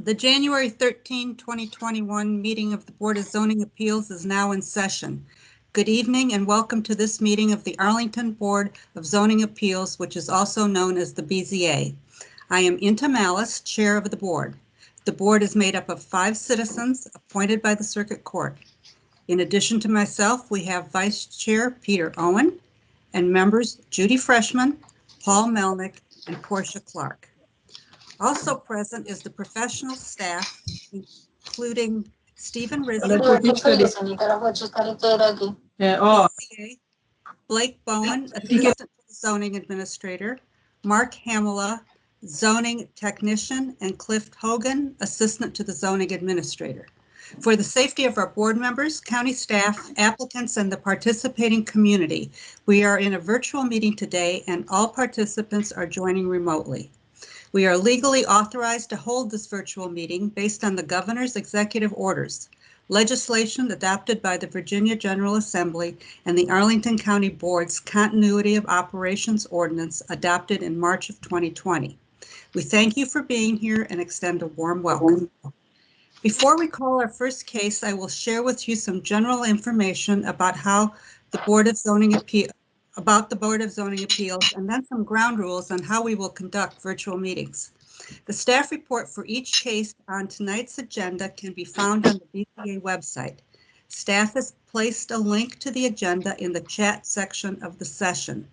The January 13, 2021 meeting of the Board of Zoning Appeals is now in session. Good evening and welcome to this meeting of the Arlington Board of Zoning Appeals, which is also known as the BZA. I am Inta Malice, Chair of the Board. The Board is made up of 5 citizens appointed by the Circuit Court. In addition to myself, we have Vice Chair Peter Owen and members Judy Freshman, Paul Melnick, and Portia Clark. Also present is the professional staff, including Stephen Rizzo, BZA, Blake Bowen, Assistant to the Zoning Administrator, Mark Hamela, Zoning Technician, and Cliff Hogan, Assistant to the Zoning Administrator. For the safety of our board members, county staff, applicants, and the participating community, we are in a virtual meeting today and all participants are joining remotely. We are legally authorized to hold this virtual meeting based on the governor's executive orders, legislation adopted by the Virginia General Assembly, and the Arlington County Board's Continuity of Operations Ordinance adopted in March of 2020. We thank you for being here and extend a warm welcome. Before we call our first case, I will share with you some general information about the Board of Zoning Appeals, and then some ground rules on how we will conduct virtual meetings. The staff report for each case on tonight's agenda can be found on the BZA website. Staff has placed a link to the agenda in the chat section of the session.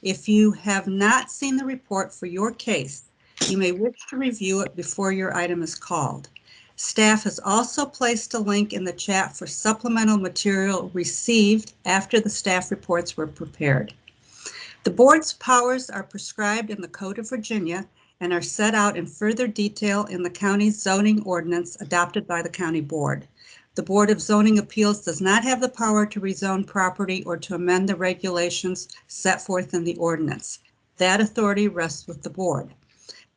If you have not seen the report for your case, you may wish to review it before your item is called. Staff has also placed a link in the chat for supplemental material received after the staff reports were prepared. The board's powers are prescribed in the Code of Virginia and are set out in further detail in the county's zoning ordinance adopted by the county board. The Board of Zoning Appeals does not have the power to rezone property or to amend the regulations set forth in the ordinance. That authority rests with the board.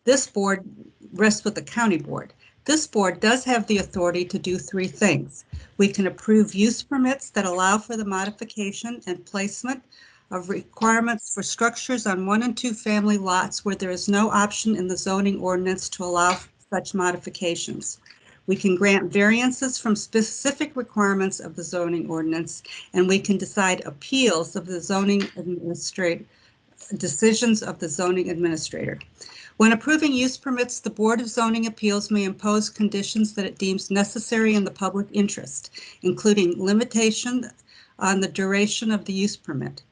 This board rests with the county board. This board does have the authority to do 3 things. We can approve use permits that allow for the modification and placement of requirements for structures on 1 and 2 family lots where there is no option in the zoning ordinance to allow such modifications. We can grant variances from specific requirements of the zoning ordinance, and we can decide appeals of the decisions of the zoning administrator. When approving use permits, the Board of Zoning Appeals may impose conditions that it deems necessary in the public interest, including limitation on the duration of the use permit.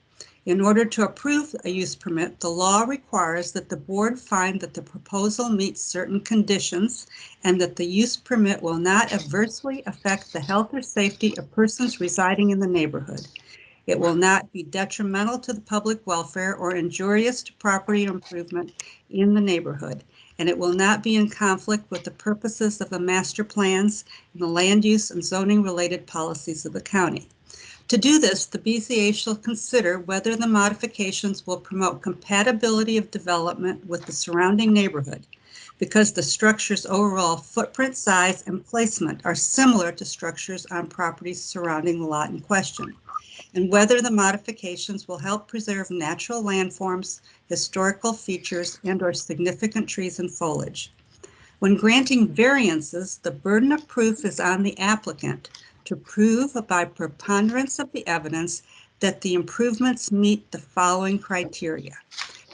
In order to approve a use permit, the law requires that the board find that the proposal meets certain conditions and that the use permit will not adversely affect the health or safety of persons residing in the neighborhood. It will not be detrimental to the public welfare or injurious to property improvement in the neighborhood, and it will not be in conflict with the purposes of the master plans and the land use and zoning related policies of the county. To do this, the BZA shall consider whether the modifications will promote compatibility of development with the surrounding neighborhood, because the structure's overall footprint, size, and placement are similar to structures on properties surrounding the lot in question, and whether the modifications will help preserve natural landforms, historical features, and/or significant trees and foliage. When granting variances, the burden of proof is on the applicant to prove by preponderance of the evidence that the improvements meet the following criteria.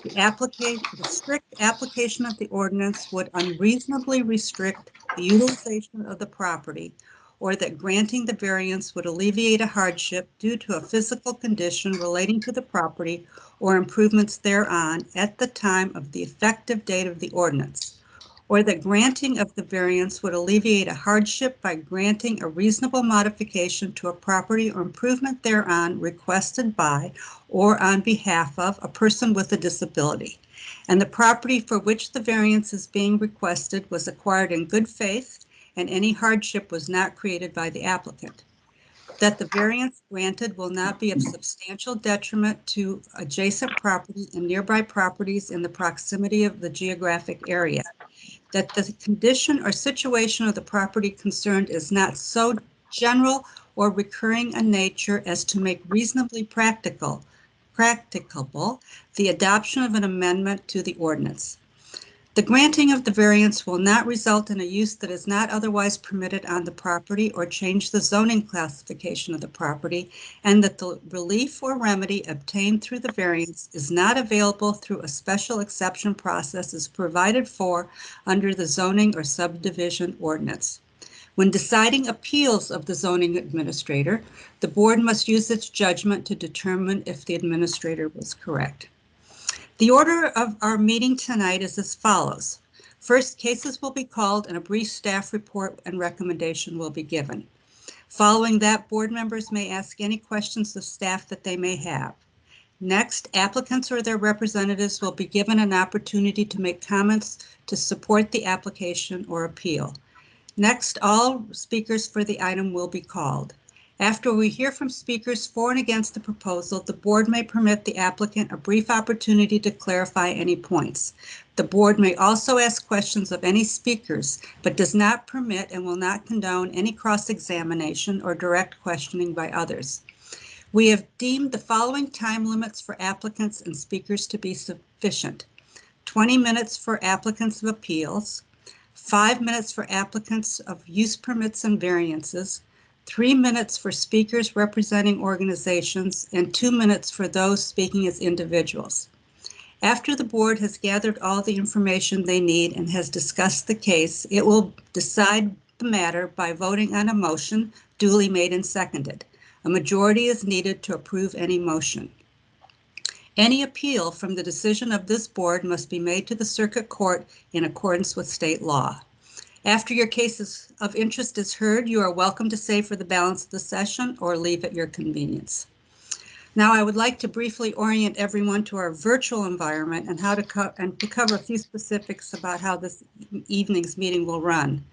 The strict application of the ordinance would unreasonably restrict the utilization of the property, or that granting the variance would alleviate a hardship due to a physical condition relating to the property or improvements thereon at the time of the effective date of the ordinance, or that granting of the variance would alleviate a hardship by granting a reasonable modification to a property or improvement thereon requested by or on behalf of a person with a disability, and the property for which the variance is being requested was acquired in good faith and any hardship was not created by the applicant. That the variance granted will not be of substantial detriment to adjacent property and nearby properties in the proximity of the geographic area. That the condition or situation of the property concerned is not so general or recurring a nature as to make reasonably practicable the adoption of an amendment to the ordinance. The granting of the variance will not result in a use that is not otherwise permitted on the property or change the zoning classification of the property, and that the relief or remedy obtained through the variance is not available through a special exception process as provided for under the zoning or subdivision ordinance. When deciding appeals of the zoning administrator, the board must use its judgment to determine if the administrator was correct. The order of our meeting tonight is as follows. First, cases will be called and a brief staff report and recommendation will be given. Following that, board members may ask any questions of staff that they may have. Next, applicants or their representatives will be given an opportunity to make comments to support the application or appeal. Next, all speakers for the item will be called. After we hear from speakers for and against the proposal, the board may permit the applicant a brief opportunity to clarify any points. The board may also ask questions of any speakers, but does not permit and will not condone any cross-examination or direct questioning by others. We have deemed the following time limits for applicants and speakers to be sufficient. 20 minutes for applicants of appeals, 5 minutes for applicants of use permits and variances, 3 minutes for speakers representing organizations, and 2 minutes for those speaking as individuals. After the board has gathered all the information they need and has discussed the case, it will decide the matter by voting on a motion duly made and seconded. A majority is needed to approve any motion. Any appeal from the decision of this board must be made to the circuit court in accordance with state law. After your case of interest is heard, you are welcome to stay for the balance of the session or leave at your convenience. Now, I would like to briefly orient everyone to our virtual environment and to cover a few specifics about how this evening's meeting will run.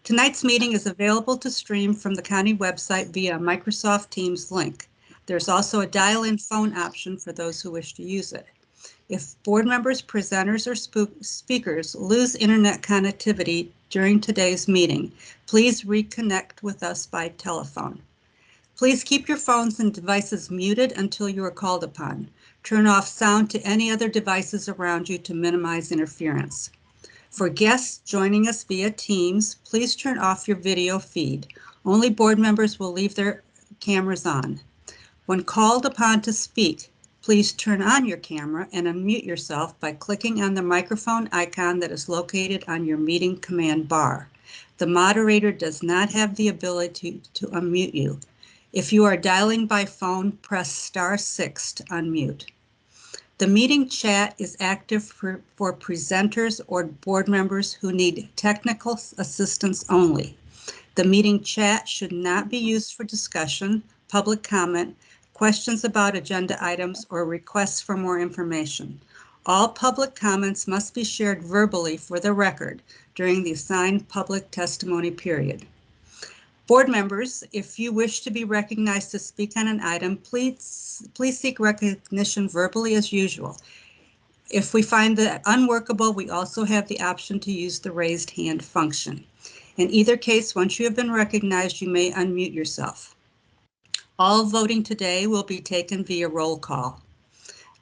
Tonight's meeting is available to stream from the county website via a Microsoft Teams link. There's also a dial-in phone option for those who wish to use it. If board members, presenters, or speakers lose internet connectivity during today's meeting, please reconnect with us by telephone. Please keep your phones and devices muted until you are called upon. Turn off sound to any other devices around you to minimize interference. For guests joining us via Teams, please turn off your video feed. Only board members will leave their cameras on. When called upon to speak, please turn on your camera and unmute yourself by clicking on the microphone icon that is located on your meeting command bar. The moderator does not have the ability to unmute you. If you are dialing by phone, press *6 to unmute. The meeting chat is active for presenters or board members who need technical assistance only. The meeting chat should not be used for discussion, public comment, questions about agenda items, or requests for more information. All public comments must be shared verbally for the record during the assigned public testimony period. Board members, if you wish to be recognized to speak on an item, please seek recognition verbally as usual. If we find that unworkable, we also have the option to use the raised hand function. In either case, once you have been recognized, you may unmute yourself. All voting today will be taken via roll call.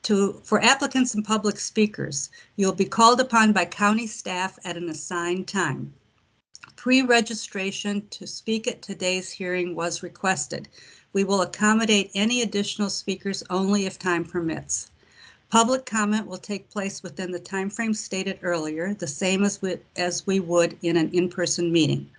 For applicants and public speakers, you'll be called upon by county staff at an assigned time. Pre-registration to speak at today's hearing was requested. We will accommodate any additional speakers only if time permits. Public comment will take place within the timeframe stated earlier, the same as we would in an in-person meeting.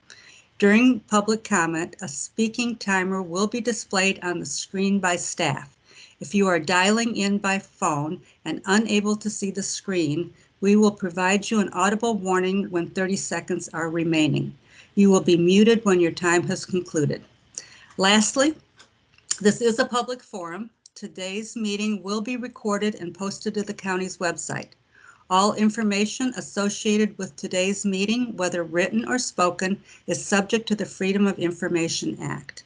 During public comment, a speaking timer will be displayed on the screen by staff. If you are dialing in by phone and unable to see the screen, we will provide you an audible warning when 30 seconds are remaining. You will be muted when your time has concluded. Lastly, this is a public forum. Today's meeting will be recorded and posted to the county's website. All information associated with today's meeting, whether written or spoken, is subject to the Freedom of Information Act.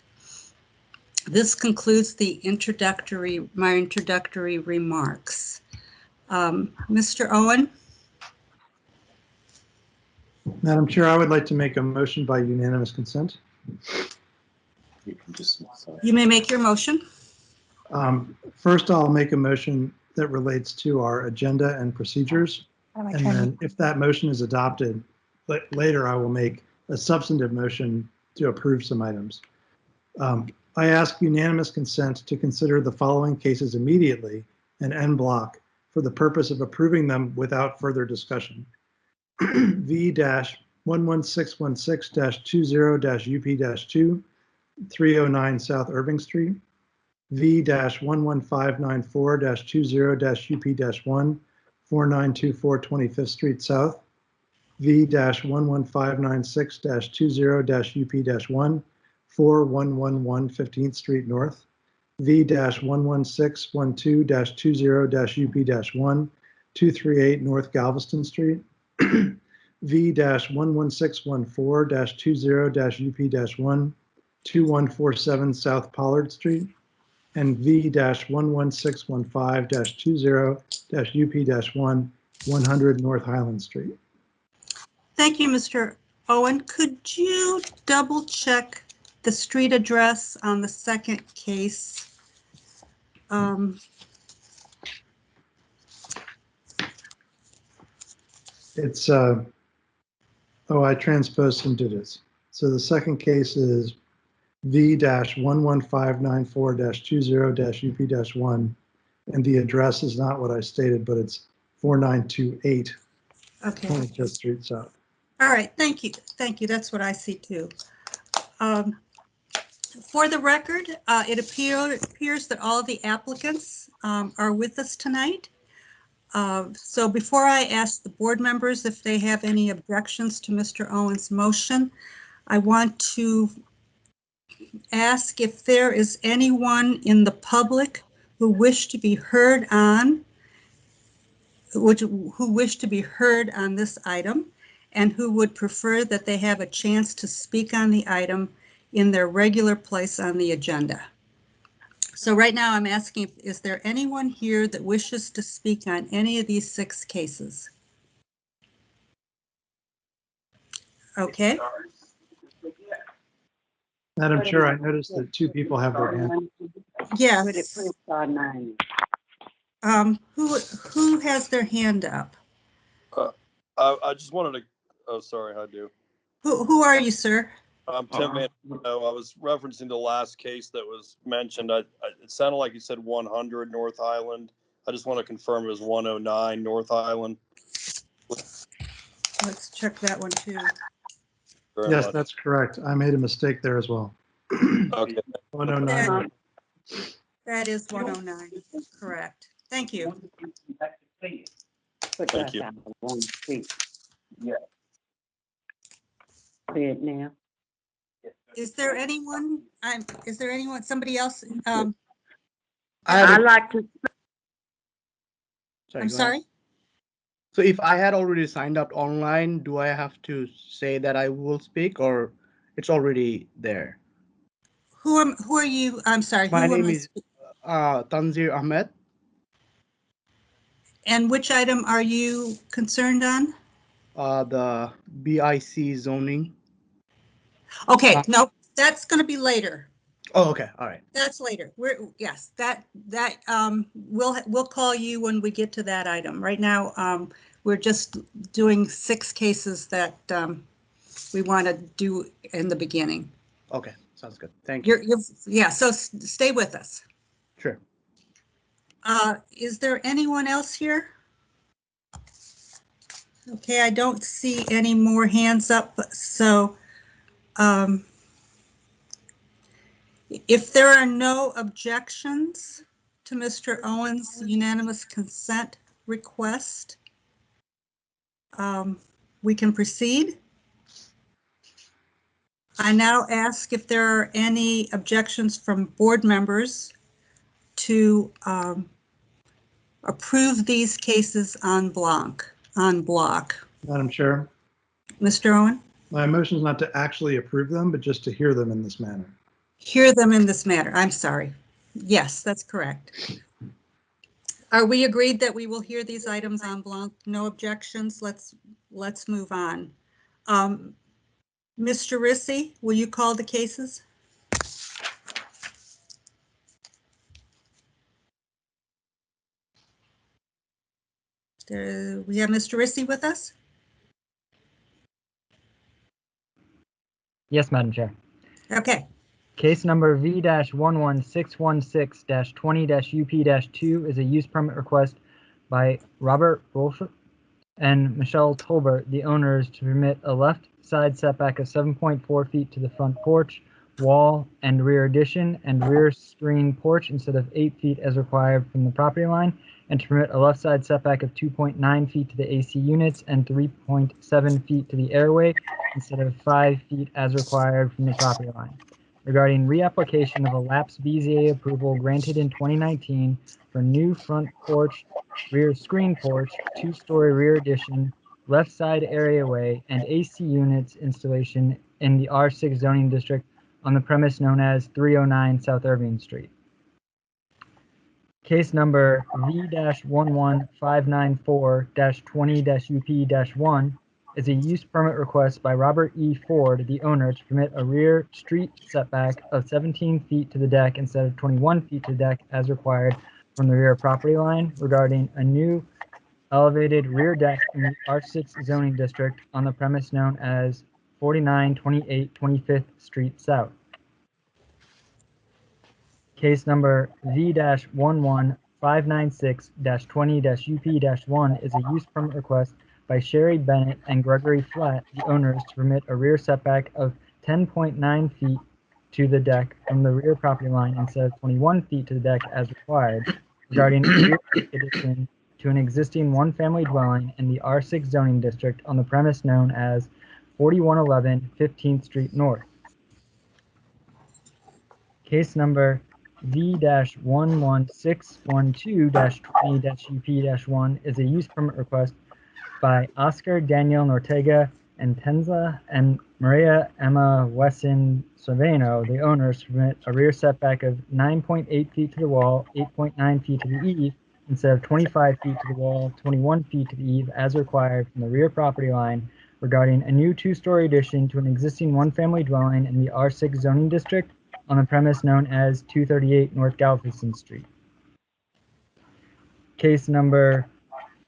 This concludes my introductory remarks. Mr. Owen? Madam Chair, I would like to make a motion by unanimous consent. You may make your motion. First, I'll make a motion that relates to our agenda and procedures. And then if that motion is adopted, later I will make a substantive motion to approve some items. I ask unanimous consent to consider the following cases immediately and en bloc for the purpose of approving them without further discussion. V-11616-20-UP-2, 309 South Irving Street. V-11594-20-UP-1, 4924 25th Street South. V-11596-20-UP-1, 4111 15th Street North. V-11612-20-UP-1, 238 North Galveston Street. V-11614-20-UP-1, 2147 South Pollard Street. And V-11615-20-UP-1, 100 North Highland Street. Thank you, Mr. Owen. Could you double check the street address on the second case? It's, I transposed some digits. So the second case is V-11594-20-UP-1, and the address is not what I stated, but it's 4928 Okay. 25th Street South. All right. Thank you. Thank you. That's what I see too. For the record, it appears that all of the applicants are with us tonight. So before I ask the board members if they have any objections to Mr. Owen's motion, I want to ask if there is anyone in the public who wish to be heard on this item and who would prefer that they have a chance to speak on the item in their regular place on the agenda. So right now I'm asking, is there anyone here that wishes to speak on any of these 6 cases? Okay. Madam Chair, I noticed that 2 people have their hand. Yes. Who has their hand up? I just wanted to, oh, sorry, I do. Who are you, sir? I'm Tim Van. I was referencing the last case that was mentioned. It sounded like you said 100 North Island. I just want to confirm it was 109 North Island. Let's check that one too. Yes, that's correct. I made a mistake there as well. Okay. 109. That is 109. Correct. Thank you. Thank you. Say it now. Is there anyone, somebody else? I'd like to. I'm sorry? So if I had already signed up online, do I have to say that I will speak, or it's already there? Who are you? I'm sorry. My name is Tanzir Ahmed. And which item are you concerned on? The BIC zoning. Okay, no, that's going to be later. Oh, okay. All right. That's later. Yes, we'll call you when we get to that item. Right now, we're just doing 6 cases that we want to do in the beginning. Okay, sounds good. Thank you. Yeah, so stay with us. Sure. Is there anyone else here? Okay, I don't see any more hands up, so if there are no objections to Mr. Owen's unanimous consent request, we can proceed. I now ask if there are any objections from board members to approve these cases en bloc. Madam Chair, Mr. Owen? my motion is not to actually approve them, but just to hear them in this manner. Hear them in this manner. I'm sorry. Yes, that's correct. Are we agreed that we will hear these items en bloc? No objections? Let's move on. Mr. Rissy, will you call the cases? We have Mr. Rissy with us? Yes, Madam Chair. Okay. Case number V-11616-20-UP-2 is a use permit request by Robert Wolf and Michelle Tolbert, the owners, to permit a left side setback of 7.4 feet to the front porch, wall, and rear addition, and rear screen porch instead of 8 feet as required from the property line, and to permit a left side setback of 2.9 feet to the AC units and 3.7 feet to the airway instead of 5 feet as required from the property line. Regarding reapplication of a lapsed BZA approval granted in 2019 for new front porch, rear screen porch, two-story rear addition, left side areaway, and AC units installation in the R6 zoning district on the premise known as 309 South Irving Street. Case number V-11594-20-UP-1 is a use permit request by Robert E. Ford, the owner, to permit a rear street setback of 17 feet to the deck instead of 21 feet to the deck as required from the rear property line regarding a new elevated rear deck in the R6 zoning district on the premise known as 4928 25th Street South. Case number V-11596-20-UP-1 is a use permit request by Sherry Bennett and Gregory Flatt, the owners, to permit a rear setback of 10.9 feet to the deck from the rear property line instead of 21 feet to the deck as required, regarding a rear addition to an existing one-family dwelling in the R6 zoning district on the premise known as 4111 15th Street North. Case number V-11612-20-UP-1 is a use permit request by Oscar Daniel Nortega and Tenza and Maria Emma Wesson Cerveno, the owners, to permit a rear setback of 9.8 feet to the wall, 8.9 feet to the eve, instead of 25 feet to the wall, 21 feet to the eve, as required from the rear property line, regarding a new two-story addition to an existing one-family dwelling in the R6 zoning district on the premise known as 238 North Galveston Street. Case number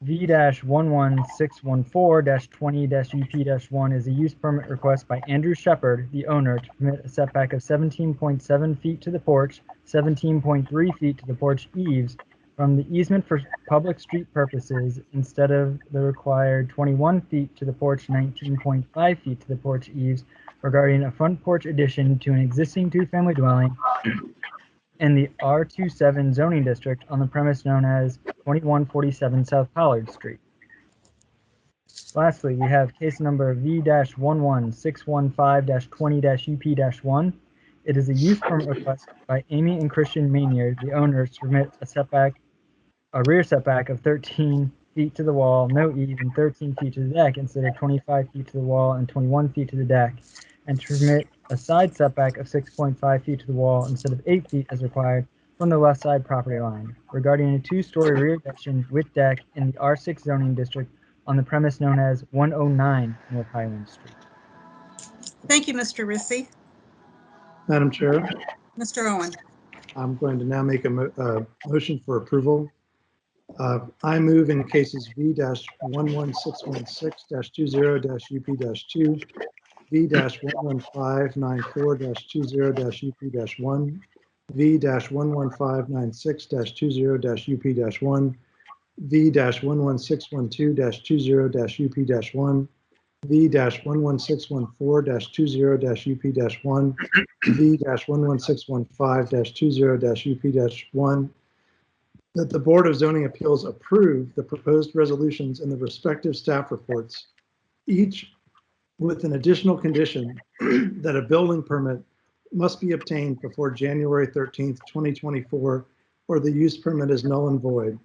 V-11614-20-UP-1 is a use permit request by Andrew Shepard, the owner, to permit a setback of 17.7 feet to the porch, 17.3 feet to the porch eaves from the easement for public street purposes instead of the required 21 feet to the porch, 19.5 feet to the porch eaves, regarding a front porch addition to an existing two-family dwelling in the R27 zoning district on the premise known as 2147 South Pollard Street. Lastly, we have case number V-11615-20-UP-1. It is a use permit request by Amy and Christian Maynard, the owners, to permit a rear setback of 13 feet to the wall, no eve, and 13 feet to the deck instead of 25 feet to the wall and 21 feet to the deck, and to permit a side setback of 6.5 feet to the wall instead of 8 feet as required from the west side property line, regarding a two-story rear addition with deck in the R6 zoning district on the premise known as 109 North Highland Street. Thank you, Mr. Rissy. Madam Chair, Mr. Owen. I'm going to now make a motion for approval. I move in cases V-11616-20-UP-2, V-11594-20-UP-1, V-11596-20-UP-1, V-11612-20-UP-1, V-11614-20-UP-1, V-11615-20-UP-1, that the Board of Zoning Appeals approve the proposed resolutions in the respective staff reports, each with an additional condition that a building permit must be obtained before January 13th, 2024, or the use permit is null and void,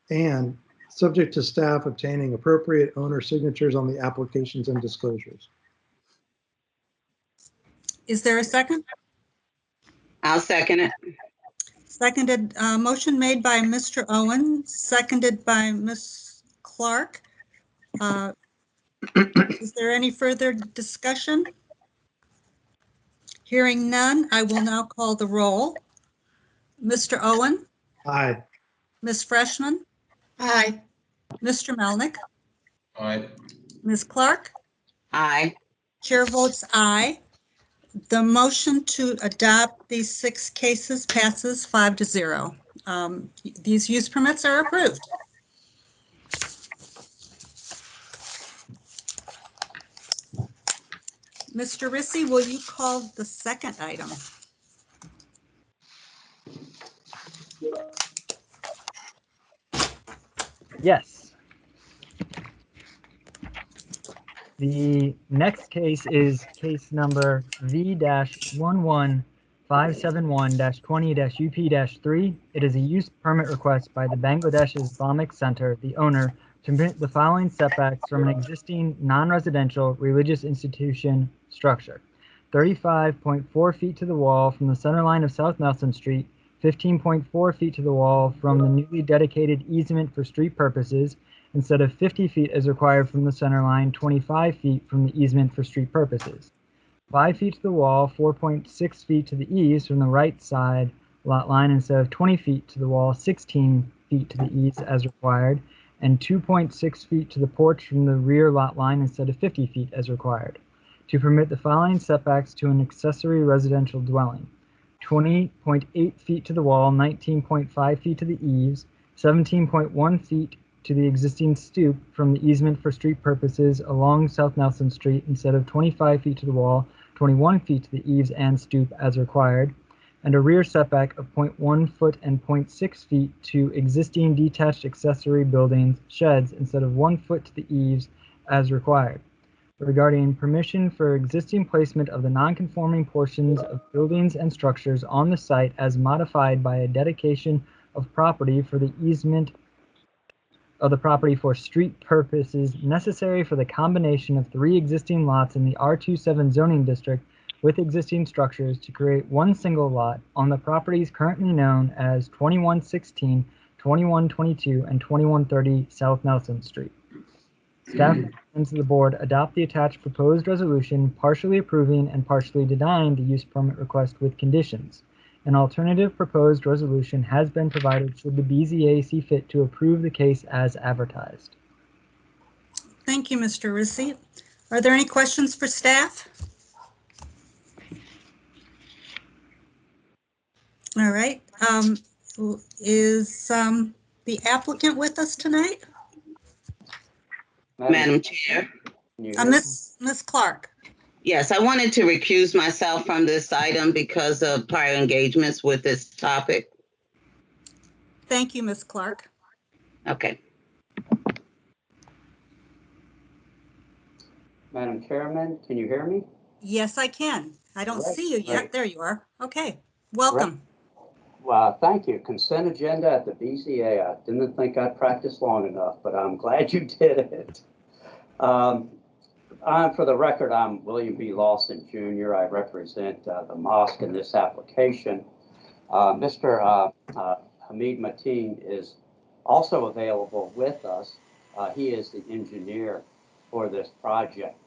and subject to staff obtaining appropriate owner signatures on the applications and disclosures. Is there a second? I'll second it. Seconded, motion made by Mr. Owen, seconded by Ms. Clark. Is there any further discussion? Hearing none, I will now call the roll. Mr. Owen? Aye. Ms. Freshman? Aye. Mr. Melnick, Aye. Ms. Clark, Aye. chair votes aye. The motion to adopt these 6 cases passes 5-0. These use permits are approved. Mr. Rissy, will you call the second item? Yes. The next case is case number V-11571-20-UP-3. It is a use permit request by the Bangladesh Islamic Center, the owner, to permit the following setbacks from an existing non-residential religious institution structure. 35.4 feet to the wall from the center line of South Nelson Street, 15.4 feet to the wall from the newly dedicated easement for street purposes, instead of 50 feet as required from the center line, 25 feet from the easement for street purposes. 5 feet to the wall, 4.6 feet to the east from the right side lot line instead of 20 feet to the wall, 16 feet to the east as required, and 2.6 feet to the porch from the rear lot line instead of 50 feet as required. To permit the following setbacks to an accessory residential dwelling: 20.8 feet to the wall, 19.5 feet to the eaves, 17.1 feet to the existing stoop from the easement for street purposes along South Nelson Street instead of 25 feet to the wall, 21 feet to the eaves and stoop as required, and a rear setback of 0.1 foot and 0.6 feet to existing detached accessory buildings, sheds, instead of 1 foot to the eaves as required. Regarding permission for existing placement of the non-conforming portions of buildings and structures on the site as modified by a dedication of property for the easement of the property for street purposes necessary for the combination of 3 existing lots in the R27 zoning district with existing structures to create one single lot on the properties currently known as 2116, 2122, and 2130 South Nelson Street. Staff recommends the board adopt the attached proposed resolution partially approving and partially denying the use permit request with conditions. An alternative proposed resolution has been provided should the BZA see fit to approve the case as advertised. Thank you, Mr. Rissy. Are there any questions for staff? All right. Is the applicant with us tonight? Madam Chair. Ms. Clark. Yes, I wanted to recuse myself from this item because of prior engagements with this topic. Thank you, Ms. Clark. Okay. Madam Chairman, can you hear me? Yes, I can. I don't Right, see you yet. right. There you are. Okay. Welcome. Well, thank you. Consent agenda at the BZA. I didn't think I'd practice long enough, but I'm glad you did it. For the record, I'm William B. Lawson, Jr. I represent the mosque in this application. Mr. Hamid Mateen is also available with us. He is the engineer for this project.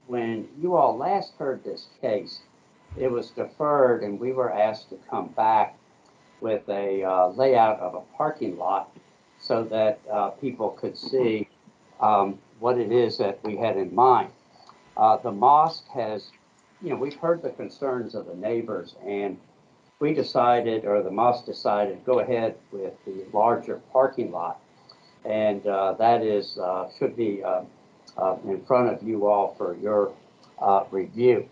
When you all last heard this case, it was deferred and we were asked to come back with a layout of a parking lot so that people could see what it is that we had in mind. The mosque has, we've heard the concerns of the neighbors, and we decided, or the mosque decided, go ahead with the larger parking lot. And that is, should be in front of you all for your review.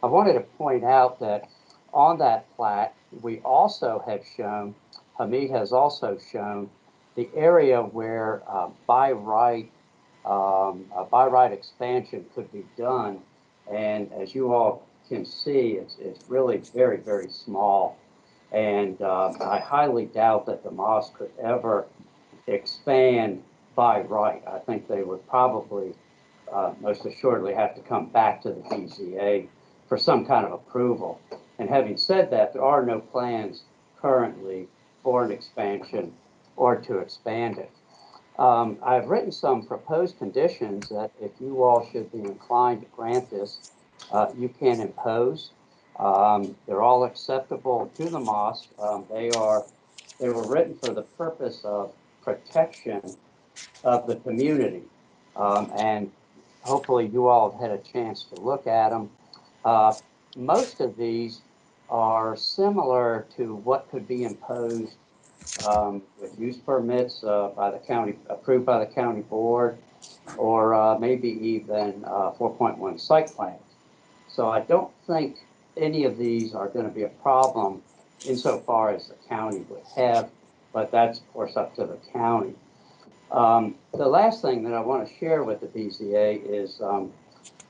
I wanted to point out that on that plat, we also have shown, Hamid has also shown the area where by right expansion could be done. And as you all can see, it's really very, very small. And I highly doubt that the mosque could ever expand by right. I think they would probably most assuredly have to come back to the BZA for some kind of approval. And having said that, there are no plans currently for an expansion or to expand it. I've written some proposed conditions that if you all should be inclined to grant this, you can impose. They're all acceptable to the mosque. They were written for the purpose of protection of the community. And hopefully you all have had a chance to look at them. Most of these are similar to what could be imposed with use permits by the county, approved by the county board, or maybe even 4.1 site plans. So I don't think any of these are going to be a problem insofar as the county would have, but that's of course up to the county. The last thing that I want to share with the BZA is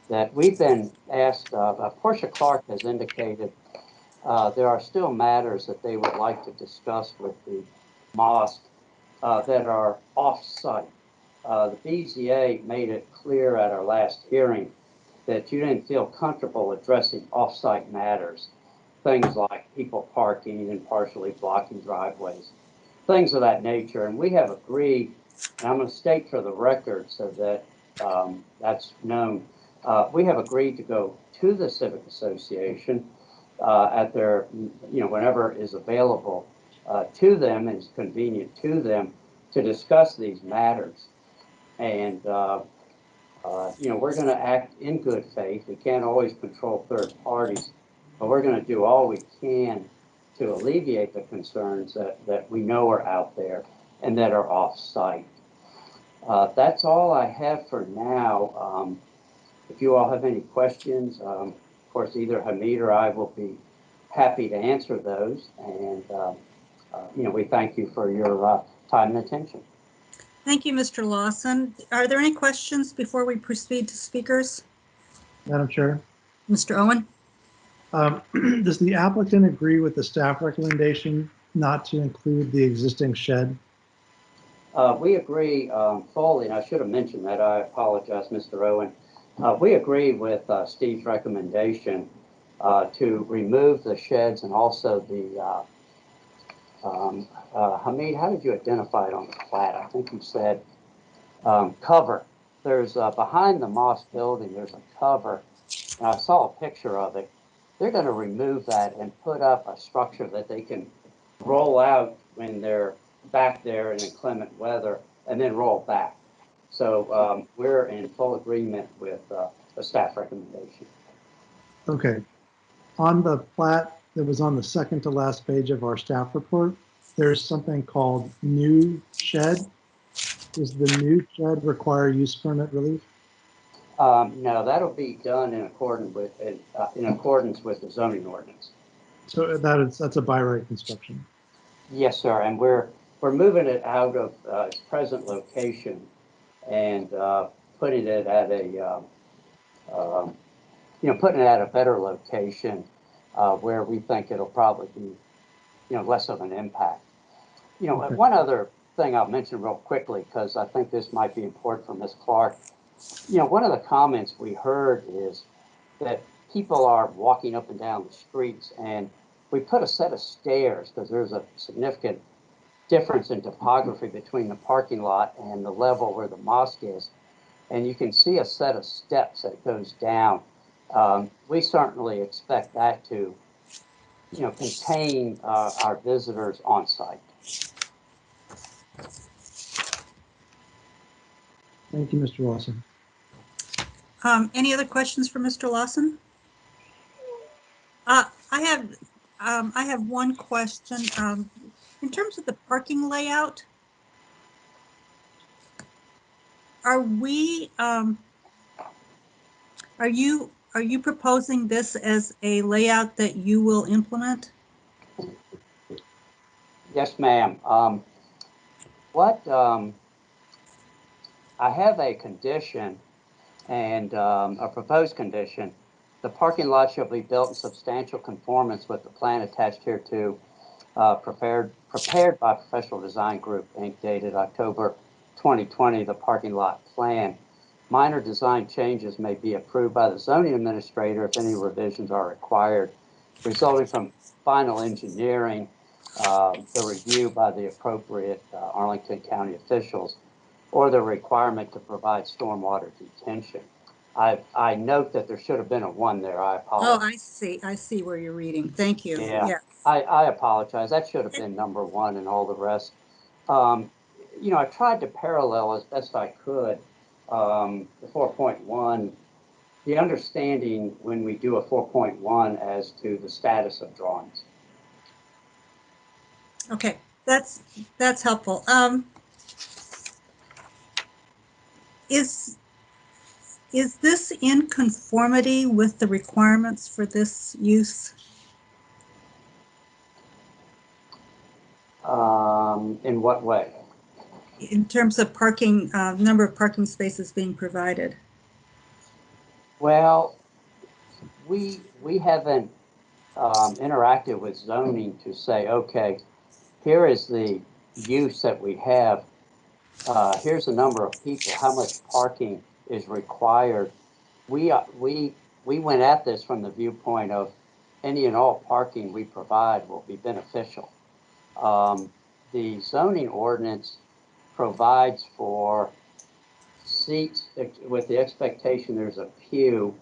that we've been asked, Portia Clark has indicated there are still matters that they would like to discuss with the mosque that are off-site. The BZA made it clear at our last hearing that you didn't feel comfortable addressing off-site matters, things like people parking and partially blocking driveways, things of that nature. And we have agreed, and I'm going to state for the record so that that's known, we have agreed to go to the Civic Association at their, whenever is available to them and is convenient to them to discuss these matters. And, we're going to act in good faith. We can't always control third parties, but we're going to do all we can to alleviate the concerns that we know are out there and that are off-site. That's all I have for now. If you all have any questions, of course, either Hamid or I will be happy to answer those. And, we thank you for your time and attention. Thank you, Mr. Lawson. Are there any questions before we proceed to speakers? Madam Chair, Mr. Owen? does the applicant agree with the staff recommendation not to include the existing shed? We agree fully, and I should have mentioned that. I apologize, Mr. Owen. We agree with Steve's recommendation to remove the sheds and also the Hamid, how did you identify it on the plat? I think you said cover. There's behind the mosque building, there's a cover, and I saw a picture of it. They're going to remove that and put up a structure that they can roll out when they're back there in inclement weather and then roll back. So we're in full agreement with the staff recommendation. Okay. On the plat that was on the second to last page of our staff report, there's something called new shed. Does the new shed require use permit relief? No, that'll be done in accordance with the zoning ordinance. So that's a by right construction. Yes, sir, and we're moving it out of its present location and putting it at a putting it at a better location where we think it'll probably be less of an impact. Okay. One other thing I'll mention real quickly, because I think this might be important for Ms. Clark. One of the comments we heard is that people are walking up and down the streets, and we put a set of stairs because there's a significant difference in topography between the parking lot and the level where the mosque is. And you can see a set of steps that goes down. We certainly expect that to, contain our visitors on site. Thank you, Mr. Lawson. Any other questions for Mr. Lawson? I have one question. In terms of the parking layout, are you proposing this as a layout that you will implement? Yes, ma'am. I have a condition and a proposed condition. The parking lot shall be built in substantial conformance with the plan attached here to prepared by Professional Design Group, Inc., dated October 2020, the parking lot plan. Minor design changes may be approved by the zoning administrator if any revisions are required, resulting from final engineering, the review by the appropriate Arlington County officials, or the requirement to provide stormwater detention. I note that there should have been a 1 there. I apologize. Oh, I see where you're reading. Thank you. Yeah. I apologize. That should have been number 1 and all the rest. I tried to parallel as best I could the 4.1, the understanding when we do a 4.1 as to the status of drawings. Okay, that's helpful. Is this in conformity with the requirements for this use? In what way? In terms of parking, number of parking spaces being provided? Well, we haven't interacted with zoning to say, okay, here is the use that we have. Here's the number of people, how much parking is required. We went at this from the viewpoint of any and all parking we provide will be beneficial. The zoning ordinance provides for seats with the expectation there's a pew,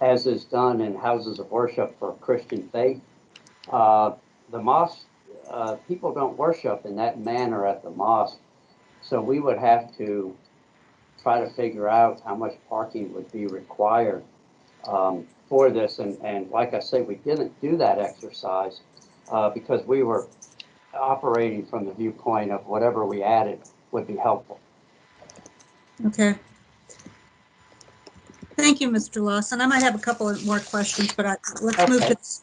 as is done in houses of worship for Christian faith. The mosque, people don't worship in that manner at the mosque. So we would have to try to figure out how much parking would be required for this. And like I say, we didn't do that exercise because we were operating from the viewpoint of whatever we added would be helpful. Okay. Thank you, Mr. Lawson. I might have a couple of more questions, but let's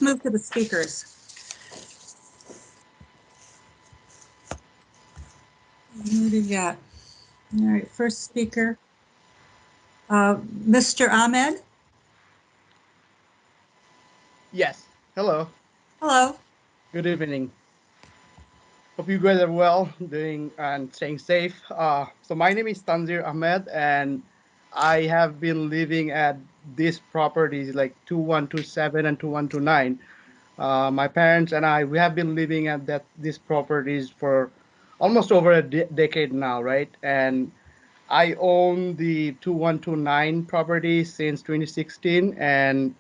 move to the speakers. Who do you got? All right, first speaker, Mr. Ahmed. Yes. Hello. Hello. Good evening. Hope you guys are well, doing and staying safe. So my name is Tanzir Ahmed, and I have been living at these properties like 2127 and 2129. My parents and we have been living at these properties for almost over a decade now, right? And I own the 2129 property since 2016, and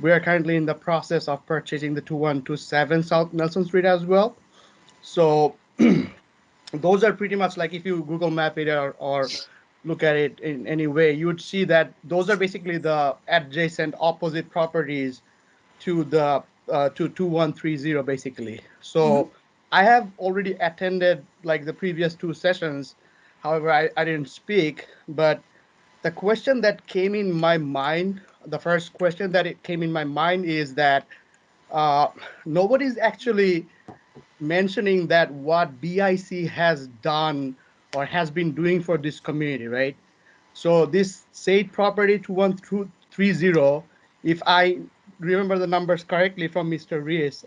we are currently in the process of purchasing the 2127 South Nelson Street as well. So those are pretty much like if you Google map it or look at it in any way, you would see that those are basically the adjacent opposite properties to the to 2130 basically. So I have already attended like the previous two sessions. However, I didn't speak, but the question that came in my mind, the first question that it came in my mind is that nobody's actually mentioning that what BIC has done or has been doing for this community, right? So this said property 2130, if I remember the numbers correctly from Mr. Rees,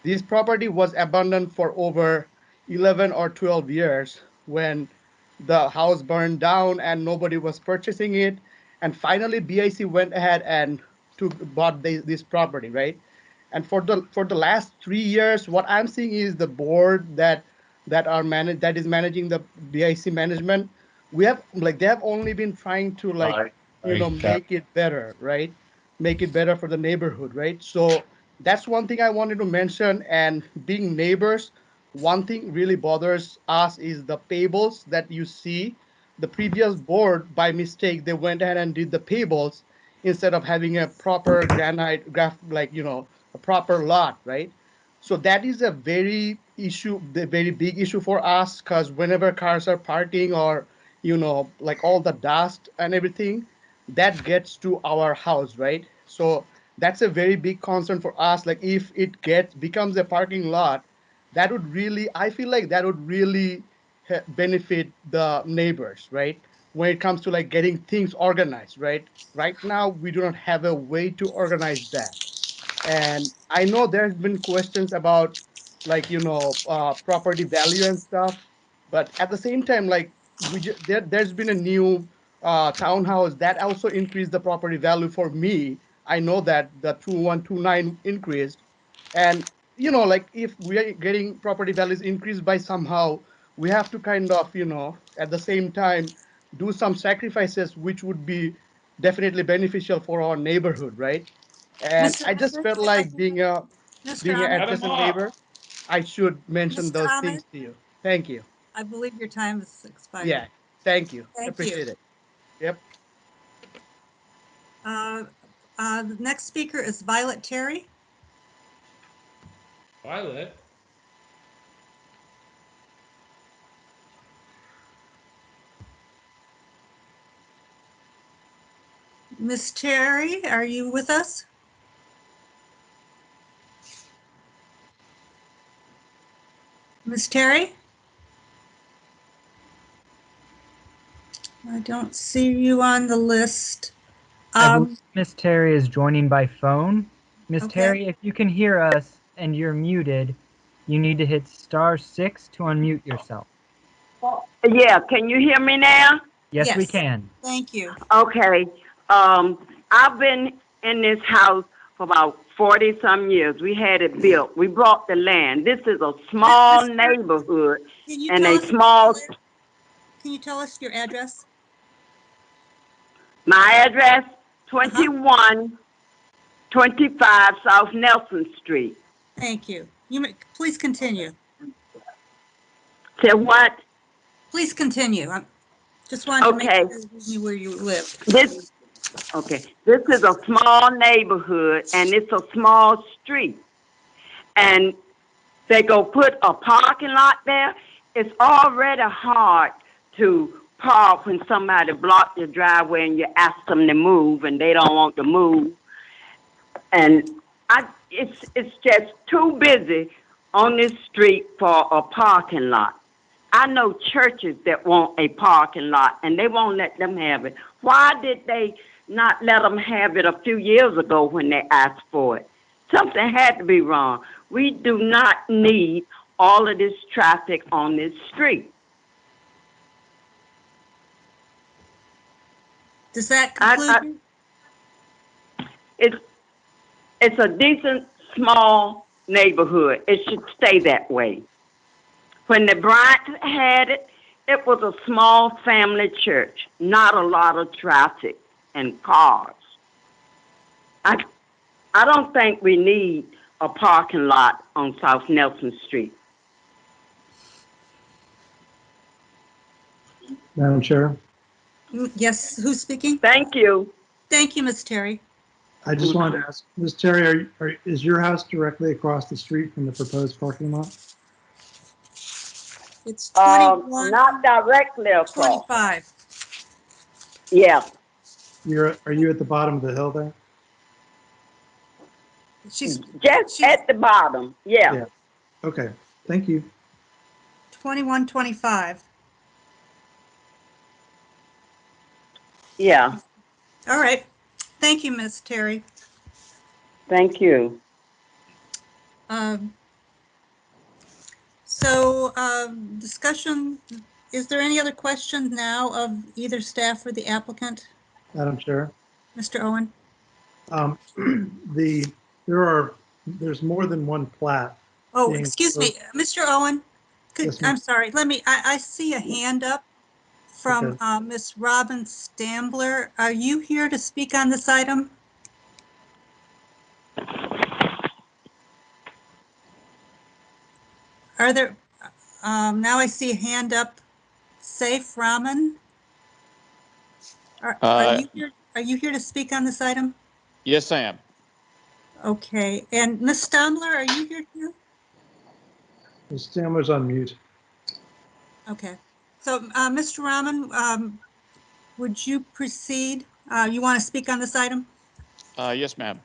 this property was abandoned for over 11 or 12 years when the house burned down and nobody was purchasing it. And finally, BIC went ahead and bought this property, right? And for the last 3 years, what I'm seeing is the board that is managing the BIC management. We have like they have only been trying to make it better, right? Make it better for the neighborhood, right? So that's one thing I wanted to mention. And being neighbors, one thing really bothers us is the payables that you see. The previous board, by mistake, they went ahead and did the payables instead of having a proper a proper lot, right? So that is a the very big issue for us, because whenever cars are parking or like all the dust and everything, that gets to our house, right? So that's a very big concern for us. Like if it becomes a parking lot, that would really, I feel like that would really benefit the neighbors, right? When it comes to like getting things organized, right? Right now, we do not have a way to organize that. And I know there's been questions about property value and stuff, but at the same time, like there's been a new townhouse that also increased the property value for me. I know that the 2129 increased, and like if we are getting property values increased by somehow, we have to kind of at the same time do some sacrifices, which would be definitely beneficial for our neighborhood, right? And Mr. I just Ahmed, felt like being Mr. an Ahmed, adjacent neighbor, I should mention Mr. those Ahmed, things to you. Thank you. I believe your time has expired. Yeah, thank you. Thank you. Appreciate it. Yep. The next speaker is Violet Terry. Violet? Miss Terry, are you with us? Miss Terry? I don't see you on the list. I believe Miss Terry is joining by phone. Miss Okay. Terry, if you can hear us and you're muted, you need to hit *6 to unmute yourself. Yeah, can you hear me now? Yes, we Yes. can. Thank you. Okay. I've been in this house for about 40 some years. We had it built. We bought the land. This is a small neighborhood Can you and tell a us small, Can you tell us your address? my address, 2125 South Nelson Street. Thank you. Please continue. To what? Please continue. I just wanted to make Okay. sure you knew where you lived. This is a small neighborhood and it's a small street. And they go put a parking lot there. It's already hard to park when somebody block your driveway and you ask them to move and they don't want to move. And it's just too busy on this street for a parking lot. I know churches that want a parking lot and they won't let them have it. Why did they not let them have it a few years ago when they asked for it? Something had to be wrong. We do not need all of this traffic on this street. Does that conclude? It's a decent, small neighborhood. It should stay that way. When the Bryants had it, it was a small family church, not a lot of traffic and cars. I don't think we need a parking lot on South Nelson Street. Madam Chair, Yes, who's speaking? Thank you. Thank you, Miss Terry. I just wanted to ask, Ms. Terry, is your house directly across the street from the proposed parking lot? It's 21, Not directly across. 25. Yeah. Are you at the bottom of the hill there? She's at the bottom. Yeah. Yeah. Okay. Thank you. 2125. Yeah. All right. Thank you, Miss Terry. Thank you. Discussion, is there any other questions now of either staff or the applicant? Madam Chair. Mr. Owen? There's more than one plat. Oh, excuse me, Mr. Owen, Yes, I'm sorry, I see a hand up from Ms. Robin Stambler. Are you here to speak on this item? Are there, now I see a hand up, Saif Rahman. Are you here to speak on this item? Yes, I am. Okay, and Ms. Stambler, are you here too? Ms. Stambler's on mute. Okay, so Mr. Rahman, would you proceed? You want to speak on this item? Yes, ma'am.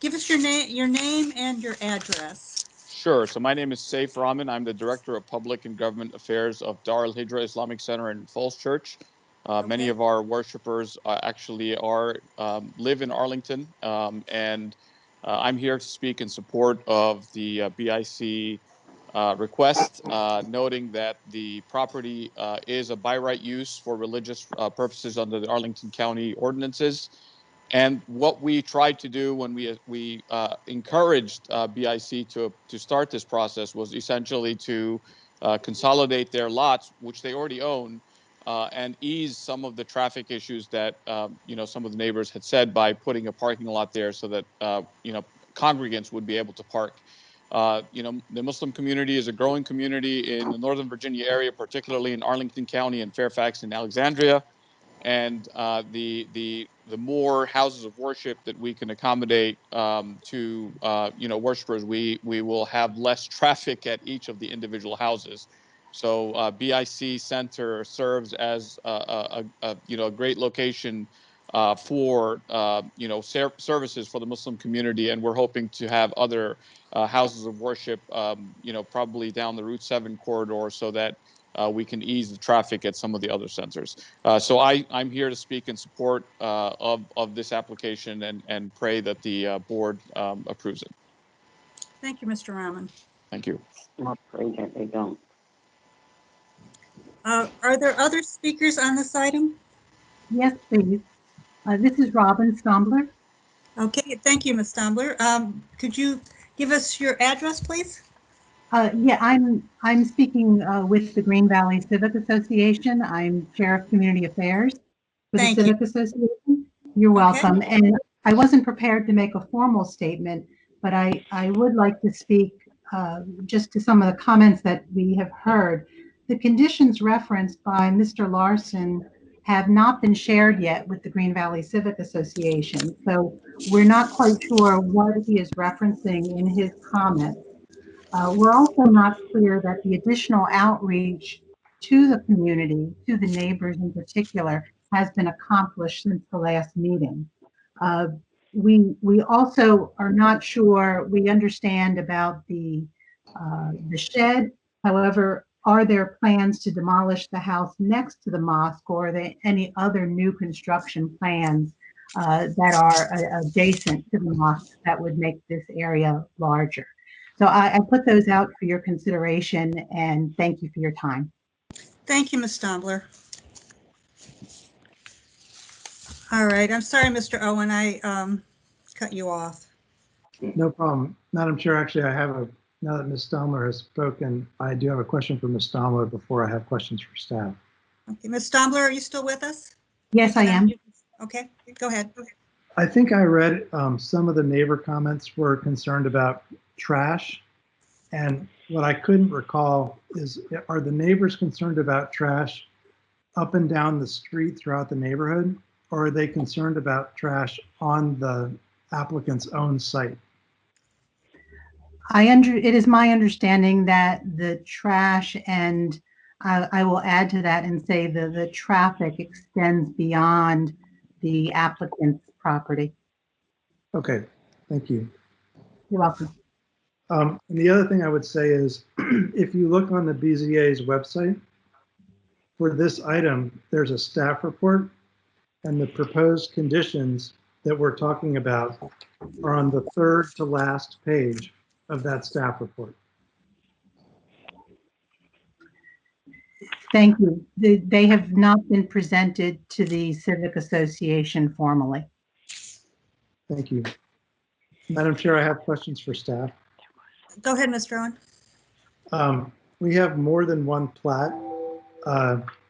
Give us your name and your address. Sure. So my name is Saif Rahman. I'm the Director of Public and Government Affairs of Dar al-Hijra Islamic Center in Falls Church. Many of our worshipers actually live in Arlington, and I'm here to speak in support of the BIC request, noting that the property is a by right use for religious purposes under the Arlington County ordinances. And what we tried to do when we encouraged BIC to start this process was essentially to consolidate their lots, which they already own, and ease some of the traffic issues that some of the neighbors had said by putting a parking lot there so that congregants would be able to park. the Muslim community is a growing community in the Northern Virginia area, particularly in Arlington County and Fairfax and Alexandria. And the more houses of worship that we can accommodate to worshipers, we will have less traffic at each of the individual houses. So BIC Center serves as a great location for services for the Muslim community, and we're hoping to have other houses of worship, probably down the Route 7 corridor, so that we can ease the traffic at some of the other centers. So I'm here to speak in support of this application and pray that the board approves it. Thank you, Mr. Rahman. Thank you. I pray that they don't. Are there other speakers on this item? Yes, please. This is Robin Stombler. Okay, thank you, Ms. Stombler. Could you give us your address, please? Yeah, I'm speaking with the Green Valley Civic Association. I'm Chair of Community Affairs for the Civic Association. You're welcome. And I wasn't prepared to make a formal statement, but I would like to speak just to some of the comments that we have heard. The conditions referenced by Mr. Larson have not been shared yet with the Green Valley Civic Association. So we're not quite sure what he is referencing in his comments. We're also not clear that the additional outreach to the community, to the neighbors in particular, has been accomplished since the last meeting. We also are not sure, we understand about the shed. However, are there plans to demolish the house next to the mosque, or are there any other new construction plans that are adjacent to the mosque that would make this area larger? So I put those out for your consideration, and thank you for your time. Thank you, Ms. Stombler. All right, I'm sorry, Mr. Owen, I cut you off. No problem. Madam Chair, actually, now that Ms. Stombler has spoken, I do have a question for Ms. Stombler before I have questions for staff. Okay, Ms. Stombler, are you still with us? Yes, I am. Okay, go ahead. I think I read some of the neighbor comments were concerned about trash. And what I couldn't recall is, are the neighbors concerned about trash up and down the street throughout the neighborhood? Or are they concerned about trash on the applicant's own site? It is my understanding that the trash, and I will add to that and say the traffic extends beyond the applicant's property. Okay, thank you. You're welcome. And the other thing I would say is, if you look on the BZA's website, for this item, there's a staff report, and the proposed conditions that we're talking about are on the third to last page of that staff report. Thank you. They have not been presented to the Civic Association formally. Thank you. Madam Chair, I have questions for staff. Go ahead, Mr. Owen. We have more than one plat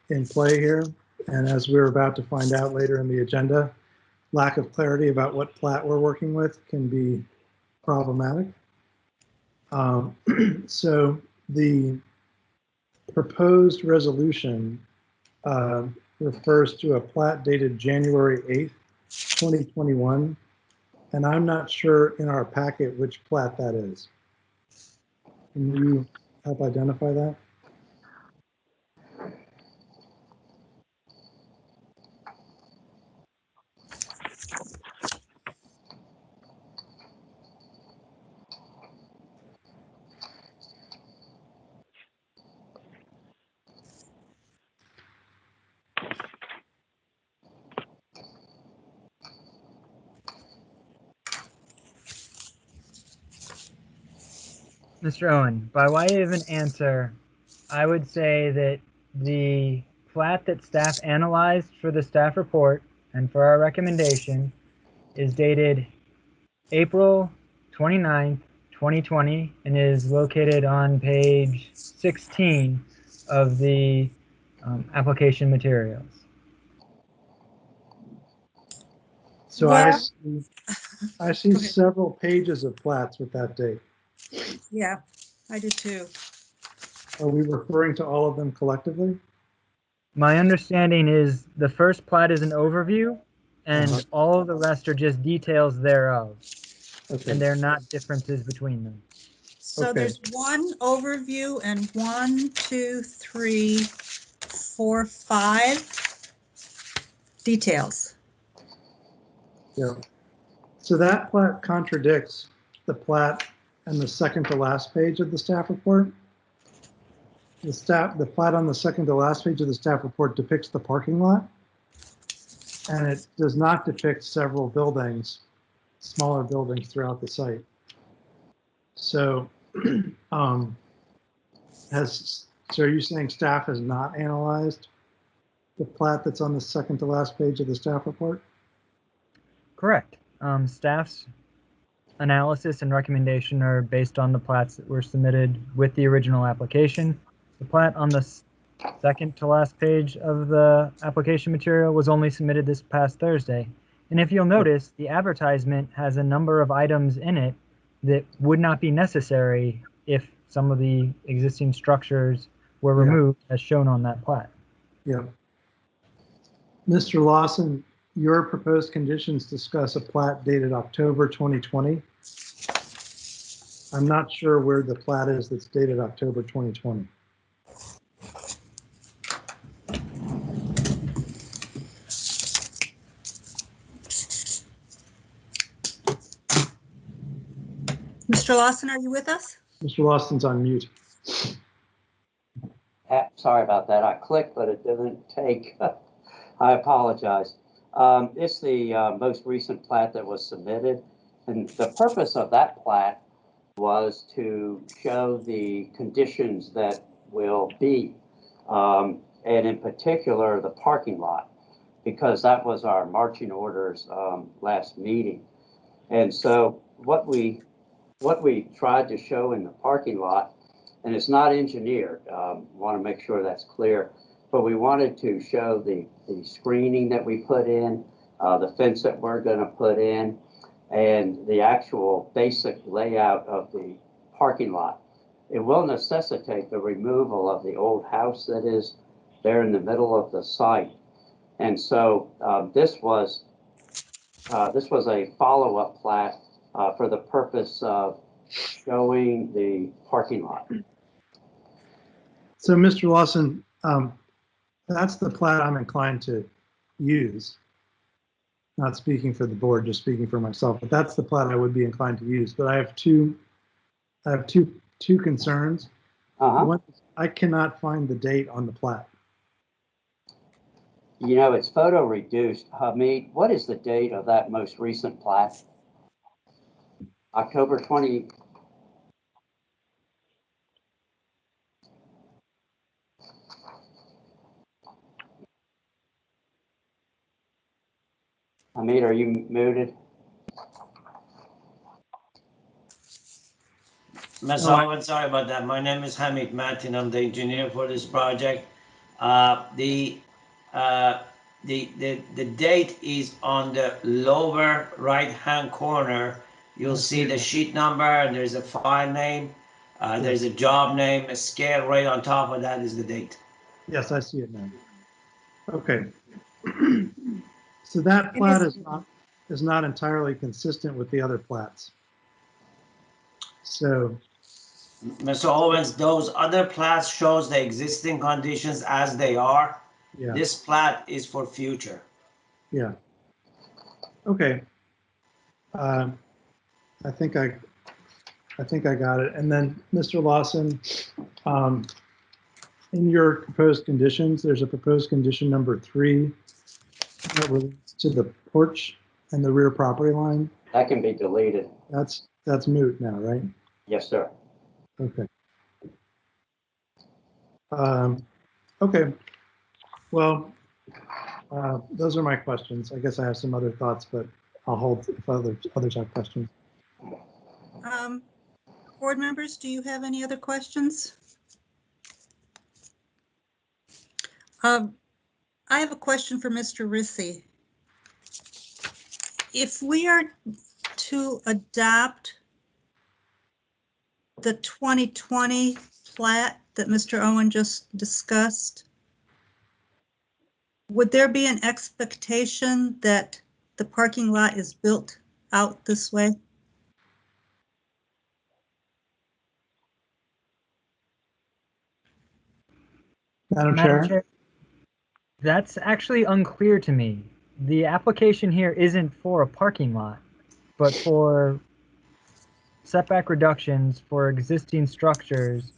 in play here, and as we're about to find out later in the agenda, lack of clarity about what plat we're working with can be problematic. So the proposed resolution refers to a plat dated January 8th, 2021, and I'm not sure in our packet which plat that is. Can you help identify that? Mr. Owen, by way of an answer, I would say that the plat that staff analyzed for the staff report and for our recommendation is dated April 29th, 2020, and is located on page 16 of the application materials. So I see several pages of plats with that date. Yeah, I do too. Are we referring to all of them collectively? My understanding is the first plat is an overview, and Uh-huh. all of the rest are just details thereof, Okay. and they're not differences between them. So Okay. there's one overview and 1, 2, 3, 4, 5 details. Yeah. So that plat contradicts the plat and the second to last page of the staff report. The plat on the second to last page of the staff report depicts the parking lot, and it does not depict several buildings, smaller buildings throughout the site. So, so are you saying staff has not analyzed the plat that's on the second to last page of the staff report? Correct. Staff's analysis and recommendation are based on the plats that were submitted with the original application. The plat on the second to last page of the application material was only submitted this past Thursday. And if you'll notice, the advertisement has a number of items in it that would not be necessary if some of the existing structures were removed as shown on that plat. Yeah. Mr. Lawson, your proposed conditions discuss a plat dated October 2020. I'm not sure where the plat is that's dated October 2020. Mr. Lawson, are you with us? Mr. Lawson's on mute. Sorry about that. I clicked, but it didn't take. I apologize. It's the most recent plat that was submitted. And the purpose of that plat was to show the conditions that will be, and in particular, the parking lot, because that was our marching orders last meeting. And so what we tried to show in the parking lot, and it's not engineered, want to make sure that's clear, but we wanted to show the screening that we put in, the fence that we're going to put in, and the actual basic layout of the parking lot. It will necessitate the removal of the old house that is there in the middle of the site. And so this was a follow-up plat for the purpose of showing the parking lot. So, Mr. Lawson, that's the plat I'm inclined to use. Not speaking for the board, just speaking for myself, but that's the plat I would be inclined to use. But I have two concerns. One, I cannot find the date on the plat. You know, it's photo reduced. Hamid, what is the date of that most recent plat? October 20. Hamid, are you muted? Ms. Sullivan, sorry about that. My name is Hamid Matin. I'm the engineer for this project. The date is on the lower right-hand corner. You'll see the sheet number, and there's a file name. There's a job name, a scale right on top of that is the date. Yes, I see it now. Okay. So that plat is not entirely consistent with the other plats. So, Mr. Owens, those other plats shows the existing conditions as they are. yeah. This plat is for future. Yeah. Okay. I think I got it. And then, Mr. Lawson, in your proposed conditions, there's a proposed condition number 3 that relates to the porch and the rear property line. That can be deleted. That's moot now, right? Yes, sir. Okay. Okay. Well, those are my questions. I guess I have some other thoughts, but I'll hold if others have questions. Board members, do you have any other questions? I have a question for Mr. Rissy. If we are to adopt the 2020 plat that Mr. Owen just discussed, would there be an expectation that the parking lot is built out this way? Madam Chair? That's actually unclear to me. The application here isn't for a parking lot, but for setback reductions for existing structures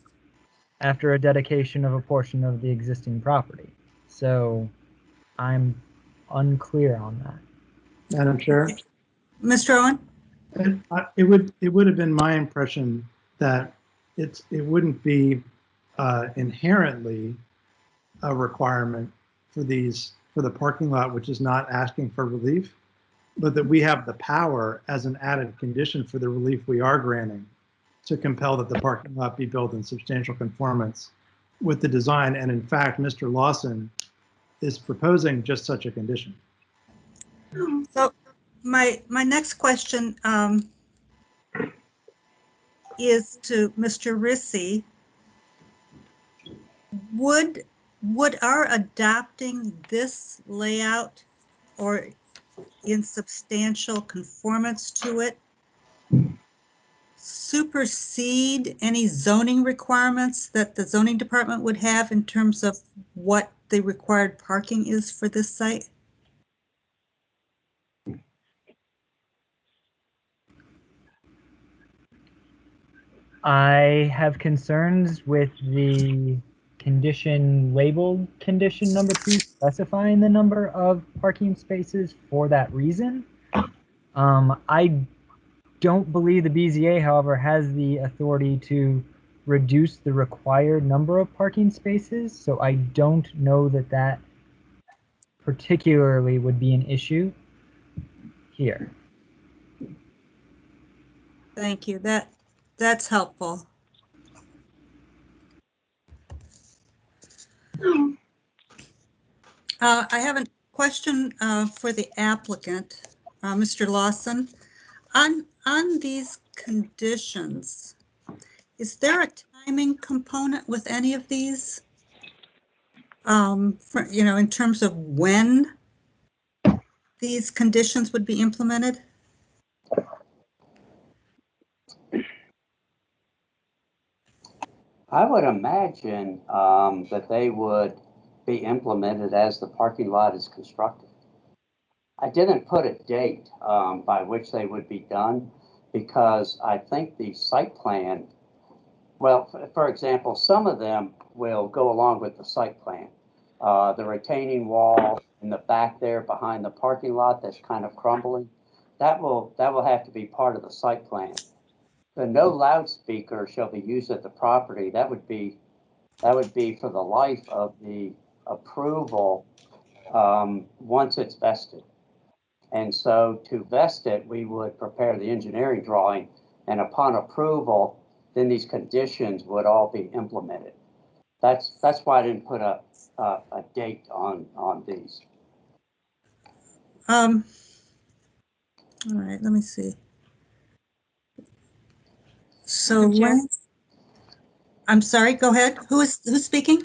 after a dedication of a portion of the existing property. So I'm unclear on that. Madam Chair? Mr. Owen? It would have been my impression that it wouldn't be inherently a requirement for the parking lot, which is not asking for relief, but that we have the power as an added condition for the relief we are granting to compel that the parking lot be built in substantial conformance with the design. And in fact, Mr. Lawson is proposing just such a condition. So my next question is to Mr. Rissy. Would our adopting this layout or in substantial conformance to it supersede any zoning requirements that the zoning department would have in terms of what the required parking is for this site? I have concerns with the condition labeled condition number 2 specifying the number of parking spaces for that reason. I don't believe the BZA, however, has the authority to reduce the required number of parking spaces, so I don't know that that particularly would be an issue here. Thank you. That's helpful. I have a question for the applicant, Mr. Lawson. On these conditions, is there a timing component with any of these? In terms of when these conditions would be implemented? I would imagine that they would be implemented as the parking lot is constructed. I didn't put a date by which they would be done because I think the site plan, well, for example, some of them will go along with the site plan. The retaining wall in the back there behind the parking lot that's kind of crumbling, that will have to be part of the site plan. The no loudspeaker shall be used at the property. That would be for the life of the approval once it's vested. And so to vest it, we would prepare the engineering drawing, and upon approval, then these conditions would all be implemented. That's why I didn't put a date on these. All right, let me see. So when, I'm sorry, go ahead. Who's speaking?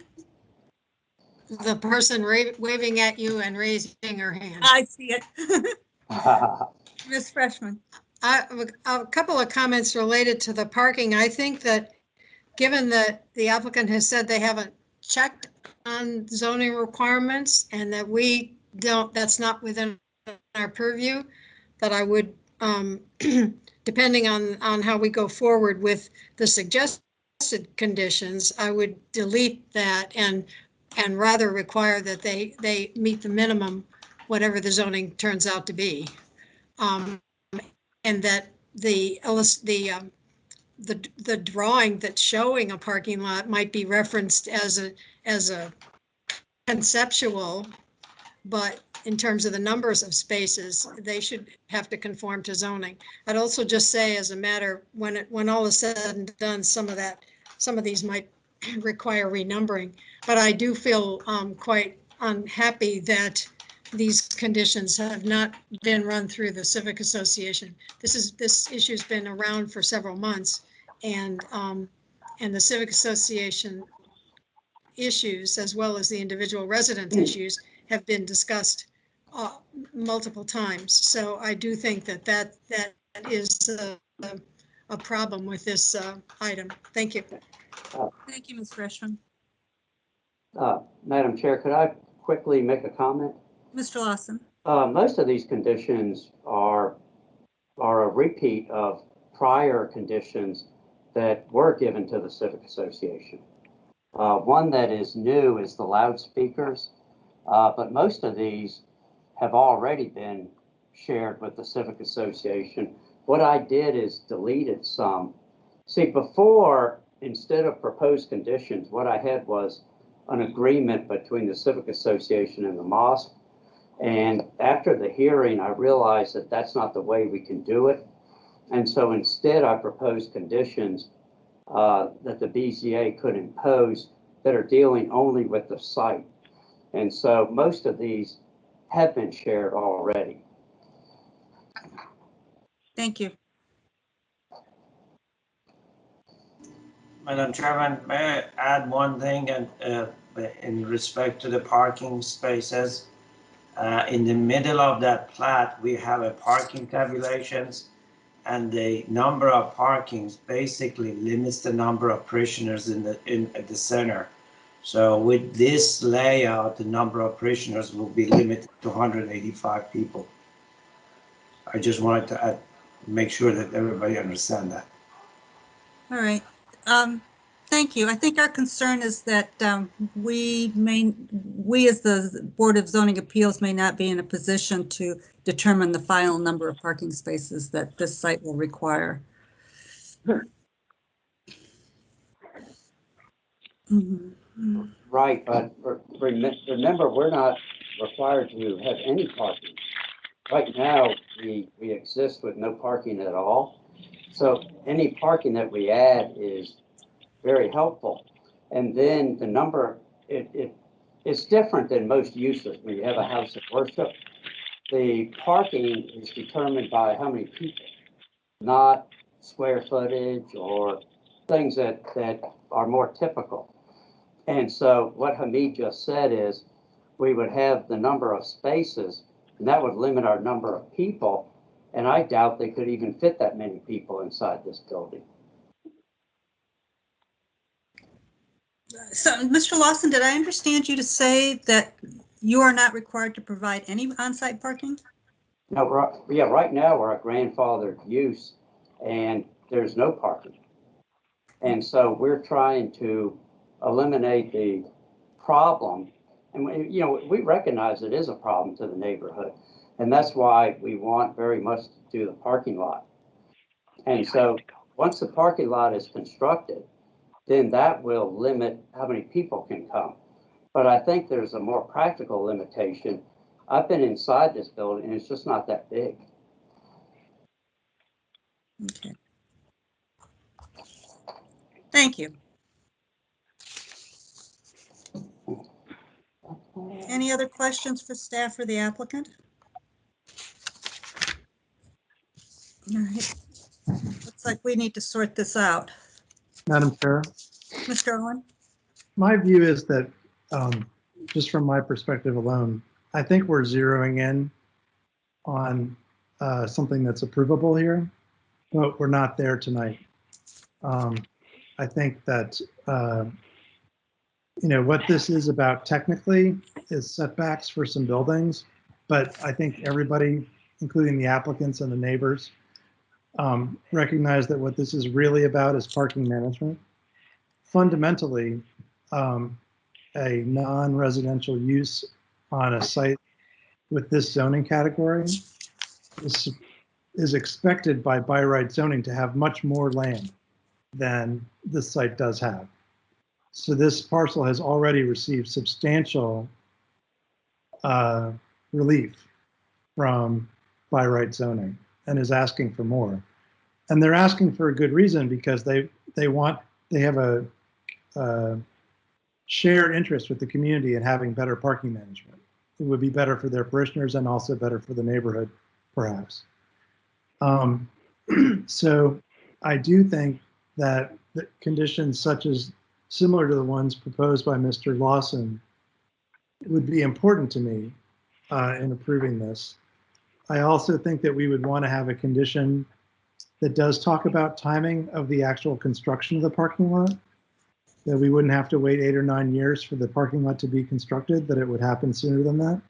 The person waving at you and raising her hand. I see it. Ms. Freshman. A couple of comments related to the parking. I think that given that the applicant has said they haven't checked on zoning requirements and that we don't, that's not within our purview, that I would, depending on how we go forward with the suggested conditions, I would delete that and rather require that they meet the minimum, whatever the zoning turns out to be. And that the drawing that's showing a parking lot might be referenced as a conceptual, but in terms of the numbers of spaces, they should have to conform to zoning. I'd also just say, as a matter, when all is said and done, some of these might require renumbering, but I do feel quite unhappy that these conditions have not been run through the Civic Association. This issue's been around for several months, and the civic association issues, as well as the individual resident issues, have been discussed multiple times. So I do think that is a problem with this item. Thank you. Thank you, Ms. Gresham. Madam Chair, could I quickly make a comment? Mr. Lawson. Most of these conditions are a repeat of prior conditions that were given to the Civic Association. One that is new is the loudspeakers, but most of these have already been shared with the Civic Association. What I did is deleted some. See, before, instead of proposed conditions, what I had was an agreement between the Civic Association and the mosque. And after the hearing, I realized that that's not the way we can do it. And so instead, I proposed conditions that the BZA could impose that are dealing only with the site. And so most of these have been shared already. Thank you. Madam Chairman, may I add one thing in respect to the parking spaces? In the middle of that plat, we have a parking tabulations, and the number of parkings basically limits the number of parishioners at the center. So with this layout, the number of parishioners will be limited to 185 people. I just wanted to make sure that everybody understand that. All right. Thank you. I think our concern is that we as the Board of Zoning Appeals may not be in a position to determine the final number of parking spaces that this site will require. Right, but remember, we're not required to have any parking. Right now, we exist with no parking at all. So any parking that we add is very helpful. And then the number, it's different than most uses. When you have a house of worship, the parking is determined by how many people, not square footage or things that are more typical. And so what Hamid just said is we would have the number of spaces, and that would limit our number of people. And I doubt they could even fit that many people inside this building. So, Mr. Lawson, did I understand you to say that you are not required to provide any on-site parking? No, right now we're a grandfathered use and there's no parking. And so we're trying to eliminate the problem. And we recognize it is a problem to the neighborhood. And that's why we want very much to do the parking lot. And so once the parking lot is constructed, then that will limit how many people can come. But I think there's a more practical limitation. I've been inside this building and it's just not that big. Okay. Thank you. Any other questions for staff or the applicant? All right. Looks like we need to sort this out. Madam Chair, Mr. Owen? my view is that just from my perspective alone, I think we're zeroing in on something that's approvable here, but we're not there tonight. I think that what this is about technically is setbacks for some buildings, but I think everybody, including the applicants and the neighbors, recognize that what this is really about is parking management. Fundamentally, a non-residential use on a site with this zoning category is expected by right zoning to have much more land than this site does have. So this parcel has already received substantial relief from by right zoning and is asking for more. And they're asking for a good reason, because they have a shared interest with the community in having better parking management. It would be better for their parishioners and also better for the neighborhood, perhaps. So I do think that conditions such as similar to the ones proposed by Mr. Lawson would be important to me in approving this. I also think that we would want to have a condition that does talk about timing of the actual construction of the parking lot, that we wouldn't have to wait 8 or 9 years for the parking lot to be constructed, that it would happen sooner than that.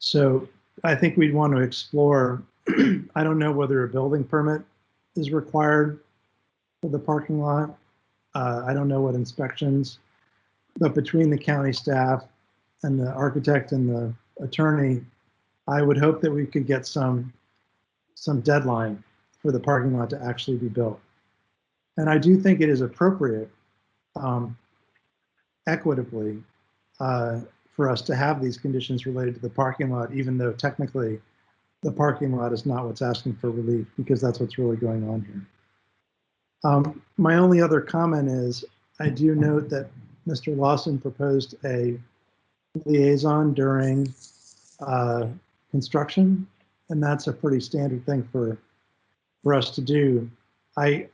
So I think we'd want to explore, I don't know whether a building permit is required for the parking lot. I don't know what inspections, but between the county staff and the architect and the attorney, I would hope that we could get some deadline for the parking lot to actually be built. And I do think it is appropriate, equitably, for us to have these conditions related to the parking lot, even though technically the parking lot is not what's asking for relief, because that's what's really going on here. My only other comment is I do note that Mr. Lawson proposed a liaison during construction, and that's a pretty standard thing for us to do. I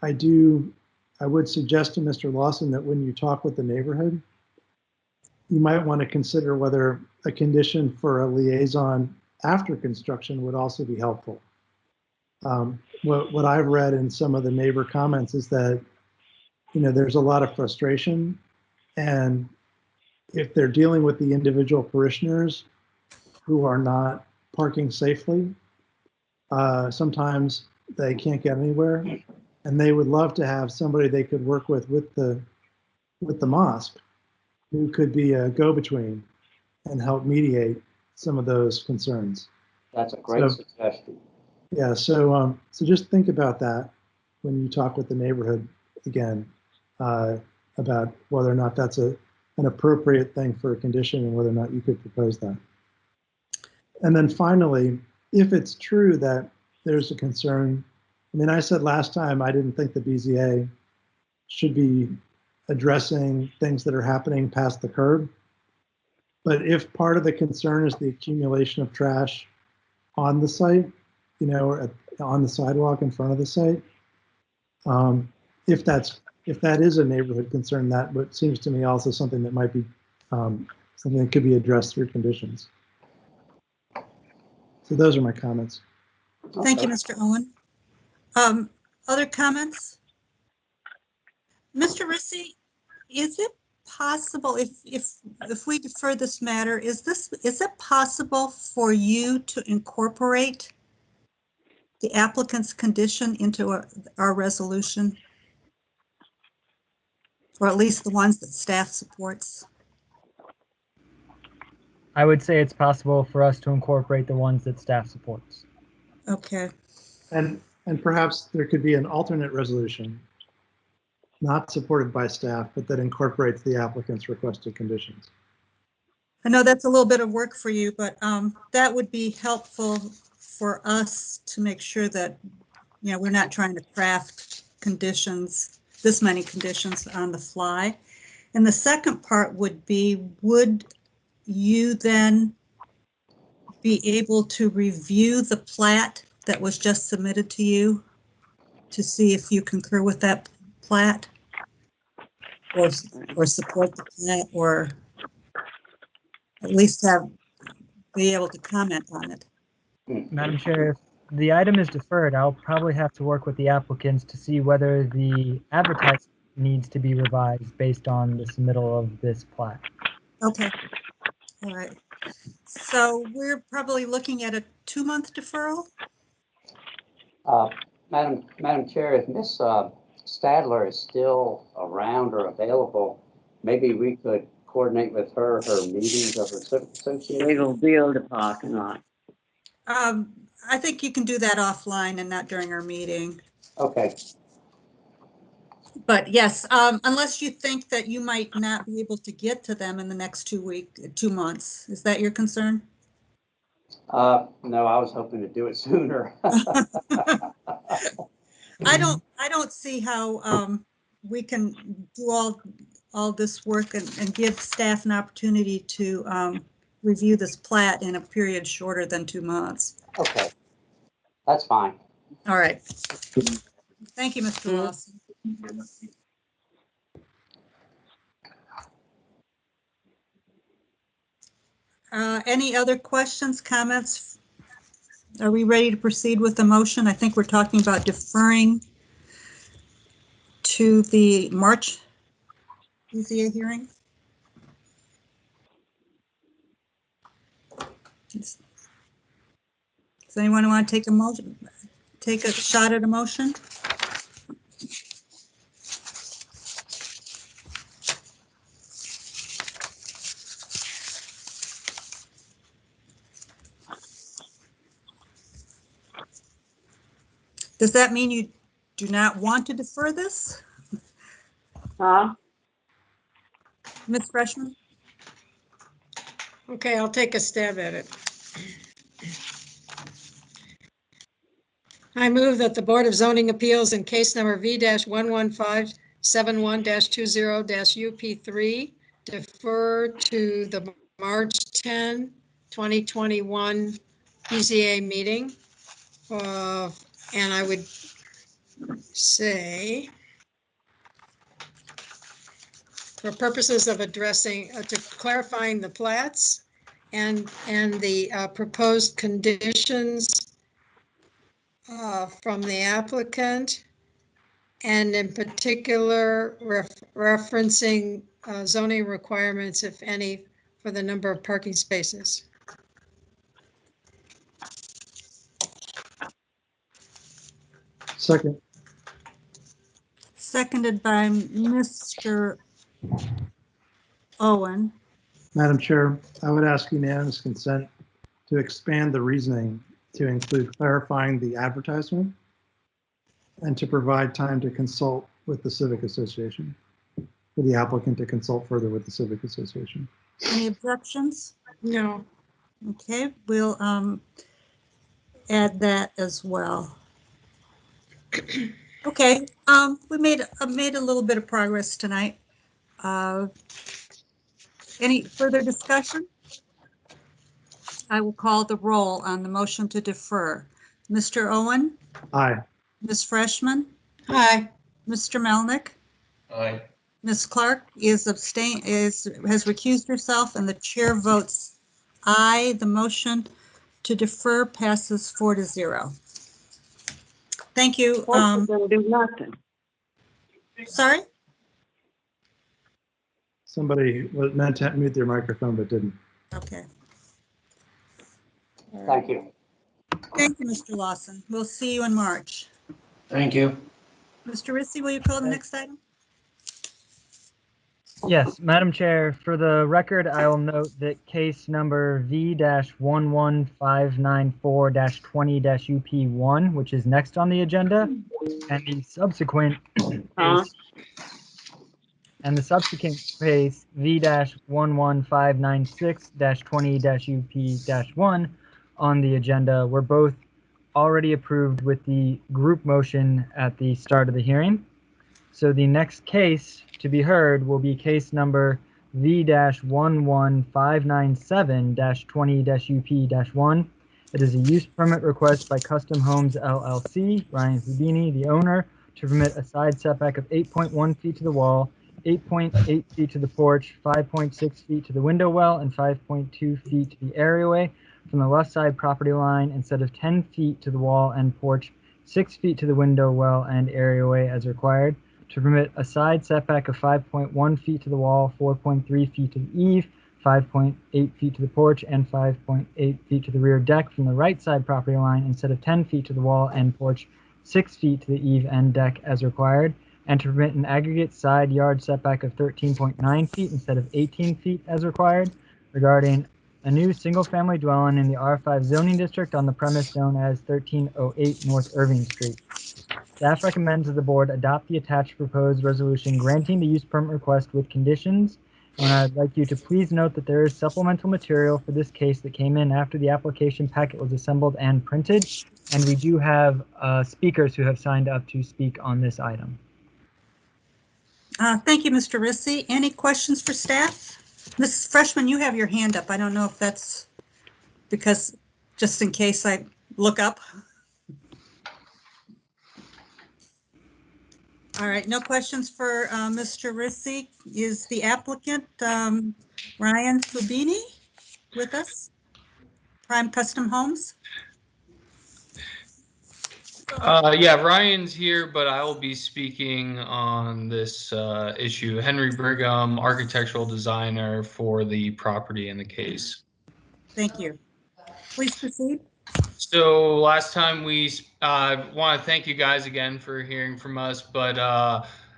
would suggest to Mr. Lawson that when you talk with the neighborhood, you might want to consider whether a condition for a liaison after construction would also be helpful. What I've read in some of the neighbor comments is that, you know, there's a lot of frustration, and if they're dealing with the individual parishioners who are not parking safely, sometimes they can't get anywhere, and they would love to have somebody they could work with the mosque, who could be a go-between and help mediate some of those concerns. That's a great suggestion. Yeah, so just think about that when you talk with the neighborhood again, about whether or not that's an appropriate thing for a condition and whether or not you could propose that. And then finally, if it's true that there's a concern, I mean, I said last time I didn't think the BZA should be addressing things that are happening past the curb. But if part of the concern is the accumulation of trash on the site, you know, or on the sidewalk in front of the site, if that is a neighborhood concern, that but seems to me also something that might be something that could be addressed through conditions. So those are my comments. Thank you, Mr. Owen. Other comments? Mr. Rissy, is it possible, if we defer this matter, is it possible for you to incorporate the applicant's condition into our resolution? Or at least the ones that staff supports? I would say it's possible for us to incorporate the ones that staff supports. Okay. And perhaps there could be an alternate resolution, not supported by staff, but that incorporates the applicant's requested conditions. I know that's a little bit of work for you, but that would be helpful for us to make sure that, you know, we're not trying to craft conditions, this many conditions on the fly. And the second part would be, would you then be able to review the plat that was just submitted to you to see if you concur with that plat, or support the plat, or at least be able to comment on it? Madam Chair, if the item is deferred, I'll probably have to work with the applicants to see whether the advertisement needs to be revised based on the submittal of this plat. Okay. All right. So we're probably looking at a 2-month deferral? Madam Chair, if Ms. Stadler is still around or available, maybe we could coordinate with her meetings of her civic association. They will build a parking lot. I think you can do that offline and not during our meeting. Okay. But yes, unless you think that you might not be able to get to them in the next 2 months. Is that your concern? No, I was hoping to do it sooner. I don't see how we can do all this work and give staff an opportunity to review this plat in a period shorter than 2 months. Okay, that's fine. All right. Thank you, Mr. Lawson. Any other questions, comments? Are we ready to proceed with the motion? I think we're talking about deferring to the March BZA hearing. Does anyone want to take a motion, take a shot at a motion? Does that mean you do not want to defer this, Huh? Ms. Freshman? Okay, I'll take a stab at it. I move that the Board of Zoning Appeals in case number V-11571-20-UP3 defer to the March 10, 2021 BZA meeting. And I would say, for purposes of addressing, to clarifying the plats and the proposed conditions from the applicant, and in particular referencing zoning requirements, if any, for the number of parking spaces. Second. Seconded by Mr. Owen. Madam Chair, I would ask unanimous consent to expand the reasoning to include clarifying the advertisement and to provide time to consult with the Civic Association, for the applicant to consult further with the Civic Association. Any objections? No. Okay, we'll add that as well. Okay, we made a little bit of progress tonight. Any further discussion? I will call the roll on the motion to defer. Mr. Owen? Aye. Ms. Freshman? Aye. Mr. Melnick? Aye. Ms. Clark has recused herself, and the chair votes aye. The motion to defer passes 4-0. Thank you. Didn't do nothing. Sorry? Somebody was meant to mute their microphone but didn't. Okay. Thank you. Thank you, Mr. Lawson. We'll see you in March. Thank you. Mr. Rissy, will you call the next item? Yes, Madam Chair, for the record, I will note that case number V-11594-20-UP1, which is next on the agenda, and the subsequent case V-11596-20-UP-1 on the agenda were both already approved with the group motion at the start of the hearing. So the next case to be heard will be case number V-11597-20-UP-1. It is a use permit request by Custom Homes LLC, Ryan Houdini, the owner, to permit a side setback of 8.1 feet to the wall, 8.8 feet to the porch, 5.6 feet to the window well, and 5.2 feet to the areaway from the left side property line instead of 10 feet to the wall and porch, 6 feet to the window well and areaway as required, to permit a side setback of 5.1 feet to the wall, 4.3 feet to the eave, 5.8 feet to the porch, and 5.8 feet to the rear deck from the right side property line instead of 10 feet to the wall and porch, 6 feet to the eave and deck as required, and to permit an aggregate side yard setback of 13.9 feet instead of 18 feet as required regarding a new single-family dwelling in the R5 zoning district on the premise known as 1308 North Irving Street. Staff recommends that the board adopt the attached proposed resolution granting the use permit request with conditions. And I'd like you to please note that there is supplemental material for this case that came in after the application packet was assembled and printed. And we do have speakers who have signed up to speak on this item. Thank you, Mr. Rissy. Any questions for staff? Mrs. Freshman, you have your hand up. I don't know if that's because, just in case I look up. All right, no questions for Mr. Rissy. Is the applicant Ryan Fubini with us? Prime Custom Homes? Yeah, Ryan's here, but I will be speaking on this issue. Henry Brigham, architectural designer for the property in the case. Thank you. Please proceed. So last time we want to thank you guys again for hearing from us, but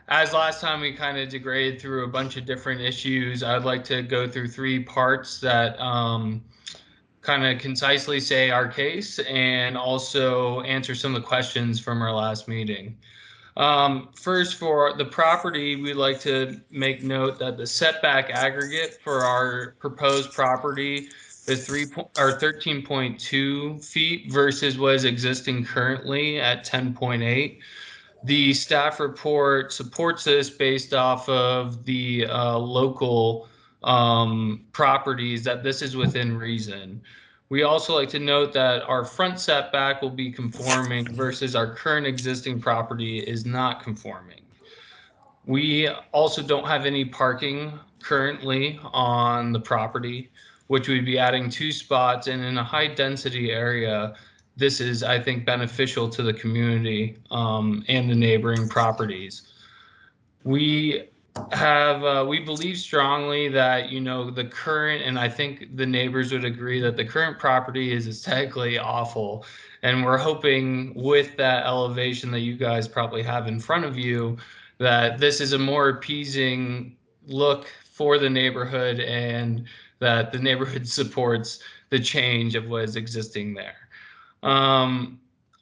as last time we kind of degraded through a bunch of different issues, I'd like to go through 3 parts that kind of concisely say our case and also answer some of the questions from our last meeting. First, for the property, we'd like to make note that the setback aggregate for our proposed property is 13.2 feet versus what is existing currently at 10.8. The staff report supports this based off of the local properties that this is within reason. We also like to note that our front setback will be conforming versus our current existing property is not conforming. We also don't have any parking currently on the property, which we'd be adding 2 spots, and in a high density area, this is, I think, beneficial to the community and the neighboring properties. We have, we believe strongly that, you know, the current, and I think the neighbors would agree that the current property is aesthetically awful. And we're hoping with that elevation that you guys probably have in front of you, that this is a more appeasing look for the neighborhood and that the neighborhood supports the change of what is existing there.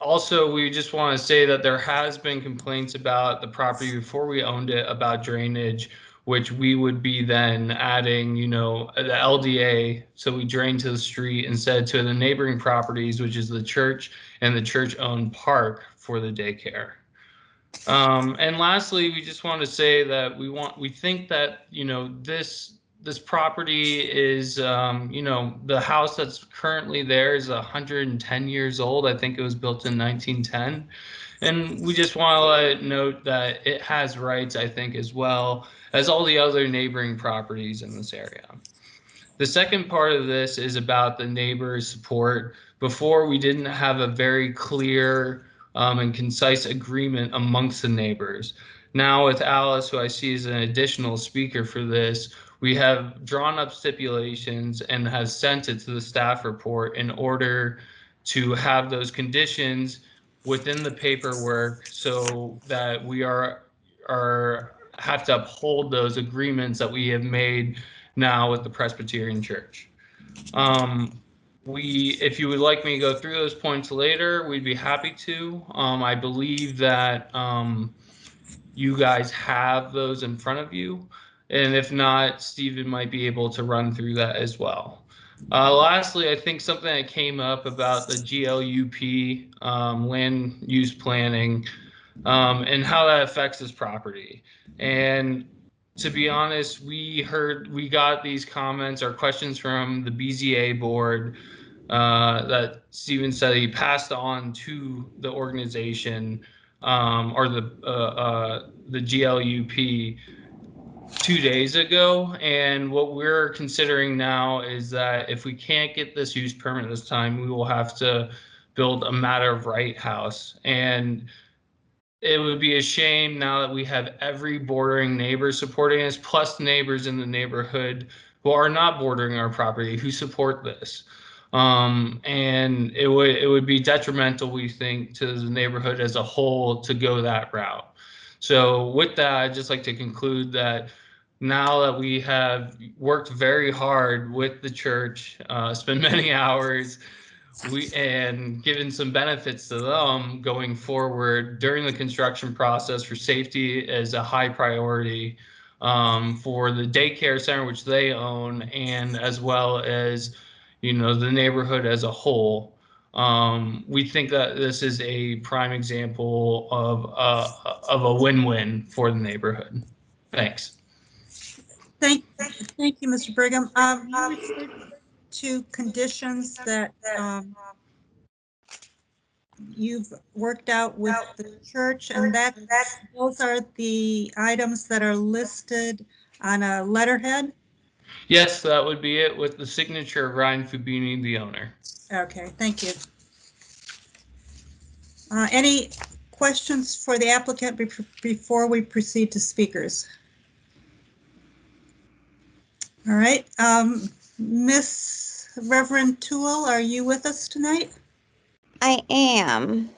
Also, we just want to say that there has been complaints about the property before we owned it about drainage, which we would be then adding, you know, the LDA, so we drain to the street instead to the neighboring properties, which is the church and the church-owned park for the daycare. And lastly, we just want to say that we think that, you know, this property is, you know, the house that's currently there is 110 years old. I think it was built in 1910. And we just want to let it note that it has rights, I think, as well as all the other neighboring properties in this area. The second part of this is about the neighbors' support. Before, we didn't have a very clear and concise agreement amongst the neighbors. Now with Alice, who I see as an additional speaker for this, we have drawn up stipulations and have sent it to the staff report in order to have those conditions within the paperwork so that we have to uphold those agreements that we have made now with the Presbyterian Church. If you would like me to go through those points later, we'd be happy to. I believe that you guys have those in front of you. And if not, Stephen might be able to run through that as well. Lastly, I think something that came up about the GLUP land use planning and how that affects this property. And to be honest, we got these comments or questions from the BZA board that Stephen said he passed on to the organization or the GLUP 2 days ago. And what we're considering now is that if we can't get this use permit this time, we will have to build a matter of right house. And it would be a shame now that we have every bordering neighbor supporting us, plus neighbors in the neighborhood who are not bordering our property who support this. And it would be detrimental, we think, to the neighborhood as a whole to go that route. So with that, I'd just like to conclude that now that we have worked very hard with the church, spent many hours, and given some benefits to them going forward during the construction process for safety as a high priority for the daycare center, which they own, and as well as, you know, the neighborhood as a whole. We think that this is a prime example of a win-win for the neighborhood. Thanks. Thank you, Mr. Brigham. You referred to conditions that you've worked out with the church, and those are the items that are listed on a letterhead? Yes, that would be it with the signature of Ryan Fubini, the owner. Okay, thank you. Any questions for the applicant before we proceed to speakers? All right, Miss Reverend Toole, are you with us tonight? I am.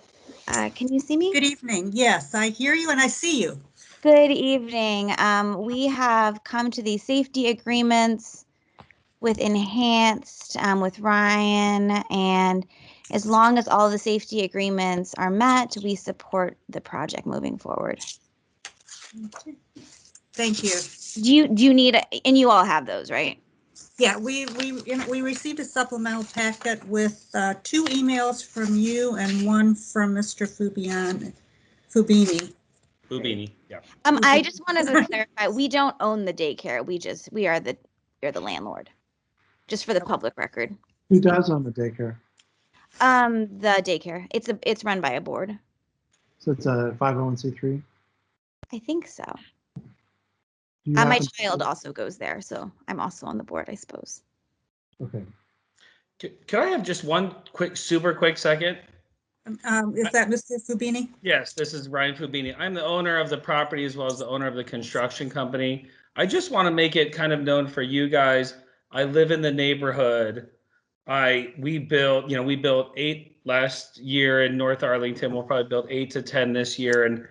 Can you see me? Good evening. Yes, I hear you and I see you. Good evening. We have come to these safety agreements with Enhanced, with Ryan, and as long as all the safety agreements are met, we support the project moving forward. Okay. Thank you. Do you need, and you all have those, right? Yeah, we received a supplemental packet with 2 emails from you and 1 from Mr. Fubini. Fubini, yeah. I just wanted to clarify, we don't own the daycare. We are the landlord. Just for the public record. Who does own the daycare? The daycare. It's run by a board. So it's a 501c3? I think so. My child also goes there, so I'm also on the board, I suppose. Okay. Can I have just one super quick second? Is that Mr. Fubini? Yes, this is Ryan Fubini. I'm the owner of the property as well as the owner of the construction company. I just want to make it kind of known for you guys. I live in the neighborhood. We built 8 last year in North Arlington. We'll probably build 8 to 10 this year. And,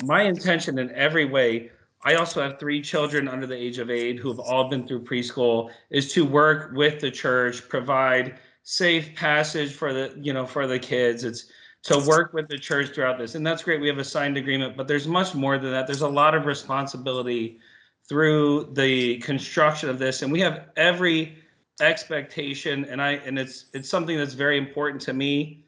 my intention in every way, I also have 3 children under the age of 8 who have all been through preschool, is to work with the church, provide safe passage for the kids. It's to work with the church throughout this. And that's great. We have a signed agreement, but there's much more than that. There's a lot of responsibility through the construction of this. And we have every expectation, and it's something that's very important to me.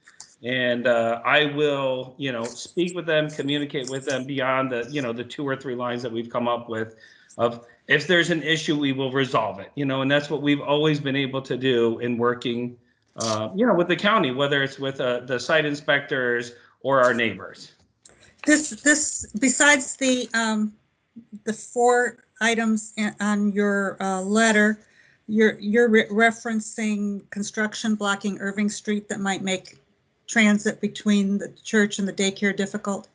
And I will, speak with them, communicate with them beyond the 2 or 3 lines that we've come up with of if there's an issue, we will resolve it, and that's what we've always been able to do in working, with the county, whether it's with the site inspectors or our neighbors. This besides the 4 items on your letter, you're referencing construction blocking Irving Street that might make transit between the church and the daycare difficult?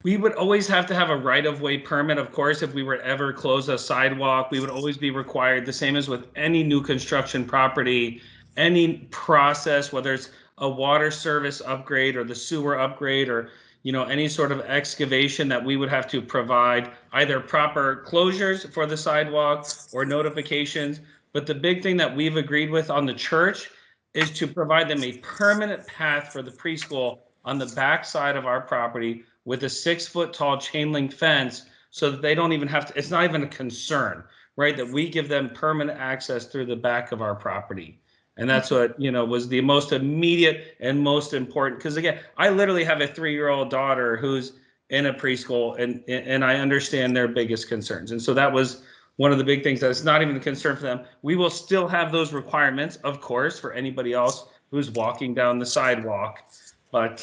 We would always have to have a right-of-way permit, of course, if we were to ever close a sidewalk. We would always be required, the same as with any new construction property, any process, whether it's a water service upgrade or the sewer upgrade or any sort of excavation, that we would have to provide either proper closures for the sidewalk or notifications. But the big thing that we've agreed with on the church is to provide them a permanent path for the preschool on the back side of our property with a 6-foot tall chain link fence, so that they don't even have to, it's not even a concern, right? That we give them permanent access through the back of our property. And that's what, was the most immediate and most important. Because again, I literally have a 3-year-old daughter who's in a preschool, and I understand their biggest concerns. And so that was one of the big things, that it's not even a concern for them. We will still have those requirements, of course, for anybody else who's walking down the sidewalk. But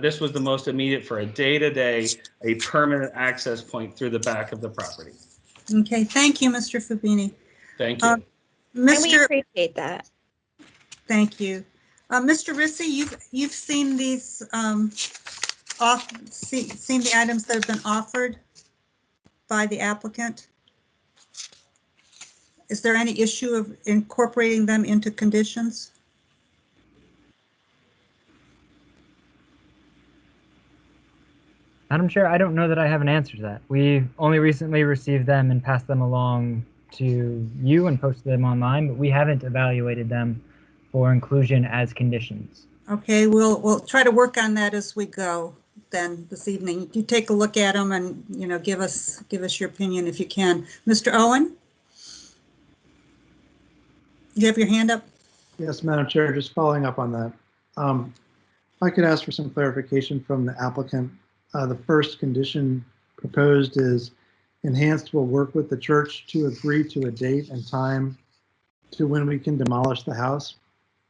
this was the most immediate for a day-to-day, a permanent access point through the back of the property. Okay, thank you, Mr. Fubini. Thank you. And we appreciate that. Thank you. Mr. Rissy, you've seen these seen the items that have been offered by the applicant? Is there any issue of incorporating them into conditions? Madam Chair, I don't know that I have an answer to that. We only recently received them and passed them along to you and posted them online, but we haven't evaluated them for inclusion as conditions. Okay, we'll try to work on that as we go then this evening. You take a look at them and give us your opinion if you can. Mr. Owen? You have your hand up? Yes, Madam Chair, just following up on that. If I could ask for some clarification from the applicant. The first condition proposed is Enhanced will work with the church to agree to a date and time to when we can demolish the house.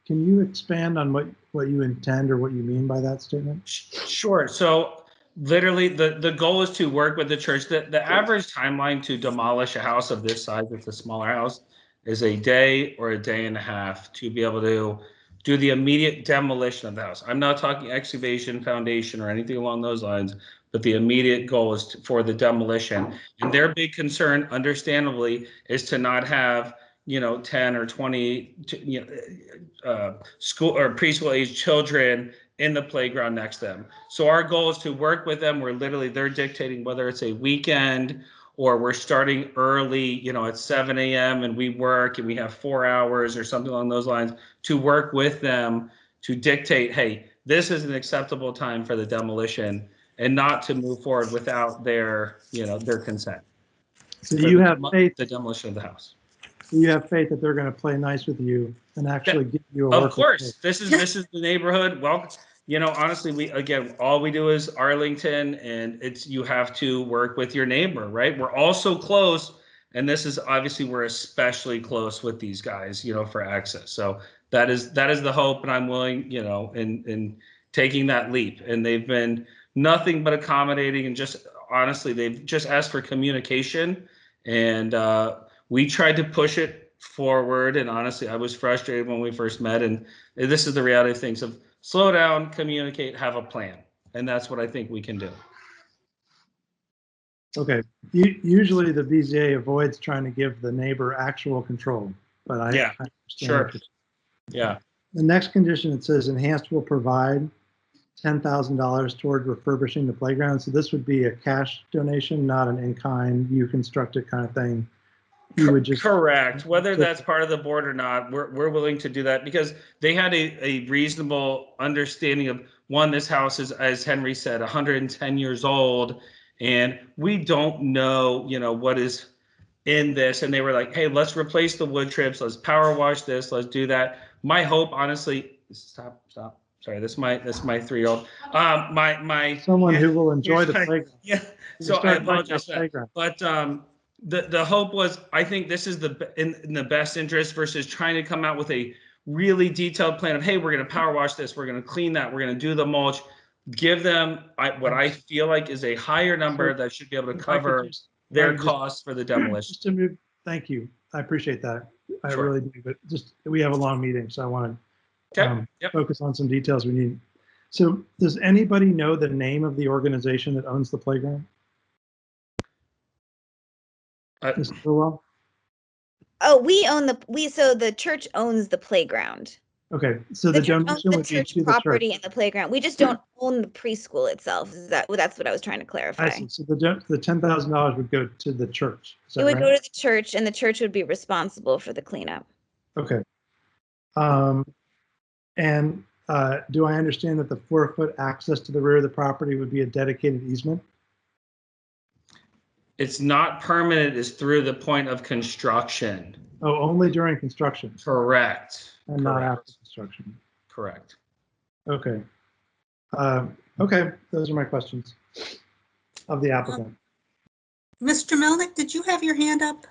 can you expand on what you intend or what you mean by that statement? Sure. So literally the goal is to work with the church. The average timeline to demolish a house of this size, it's a smaller house, is a day or a day and a half to be able to do the immediate demolition of the house. I'm not talking excavation, foundation, or anything along those lines, but the immediate goal is for the demolition. And their big concern, understandably, is to not have 10 or 20 school or preschool age children in the playground next to them. So our goal is to work with them where literally they're dictating whether it's a weekend or we're starting early, at 7 a.m. and we work and we have 4 hours or something along those lines, to work with them to dictate, hey, this is an acceptable time for the demolition, and not to move forward without their consent. So you have faith, the demolition of the house. You have faith that they're going to play nice with you and actually give you a Of work. course, this is the neighborhood. Well, honestly, all we do is Arlington, and you have to work with your neighbor, right? We're all so close, and this is obviously we're especially close with these guys, for access. So that is the hope, and I'm willing, in taking that leap. And they've been nothing but accommodating, and just honestly, they've just asked for communication, and we tried to push it forward. And honestly, I was frustrated when we first met, and this is the reality of things: of slow down, communicate, have a plan, and that's what I think we can do. Okay. Usually the BZA avoids trying to give the neighbor actual control, but I understand. Sure. Yeah. The next condition, it says enhanced will provide $10,000 toward refurbishing the playground. So this would be a cash donation, not an in-kind, you construct it kind of thing. You would just correct. Whether that's part of the board or not, we're willing to do that, because they had a reasonable understanding of, one, this house is, as Henry said, 110 years old, and we don't know, what is in this. And they were like, hey, let's replace the wood trips, let's power wash this, let's do that. My hope, honestly, stop. Sorry, this is my 3-year-old. My someone who will enjoy the playground. Yeah. So I apologize for that. But the hope was, I think this is in the best interest, versus trying to come out with a really detailed plan of, hey, we're going to power wash this, we're going to clean that, we're going to do the mulch. Give them what I feel like is a higher number that should be able to cover their costs for the demolition. Just to move, thank you. I appreciate that. I Sure. really do. But just, we have a long meeting, so I want to focus on some details we need. So does anybody know the name of the organization that owns the playground? Mr. Burwell? Oh, so the church owns the playground. Okay, so the donation would be to the property church. and the playground. We just don't own the preschool itself. That's what I was trying to clarify. I see. So the $10,000 would go to the church. It would go to the church, and the church would be responsible for the cleanup. Okay. And do I understand that the 4-foot access to the rear of the property would be a dedicated easement? It's not permanent, it's through the point of construction. Oh, only during construction? Correct. And not after construction? Correct. Okay. Okay, those are my questions of the applicant. Mr. Melnick, did you have your hand up?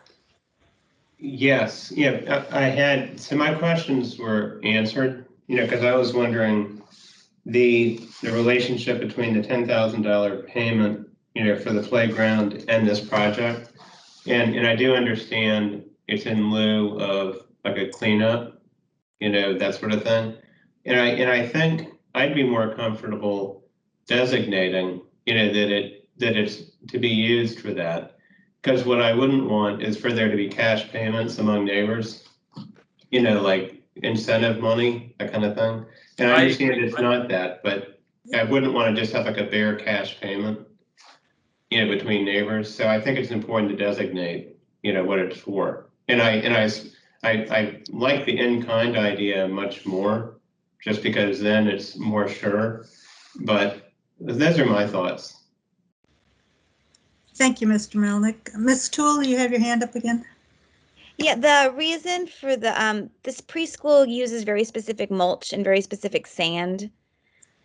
Yes, yeah, I had, so my questions were answered, because I was wondering the relationship between the $10,000 payment, for the playground and this project. And I do understand it's in lieu of like a cleanup, that sort of thing. And I think I'd be more comfortable designating, that it's to be used for that. Because what I wouldn't want is for there to be cash payments among neighbors, like incentive money, that kind of thing. And I understand it's not that, but I wouldn't want to just have like a bare cash payment, between neighbors. So I think it's important to designate, what it's for. And I like the in-kind idea much more, just because then it's more sure. But those are my thoughts. Thank you, Mr. Melnick. Ms. Toole, you have your hand up again? Yeah, the reason for this preschool uses very specific mulch and very specific sand,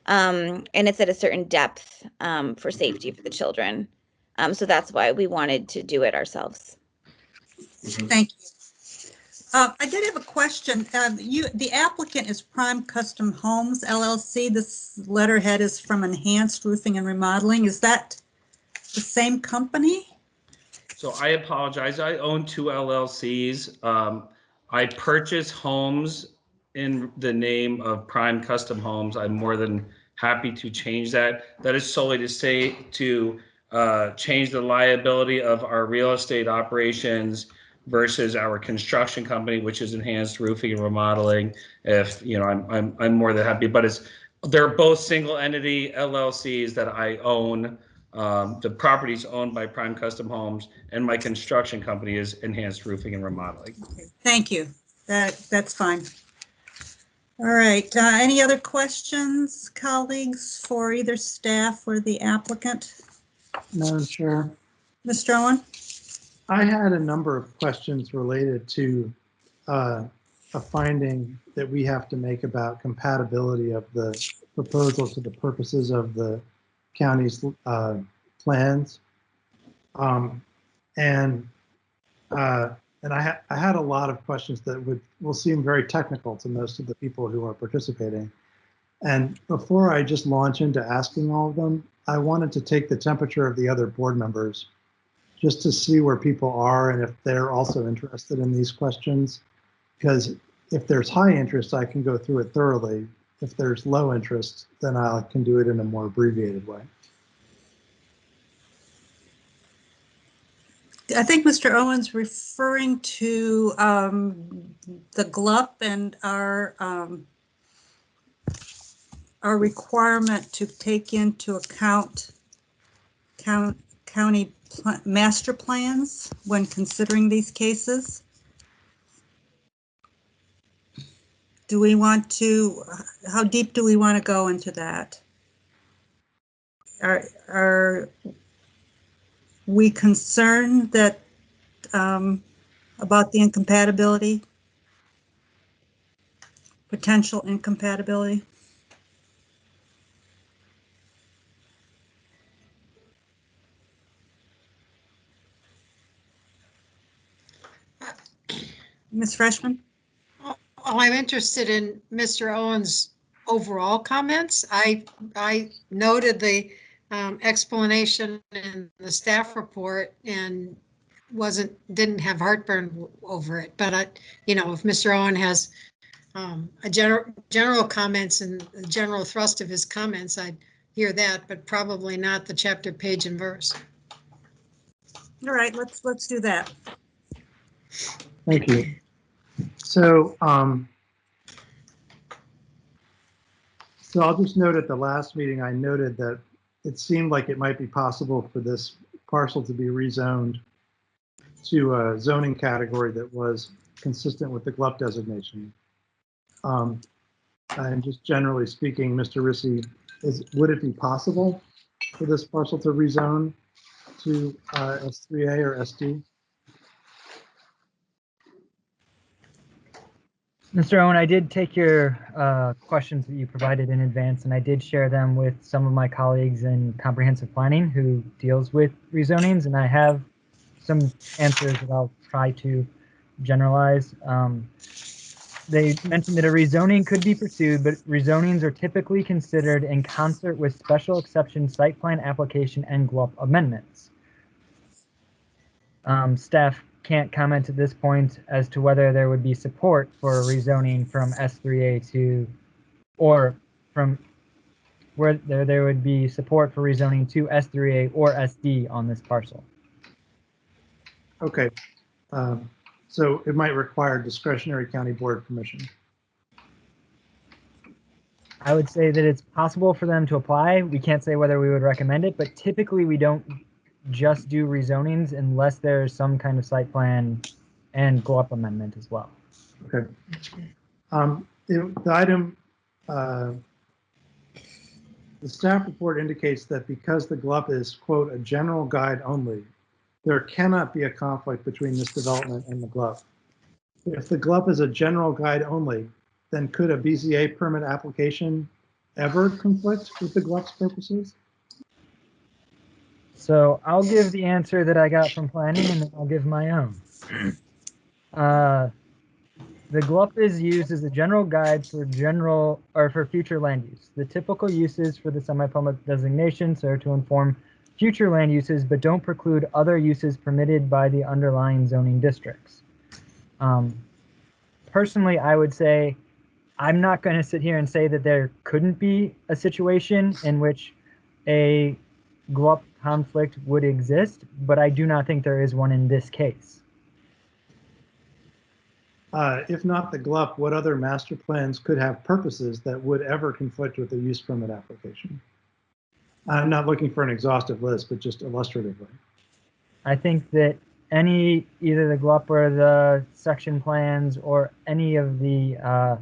and it's at a certain depth for safety for the children. So that's why we wanted to do it ourselves. Thank you. I did have a question. The applicant is Prime Custom Homes LLC. This letterhead is from Enhanced Roofing and Remodeling. Is that the same company? So I apologize. I own two LLCs. I purchase homes in the name of Prime Custom Homes. I'm more than happy to change that. That is solely to say to change the liability of our real estate operations versus our construction company, which is Enhanced Roofing and Remodeling. If you know, I'm more than happy. But they're both single entity LLCs that I own. The property is owned by Prime Custom Homes, and my construction company is Enhanced Roofing and Remodeling. Okay, thank you. That's fine. All right. Any other questions, colleagues, for either staff or the applicant? Madam Chair, Mr. Owen? I had a number of questions related to a finding that we have to make about compatibility of the proposal to the purposes of the county's plans. And I had a lot of questions that will seem very technical to most of the people who are participating. And before I just launch into asking all of them, I wanted to take the temperature of the other board members just to see where people are and if they're also interested in these questions. Because if there's high interest, I can go through it thoroughly. If there's low interest, then I can do it in a more abbreviated way. I think Mr. Owen's referring to the GLUP and our requirement to take into account county master plans when considering these cases. Do we want to, how deep do we want to go into that? Are we concerned that about the incompatibility, potential incompatibility? Ms. Freshman? Well, I'm interested in Mr. Owen's overall comments. I noted the explanation in the staff report and didn't have heartburn over it. But you know, if Mr. Owen has a general comments and the general thrust of his comments, I'd hear that, but probably not the chapter, page, and verse. All right, let's do that. Thank you. So, so I'll just note at the last meeting, I noted that it seemed like it might be possible for this parcel to be rezoned to a zoning category that was consistent with the GLUP designation. And just generally speaking, Mr. Rissy, would it be possible for this parcel to rezone to S3A or SD? Mr. Owen, I did take your questions that you provided in advance, and I did share them with some of my colleagues in comprehensive planning who deals with rezonings, and I have some answers that I'll try to generalize. They mentioned that a rezoning could be pursued, but rezonings are typically considered in concert with special exception site plan application and GLUP amendments. Staff can't comment at this point as to whether there would be support for rezoning from S3A to, or from where there would be support for rezoning to S3A or SD on this parcel. Okay, so it might require discretionary county board permission. I would say that it's possible for them to apply. We can't say whether we would recommend it, but typically we don't just do rezonings unless there's some kind of site plan and GLUP amendment as well. Okay. The item, the staff report indicates that because the GLUP is, quote, a general guide only, there cannot be a conflict between this development and the GLUP. If the GLUP is a general guide only, then could a BZA permit application ever conflict with the GLUP's purposes? So I'll give the answer that I got from planning, and then I'll give my own. The GLUP is used as a general guide for for future land use. The typical uses for the semi-public designations are to inform future land uses, but don't preclude other uses permitted by the underlying zoning districts. Personally, I would say I'm not going to sit here and say that there couldn't be a situation in which a GLUP conflict would exist, but I do not think there is one in this case. If not the GLUP, what other master plans could have purposes that would ever conflict with the use permit application? I'm not looking for an exhaustive list, but just illustratively. I think that either the GLUP or the section plans or any of the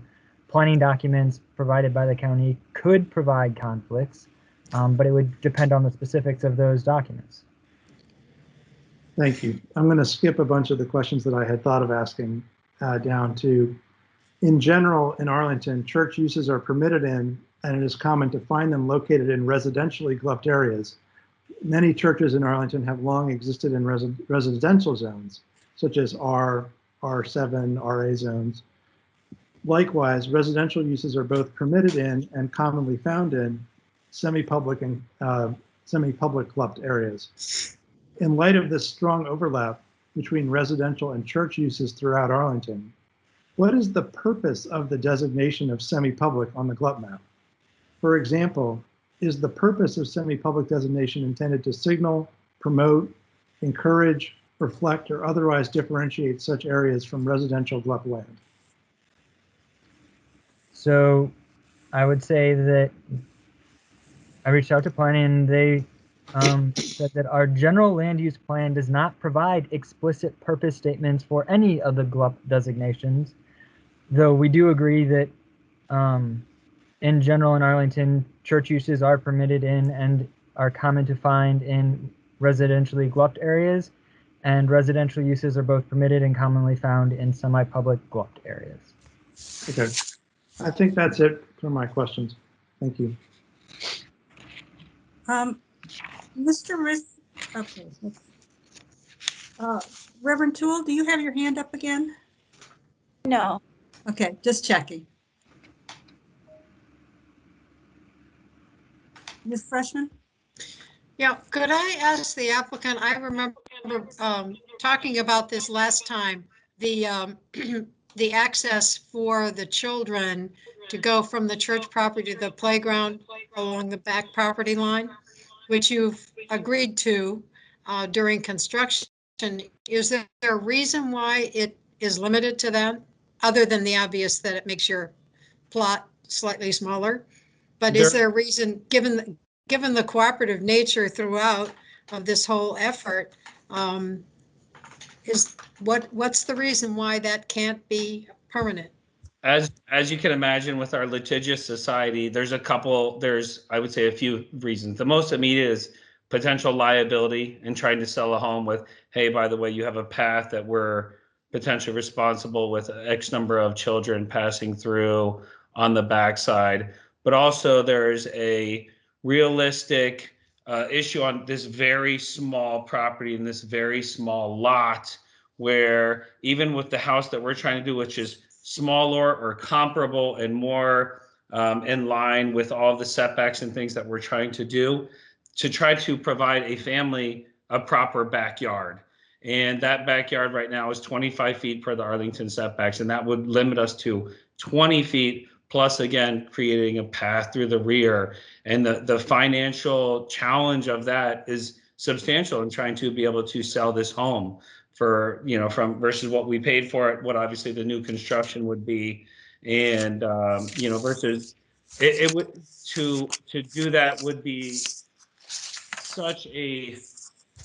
planning documents provided by the county could provide conflicts, but it would depend on the specifics of those documents. Thank you. I'm going to skip a bunch of the questions that I had thought of asking down to, in general, in Arlington, church uses are permitted in, and it is common to find them located in residentially GLUPed areas. Many churches in Arlington have long existed in residential zones, such as R, R7, RA zones. Likewise, residential uses are both permitted in and commonly found in semi-public and semi-public GLUPed areas. In light of this strong overlap between residential and church uses throughout Arlington, what is the purpose of the designation of semi-public on the GLUP map? For example, is the purpose of semi-public designation intended to signal, promote, encourage, reflect, or otherwise differentiate such areas from residential GLUP land? So I would say that I reached out to planning and they said that our general land use plan does not provide explicit purpose statements for any of the GLUP designations, though we do agree that in general in Arlington, church uses are permitted in and are common to find in residentially GLUPed areas, and residential uses are both permitted and commonly found in semi-public GLUPed areas. Okay, I think that's it for my questions. Thank you. Mr. Riss, okay. Reverend Toole, do you have your hand up again? No. Okay, just checking. Ms. Freshman? Yeah, could I ask the applicant, I remember talking about this last time, the the access for the children to go from the church property to the playground along the back property line, which you've agreed to during construction. Is there a reason why it is limited to that, other than the obvious that it makes your plot slightly smaller? But is there a reason, given the cooperative nature throughout of this whole effort, what's the reason why that can't be permanent? As you can imagine, with our litigious society, there's I would say a few reasons. The most immediate is potential liability and trying to sell a home with, hey, by the way, you have a path that we're potentially responsible with X number of children passing through on the backside. But also there's a realistic issue on this very small property in this very small lot, where even with the house that we're trying to do, which is smaller or comparable and more in line with all the setbacks and things that we're trying to do, to try to provide a family a proper backyard. And that backyard right now is 25 feet per the Arlington setbacks, and that would limit us to 20 feet plus, again, creating a path through the rear. And the financial challenge of that is substantial in trying to be able to sell this home for, from versus what we paid for it, what obviously the new construction would be. And, versus it would, to do that would be such a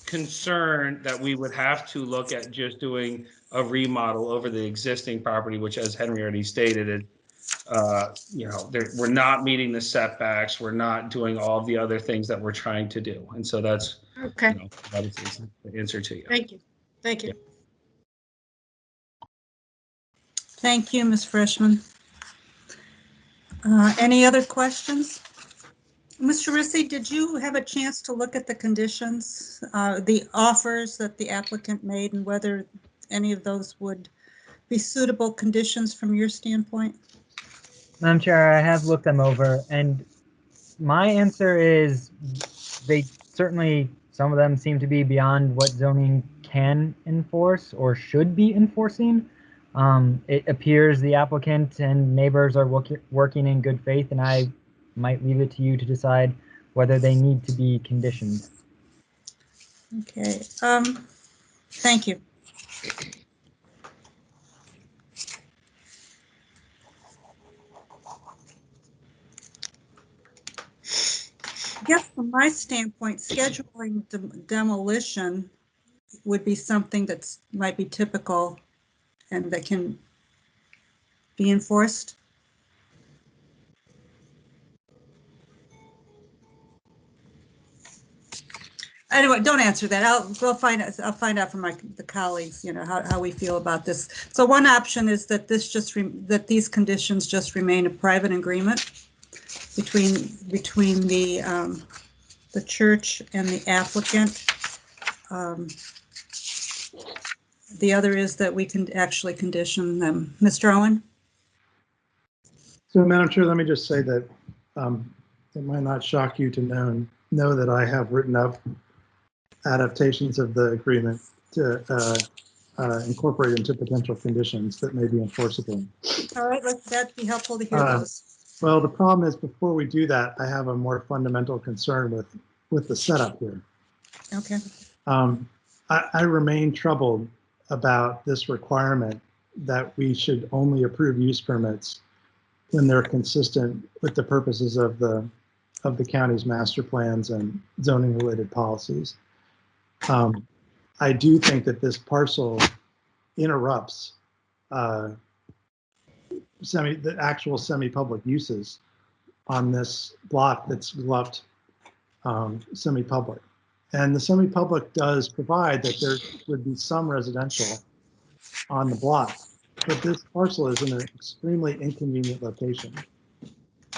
concern that we would have to look at just doing a remodel over the existing property, which, as Henry already stated, is we're not meeting the setbacks. We're not doing all the other things that we're trying to do. And so that's, okay. That is the answer to you. Thank you. Thank you. Yeah. Thank you, Ms. Freshman. Any other questions? Mr. Rissy, did you have a chance to look at the conditions, the offers that the applicant made, and whether any of those would be suitable conditions from your standpoint? Madam Chair, I have looked them over, and my answer is they certainly, some of them seem to be beyond what zoning can enforce or should be enforcing. It appears the applicant and neighbors are working in good faith, and I might leave it to you to decide whether they need to be conditioned. Okay, thank you. I guess from my standpoint, scheduling demolition would be something that might be typical and that can be enforced. Anyway, don't answer that. I'll find out. I'll find out from the colleagues, how we feel about this. So one option is that that these conditions just remain a private agreement between the church and the applicant. The other is that we can actually condition them. Mr. Owen? So, Madam Chair, let me just say that it might not shock you to know that I have written up adaptations of the agreement to incorporate into potential conditions that may be enforceable. All right, that'd be helpful to hear those. Well, the problem is before we do that, I have a more fundamental concern with the setup here. Okay. I remain troubled about this requirement that we should only approve use permits when they're consistent with the purposes of the county's master plans and zoning related policies. I do think that this parcel interrupts the actual semi-public uses on this block that's left semi-public. And the semi-public does provide that there would be some residential on the block, but this parcel is in an extremely inconvenient location.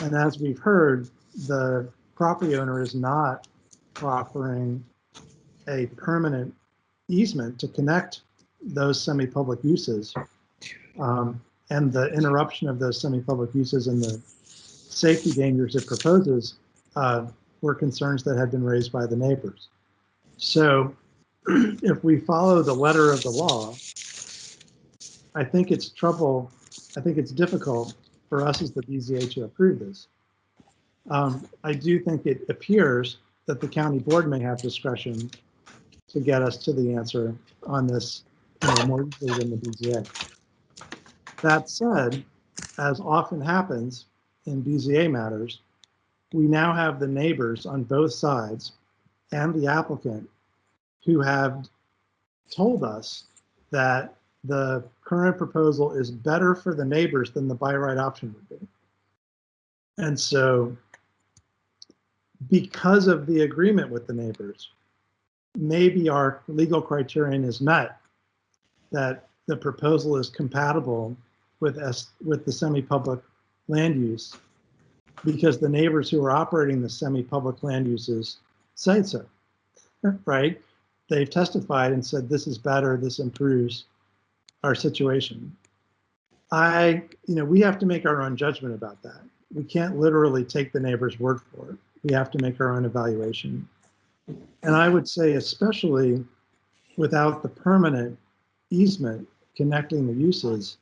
And as we've heard, the property owner is not offering a permanent easement to connect those semi-public uses. And the interruption of those semi-public uses and the safety dangers it proposes were concerns that had been raised by the neighbors. So if we follow the letter of the law, I think it's difficult for us as the BZA to approve this. I do think it appears that the county board may have discretion to get us to the answer on this more easily than the BZA. That said, as often happens in BZA matters, we now have the neighbors on both sides and the applicant who have told us that the current proposal is better for the neighbors than the by right option would be. And so because of the agreement with the neighbors, maybe our legal criterion is met that the proposal is compatible with the semi-public land use because the neighbors who are operating the semi-public land uses say so, right? They've testified and said, this is better, this improves our situation. We have to make our own judgment about that. We can't literally take the neighbor's word for it. We have to make our own evaluation. And I would say, especially without the permanent easement connecting the uses,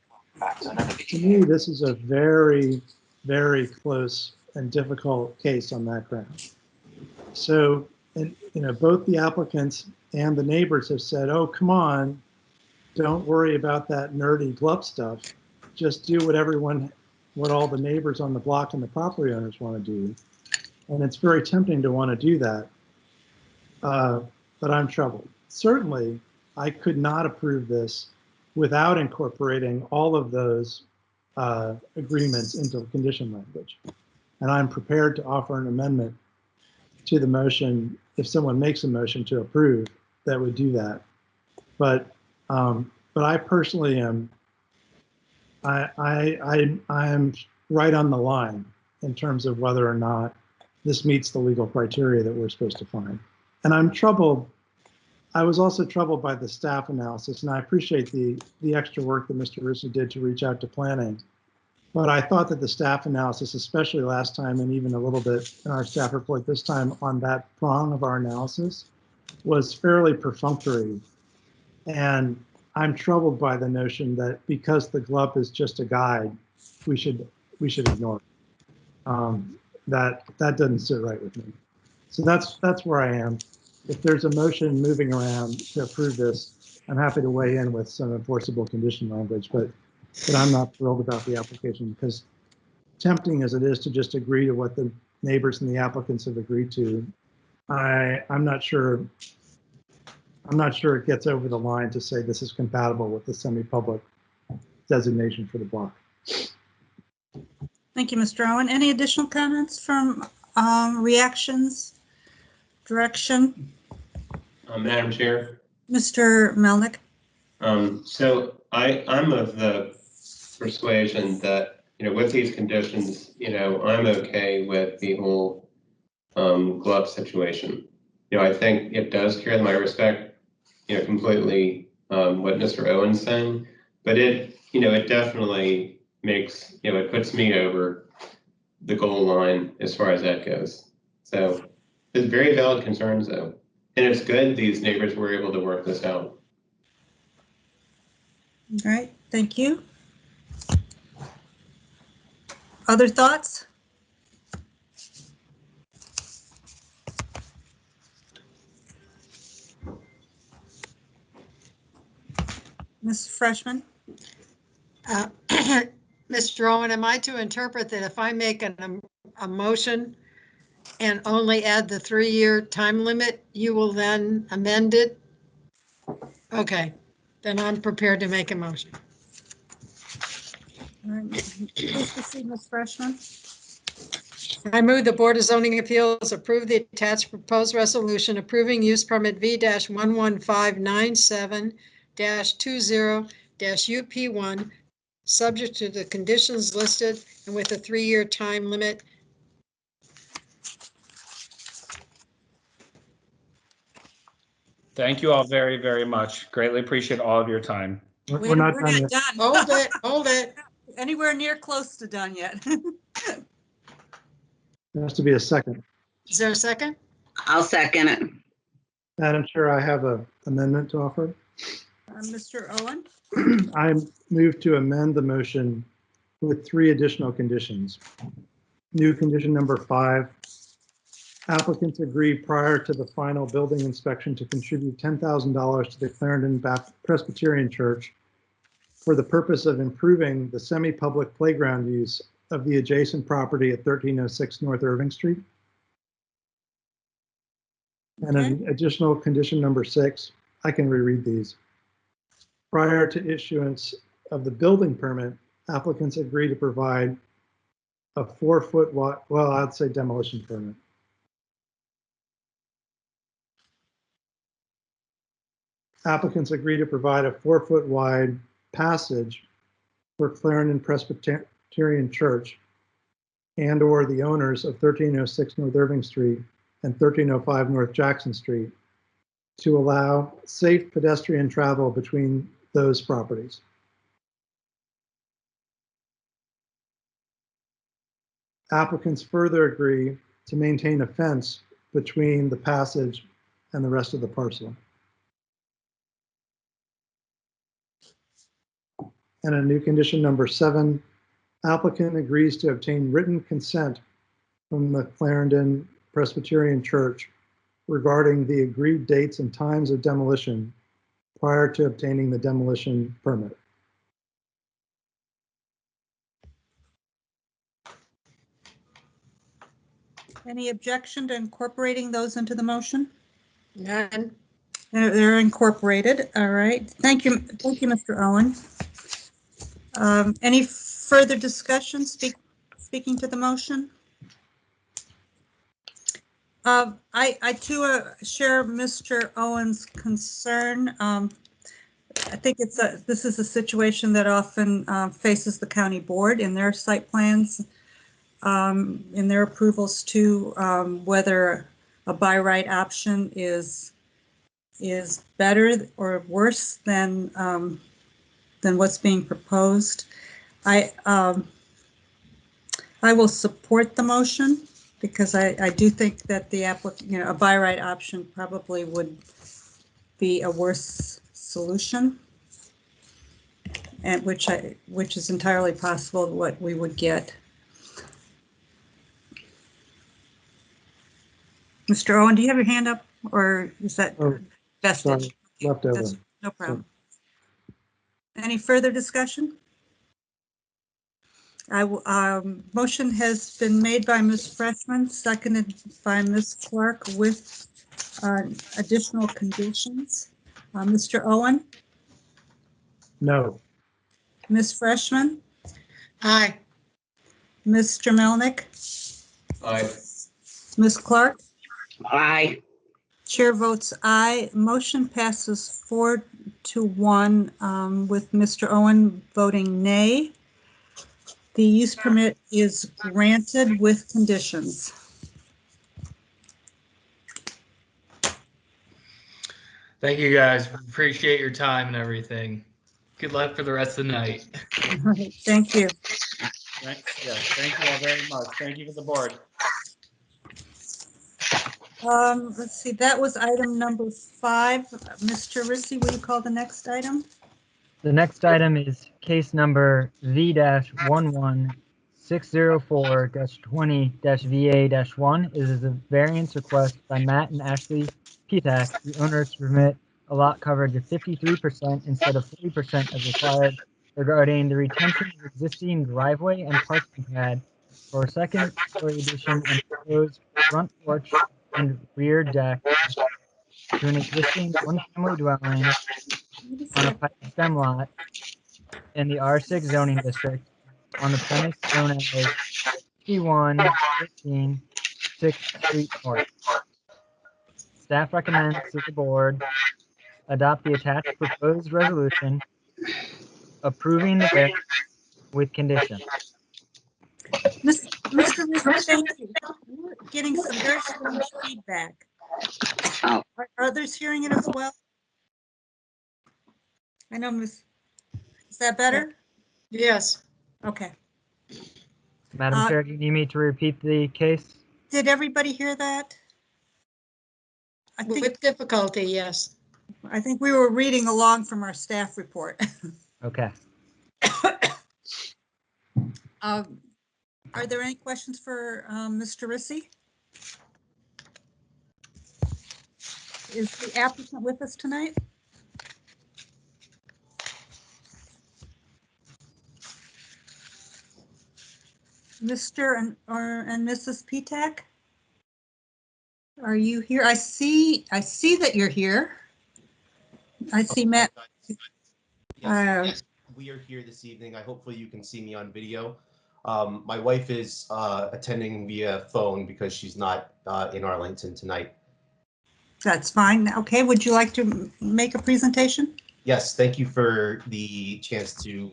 to me, this is a very, very close and difficult case on that ground. So, both the applicants and the neighbors have said, oh, come on, don't worry about that nerdy glove stuff. Just do what all the neighbors on the block and the property owners want to do. And it's very tempting to want to do that, but I'm troubled. Certainly, I could not approve this without incorporating all of those agreements into the condition language. And I'm prepared to offer an amendment to the motion if someone makes a motion to approve that would do that. But I personally am I'm right on the line in terms of whether or not this meets the legal criteria that we're supposed to find. And I'm troubled. I was also troubled by the staff analysis, and I appreciate the extra work that Mr. Russo did to reach out to planning. But I thought that the staff analysis, especially last time and even a little bit in our staff report this time on that prong of our analysis, was fairly perfunctory. And I'm troubled by the notion that because the GLUP is just a guide, we should ignore it. That doesn't sit right with me. So that's where I am. If there's a motion moving around to approve this, I'm happy to weigh in with some enforceable condition language, but I'm not thrilled about the application because tempting as it is to just agree to what the neighbors and the applicants have agreed to, I'm not sure it gets over the line to say this is compatible with the semi-public designation for the block. Thank you, Mr. Owen. Any additional comments from reactions, direction? Madam Chair. Mr. Melnick. So I'm of the persuasion that, with these conditions, I'm okay with the whole glove situation. I think it does carry them. I respect, completely what Mr. Owen's saying, but it definitely makes, it puts me over the goal line as far as that goes. So it's very valid concerns though. And it's good these neighbors were able to work this out. All right, thank you. Other thoughts? Ms. Freshman? Mr. Owen, am I to interpret that if I make a motion and only add the 3-year time limit, you will then amend it? Okay, then I'm prepared to make a motion. All right, please proceed, Ms. Freshman. I move the Board of Zoning Appeals approve the attached proposed resolution approving use permit V-11597-20-UP1, subject to the conditions listed and with a 3-year time limit. Thank you all very, very much. Greatly appreciate all of your time. We're not done yet. Hold it. Anywhere near close to done yet. There has to be a second. Is there a second? I'll second it. Madam Chair, I have an amendment to offer. Mr. Owen? I move to amend the motion with 3 additional conditions. New condition number 5, applicants agree prior to the final building inspection to contribute $10,000 to the Clarendon Presbyterian Church for the purpose of improving the semi-public playground use of the adjacent property at 1306 North Irving Street. And an additional condition number 6, I can reread these. Prior to issuance of the building permit, applicants agree to provide a 4-foot wide, well, I'd say demolition permit. Applicants agree to provide a 4-foot wide passage for Clarendon Presbyterian Church and or the owners of 1306 North Irving Street and 1305 North Jackson Street to allow safe pedestrian travel between those properties. Applicants further agree to maintain a fence between the passage and the rest of the parcel. And a new condition number 7, applicant agrees to obtain written consent from the Clarendon Presbyterian Church regarding the agreed dates and times of demolition prior to obtaining the demolition permit. Any objection to incorporating those into the motion? None. They're incorporated. All right. Thank you, Mr. Owen. Any further discussion speaking to the motion? I too share Mr. Owen's concern. I think this is a situation that often faces the county board in their site plans, in their approvals too, whether a by right option is is better or worse than what's being proposed. I will support the motion because I do think that the a by right option probably would be a worse solution, and which is entirely possible what we would get. Mr. Owen, do you have your hand up, or is that vestige? Sorry, left over. No problem. Any further discussion? Motion has been made by Ms. Freshman, seconded by Ms. Clark with additional conditions. Mr. Owen? No. Ms. Freshman? Aye. Mr. Melnick? Aye. Ms. Clark? Aye. Chair votes aye. Motion passes 4-1 with Mr. Owen voting nay. The use permit is granted with conditions. Thank you guys. Appreciate your time and everything. Good luck for the rest of the night. Thank you. Thank you all very much. Thank you for the board. Let's see, that was item number 5. Mr. Rissy, will you call the next item? The next item is case number V-11604-20-VA-1. It is a variance request by Matt and Ashley Petak, the owners, to permit a lot coverage of 53% instead of 40% as required regarding the retention of existing driveway and parking pad for a second-story addition and proposed front porch and rear deck to an existing one-family dwelling on a pipe stem lot in the R6 zoning district on the premise known as 5113 6th Street North. Staff recommends that the board adopt the attached proposed resolution approving the variance with condition. Mr. Rissy, thank you. We're getting some very strange feedback. Are others hearing it as well? I know, Ms. Is that better? Yes. Okay. Madam Chair, do you need me to repeat the case? Did everybody hear that? With difficulty, yes. I think we were reading along from our staff report. Okay. Are there any questions for Mr. Rissy? Is the applicant with us tonight? Mr. and Mrs. Petak? Are you here? I see that you're here. I see Matt. Yes, we are here this evening. Hopefully you can see me on video. My wife is attending via phone because she's not in Arlington tonight. That's fine. Okay, would you like to make a presentation? Yes, thank you for the chance to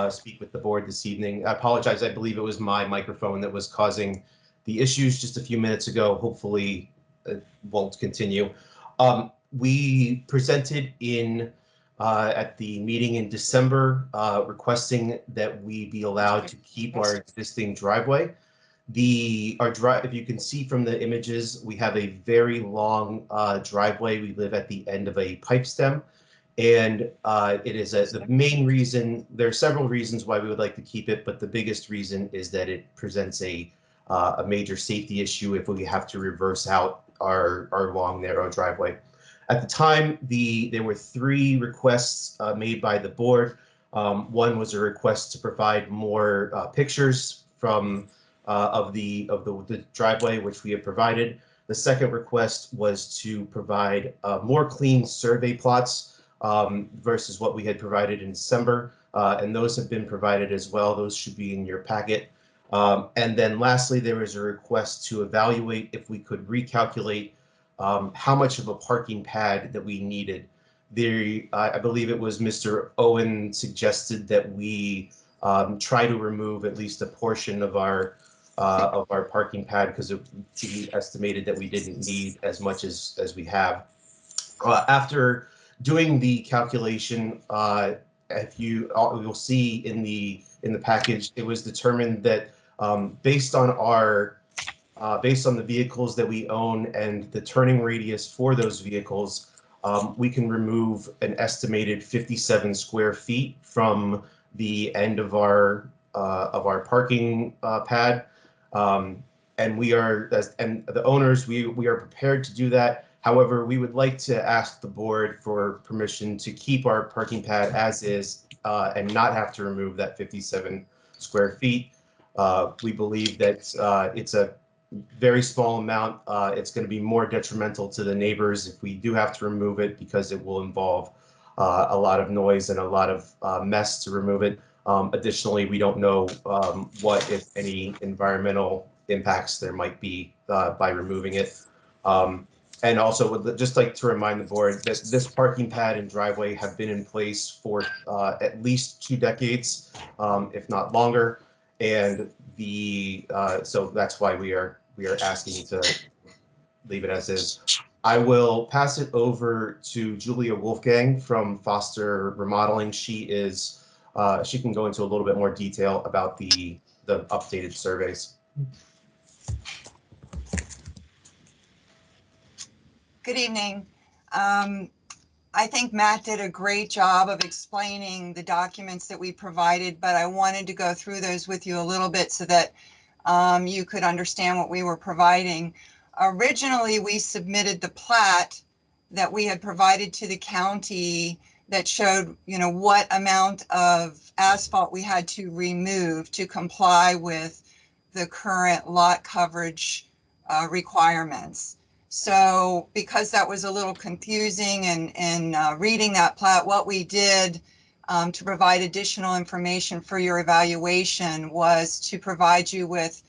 speak with the board this evening. I apologize. I believe it was my microphone that was causing the issues just a few minutes ago. Hopefully it won't continue. We presented in at the meeting in December requesting that we be allowed to keep our existing driveway. If you can see from the images, we have a very long driveway. We live at the end of a pipe stem, and it is the main reason. There are several reasons why we would like to keep it, but the biggest reason is that it presents a major safety issue if we have to reverse out our long narrow driveway. At the time, there were 3 requests made by the board. One was a request to provide more pictures from of the driveway, which we have provided. The second request was to provide more clean survey plots versus what we had provided in December, and those have been provided as well. Those should be in your packet. And then lastly, there was a request to evaluate if we could recalculate how much of a parking pad that we needed. I believe it was Mr. Owen suggested that we try to remove at least a portion of our parking pad because he estimated that we didn't need as much as we have. After doing the calculation, if you'll see in the package, it was determined that based on the vehicles that we own and the turning radius for those vehicles, we can remove an estimated 57 square feet from the end of our parking pad. And the owners, we are prepared to do that. However, we would like to ask the board for permission to keep our parking pad as is and not have to remove that 57 square feet. We believe that it's a very small amount. It's going to be more detrimental to the neighbors if we do have to remove it, because it will involve a lot of noise and a lot of mess to remove it. Additionally, we don't know what, if any, environmental impacts there might be by removing it. And also would just like to remind the board that this parking pad and driveway have been in place for at least 2 decades, if not longer. And so that's why we are asking to leave it as is. I will pass it over to Julia Wolfgang from Foster Remodeling. She can go into a little bit more detail about the updated surveys. Good evening. I think Matt did a great job of explaining the documents that we provided, but I wanted to go through those with you a little bit so that you could understand what we were providing. Originally, we submitted the plat that we had provided to the county that showed, what amount of asphalt we had to remove to comply with the current lot coverage requirements. So because that was a little confusing and reading that plat, what we did to provide additional information for your evaluation was to provide you with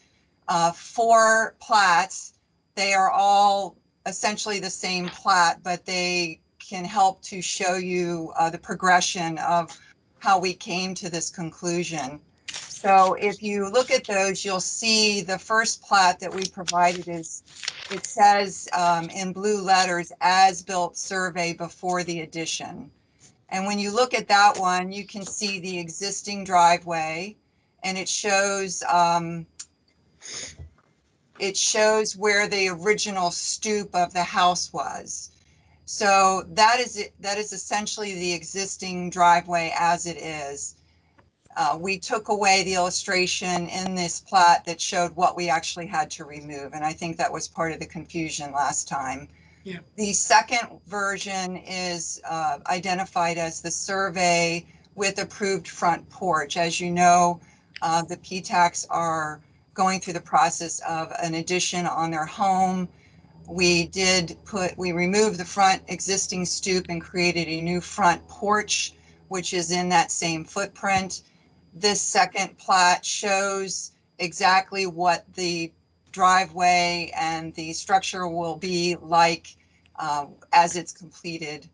4 plats. They are all essentially the same plat, but they can help to show you the progression of how we came to this conclusion. So if you look at those, you'll see the first plat that we provided it says in blue letters, as-built survey before the addition. And when you look at that one, you can see the existing driveway, and it shows where the original stoop of the house was. So that is essentially the existing driveway as it is. We took away the illustration in this plat that showed what we actually had to remove, and I think that was part of the confusion last time. Yeah. The second version is identified as the survey with approved front porch. As you know, the PTACs are going through the process of an addition on their home. We removed the front existing stoop and created a new front porch, which is in that same footprint. This second plat shows exactly what the driveway and the structure will be like as it's completed,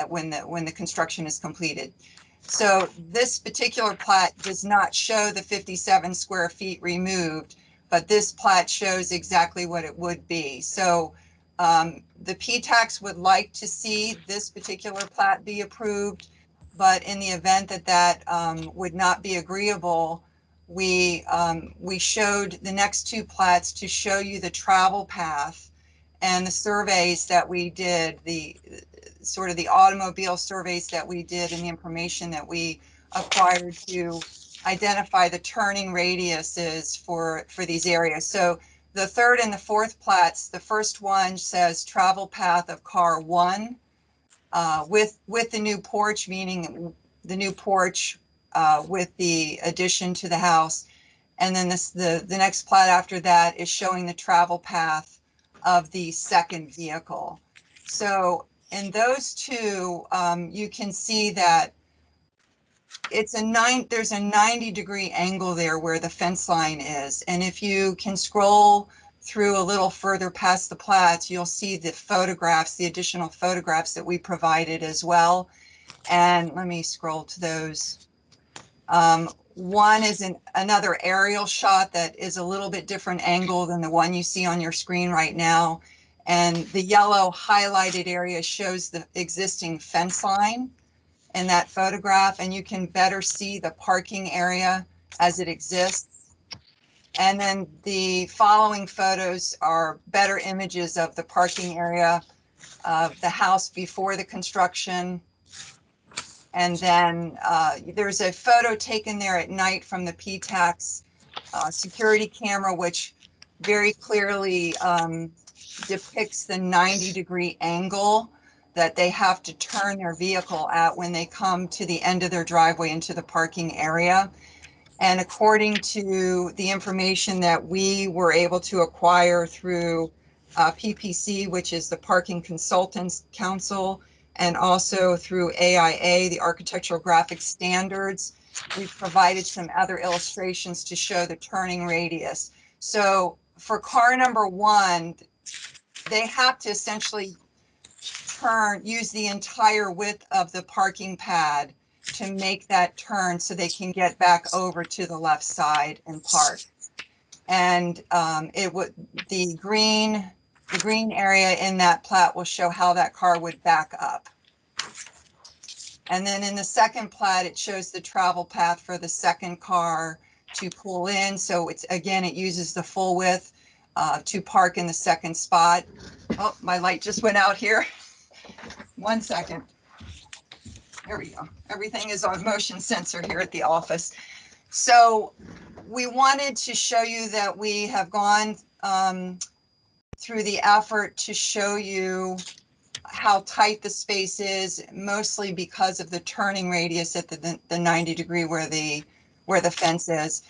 when the construction is completed. So this particular plat does not show the 57 square feet removed, but this plat shows exactly what it would be. So the PTACs would like to see this particular plat be approved, but in the event that that would not be agreeable, we showed the next 2 plats to show you the travel path and the surveys that we did, the sort of the automobile surveys that we did and the information that we acquired to identify the turning radiuses for these areas. So the third and the fourth plats, the first one says travel path of car 1 with the new porch, meaning the new porch with the addition to the house. And then the next plat after that is showing the travel path of the second vehicle. So in those 2, you can see that there's a 90-degree angle there where the fence line is. And if you can scroll through a little further past the plats, you'll see the photographs, the additional photographs that we provided as well. And let me scroll to those. One is another aerial shot that is a little bit different angle than the one you see on your screen right now. And the yellow highlighted area shows the existing fence line in that photograph, and you can better see the parking area as it exists. And then the following photos are better images of the parking area of the house before the construction. And then there's a photo taken there at night from the PTAX security camera, which very clearly depicts the 90-degree angle that they have to turn their vehicle at when they come to the end of their driveway into the parking area. And according to the information that we were able to acquire through PPC, which is the Parking Consultants Council, and also through AIA, the Architectural Graphic Standards, we've provided some other illustrations to show the turning radius. So for car number 1, they have to essentially use the entire width of the parking pad to make that turn so they can get back over to the left side and park. And the green area in that plat will show how that car would back up. And then in the second plat, it shows the travel path for the second car to pull in. So it uses the full width to park in the second spot. Oh, my light just went out here. 1 second. There we go. Everything is on motion sensor here at the office. So we wanted to show you that we have gone through the effort to show you how tight the space is, mostly because of the turning radius at the 90-degree where the fence is.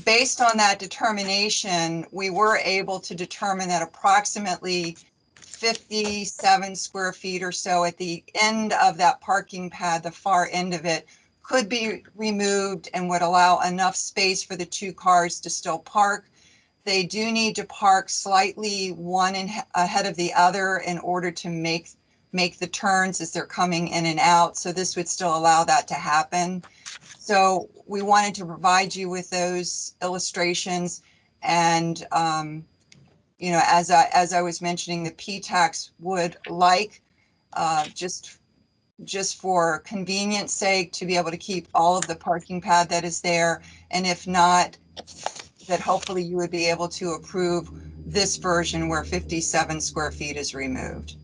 Based on that determination, we were able to determine that approximately 57 square feet or so at the end of that parking pad, the far end of it, could be removed and would allow enough space for the 2 cars to still park. They do need to park slightly one ahead of the other in order to make the turns as they're coming in and out. So this would still allow that to happen. So we wanted to provide you with those illustrations. And as I was mentioning, the PTAX would like just for convenience sake to be able to keep all of the parking pad that is there. And if not, that hopefully you would be able to approve this version where 57 square feet is removed.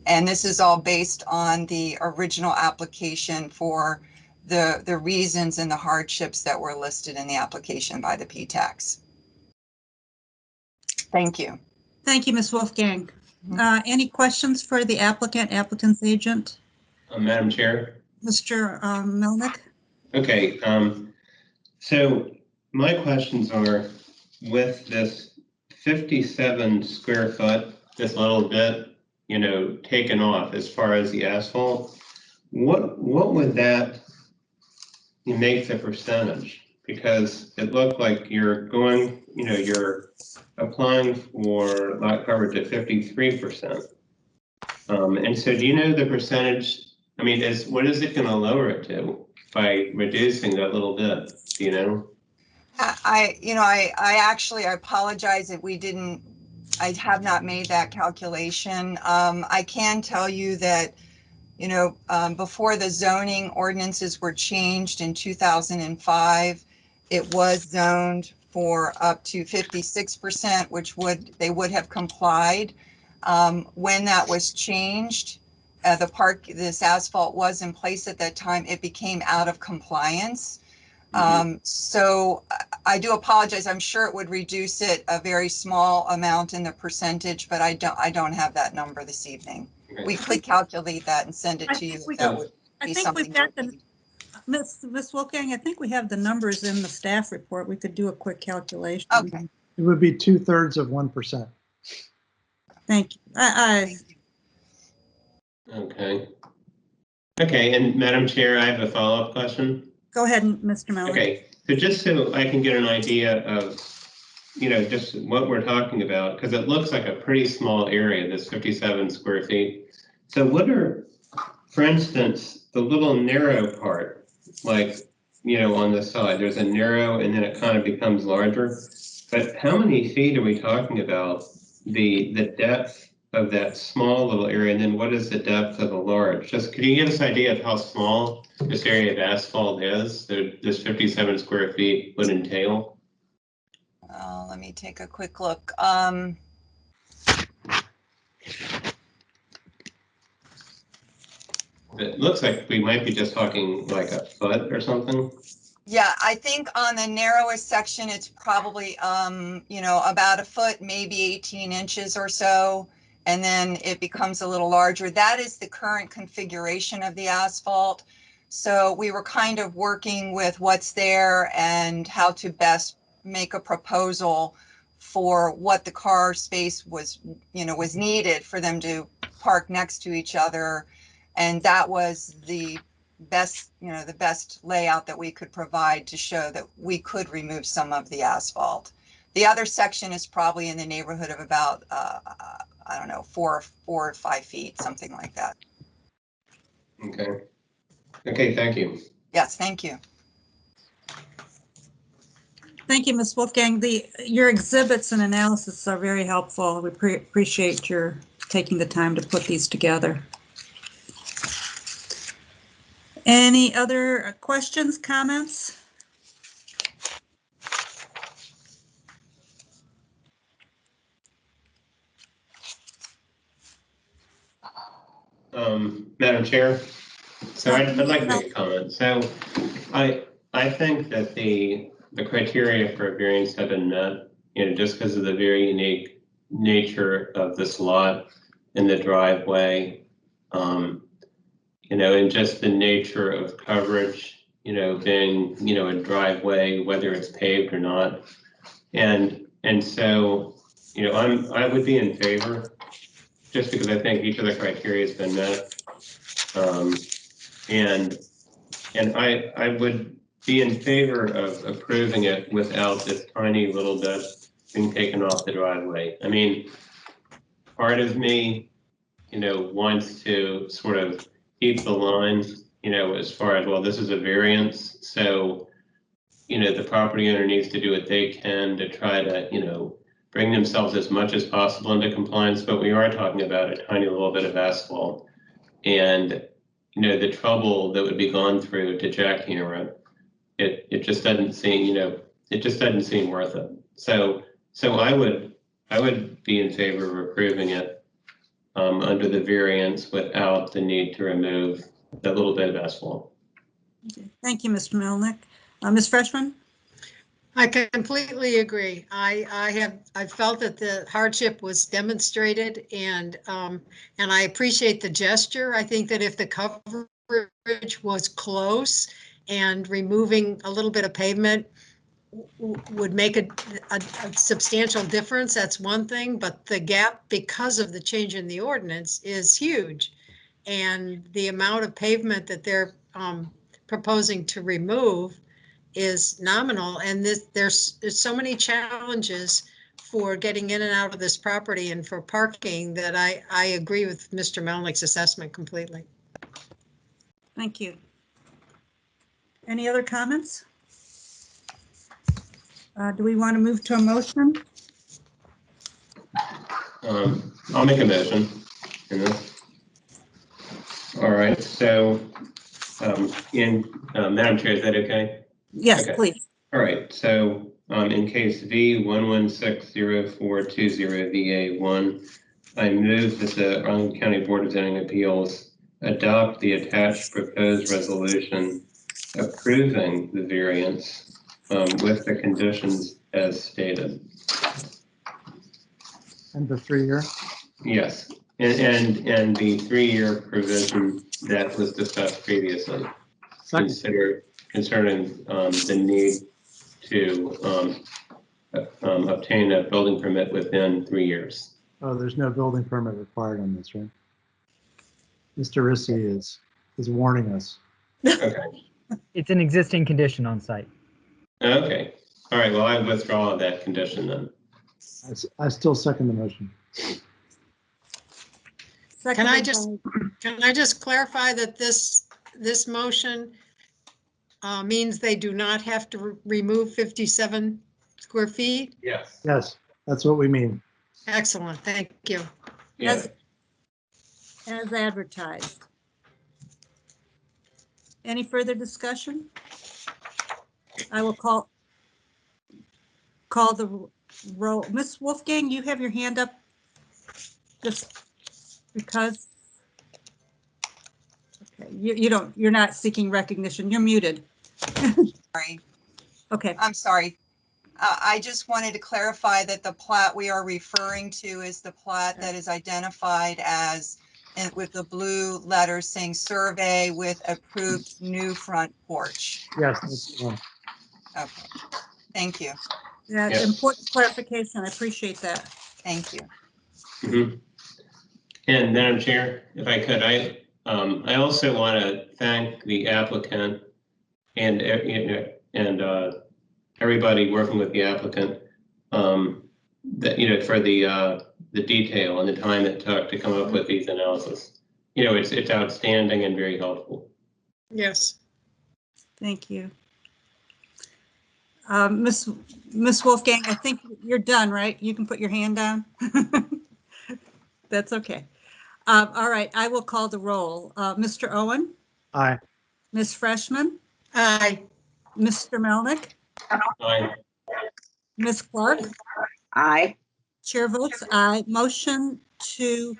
And this is all based on the original application for the reasons and the hardships that were listed in the application by the PTAX. Thank you. Thank you, Ms. Wolfgang. Any questions for the applicant's agent? Madam Chair? Mr. Melnick? Okay, so my questions are, with this 57 square foot, this little bit, taken off as far as the asphalt, what would that make the percentage? Because it looked like you're going, you're applying for lot coverage at 53%. And so do you know the percentage? I mean, what is it going to lower it to by reducing that little bit? Do you know? I apologize that I have not made that calculation. I can tell you that, before the zoning ordinances were changed in 2005, it was zoned for up to 56%, which they would have complied. When that was changed, this asphalt was in place at that time, it became out of compliance. So I do apologize. I'm sure it would reduce it a very small amount in the percentage, but I don't have that number this evening. Okay. We could calculate that and send it to you. I think we've got Ms. Wolfgang, I think we have the numbers in the staff report. We could do a quick calculation. Okay. It would be 2/3 of 1%. Thank you. Okay. Okay, and Madam Chair, I have a follow-up question. Go ahead, Mr. Melnick. Okay, so just so I can get an idea of, just what we're talking about, because it looks like a pretty small area, this 57 square feet. So what are, for instance, the little narrow part, like, on the side, there's a narrow and then it kind of becomes larger. But how many feet are we talking about? The depth that small little area, and then what is the depth of a large? Just could you give us an idea of how small this area of asphalt is that this 57 square feet would entail? Let me take a quick look. It looks like we might be just talking like a foot or something. Yeah, I think on the narrowest section, it's probably, about a foot, maybe 18 inches or so. And then it becomes a little larger. That is the current configuration of the asphalt. So we were kind of working with what's there and how to best make a proposal for what the car space was needed for them to park next to each other. And that was the best layout that we could provide to show that we could remove some of the asphalt. The other section is probably in the neighborhood of about, I don't know, 4 or 5 feet, something like that. Okay. Okay, thank you. Yes, thank you. Thank you, Ms. Wolfgang. Your exhibits and analysis are very helpful. We appreciate your taking the time to put these together. Any other questions, comments? Madam Chair, so I'd like to make a comment. So I think that the criteria for a variance have been met, just because of the very unique nature of this lot and the driveway, and just the nature of coverage, being, a driveway, whether it's paved or not. And so, I would be in favor, just because I think each of the criteria has been met. And I would be in favor of approving it without this tiny little bit being taken off the driveway. I mean, part of me, wants to sort of keep the line, as far as, well, this is a variance. So, the property owner needs to do what they can to try to, bring themselves as much as possible into compliance. But we are talking about a tiny little bit of asphalt. And, the trouble that would be gone through to jackhammer it, it just doesn't seem, it just doesn't seem worth it. So I would be in favor of approving it under the variance without the need to remove that little bit of asphalt. Okay. Thank you, Mr. Melnick. Ms. Freshman? I completely agree. I felt that the hardship was demonstrated, and I appreciate the gesture. I think that if the coverage was close and removing a little bit of pavement would make a substantial difference, that's one thing, but the gap, because of the change in the ordinance, is huge. And the amount of pavement that they're proposing to remove is nominal, and there's so many challenges for getting in and out of this property and for parking that I agree with Mr. Melnick's assessment completely. Thank you. Any other comments? Do we want to move to a motion? I'll make a motion in this. All right, so Madam Chair, is that okay? Yes, okay. Please. All right, so in case V1160420VA1, I move that the Arlington County Board of Zoning Appeals adopt the attached proposed resolution approving the variance with the conditions as stated. And the 3-year? Yes, and the 3-year provision that was discussed previously. Concerning the need to obtain a building permit within 3 years. Oh, there's no building permit required on this, right? Mr. Rissy is warning us. Okay. It's an existing condition on site. Okay. All right. Well, I withdraw that condition then. I still second the motion. Can I just clarify that this motion means they do not have to remove 57 square feet? Yes. Yes, that's what we mean. Excellent, thank you. Yeah. As advertised. Any further discussion? I will call the roll. Ms. Wolfgang, you have your hand up just because. Okay, you're not seeking recognition. You're muted. Sorry. Okay. I'm sorry. I just wanted to clarify that the plat we are referring to is the plat that is identified as with the blue letters saying survey with approved new front porch. Yes. That's the one. Okay, thank you. That's important clarification. I appreciate that. Thank you. Mm-hmm. And Madam Chair, if I could, I also want to thank the applicant and everybody working with the applicant, that for the detail and the time it took to come up with these analysis. It's outstanding and very helpful. Yes. Thank you. Miss Wolfgang, I think you're done, right? You can put your hand down. That's okay. All right, I will call the roll. Mr. Owen? Aye. Ms. Freshman? Aye. Mr. Melnick? Aye. Ms. Clark? Aye. Chair votes aye. Motion to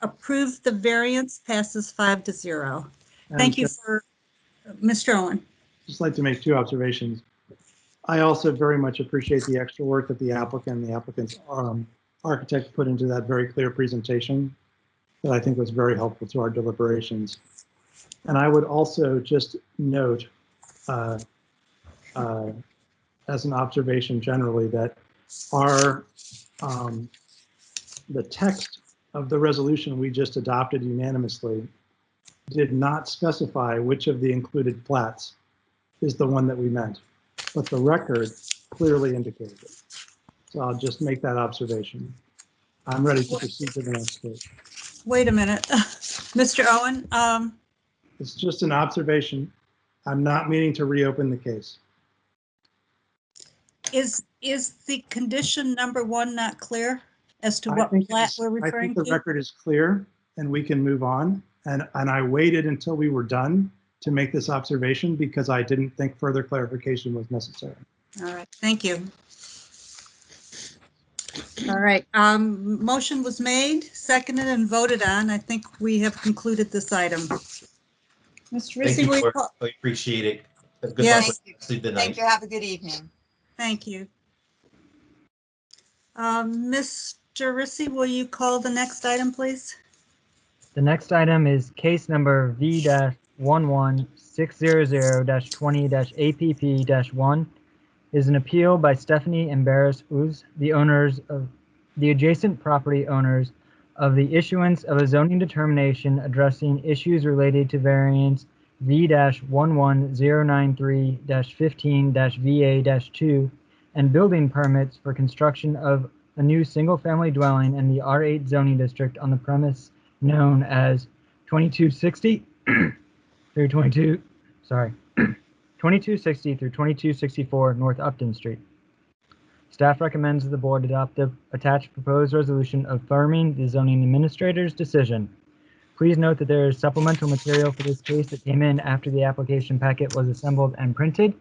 approve the variance passes 5-0. Thank you for Mr. Owen. Just like to make two observations. I also very much appreciate the extra work that the applicant's architect put into that very clear presentation that I think was very helpful to our deliberations. And I would also just note as an observation generally that the text of the resolution we just adopted unanimously did not specify which of the included plats is the one that we meant, but the record clearly indicated it. So I'll just make that observation. I'm ready to proceed to the next case. Wait a minute. Mr. Owen, it's just an observation. I'm not meaning to reopen the case. is the condition number 1 not clear as to what plat we're referring I think the to? record is clear and we can move on. And I waited until we were done to make this observation because I didn't think further clarification was necessary. All right, thank you. All right, motion was made, seconded, and voted on. I think we have concluded this item. Mr. Thank Rissy, you, will you Clerk. I appreciate it. Good Yes. luck with the night. Thank you. Have a good evening. Thank you. Mr. Rissy, will you call the next item, please? The next item is case number V-11600-20-APP-1. Is an appeal by Stephanie and Barris Uz, the owners of the adjacent property owners of the issuance of a zoning determination addressing issues related to variance V-11093-15-VA-2 and building permits for construction of a new single-family dwelling in the R8 zoning district on the premise known as 2260 through 2260 through 2264 North Upton Street. Staff recommends that the board adopt the attached proposed resolution affirming the zoning administrator's decision. Please note that there is supplemental material for this case that came in after the application packet was assembled and printed,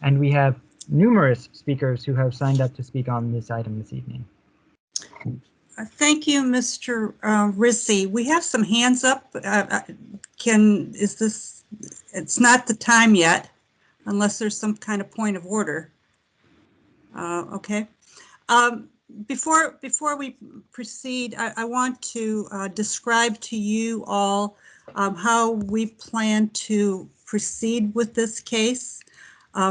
and we have numerous speakers who have signed up to speak on this item this evening. Thank you, Mr. Rissy. We have some hands up. It's not the time yet, unless there's some kind of point of order. Okay. Before we proceed, I want to describe to you all how we plan to proceed with this case.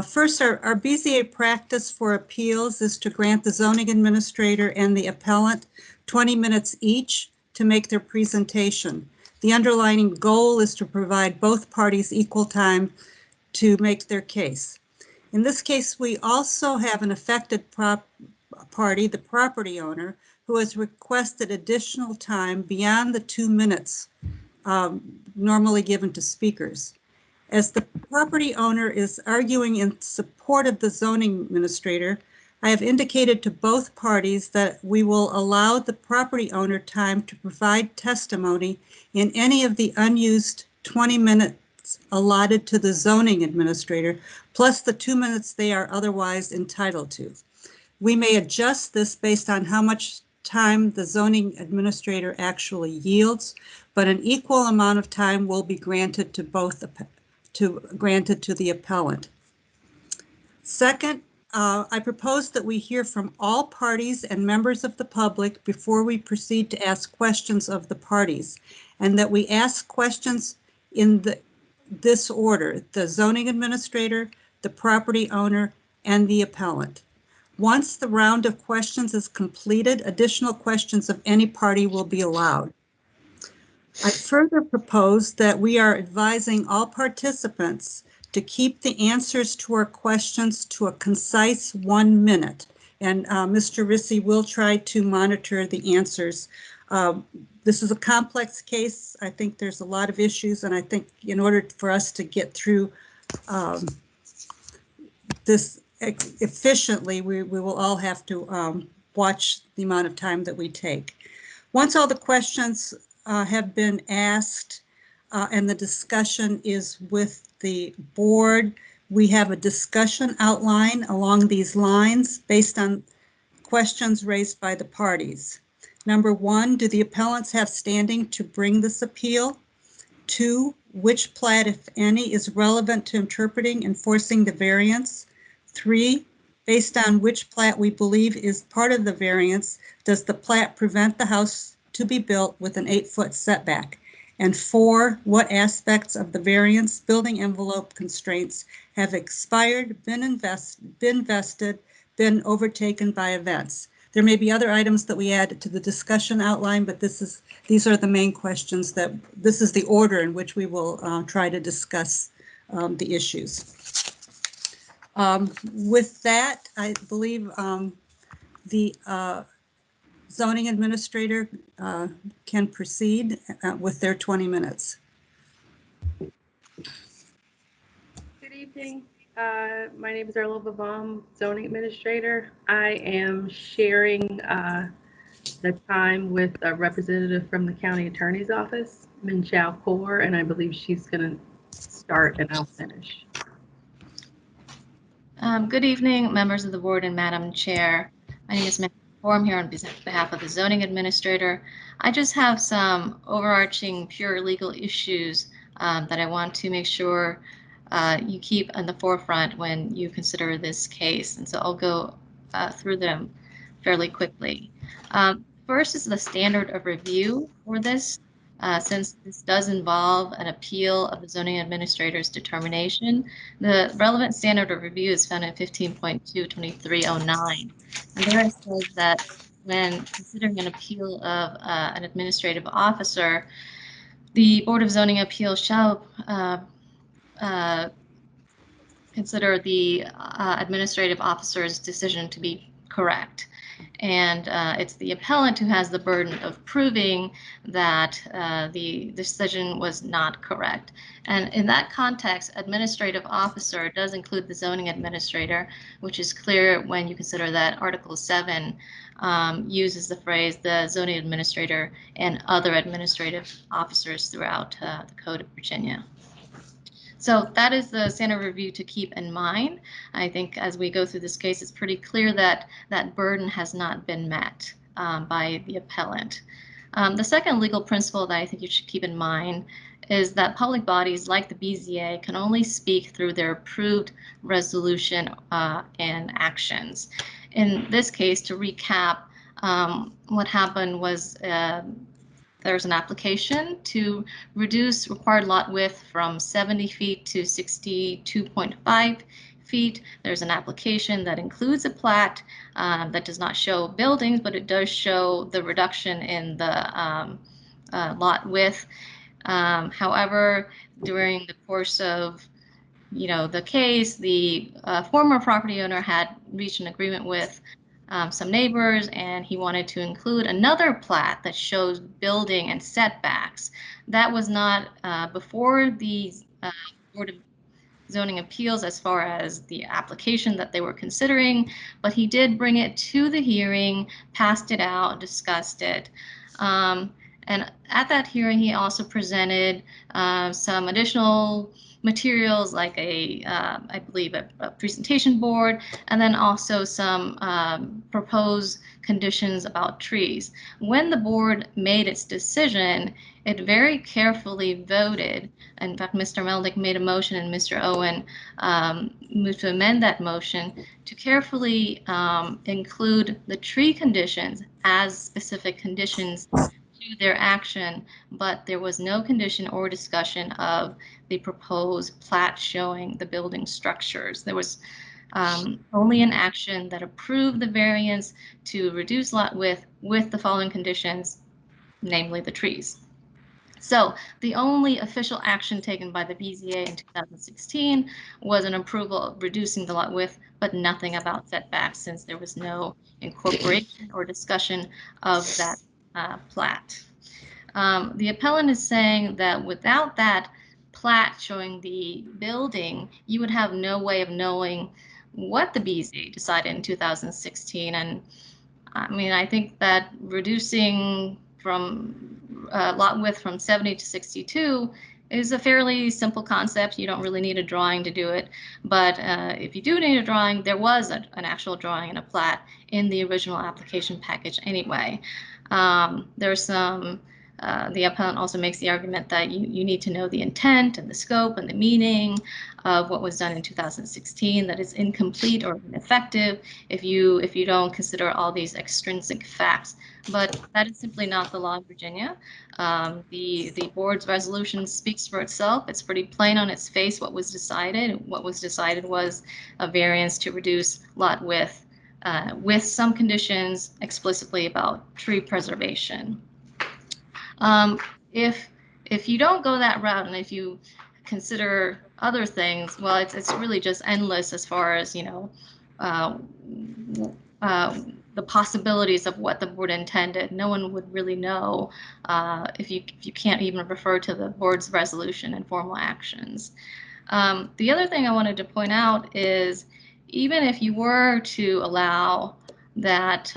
First, our BZA practice for appeals is to grant the zoning administrator and the appellant 20 minutes each to make their presentation. The underlying goal is to provide both parties equal time to make their case. In this case, we also have an affected party, the property owner, who has requested additional time beyond the 2 minutes normally given to speakers. As the property owner is arguing in support of the zoning administrator, I have indicated to both parties that we will allow the property owner time to provide testimony in any of the unused 20 minutes allotted to the zoning administrator, plus the 2 minutes they are otherwise entitled to. We may adjust this based on how much time the zoning administrator actually yields, but an equal amount of time will be granted to the appellant. Second, I propose that we hear from all parties and members of the public before we proceed to ask questions of the parties, and that we ask questions in this order: the zoning administrator, the property owner, and the appellant. Once the round of questions is completed, additional questions of any party will be allowed. I further propose that we are advising all participants to keep the answers to our questions to a concise 1 minute. And Mr. Rissy will try to monitor the answers. This is a complex case. I think there's a lot of issues, and I think in order for us to get through this efficiently, we will all have to watch the amount of time that we take. Once all the questions have been asked and the discussion is with the board, we have a discussion outline along these lines based on questions raised by the parties. Number 1, do the appellants have standing to bring this appeal? 2, which plat, if any, is relevant to interpreting and enforcing the variance? 3, based on which plat we believe is part of the variance, does the plat prevent the house to be built with an 8-foot setback? And 4, what aspects of the variance building envelope constraints have expired, been vested, been overtaken by events? There may be other items that we add to the discussion outline, but these are the main questions this is the order in which we will try to discuss the issues. With that, I believe the zoning administrator can proceed with their 20 minutes. Good evening. My name is Erla Baum, zoning administrator. I am sharing the time with a representative from the county attorney's office, Min Chao Kaur, and I believe she's going to start and I'll finish. Good evening, members of the board and Madam Chair. My name is Min Chao Kaur. I'm here on behalf of the zoning administrator. I just have some overarching pure legal issues that I want to make sure you keep in the forefront when you consider this case. And so I'll go through them fairly quickly. First is the standard of review for this. Since this does involve an appeal of the zoning administrator's determination, the relevant standard of review is found in 15.22309. And there it says that when considering an appeal of an administrative officer, the Board of Zoning Appeals shall consider the administrative officer's decision to be correct. And it's the appellant who has the burden of proving that the decision was not correct. And in that context, administrative officer does include the zoning administrator, which is clear when you consider that Article 7 uses the phrase the zoning administrator and other administrative officers throughout the Code of Virginia. So that is the standard review to keep in mind. I think as we go through this case, it's pretty clear that that burden has not been met by the appellant. The second legal principle that I think you should keep in mind is that public bodies like the BZA can only speak through their approved resolution and actions. In this case, to recap, what happened was there's an application to reduce required lot width from 70 feet to 62.5 feet. There's an application that includes a plat that does not show buildings, but it does show the reduction in the lot width. However, during the course of the case, the former property owner had reached an agreement with some neighbors, and he wanted to include another plat that shows building and setbacks. That was not before the Board of zoning appeals as far as the application that they were considering, but he did bring it to the hearing, passed it out, discussed it. And at that hearing, he also presented some additional materials like I believe a presentation board, and then also some proposed conditions about trees. When the board made its decision, it very carefully voted. In fact, Mr. Meldick made a motion and Mr. Owen moved to amend that motion to carefully include the tree conditions as specific conditions to their action, but there was no condition or discussion of the proposed plat showing the building structures. There was only an action that approved the variance to reduce lot width with the following conditions, namely the trees. So the only official action taken by the BZA in 2016 was an approval of reducing the lot width, but nothing about setbacks, since there was no incorporation or discussion of that plat. The appellant is saying that without that plat showing the building, you would have no way of knowing what the BZA decided in 2016. And I mean, I think that reducing from lot width from 70 to 62 is a fairly simple concept. You don't really need a drawing to do it. But if you do need a drawing, there was an actual drawing and a plat in the original application package anyway. There's some, the appellant also makes the argument that you need to know the intent and the scope and the meaning of what was done in 2016, that is incomplete or ineffective if you don't consider all these extrinsic facts. But that is simply not the law in Virginia. The board's resolution speaks for itself. It's pretty plain on its face what was decided. What was decided was a variance to reduce lot width with some conditions explicitly about tree preservation. If you don't go that route, and if you consider other things, well, it's really just endless as far as, you know, the possibilities of what the board intended. No one would really know if you can't even refer to the board's resolution and formal actions. The other thing I wanted to point out is, even if you were to allow that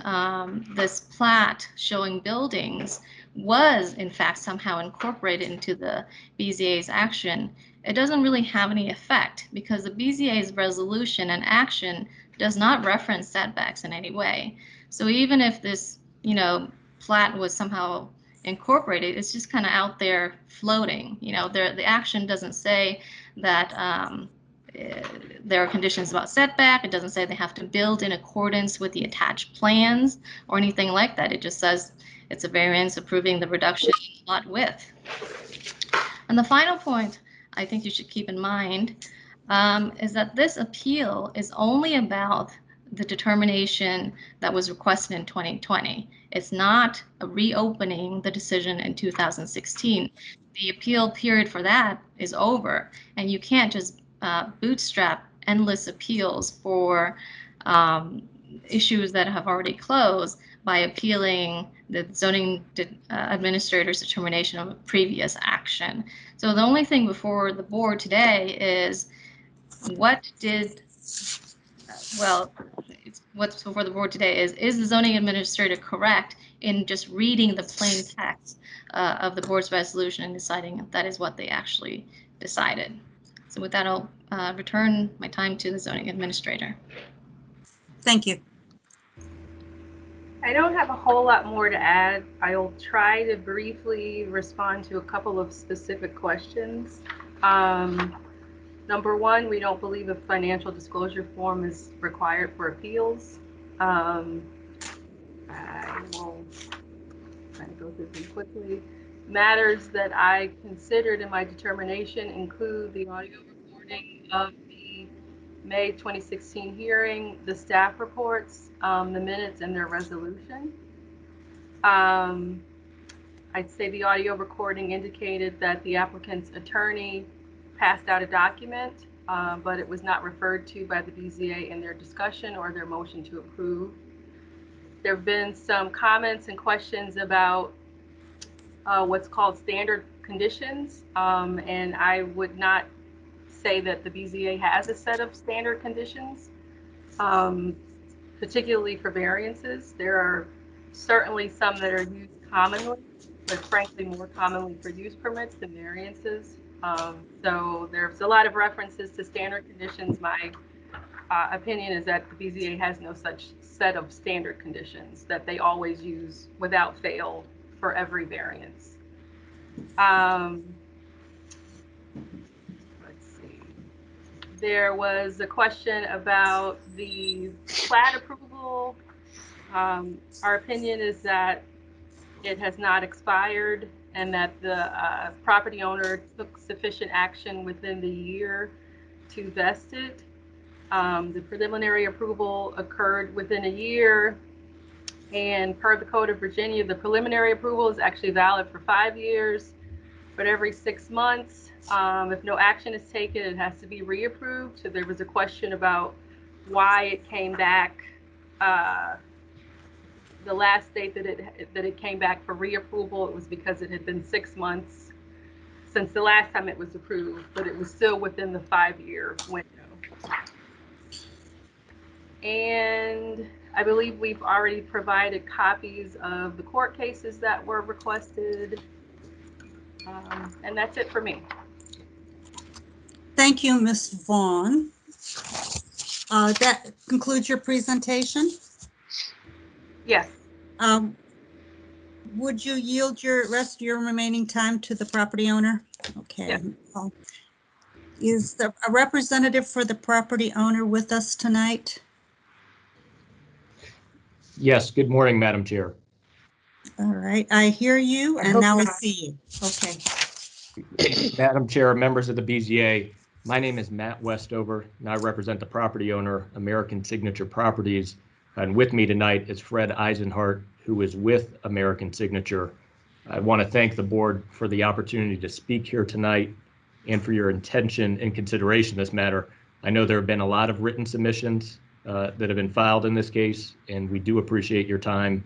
this plat showing buildings was in fact somehow incorporated into the BZA's action, it doesn't really have any effect, because the BZA's resolution and action does not reference setbacks in any way. So even if this, you know, plat was somehow incorporated, it's just kind of out there floating. You know, the action doesn't say that there are conditions about setback. It doesn't say they have to build in accordance with the attached plans or anything like that. It just says it's a variance approving the reduction in lot width. And the final point I think you should keep in mind is that this appeal is only about the determination that was requested in 2020. It's not reopening the decision in 2016. The appeal period for that is over, and you can't just bootstrap endless appeals for issues that have already closed by appealing the zoning administrator's determination of a previous action. So the only thing before the board today is what's before the board today is the zoning administrator correct in just reading the plain text of the board's resolution and deciding if that is what they actually decided. So with that, I'll return my time to the zoning administrator. Thank you. I don't have a whole lot more to add. I'll try to briefly respond to a couple of specific questions. Number one, we don't believe a financial disclosure form is required for appeals. I will try to go through them quickly. Matters that I considered in my determination include the audio recording of the May 2016 hearing, the staff reports, the minutes, and their resolution. I'd say the audio recording indicated that the applicant's attorney passed out a document, but it was not referred to by the BZA in their discussion or their motion to approve. There have been some comments and questions about what's called standard conditions, and I would not say that the BZA has a set of standard conditions, particularly for variances. There are certainly some that are used commonly, but frankly more commonly for use permits than variances. So there's a lot of references to standard conditions. My opinion is that the BZA has no such set of standard conditions that they always use without fail for every variance. Let's see. There was a question about the plat approval. Our opinion is that it has not expired and that the property owner took sufficient action within the year to vest it. The preliminary approval occurred within a year, and per the Code of Virginia, the preliminary approval is actually valid for 5 years, but every 6 months, if no action is taken, it has to be reapproved. So there was a question about why it came back. The last date that it came back for reapproval, it was because it had been 6 months since the last time it was approved, but it was still within the 5-year window. And I believe we've already provided copies of the court cases that were requested. And that's it for me. Thank you, Ms. Vaughn. That concludes your presentation? Yes. Would you yield your rest of your remaining time to the property owner? Okay. Yes. Is there a representative for the property owner with us tonight? Yes, good morning, Madam Chair. All right, I hear you and now I see you. Okay. Madam Chair, members of the BZA, my name is Matt Westover and I represent the property owner, American Signature Properties. And with me tonight is Fred Eisenhart, who is with American Signature. I want to thank the board for the opportunity to speak here tonight and for your intention and consideration of this matter. I know there have been a lot of written submissions that have been filed in this case, and we do appreciate your time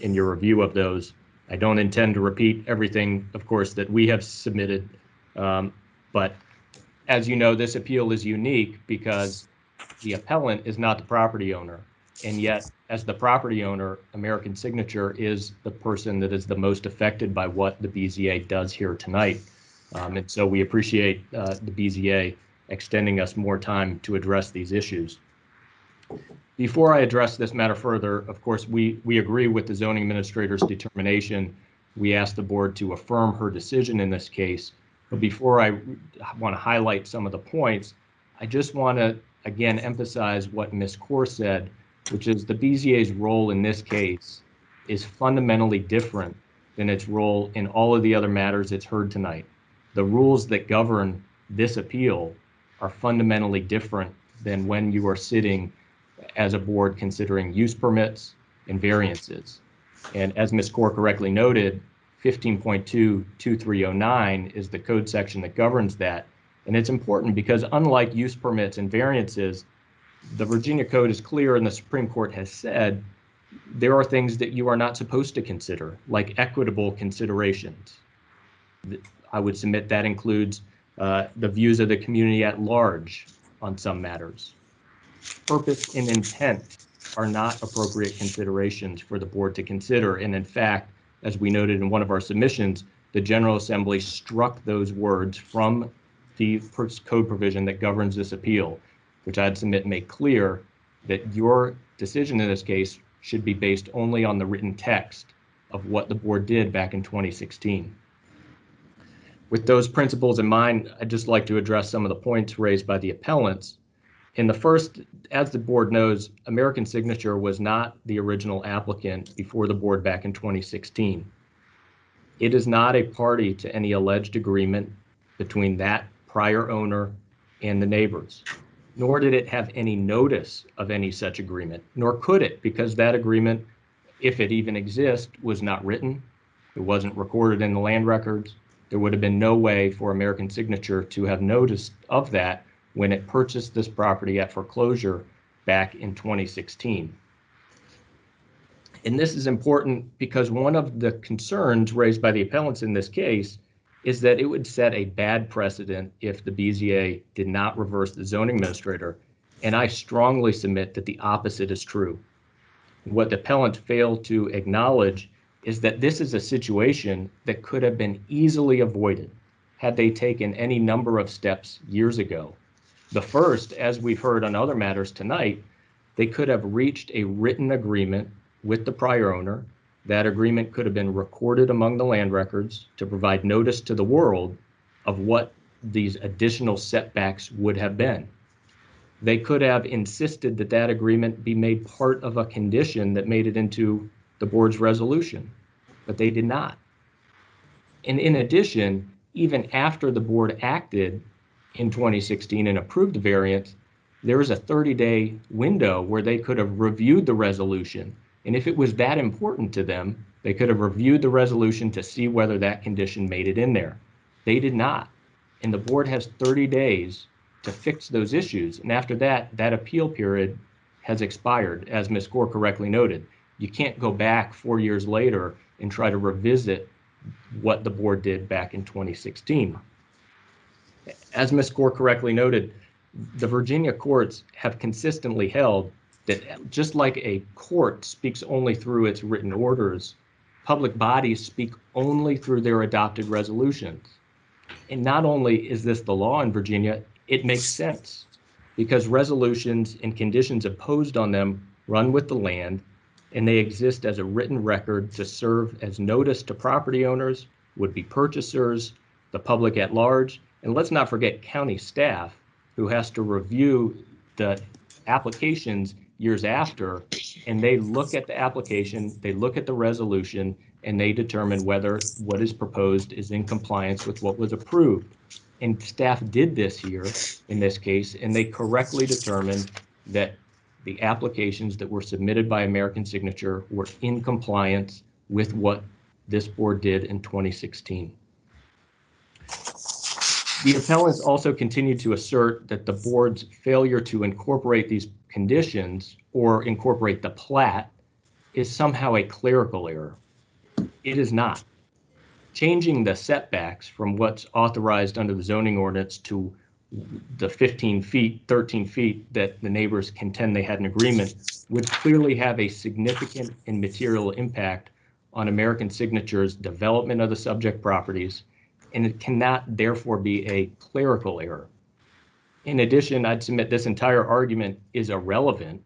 in your review of those. I don't intend to repeat everything, of course, that we have submitted, but as you know, this appeal is unique because the appellant is not the property owner, and yet as the property owner, American Signature is the person that is the most affected by what the BZA does here tonight. And so we appreciate the BZA extending us more time to address these issues. Before I address this matter further, of course, we agree with the zoning administrator's determination. We ask the board to affirm her decision in this case. But before I want to highlight some of the points, I just want to, again, emphasize what Ms. Kaur said, which is the BZA's role in this case is fundamentally different than its role in all of the other matters it's heard tonight. The rules that govern this appeal are fundamentally different than when you are sitting as a board considering use permits and variances. And as Ms. Kaur correctly noted, 15.22309 is the code section that governs that. And it's important because unlike use permits and variances, the Virginia Code is clear and the Supreme Court has said there are things that you are not supposed to consider, like equitable considerations. I would submit that includes the views of the community at large on some matters. Purpose and intent are not appropriate considerations for the board to consider. And in fact, as we noted in one of our submissions, the General Assembly struck those words from the code provision that governs this appeal, which I'd submit make clear that your decision in this case should be based only on the written text of what the board did back in 2016. With those principles in mind, I'd just like to address some of the points raised by the appellants. In the first, as the board knows, American Signature was not the original applicant before the board back in 2016. It is not a party to any alleged agreement between that prior owner and the neighbors, nor did it have any notice of any such agreement, nor could it, because that agreement, if it even exists, was not written. It wasn't recorded in the land records. There would have been no way for American Signature to have notice of that when it purchased this property at foreclosure back in 2016. And this is important because one of the concerns raised by the appellants in this case is that it would set a bad precedent if the BZA did not reverse the zoning administrator, and I strongly submit that the opposite is true. What the appellant failed to acknowledge is that this is a situation that could have been easily avoided had they taken any number of steps years ago. The first, as we've heard on other matters tonight, they could have reached a written agreement with the prior owner. That agreement could have been recorded among the land records to provide notice to the world of what these additional setbacks would have been. They could have insisted that that agreement be made part of a condition that made it into the board's resolution, but they did not. And in addition, even after the board acted in 2016 and approved the variance, there was a 30-day window where they could have reviewed the resolution. And if it was that important to them, they could have reviewed the resolution to see whether that condition made it in there. They did not. And the board has 30 days to fix those issues. And after that, that appeal period has expired, as Ms. Gore correctly noted. You can't go back 4 years later and try to revisit what the board did back in 2016. As Ms. Gore correctly noted, the Virginia courts have consistently held that just like a court speaks only through its written orders, public bodies speak only through their adopted resolutions. And not only is this the law in Virginia, it makes sense because resolutions and conditions imposed on them run with the land, and they exist as a written record to serve as notice to property owners, would-be purchasers, the public at large, and let's not forget county staff who has to review the applications years after, and they look at the application, they look at the resolution, and they determine whether what is proposed is in compliance with what was approved. And staff did this here in this case, and they correctly determined that the applications that were submitted by American Signature were in compliance with what this board did in 2016. The appellants also continued to assert that the board's failure to incorporate these conditions or incorporate the plat is somehow a clerical error. It is not. Changing the setbacks from what's authorized under the zoning ordinance to the 15 feet, 13 feet that the neighbors contend they had an agreement would clearly have a significant and material impact on American Signature's development of the subject properties, and it cannot therefore be a clerical error. In addition, I'd submit this entire argument is irrelevant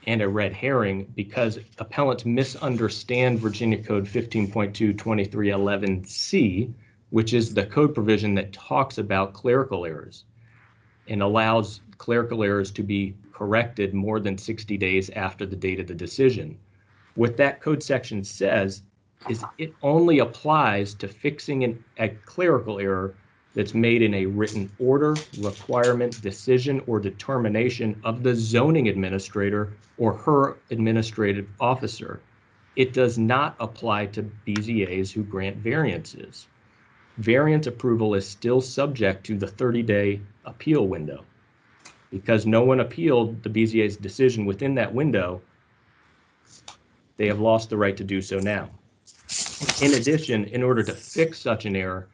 and a red herring because appellants misunderstand Virginia Code 15.22311C, which is the code provision that talks about clerical errors and allows clerical errors to be corrected more than 60 days after the date of the decision. What that code section says is it only applies to fixing a clerical error that's made in a written order, requirement, decision, or determination of the zoning administrator or her administrative officer. It does not apply to BZAs who grant variances. Variance approval is still subject to the 30-day appeal window. Because no one appealed the BZA's decision within that window, they have lost the right to do so now. In addition, in order to fix such an error,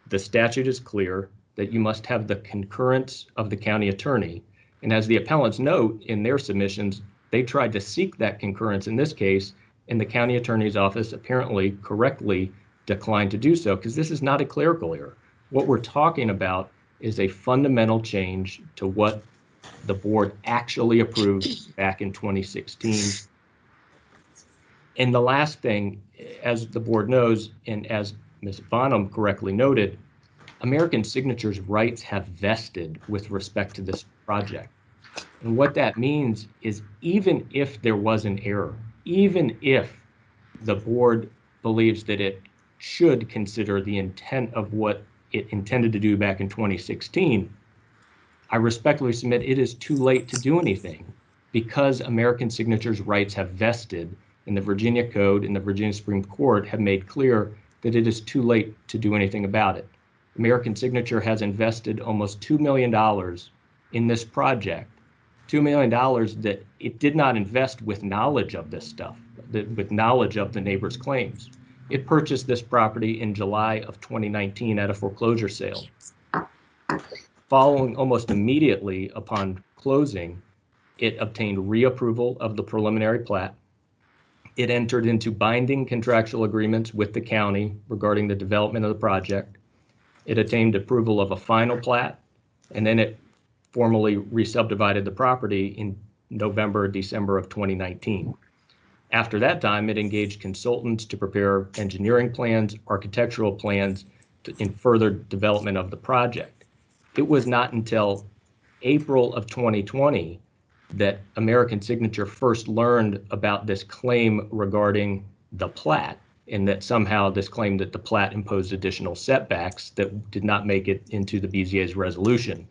the statute is clear that you must have the concurrence of the county attorney. And as the appellants note in their submissions, they tried to seek that concurrence in this case, and the county attorney's office apparently correctly declined to do so because this is not a clerical error. What we're talking about is a fundamental change to what the board actually approved back in 2016. And the last thing, as the board knows, and as Ms. Bonham correctly noted, American Signature's rights have vested with respect to this project. And what that means is even if there was an error, even if the board believes that it should consider the intent of what it intended to do back in 2016, I respectfully submit it is too late to do anything because American Signature's rights have vested, and the Virginia Code and the Virginia Supreme Court have made clear that it is too late to do anything about it. American Signature has invested almost $2 million in this project, $2 million that it did not invest with knowledge of this stuff, with knowledge of the neighbor's claims. It purchased this property in July of 2019 at a foreclosure sale. Following almost immediately upon closing, it obtained reapproval of the preliminary plat. It entered into binding contractual agreements with the county regarding the development of the project. It obtained approval of a final plat, and then it formally re-subdivided the property in November, December of 2019. After that time, it engaged consultants to prepare engineering plans, architectural plans in further development of the project. It was not until April of 2020 that American Signature first learned about this claim regarding the plat, and that somehow this claim that the plat imposed additional setbacks that did not make it into the BZA's resolution.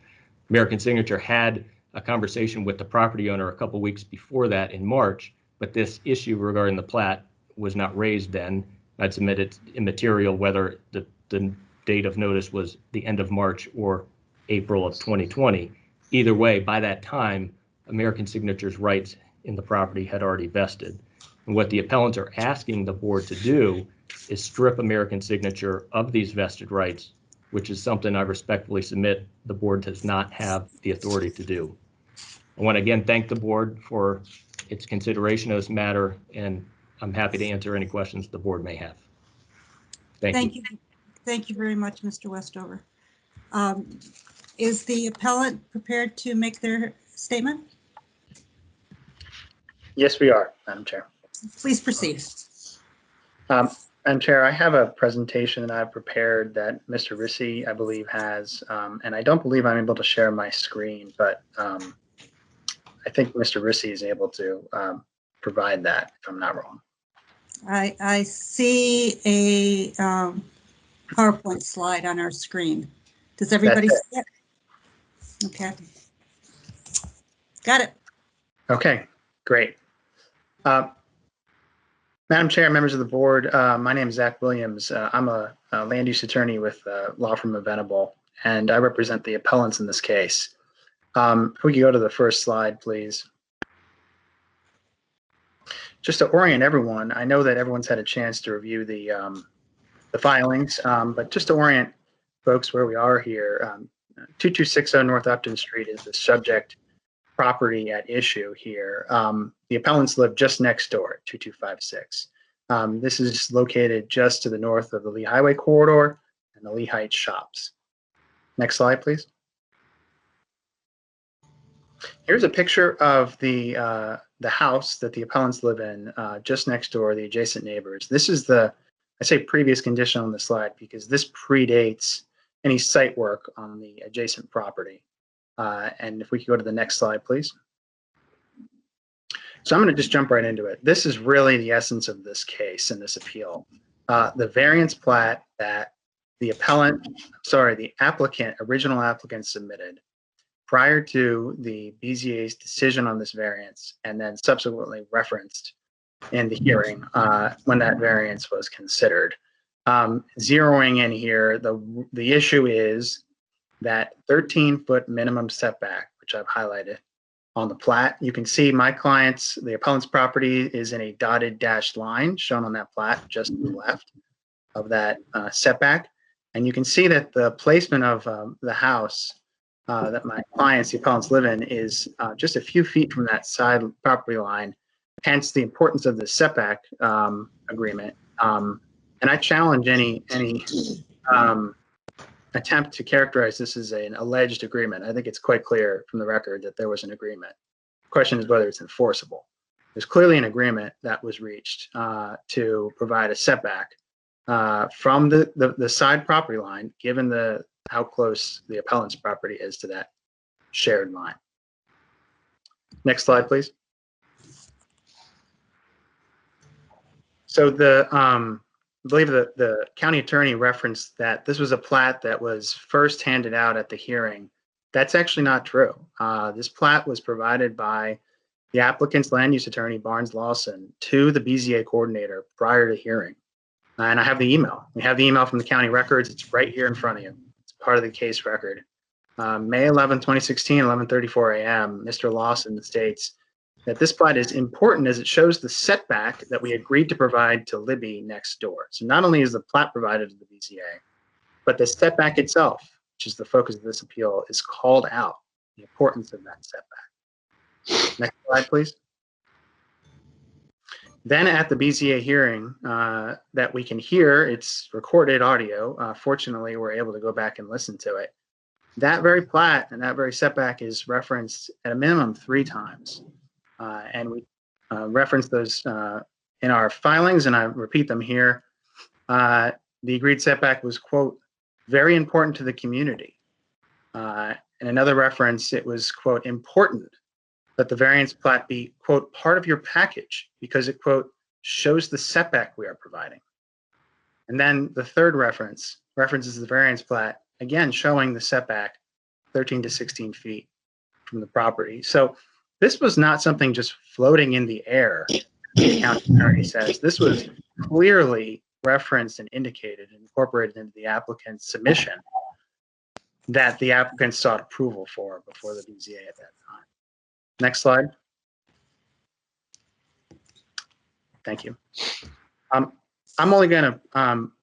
American Signature had a conversation with the property owner a couple weeks before that in March, but this issue regarding the plat was not raised then. I'd submit it's immaterial whether the date of notice was the end of March or April of 2020. Either way, by that time, American Signature's rights in the property had already vested. And what the appellants are asking the board to do is strip American Signature of these vested rights, which is something I respectfully submit the board does not have the authority to do. I want to again thank the board for its consideration of this matter, and I'm happy to answer any questions the board may have. Thank you. Thank you very much, Mr. Westover. Is the appellant prepared to make their statement? Yes, we are, Madam Chair. Please proceed. Madam Chair, I have a presentation that I've prepared that Mr. Rissy, I believe, has, and I don't believe I'm able to share my screen, but I think Mr. Rissy is able to provide that, if I'm not wrong. I see a PowerPoint slide on our screen. Does everybody see it? Okay. Got it. Okay, great. Madam Chair, members of the board, my name is Zach Williams. I'm a land use attorney with law firm of Venable, and I represent the appellants in this case. If we could go to the first slide, please. Just to orient everyone, I know that everyone's had a chance to review the filings, but just to orient folks where we are here, 2260 North Upton Street is the subject property at issue here. The appellants live just next door at 2256. This is located just to the north of the Lee Highway corridor and the Lee Heights shops. Next slide, please. Here's a picture of the house that the appellants live in just next door, the adjacent neighbors. This is the, I say previous condition on the slide because this predates any site work on the adjacent property. And if we could go to the next slide, please. So I'm going to just jump right into it. This is really the essence of this case and this appeal. The variance plat that the original applicant submitted prior to the BZA's decision on this variance, and then subsequently referenced in the hearing when that variance was considered. Zeroing in here, the issue is that 13-foot minimum setback, which I've highlighted on the plat. You can see my client's, the appellant's property is in a dotted dashed line shown on that plat just to the left of that setback. And you can see that the placement of the house that my clients, the appellants, live in is just a few feet from that side property line, hence the importance of the setback agreement. And I challenge any attempt to characterize this as an alleged agreement. I think it's quite clear from the record that there was an agreement. The question is whether it's enforceable. There's clearly an agreement that was reached to provide a setback from the side property line, given how close the appellant's property is to that shared line. Next slide, please. So I believe that the county attorney referenced that this was a plat that was first handed out at the hearing. That's actually not true. This plat was provided by the applicant's land use attorney, Barnes Lawson, to the BZA coordinator prior to hearing. And I have the email. We have the email from the county records. It's right here in front of you. It's part of the case record. May 11, 2016, 11:34 a.m., Mr. Lawson states, that this plat is important as it shows the setback that we agreed to provide to Libby next door. So not only is the plat provided to the BZA, but the setback itself, which is the focus of this appeal, is called out, the importance of that setback. Next slide, please. Then at the BZA hearing that we can hear, it's recorded audio. Fortunately, we're able to go back and listen to it. That very plat and that very setback is referenced at a minimum 3 times. And we reference those in our filings, and I repeat them here. The agreed setback was, quote, very important to the community. In another reference, it was, quote, important that the variance plat be, quote, part of your package because it, quote, shows the setback we are providing. And then the third references the variance plat, again, showing the setback 13 to 16 feet from the property. So this was not something just floating in the air, the county attorney says. This was clearly referenced and indicated and incorporated into the applicant's submission that the applicant sought approval for before the BZA at that time. Next slide. Thank you. I'm only going to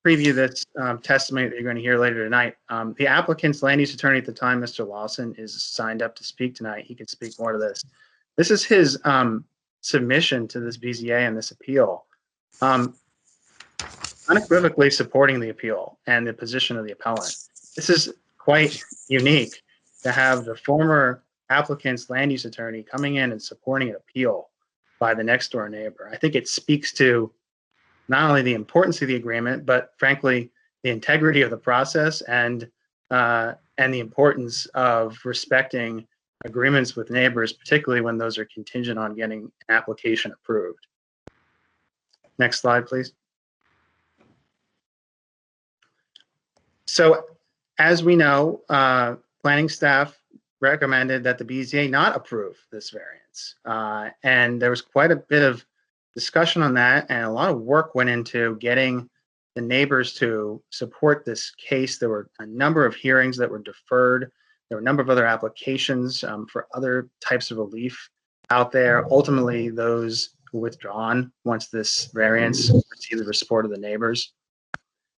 preview this testimony that you're going to hear later tonight. The applicant's land use attorney at the time, Mr. Lawson, is signed up to speak tonight. He can speak more to this. This is his submission to this BZA and this appeal, unequivocally supporting the appeal and the position of the appellant. This is quite unique to have the former applicant's land use attorney coming in and supporting an appeal by the next door neighbor. I think it speaks to not only the importance of the agreement, but frankly, the integrity of the process and the importance of respecting agreements with neighbors, particularly when those are contingent on getting an application approved. Next slide, please. So as we know, planning staff recommended that the BZA not approve this variance. And there was quite a bit of discussion on that, and a lot of work went into getting the neighbors to support this case. There were a number of hearings that were deferred. There were a number of other applications for other types of relief out there. Ultimately, those were withdrawn once this variance received the support of the neighbors.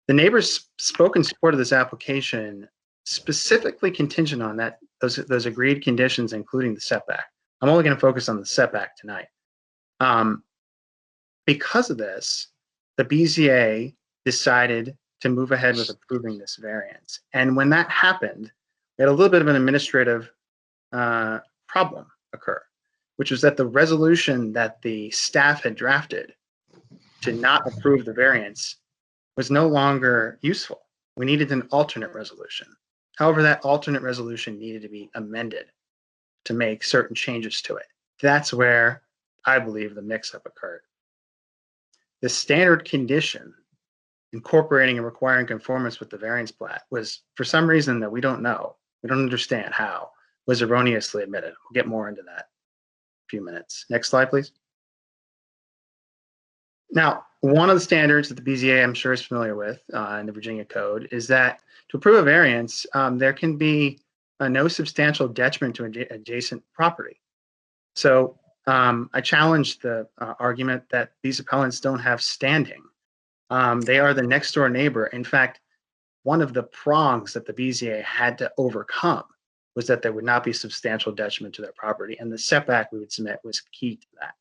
The neighbors spoke in support of this application, specifically contingent on that those agreed conditions, including the setback. I'm only going to focus on the setback tonight. Because of this, the BZA decided to move ahead with approving this variance. And when that happened, we had a little bit of an administrative problem occur, which was that the resolution that the staff had drafted to not approve the variance was no longer useful. We needed an alternate resolution. However, that alternate resolution needed to be amended to make certain changes to it. That's where I believe the mix-up occurred. The standard condition incorporating and requiring conformance with the variance plat was, for some reason that we don't know, we don't understand how, was erroneously admitted. We'll get more into that in a few minutes. Next slide, please. Now, one of the standards that the BZA, I'm sure, is familiar with in the Virginia Code is that to approve a variance, there can be no substantial detriment to adjacent property. So I challenge the argument that these appellants don't have standing. They are the next door neighbor. In fact, one of the prongs that the BZA had to overcome was that there would not be substantial detriment to their property, and the setback we would submit was key to that.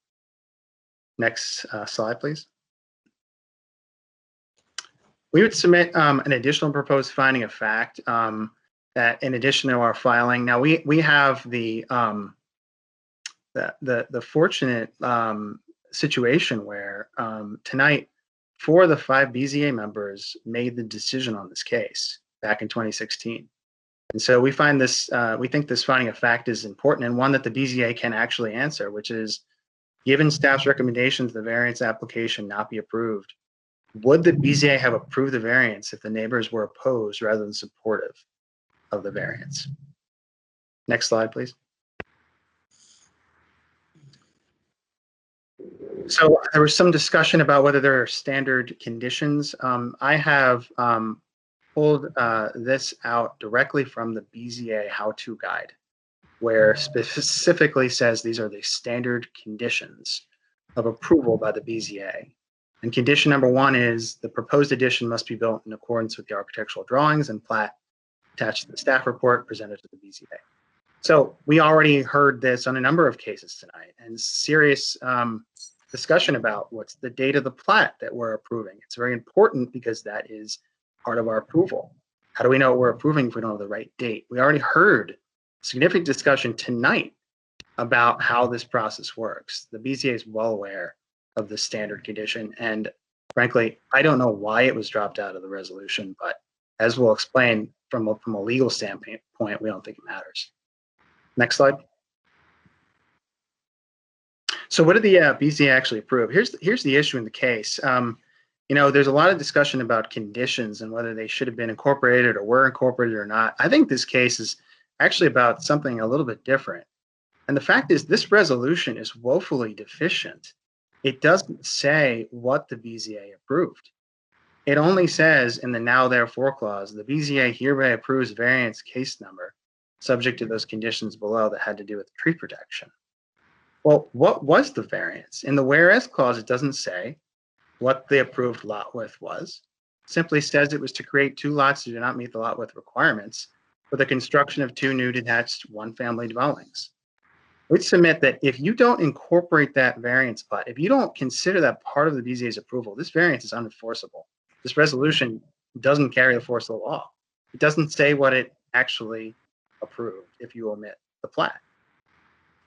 Next slide, please. We would submit an additional proposed finding of fact that, in addition to our filing, now we have the fortunate situation where tonight 4 of the 5 BZA members made the decision on this case back in 2016. And so we find this, we think this finding of fact is important and one that the BZA can actually answer, which is, given staff's recommendations, the variance application not be approved, would the BZA have approved the variance if the neighbors were opposed rather than supportive of the variance? Next slide, please. So there was some discussion about whether there are standard conditions. I have pulled this out directly from the BZA how-to guide. where specifically says these are the standard conditions of approval by the BZA. And condition number 1 is the proposed addition must be built in accordance with the architectural drawings and plat attached to the staff report presented to the BZA. So we already heard this on a number of cases tonight, and serious discussion about what's the date of the plat that we're approving. It's very important because that is part of our approval. How do we know what we're approving if we don't have the right date? We already heard significant discussion tonight about how this process works. The BZA is well aware of the standard condition, and frankly, I don't know why it was dropped out of the resolution, but as we'll explain from a legal standpoint, we don't think it matters. Next slide. So what did the BZA actually approve? Here's the issue in the case. You know, there's a lot of discussion about conditions and whether they should have been incorporated or were incorporated or not. I think this case is actually about something a little bit different. And the fact is, this resolution is woefully deficient. It doesn't say what the BZA approved. It only says in the now therefore clause, the BZA hereby approves variance case number subject to those conditions below that had to do with tree protection. Well, what was the variance? In the whereas clause, it doesn't say what the approved lot width was. It simply says it was to create 2 lots that do not meet the lot width requirements for the construction of 2 new detached one-family dwellings. We'd submit that if you don't incorporate that variance plat, if you don't consider that part of the BZA's approval, this variance is unenforceable. This resolution doesn't carry the force of the law. It doesn't say what it actually approved if you omit the plat.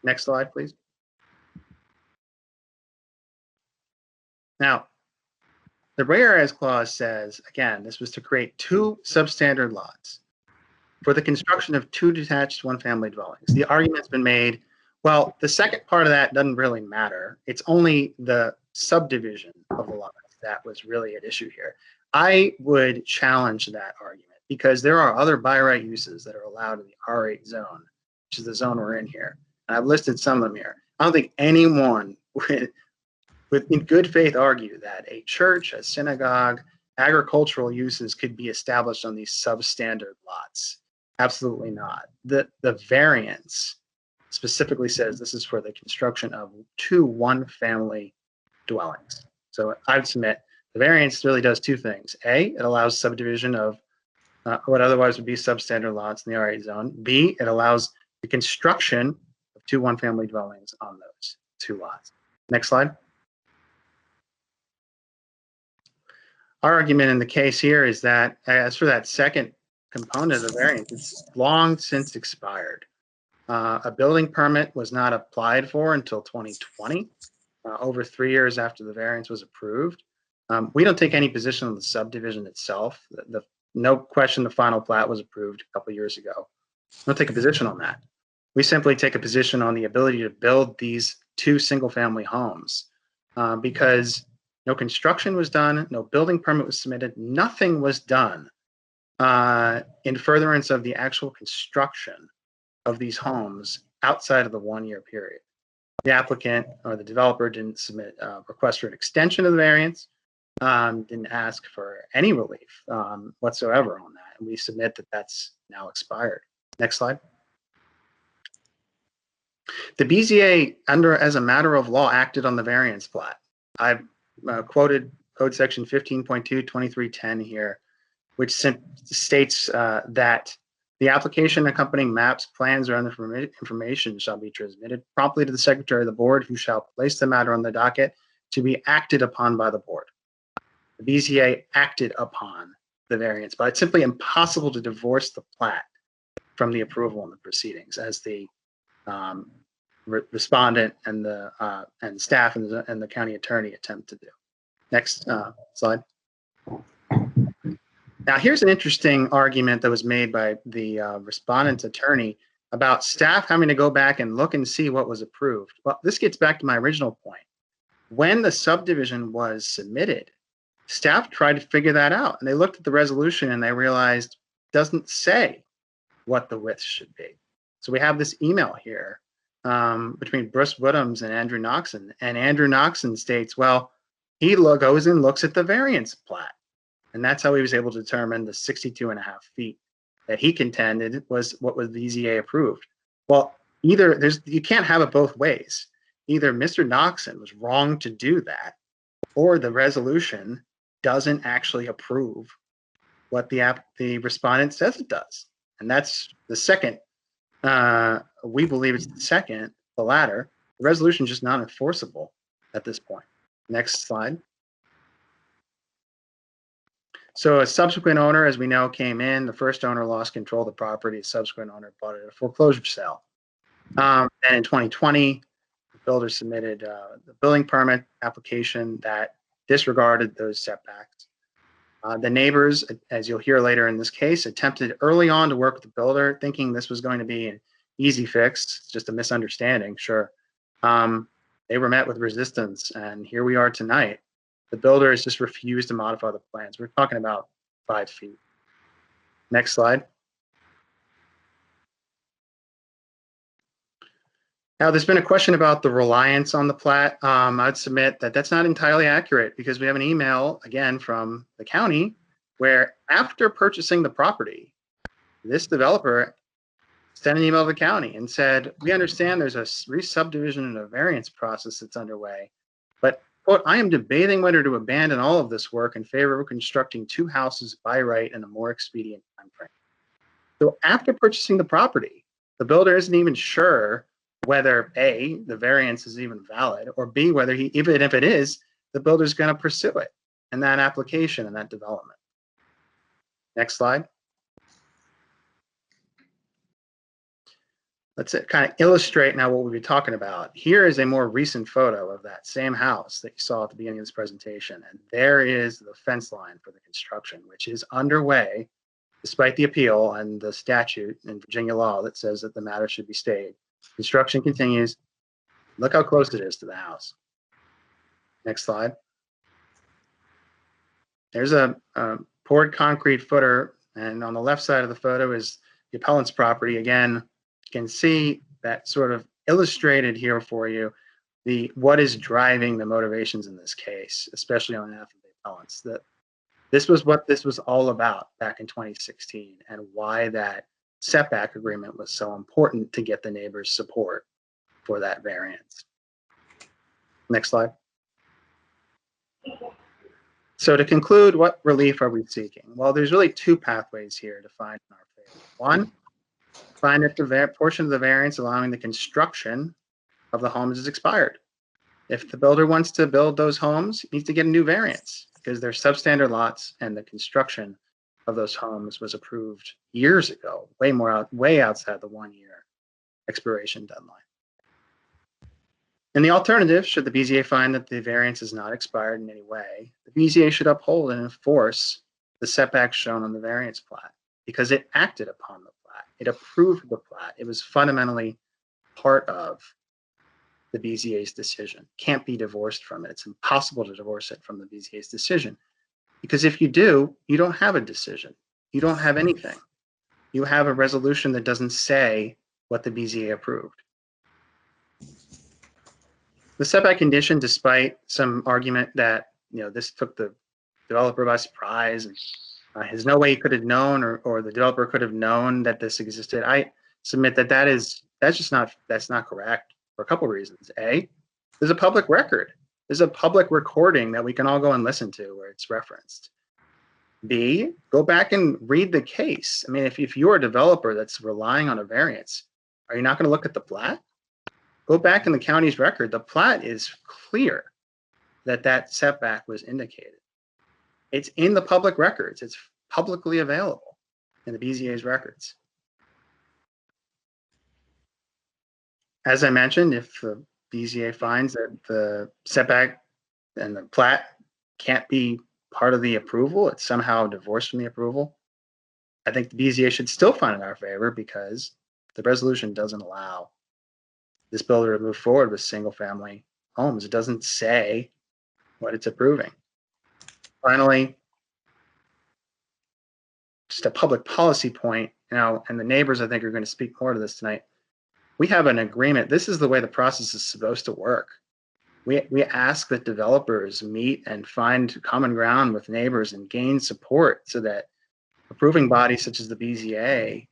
Next slide, please. Now, the whereas clause says, again, this was to create 2 substandard lots for the construction of 2 detached one-family dwellings. The argument's been made, well, the second part of that doesn't really matter. It's only the subdivision of the lots that was really at issue here. I would challenge that argument because there are other by right uses that are allowed in the R8 zone, which is the zone we're in here. And I've listed some of them here. I don't think anyone would in good faith argue that a church, a synagogue, agricultural uses could be established on these substandard lots. Absolutely not. The variance specifically says this is for the construction of 2 one-family dwellings. So I'd submit the variance really does 2 things. A, it allows subdivision of what otherwise would be substandard lots in the R8 zone. B, it allows the construction of 2 one-family dwellings on those 2 lots. Next slide. Our argument in the case here is that as for that second component of the variance, it's long since expired. A building permit was not applied for until 2020, over 3 years after the variance was approved. We don't take any position on the subdivision itself. No question the final plat was approved a couple years ago. We don't take a position on that. We simply take a position on the ability to build these 2 single-family homes because no construction was done, no building permit was submitted, nothing was done in furtherance of the actual construction of these homes outside of the 1-year period. The applicant or the developer didn't submit a request for an extension of the variance, didn't ask for any relief whatsoever on that. And we submit that that's now expired. Next slide. The BZA, as a matter of law, acted on the variance plat. I've quoted code section 15.22310 here, which states that the application accompanying maps, plans, or other information shall be transmitted promptly to the secretary of the board, who shall place the matter on the docket to be acted upon by the board. The BZA acted upon the variance, but it's simply impossible to divorce the plat from the approval and the proceedings, as the respondent and the staff and the county attorney attempt to do. Next slide. Now, here's an interesting argument that was made by the respondent's attorney about staff having to go back and look and see what was approved. Well, this gets back to my original point. When the subdivision was submitted, staff tried to figure that out, and they looked at the resolution and they realized it doesn't say what the width should be. So we have this email here between Bruce Woodhams and Andrew Noxon, and Andrew Noxon states, well, he goes and looks at the variance plat, and that's how he was able to determine the 62.5 feet that he contended was what was BZA approved. Well, you can't have it both ways. Either Mr. Noxon was wrong to do that, or the resolution doesn't actually approve what the respondent says it does. And that's the second. We believe it's the latter. The resolution is just not enforceable at this point. Next slide. So a subsequent owner, as we know, came in. The first owner lost control of the property. The subsequent owner bought it at a foreclosure sale. And in 2020, the builder submitted the building permit application that disregarded those setbacks. The neighbors, as you'll hear later in this case, attempted early on to work with the builder, thinking this was going to be an easy fix. It's just a misunderstanding, sure. They were met with resistance, and here we are tonight. The builder has just refused to modify the plans. We're talking about 5 feet. Next slide. Now, there's been a question about the reliance on the plat. I'd submit that that's not entirely accurate, because we have an email, again, from the county, where after purchasing the property, this developer sent an email to the county and said, we understand there's a re-subdivision and a variance process that's underway, but, quote, I am debating whether to abandon all of this work in favor of constructing 2 houses by right in a more expedient timeframe. So after purchasing the property, the builder isn't even sure whether A, the variance is even valid, or B, whether even if it is, the builder's going to pursue it in that application and that development. Next slide. Let's kind of illustrate now what we'll be talking about. Here is a more recent photo of that same house that you saw at the beginning of this presentation. And there is the fence line for the construction, which is underway despite the appeal and the statute in Virginia law that says that the matter should be stayed. Construction continues. Look how close it is to the house. Next slide. There's a poured concrete footer, and on the left side of the photo is the appellant's property. Again, you can see that sort of illustrated here for you what is driving the motivations in this case, especially on behalf of the appellants. That this was what this was all about back in 2016, and why that setback agreement was so important to get the neighbors' support for that variance. Next slide. So to conclude, what relief are we seeking? Well, there's really 2 pathways here to find in our favor. One, find if the portion of the variance allowing the construction of the homes is expired. If the builder wants to build those homes, he needs to get a new variance, because they're substandard lots and the construction of those homes was approved years ago, way outside the 1-year expiration deadline. In the alternative, should the BZA find that the variance is not expired in any way, the BZA should uphold and enforce the setbacks shown on the variance plat, because it acted upon the plat. It approved the plat. It was fundamentally part of the BZA's decision. Can't be divorced from it. It's impossible to divorce it from the BZA's decision. Because if you do, you don't have a decision. You don't have anything. You have a resolution that doesn't say what the BZA approved. The setback condition, despite some argument that this took the developer by surprise, and there's no way he could have known, or the developer could have known that this existed, I submit that that's not correct for a couple of reasons. A, there's a public record. There's a public recording that we can all go and listen to where it's referenced. B, go back and read the case. I mean, if you're a developer that's relying on a variance, are you not going to look at the plat? Go back in the county's record. The plat is clear that setback was indicated. It's in the public records. It's publicly available in the BZA's records. As I mentioned, if the BZA finds that the setback and the plat can't be part of the approval, it's somehow divorced from the approval, I think the BZA should still find in our favor, because the resolution doesn't allow this builder to move forward with single-family homes. It doesn't say what it's approving. Finally, just a public policy point, and the neighbors, I think, are going to speak more to this tonight. We have an agreement. This is the way the process is supposed to work. We ask that developers meet and find common ground with neighbors and gain support, so that approving bodies such as the BZA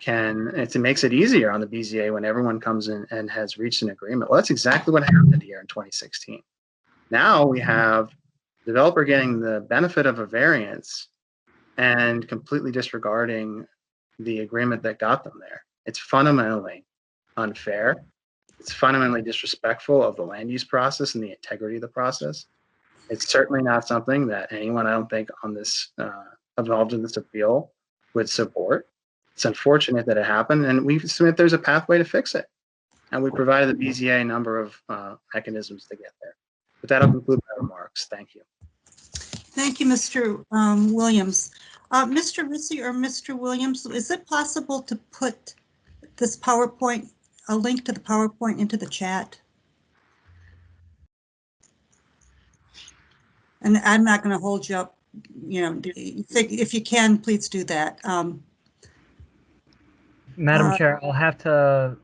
it makes it easier on the BZA when everyone comes in and has reached an agreement. Well, that's exactly what happened here in 2016. Now we have the developer getting the benefit of a variance and completely disregarding the agreement that got them there. It's fundamentally unfair. It's fundamentally disrespectful of the land use process and the integrity of the process. It's certainly not something that anyone, I don't think, on this involved in this appeal would support. It's unfortunate that it happened, and we submit there's a pathway to fix it. And we provided the BZA a number of mechanisms to get there. But that'll conclude my remarks. Thank you. Thank you, Mr. Williams. Mr. Rissy or Mr. Williams, is it possible to put this PowerPoint, a link to the PowerPoint, into the chat? And I'm not going to hold you up, you know, if you can, please do that. Madam Chair, I'll have to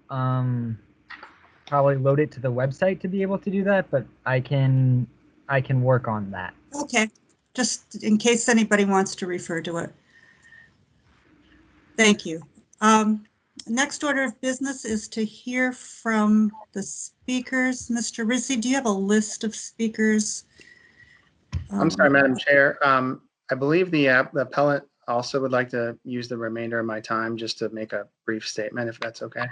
probably load it to the website to be able to do that, but I can work on that. Okay, just in case anybody wants to refer to it. Thank you. Next order of business is to hear from the speakers. Mr. Rissy, do you have a list of speakers? I'm sorry, Madam Chair. I believe the appellant also would like to use the remainder of my time just to make a brief statement, if that's okay.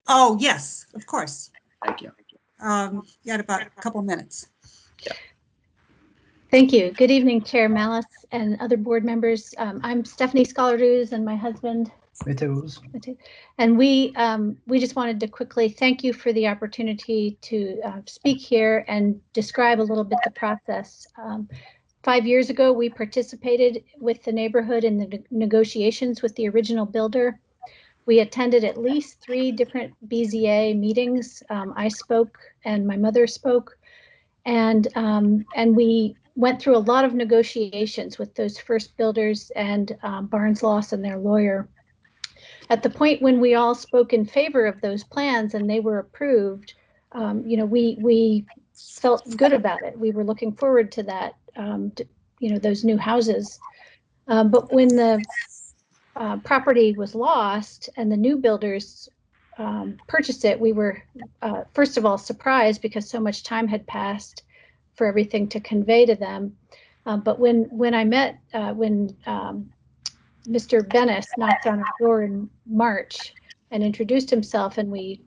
Oh, yes, of course. Thank you. You got about a couple minutes. Yeah. Thank you. Good evening, Chair Malice and other board members. I'm Stephanie Scholaruz and my husband. And we just wanted to quickly thank you for the opportunity to speak here and describe a little bit the process. 5 years ago, we participated with the neighborhood in the negotiations with the original builder. We attended at least 3 different BZA meetings. I spoke and my mother spoke, and we went through a lot of negotiations with those first builders and Barnes Loss and their lawyer. At the point when we all spoke in favor of those plans and they were approved, you know, we felt good about it. We were looking forward to that, you know, those new houses. But when the property was lost and the new builders purchased it, we were first of all surprised because so much time had passed for everything to convey to them. But when I met, when Mr. Bennis knocked on our door in March and introduced himself, and we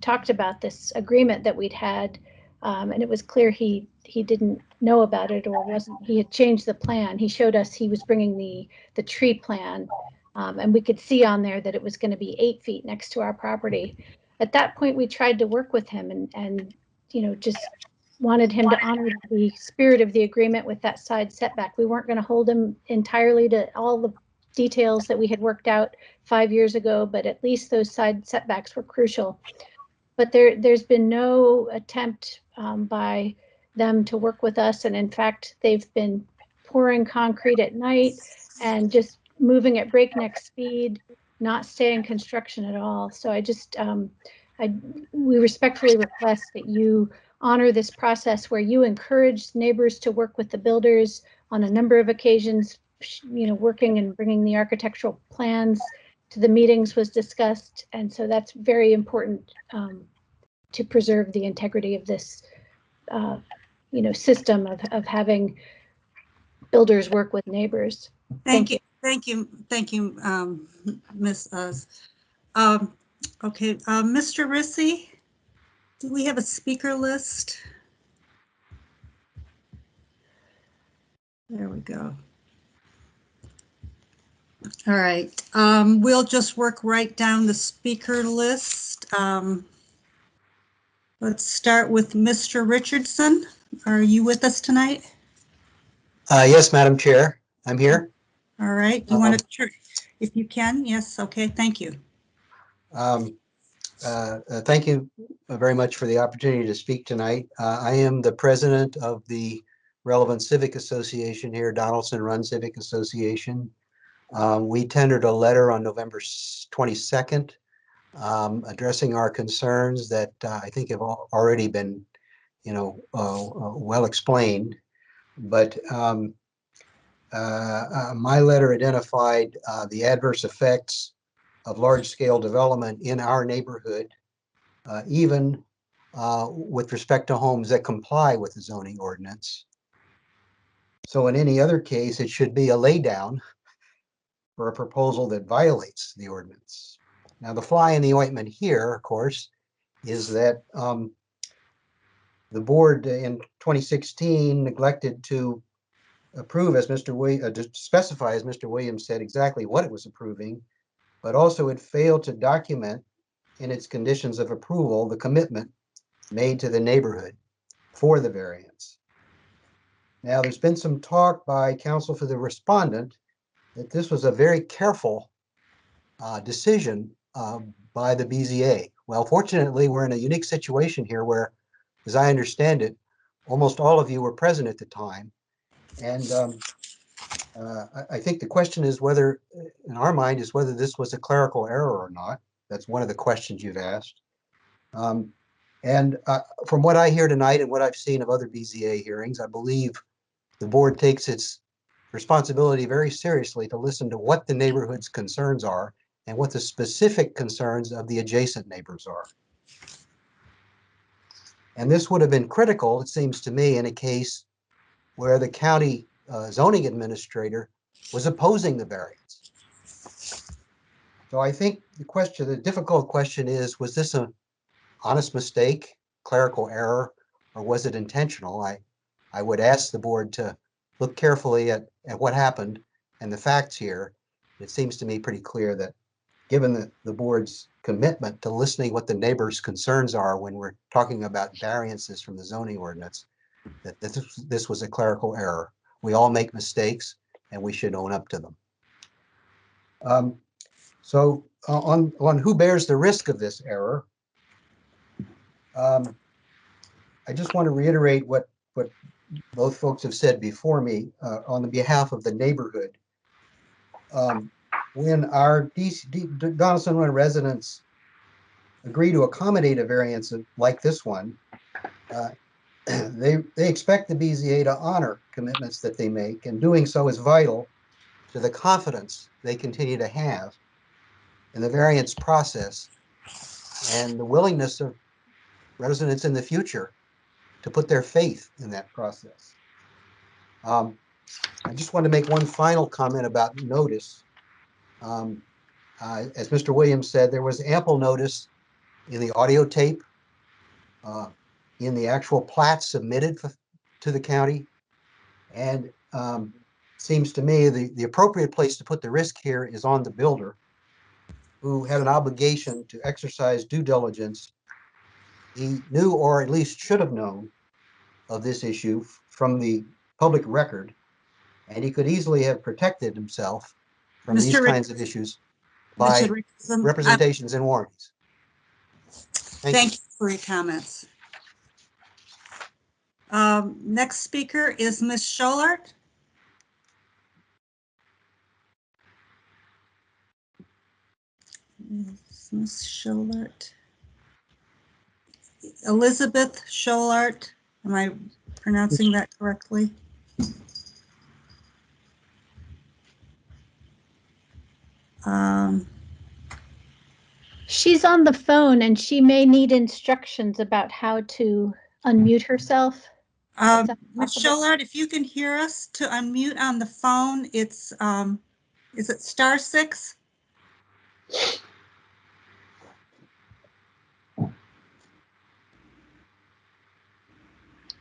talked about this agreement that we'd had, and it was clear he didn't know about it or he had changed the plan. He showed us he was bringing the tree plan, and we could see on there that it was going to be 8 feet next to our property. At that point, we tried to work with him and you know, just wanted him to honor the spirit of the agreement with that side setback. We weren't going to hold him entirely to all the details that we had worked out 5 years ago, but at least those side setbacks were crucial. But there's been no attempt by them to work with us, and in fact, they've been pouring concrete at night and just moving at breakneck speed, not staying construction at all. So I just, we respectfully request that you honor this process where you encourage neighbors to work with the builders on a number of occasions. You know, working and bringing the architectural plans to the meetings was discussed, and so that's very important to preserve the integrity of this, you know, system of having builders work with neighbors. Thank you, Ms. Uz. Okay, Mr. Rissy, do we have a speaker list? There we go. All right, we'll just work right down the speaker list. Let's start with Mr. Richardson. Are you with us tonight? Yes, Madam Chair, I'm here. All right, you want to, if you can, yes, okay, thank you. Thank you very much for the opportunity to speak tonight. I am the president of the relevant civic association here, Donaldson Run Civic Association. We tendered a letter on November 22nd addressing our concerns that I think have already been, you know, well explained. But My letter identified the adverse effects of large-scale development in our neighborhood, even with respect to homes that comply with the zoning ordinance. So in any other case, it should be a laydown for a proposal that violates the ordinance. Now, the fly in the ointment here, of course, is that the board in 2016 neglected to approve, as Mr. to specify, as Mr. Williams said, exactly what it was approving, but also it failed to document in its conditions of approval the commitment made to the neighborhood for the variance. Now, there's been some talk by counsel for the respondent that this was a very careful decision by the BZA. Well, fortunately, we're in a unique situation here where, as I understand it, almost all of you were present at the time. And I think the question is whether, in our mind, is whether this was a clerical error or not. That's one of the questions you've asked. And from what I hear tonight and what I've seen of other BZA hearings, I believe the board takes its responsibility very seriously to listen to what the neighborhood's concerns are and what the specific concerns of the adjacent neighbors are. And this would have been critical, it seems to me, in a case where the county zoning administrator was opposing the variance. So I think the difficult question is, was this an honest mistake, clerical error, or was it intentional? I would ask the board to look carefully at what happened and the facts here. It seems to me pretty clear that given the board's commitment to listening what the neighbors' concerns are when we're talking about variances from the zoning ordinance, that this was a clerical error. We all make mistakes and we should own up to them. So on who bears the risk of this error, I just want to reiterate what both folks have said before me on the behalf of the neighborhood. When our Donaldson Run residents agree to accommodate a variance like this one, they expect the BZA to honor commitments that they make, and doing so is vital to the confidence they continue to have in the variance process and the willingness of residents in the future to put their faith in that process. I just want to make one final comment about notice. As Mr. Williams said, there was ample notice in the audio tape, in the actual plat submitted to the county, and seems to me the appropriate place to put the risk here is on the builder, who had an obligation to exercise due diligence. He knew, or at least should have known, of this issue from the public record, and he could easily have protected himself from these kinds of issues by representations and warranties. Thank you for your comments. Next speaker is Ms. Scholart. Ms. Scholart. Elizabeth Scholart. Am I pronouncing that correctly? She's on the phone and she may need instructions about how to unmute herself. Ms. Scholart, if you can hear us, to unmute on the phone, it's is it *6?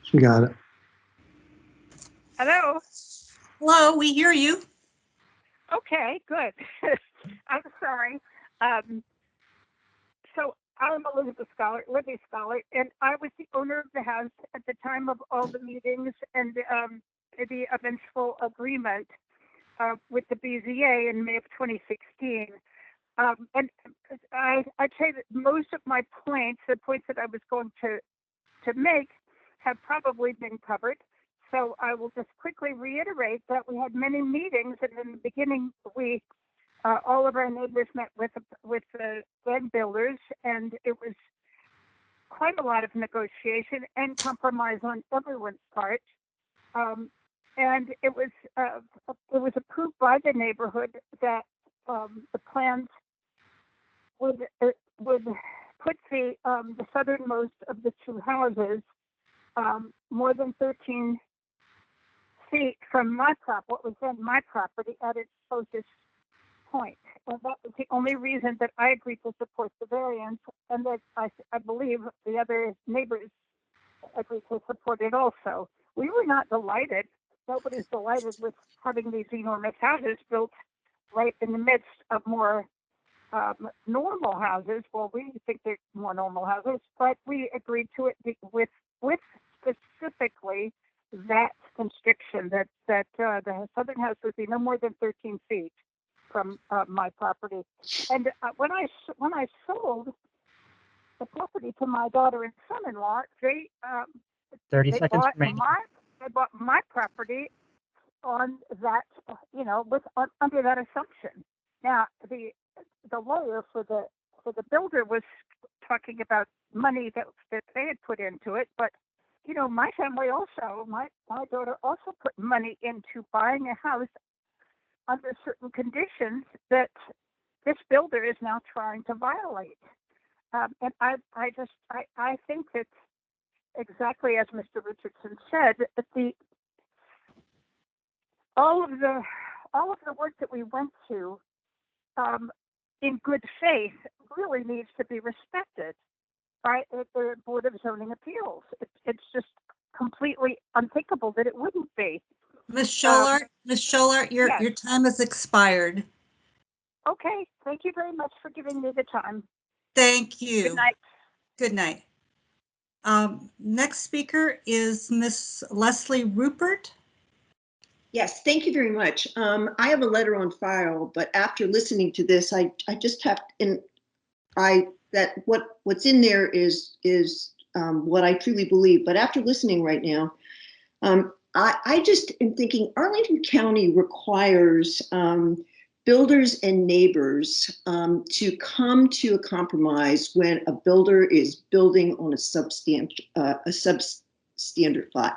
She got it. Hello. Hello, we hear you. Okay, good. I'm sorry. So I'm Elizabeth Libby Scholar, and I was the owner of the house at the time of all the meetings and the eventual agreement with the BZA in May of 2016. And I'd say that most of my points, the points that I was going to make, have probably been covered. So I will just quickly reiterate that we had many meetings, and in the beginning, all of our neighbors met with the land builders, and it was quite a lot of negotiation and compromise on everyone's part. And it was it was approved by the neighborhood that the plans would put the southernmost of the two houses more than 13 feet from what was then my property at its closest point. And that was the only reason that I agreed to support the variance, and that I believe the other neighbors agreed to support it also. We were not delighted. Nobody's delighted with having these enormous houses built right in the midst of more normal houses. Well, we think they're more normal houses, but we agreed to it with specifically that constriction that the southern house would be no more than 13 feet from my property. And when I sold the property to my daughter and son-in-law, they 30 they seconds bought remaining. they bought my property on that, under that assumption. Now the lawyer for the builder was talking about money that they had put into it, but my family also, my daughter also put money into buying a house under certain conditions that this builder is now trying to violate. And I think that, exactly as Mr. Richardson said, that all of the work that we went to in good faith really needs to be respected by the Board of Zoning Appeals. It's just completely unthinkable that it wouldn't be. Ms. Scholart, your time has expired. Okay, thank you very much for giving me the time. Thank you. Good night. Good night. Next speaker is Miss Leslie Rupert. Yes, thank you very much. I have a letter on file, but after listening to this, I just have, what's in there is what I truly believe. But after listening right now, I just am thinking Arlington County requires builders and neighbors to come to a compromise when a builder is building on a substandard lot.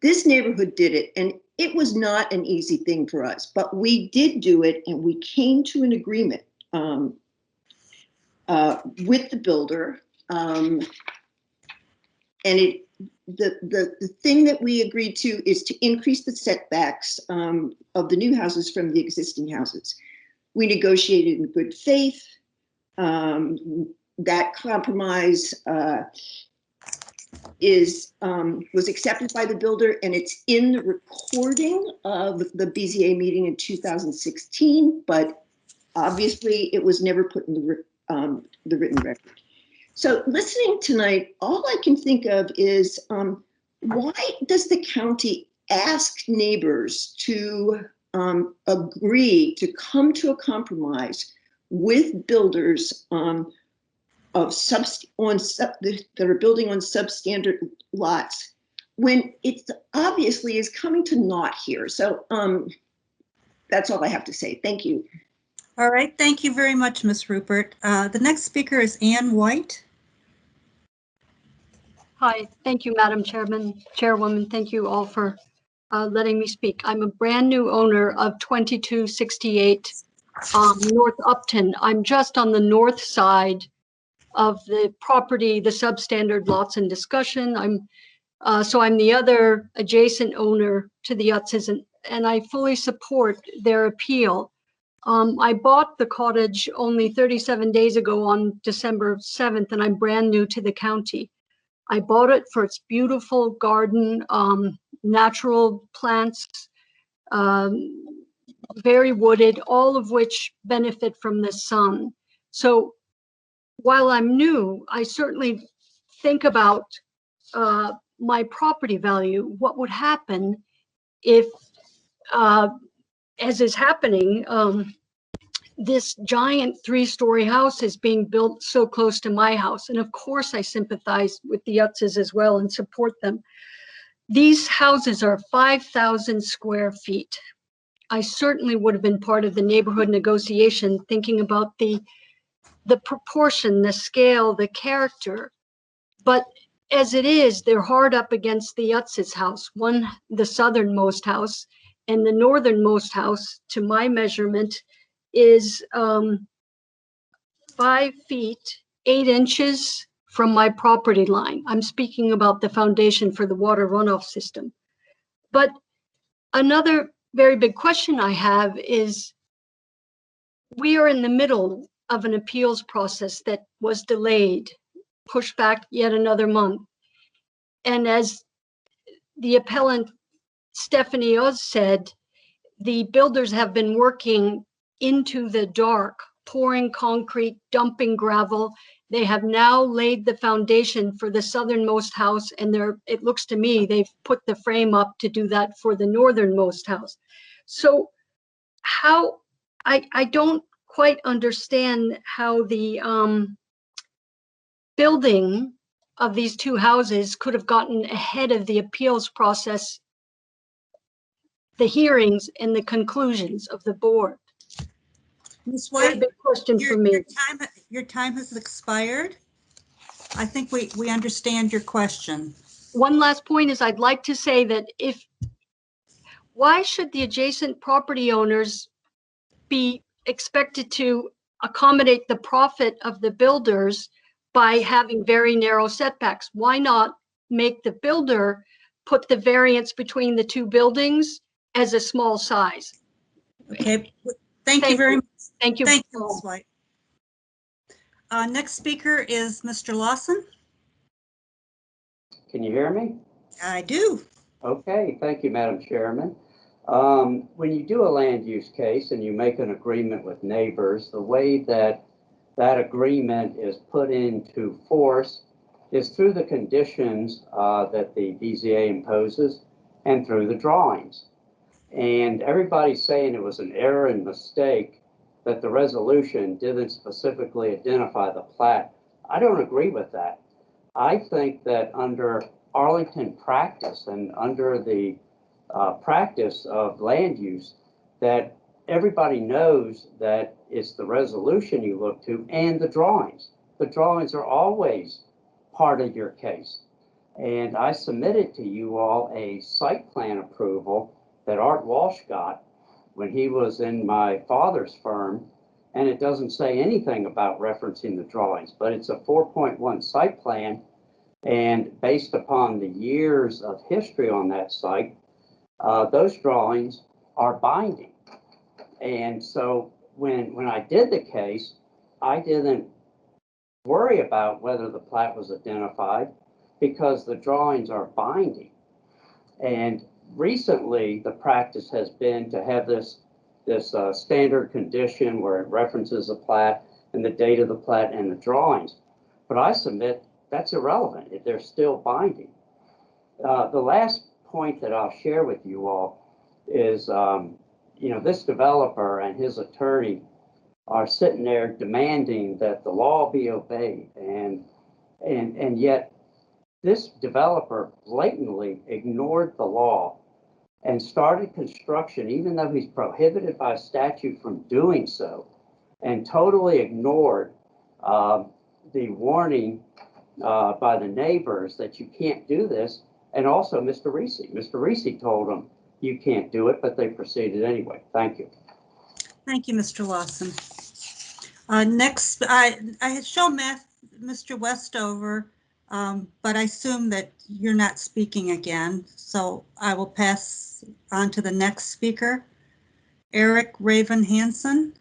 This neighborhood did it, and it was not an easy thing for us, but we did do it, and we came to an agreement with the builder, and the thing that we agreed to is to increase the setbacks of the new houses from the existing houses. We negotiated in good faith. That compromise was accepted by the builder, and it's in the recording of the BZA meeting in 2016, but obviously it was never put in the written record. So listening tonight, all I can think of is why does the county ask neighbors to agree to come to a compromise with builders that are building on substandard lots when it obviously is coming to naught here? So that's all I have to say. Thank you. All right, thank you very much, Ms. Rupert. The next speaker is Ann White. Hi, thank you, Madam Chairwoman. Thank you all for letting me speak. I'm a brand new owner of 2268 North Upton. I'm just on the north side of the property, the substandard lots in discussion. I'm the other adjacent owner to the Utzes, and I fully support their appeal. I bought the cottage only 37 days ago on December 7th, and I'm brand new to the county. I bought it for its beautiful garden, natural plants, very wooded, all of which benefit from the sun. So while I'm new, I certainly think about my property value. What would happen if, as is happening, this giant 3-story house is being built so close to my house. And of course I sympathize with the Utzes as well and support them. These houses are 5,000 square feet. I certainly would have been part of the neighborhood negotiation, thinking about the proportion, the scale, the character. But as it is, they're hard up against the Utzes house, the southernmost house, and the northernmost house, to my measurement, is 5 feet 8 inches from my property line. I'm speaking about the foundation for the water runoff system. But another very big question I have is, we are in the middle of an appeals process that was delayed, pushed back yet another month. And as the appellant Stephanie Oz said, the builders have been working into the dark, pouring concrete, dumping gravel. They have now laid the foundation for the southernmost house, and it looks to me they've put the frame up to do that for the northernmost house. So how, I don't quite understand how the building of these two houses could have gotten ahead of the appeals process, the hearings and the conclusions of the board. Ms. Very White, big question for me. Your time has expired. I think we understand your question. One last point is, I'd like to say that why should the adjacent property owners be expected to accommodate the profit of the builders by having very narrow setbacks? Why not make the builder put the variance between the two buildings as a small size? Okay, thank you very much. Thank you. Thank you, Ms. White. Next speaker is Mr. Lawson. Can you hear me? I do. Okay, thank you, Madam Chairman. When you do a land use case and you make an agreement with neighbors, the way that that agreement is put into force is through the conditions that the BZA imposes and through the drawings. And everybody's saying it was an error and mistake that the resolution didn't specifically identify the plat. I don't agree with that. I think that under Arlington practice and under the practice of land use, that everybody knows that it's the resolution you look to and the drawings. The drawings are always part of your case. And I submitted to you all a site plan approval that Art Walsh got when he was in my father's firm, and it doesn't say anything about referencing the drawings, but it's a 4.1 site plan, and based upon the years of history on that site, those drawings are binding. And so when I did the case, I didn't worry about whether the plat was identified because the drawings are binding. And recently, the practice has been to have this standard condition where it references the plat and the date of the plat and the drawings. But I submit that's irrelevant if they're still binding. The last point that I'll share with you all is, this developer and his attorney are sitting there demanding that the law be obeyed, and yet this developer blatantly ignored the law and started construction, even though he's prohibited by statute from doing so, and totally ignored the warning by the neighbors that you can't do this. And also Mr. Reese. Mr. Reese told them you can't do it, but they proceeded anyway. Thank you. Thank you, Mr. Lawson. Next, I had shown Mr. Westover, but I assume that you're not speaking again, so I will pass on to the next speaker, Eric Raven Hansen.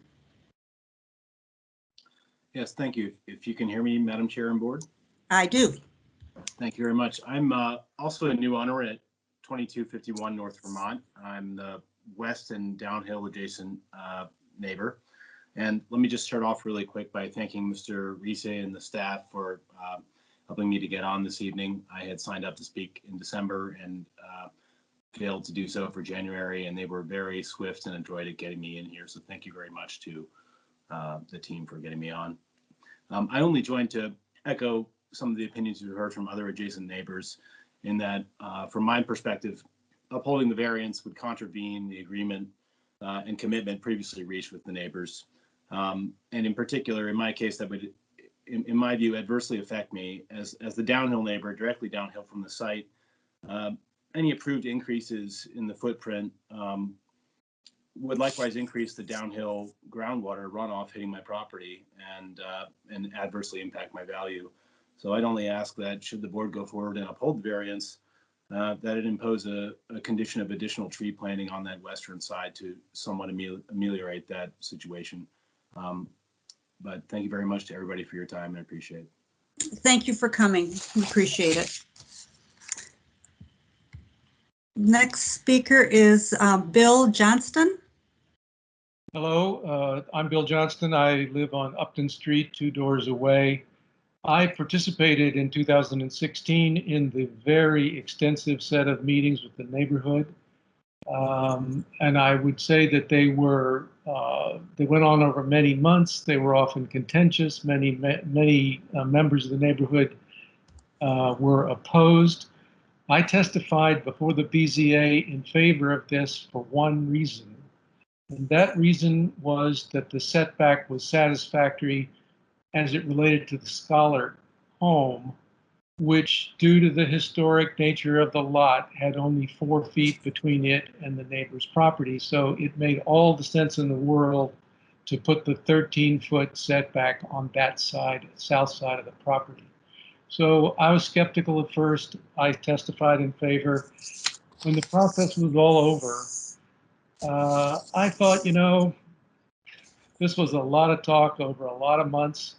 Yes, thank you. If you can hear me, Madam Chair and Board. I do. Thank you very much. I'm also a new owner at 2251 North Vermont. I'm the west and downhill adjacent neighbor. And let me just start off really quick by thanking Mr. Reese and the staff for helping me to get on this evening. I had signed up to speak in December and failed to do so for January, and they were very swift and adroit at getting me in here. So thank you very much to the team for getting me on. I only joined to echo some of the opinions we've heard from other adjacent neighbors, in that from my perspective, upholding the variance would contravene the agreement and commitment previously reached with the neighbors. And in particular, in my case, that would, in my view, adversely affect me as the downhill neighbor directly downhill from the site. any approved increases in the footprint would likewise increase the downhill groundwater runoff hitting my property and adversely impact my value. So I'd only ask that should the board go forward and uphold the variance, that it impose a condition of additional tree planting on that western side to somewhat ameliorate that situation. But thank you very much to everybody for your time, and I appreciate it. Thank you for coming. We appreciate it. Next speaker is Bill Johnston. Hello, I'm Bill Johnston. I live on Upton Street, 2 doors away. I participated in 2016 in the very extensive set of meetings with the neighborhood. And I would say that they went on over many months. They were often contentious. Many members of the neighborhood were opposed. I testified before the BZA in favor of this for one reason. And that reason was that the setback was satisfactory as it related to the Scholar home, which, due to the historic nature of the lot, had only 4 feet between it and the neighbor's property. So it made all the sense in the world to put the 13-foot setback on that side, south side of the property. So I was skeptical at first. I testified in favor. When the process was all over, I thought, this was a lot of talk over a lot of months,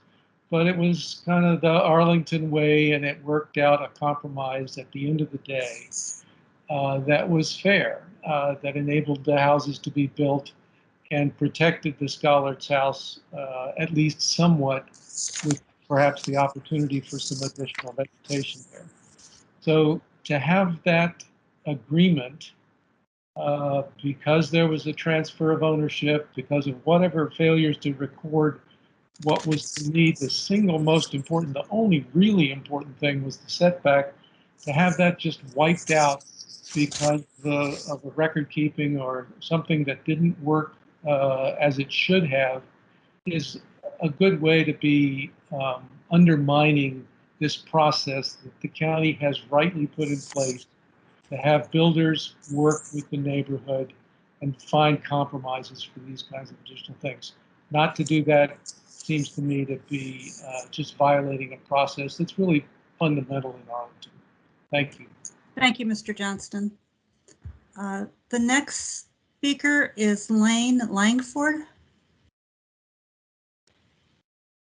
but it was kind of the Arlington way, and it worked out a compromise at the end of the day that was fair, that enabled the houses to be built and protected the Scollard's house at least somewhat, with perhaps the opportunity for some additional vegetation there. So to have that agreement, because there was a transfer of ownership, because of whatever failures to record what was to me the single most important, the only really important thing was the setback, to have that just wiped out because of the record keeping or something that didn't work as it should have, is a good way to be undermining this process that the county has rightly put in place to have builders work with the neighborhood and find compromises for these kinds of additional things. Not to do that seems to me to be just violating a process that's really fundamental in Arlington. Thank you. Thank you, Mr. Johnston. The next speaker is Lane Langford.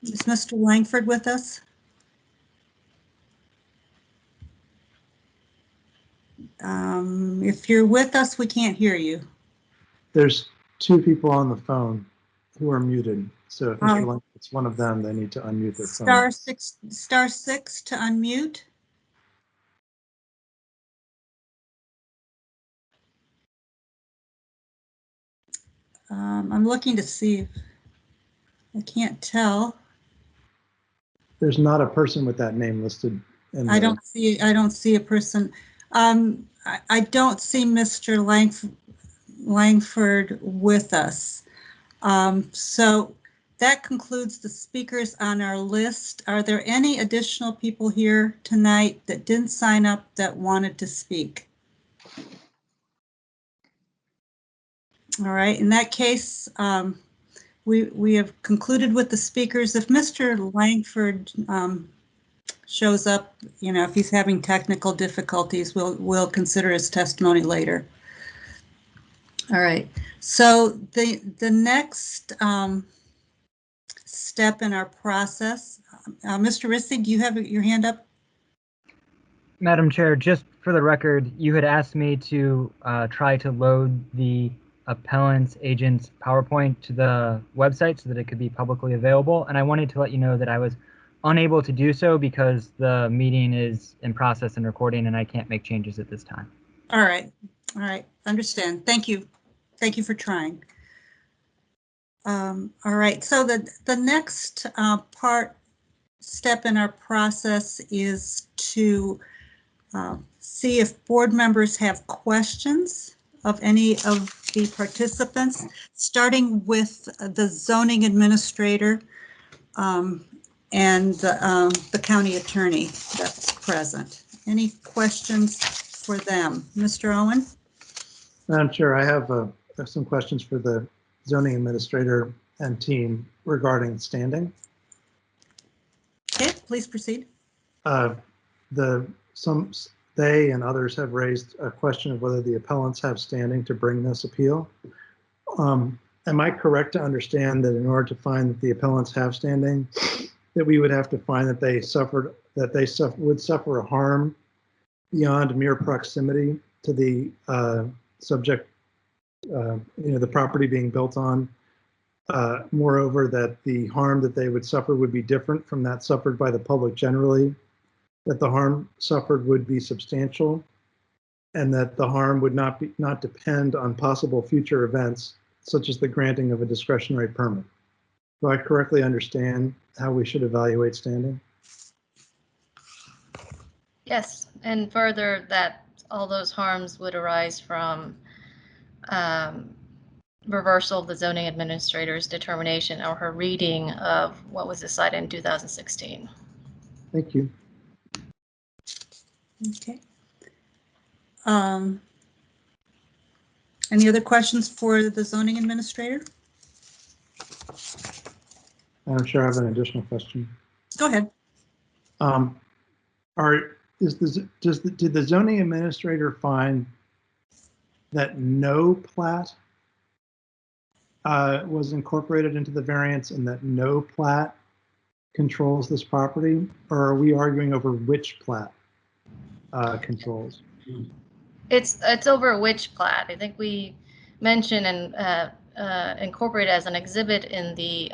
Is Mr. Langford with us? If you're with us, we can't hear you. There's 2 people on the phone who are muted. So if Mr. Langford, it's one of them, they need to unmute their phone. *6 to unmute. I'm looking to see. I can't tell. There's not a person with that name listed. I don't see a person. I don't see Mr. Langford with us. So that concludes the speakers on our list. Are there any additional people here tonight that didn't sign up that wanted to speak? All right, in that case, we have concluded with the speakers. If Mr. Langford shows up, if he's having technical difficulties, we'll consider his testimony later. All right, so the next step in our process, Mr. Rissig, do you have your hand up? Madam Chair, just for the record, you had asked me to try to load the appellant's agent's PowerPoint to the website so that it could be publicly available, and I wanted to let you know that I was unable to do so because the meeting is in process and recording and I can't make changes at this time. All right, understand. Thank you for trying. All right, so the next step in our process is to see if board members have questions of any of the participants, starting with the zoning administrator and the county attorney that's present. Any questions for them. Mr. Owen? Madam Chair, I have some questions for the zoning administrator and team regarding standing. Okay, please proceed. They and others have raised a question of whether the appellants have standing to bring this appeal. Am I correct to understand that in order to find that the appellants have standing, that we would have to find that they would suffer a harm beyond mere proximity to the subject, the property being built on? Moreover, that the harm that they would suffer would be different from that suffered by the public generally, that the harm suffered would be substantial, and that the harm would not depend on possible future events, such as the granting of a discretionary permit. Do I correctly understand how we should evaluate standing? Yes, and further that all those harms would arise from reversal of the zoning administrator's determination or her reading of what was decided in 2016. Thank you. Okay. Any other questions for the zoning administrator? I'm sure I have an additional question. Go ahead. Did the zoning administrator find that no plat was incorporated into the variance and that no plat controls this property, or are we arguing over which plat controls? It's over which plat. I think we mentioned and incorporated as an exhibit in the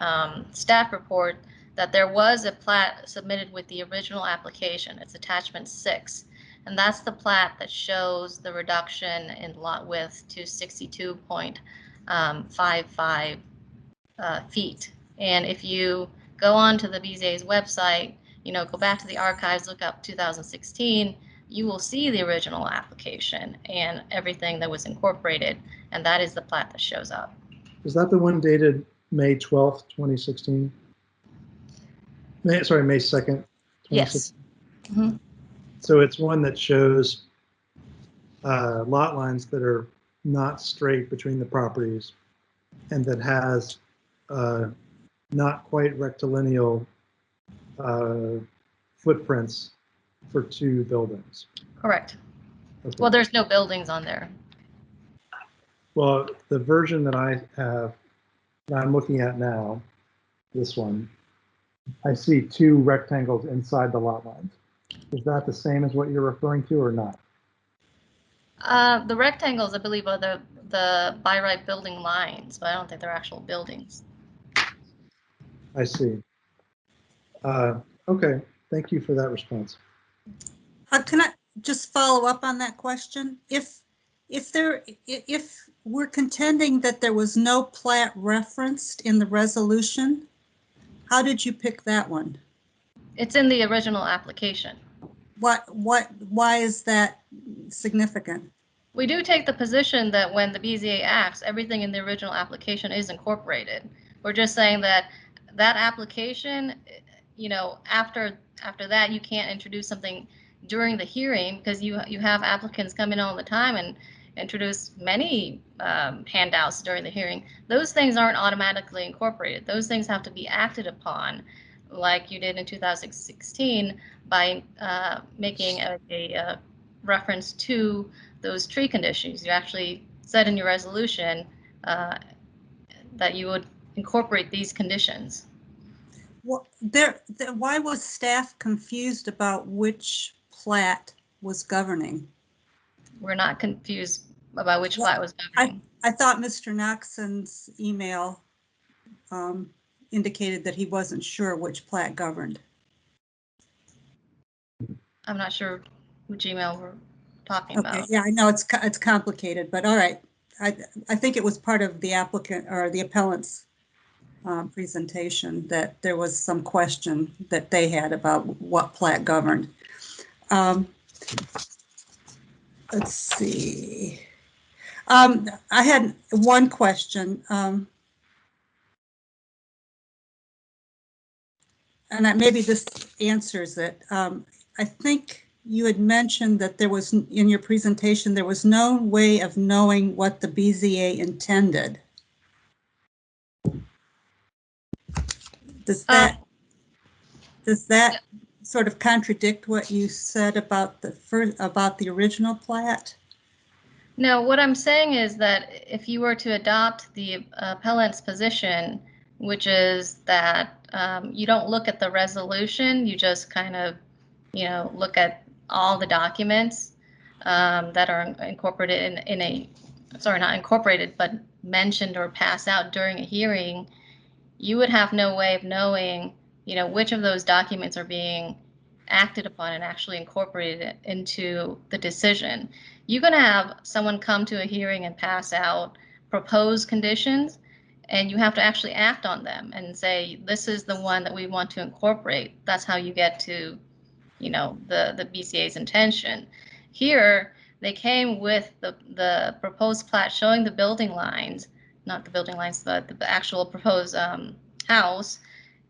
staff report that there was a plat submitted with the original application. It's attachment 6, and that's the plat that shows the reduction in lot width to 62.55 feet. And if you go on to the BZA's website, go back to the archives, look up 2016, you will see the original application and everything that was incorporated, and that is the plat that shows up. Is that the one dated May 12th, 2016? May 2nd. Yes. Mm-hmm. So it's one that shows lot lines that are not straight between the properties and that has not quite rectilineal footprints for 2 buildings. Correct. Okay. Well, there's no buildings on there. Well, the version that I have, that I'm looking at now, this one, I see 2 rectangles inside the lot lines. Is that the same as what you're referring to or not? The rectangles, I believe, are the by right building lines, but I don't think they're actual buildings. I see. Okay, thank you for that response. Can I just follow up on that question? If we're contending that there was no plat referenced in the resolution, how did you pick that one? It's in the original application. Why is that significant? We do take the position that when the BZA acts, everything in the original application is incorporated. We're just saying that application, after that, you can't introduce something during the hearing because you have applicants come in all the time and introduce many handouts during the hearing. Those things aren't automatically incorporated. Those things have to be acted upon, like you did in 2016 by making a reference to those tree conditions. You actually said in your resolution that you would incorporate these conditions. Well, why was staff confused about which plat was governing? We're not confused about which plat was governing. I thought Mr. Noxon's email indicated that he wasn't sure which plat governed. I'm not sure which email we're talking about. Yeah, I know it's complicated, but all right. I think it was part of the applicant or the appellant's presentation that there was some question that they had about what plat governed. Let's see. I had one question, and maybe this answers it. I think you had mentioned that there was, in your presentation, there was no way of knowing what the BZA intended. Does that sort of contradict what you said about the original plat? No, what I'm saying is that if you were to adopt the appellant's position, which is that you don't look at the resolution, you just kind of, look at all the documents that are incorporated in a, sorry, not incorporated, but mentioned or passed out during a hearing, you would have no way of knowing, which of those documents are being acted upon and actually incorporated into the decision. You're going to have someone come to a hearing and pass out proposed conditions, and you have to actually act on them and say, this is the one that we want to incorporate. That's how you get to, the BZA's intention. Here, they came with the proposed plat showing the building lines, not the building lines, but the actual proposed house,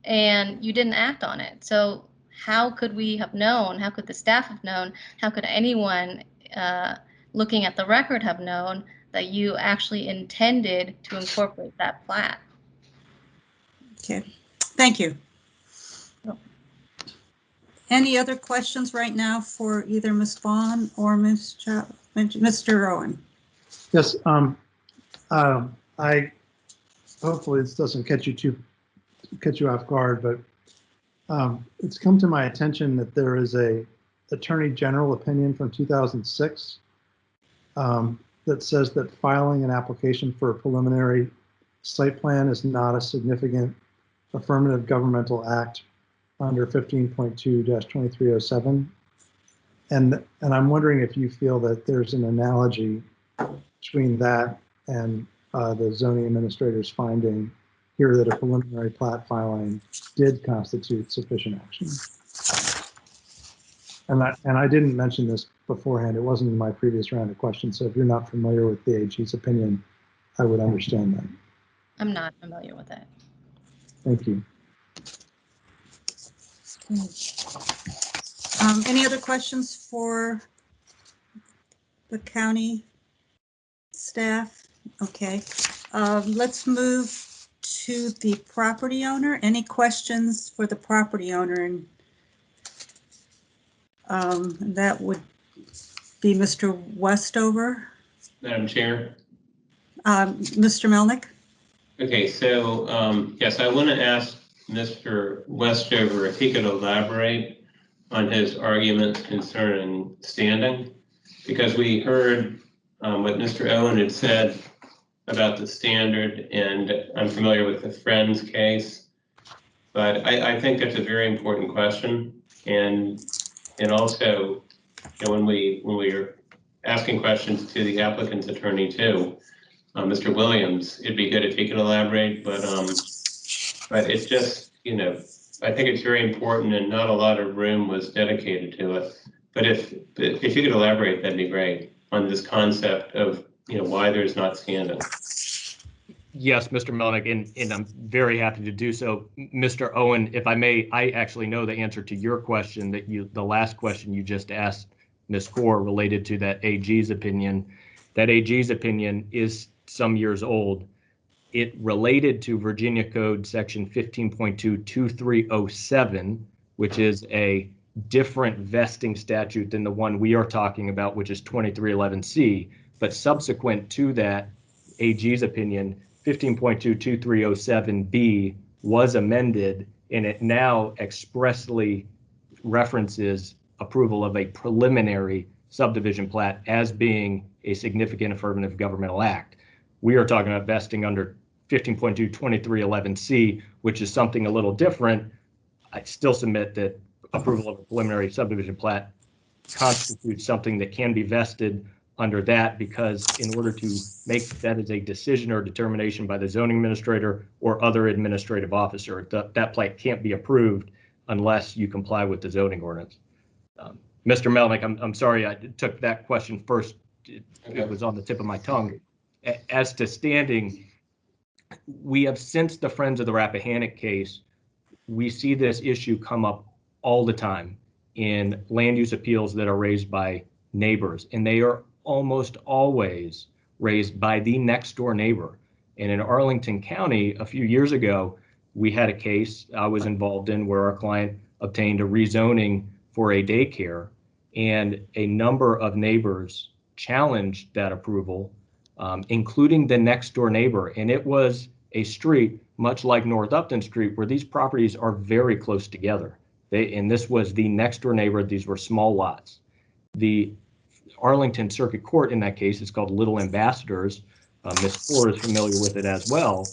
and you didn't act on it. So how could we have known? How could the staff have known? How could anyone looking at the record have known that you actually intended to incorporate that plat? Okay, thank you. Any other questions right now for either Ms. Vaughn or Mr. Owen? Yes, I hopefully this doesn't catch you off guard, but it's come to my attention that there is a Attorney General opinion from 2006 that says that filing an application for a preliminary site plan is not a significant affirmative governmental act under 15.2-2307. And I'm wondering if you feel that there's an analogy between that and the zoning administrator's finding here that a preliminary plat filing did constitute sufficient action. And I didn't mention this beforehand. It wasn't in my previous round of questions. So if you're not familiar with the AG's opinion, I would understand that. I'm not familiar with that. Thank you. Any other questions for the county staff? Okay, let's move to the property owner. Any questions for the property owner? And that would be Mr. Westover. Madam Chair. Mr. Melnick. Okay, so yes, I want to ask Mr. Westover if he could elaborate on his arguments concerning standing, because we heard what Mr. Owen had said about the standard, and I'm familiar with the Friends case, but I think that's a very important question, and also, when we are asking questions to the applicant's attorney too, Mr. Williams, it'd be good if he could elaborate, but it's just, I think it's very important and not a lot of room was dedicated to it. But if you could elaborate, that'd be great on this concept of, why there's not standing. Yes, Mr. Melnick, and I'm very happy to do so. Mr. Owen, if I may, I actually know the answer to your question the last question you just asked Ms. Gore related to that AG's opinion. That AG's opinion is some years old. It related to Virginia Code section 15.2-2307, which is a different vesting statute than the one we are talking about, which is 2311C. But subsequent to that AG's opinion, 15.2-2307B was amended, and it now expressly references approval of a preliminary subdivision plat as being a significant affirmative governmental act. We are talking about vesting under 15.2-2311C, which is something a little different. I still submit that approval of a preliminary subdivision plat constitutes something that can be vested under that, because in order to make that as a decision or determination by the zoning administrator or other administrative officer, that plat can't be approved unless you comply with the zoning ordinance. Mr. Melnick, I'm sorry I took that question first. It was on the tip of my tongue. As to standing, we have, since the Friends of the Rappahannock case, we see this issue come up all the time. in land use appeals that are raised by neighbors, and they are almost always raised by the next door neighbor. And in Arlington County, a few years ago, we had a case I was involved in where our client obtained a rezoning for a daycare, and a number of neighbors challenged that approval, including the next door neighbor. And it was a street, much like North Upton Street, where these properties are very close together. And this was the next door neighbor. These were small lots. The Arlington Circuit Court in that case, it's called Little Ambassadors, Ms. Fuller is familiar with it as well,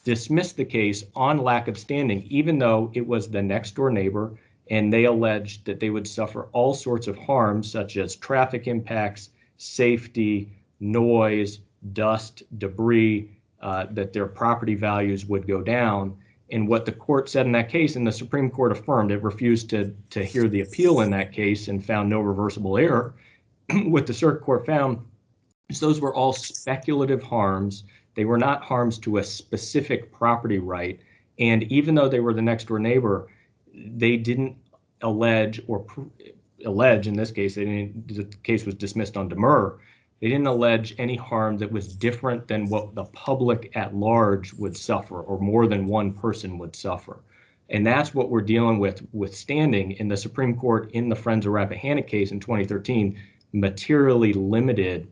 dismissed the case on lack of standing, even though it was the next door neighbor, and they alleged that they would suffer all sorts of harms, such as traffic impacts, safety, noise, dust, debris, that their property values would go down. And what the court said in that case, and the Supreme Court affirmed, it refused to hear the appeal in that case and found no reversible error. What the circuit court found is those were all speculative harms. They were not harms to a specific property right. And even though they were the next door neighbor, they didn't allege in this case, the case was dismissed on demur. They didn't allege any harm that was different than what the public at large would suffer, or more than one person would suffer. And that's what we're dealing with standing. In the Supreme Court in the Friends of Rappahannock case in 2013, materially limited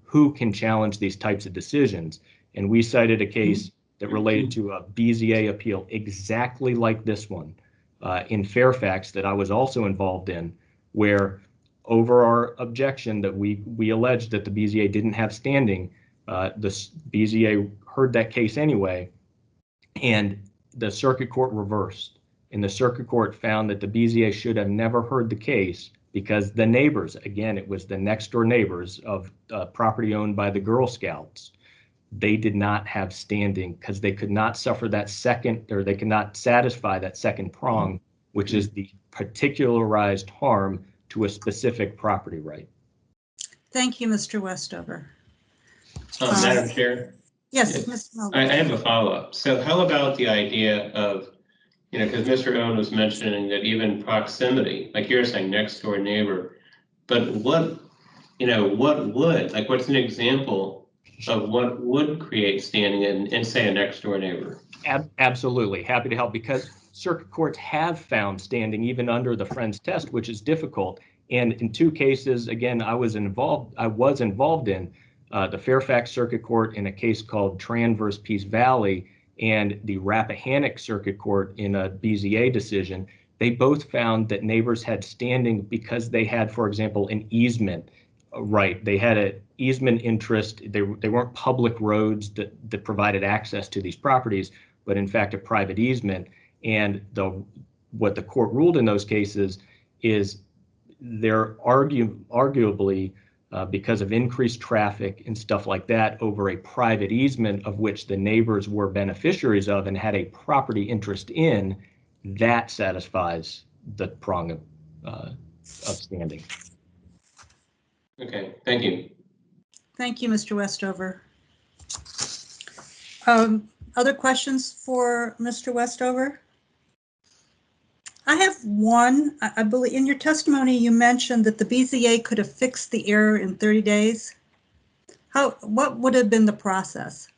who can challenge these types of decisions. And we cited a case that related to a BZA appeal exactly like this one in Fairfax that I was also involved in, where over our objection that we alleged that the BZA didn't have standing, the BZA heard that case anyway, and the circuit court reversed. And the circuit court found that the BZA should have never heard the case because the neighbors, again, it was the next door neighbors of property owned by the Girl Scouts, they did not have standing because they could not suffer that second, or they could not satisfy that second prong, which is the particularized harm to a specific property right. Thank you, Mr. Westover. Madam Chair? Yes, Mr. Mulder. I have a follow-up. So how about the idea of, because Mr. Owen was mentioning that even proximity, like you're saying next door neighbor, but what would, like what's an example of what would create standing in say a next door neighbor? Absolutely, happy to help, because circuit courts have found standing even under the Friends test, which is difficult. And in two cases, again, I was involved in the Fairfax Circuit Court in a case called Tran versus Peace Valley, and the Rappahannock Circuit Court in a BZA decision. They both found that neighbors had standing because they had, for example, an easement right. They had an easement interest. They weren't public roads that provided access to these properties, but in fact a private easement. And what the court ruled in those cases is they're arguably because of increased traffic and stuff like that over a private easement of which the neighbors were beneficiaries of and had a property interest in, that satisfies the prong of standing. Okay, thank you. Thank you, Mr. Westover. Other questions for Mr. Westover? I have one. I believe in your testimony you mentioned that the BZA could have fixed the error in 30 days. What would have been the process?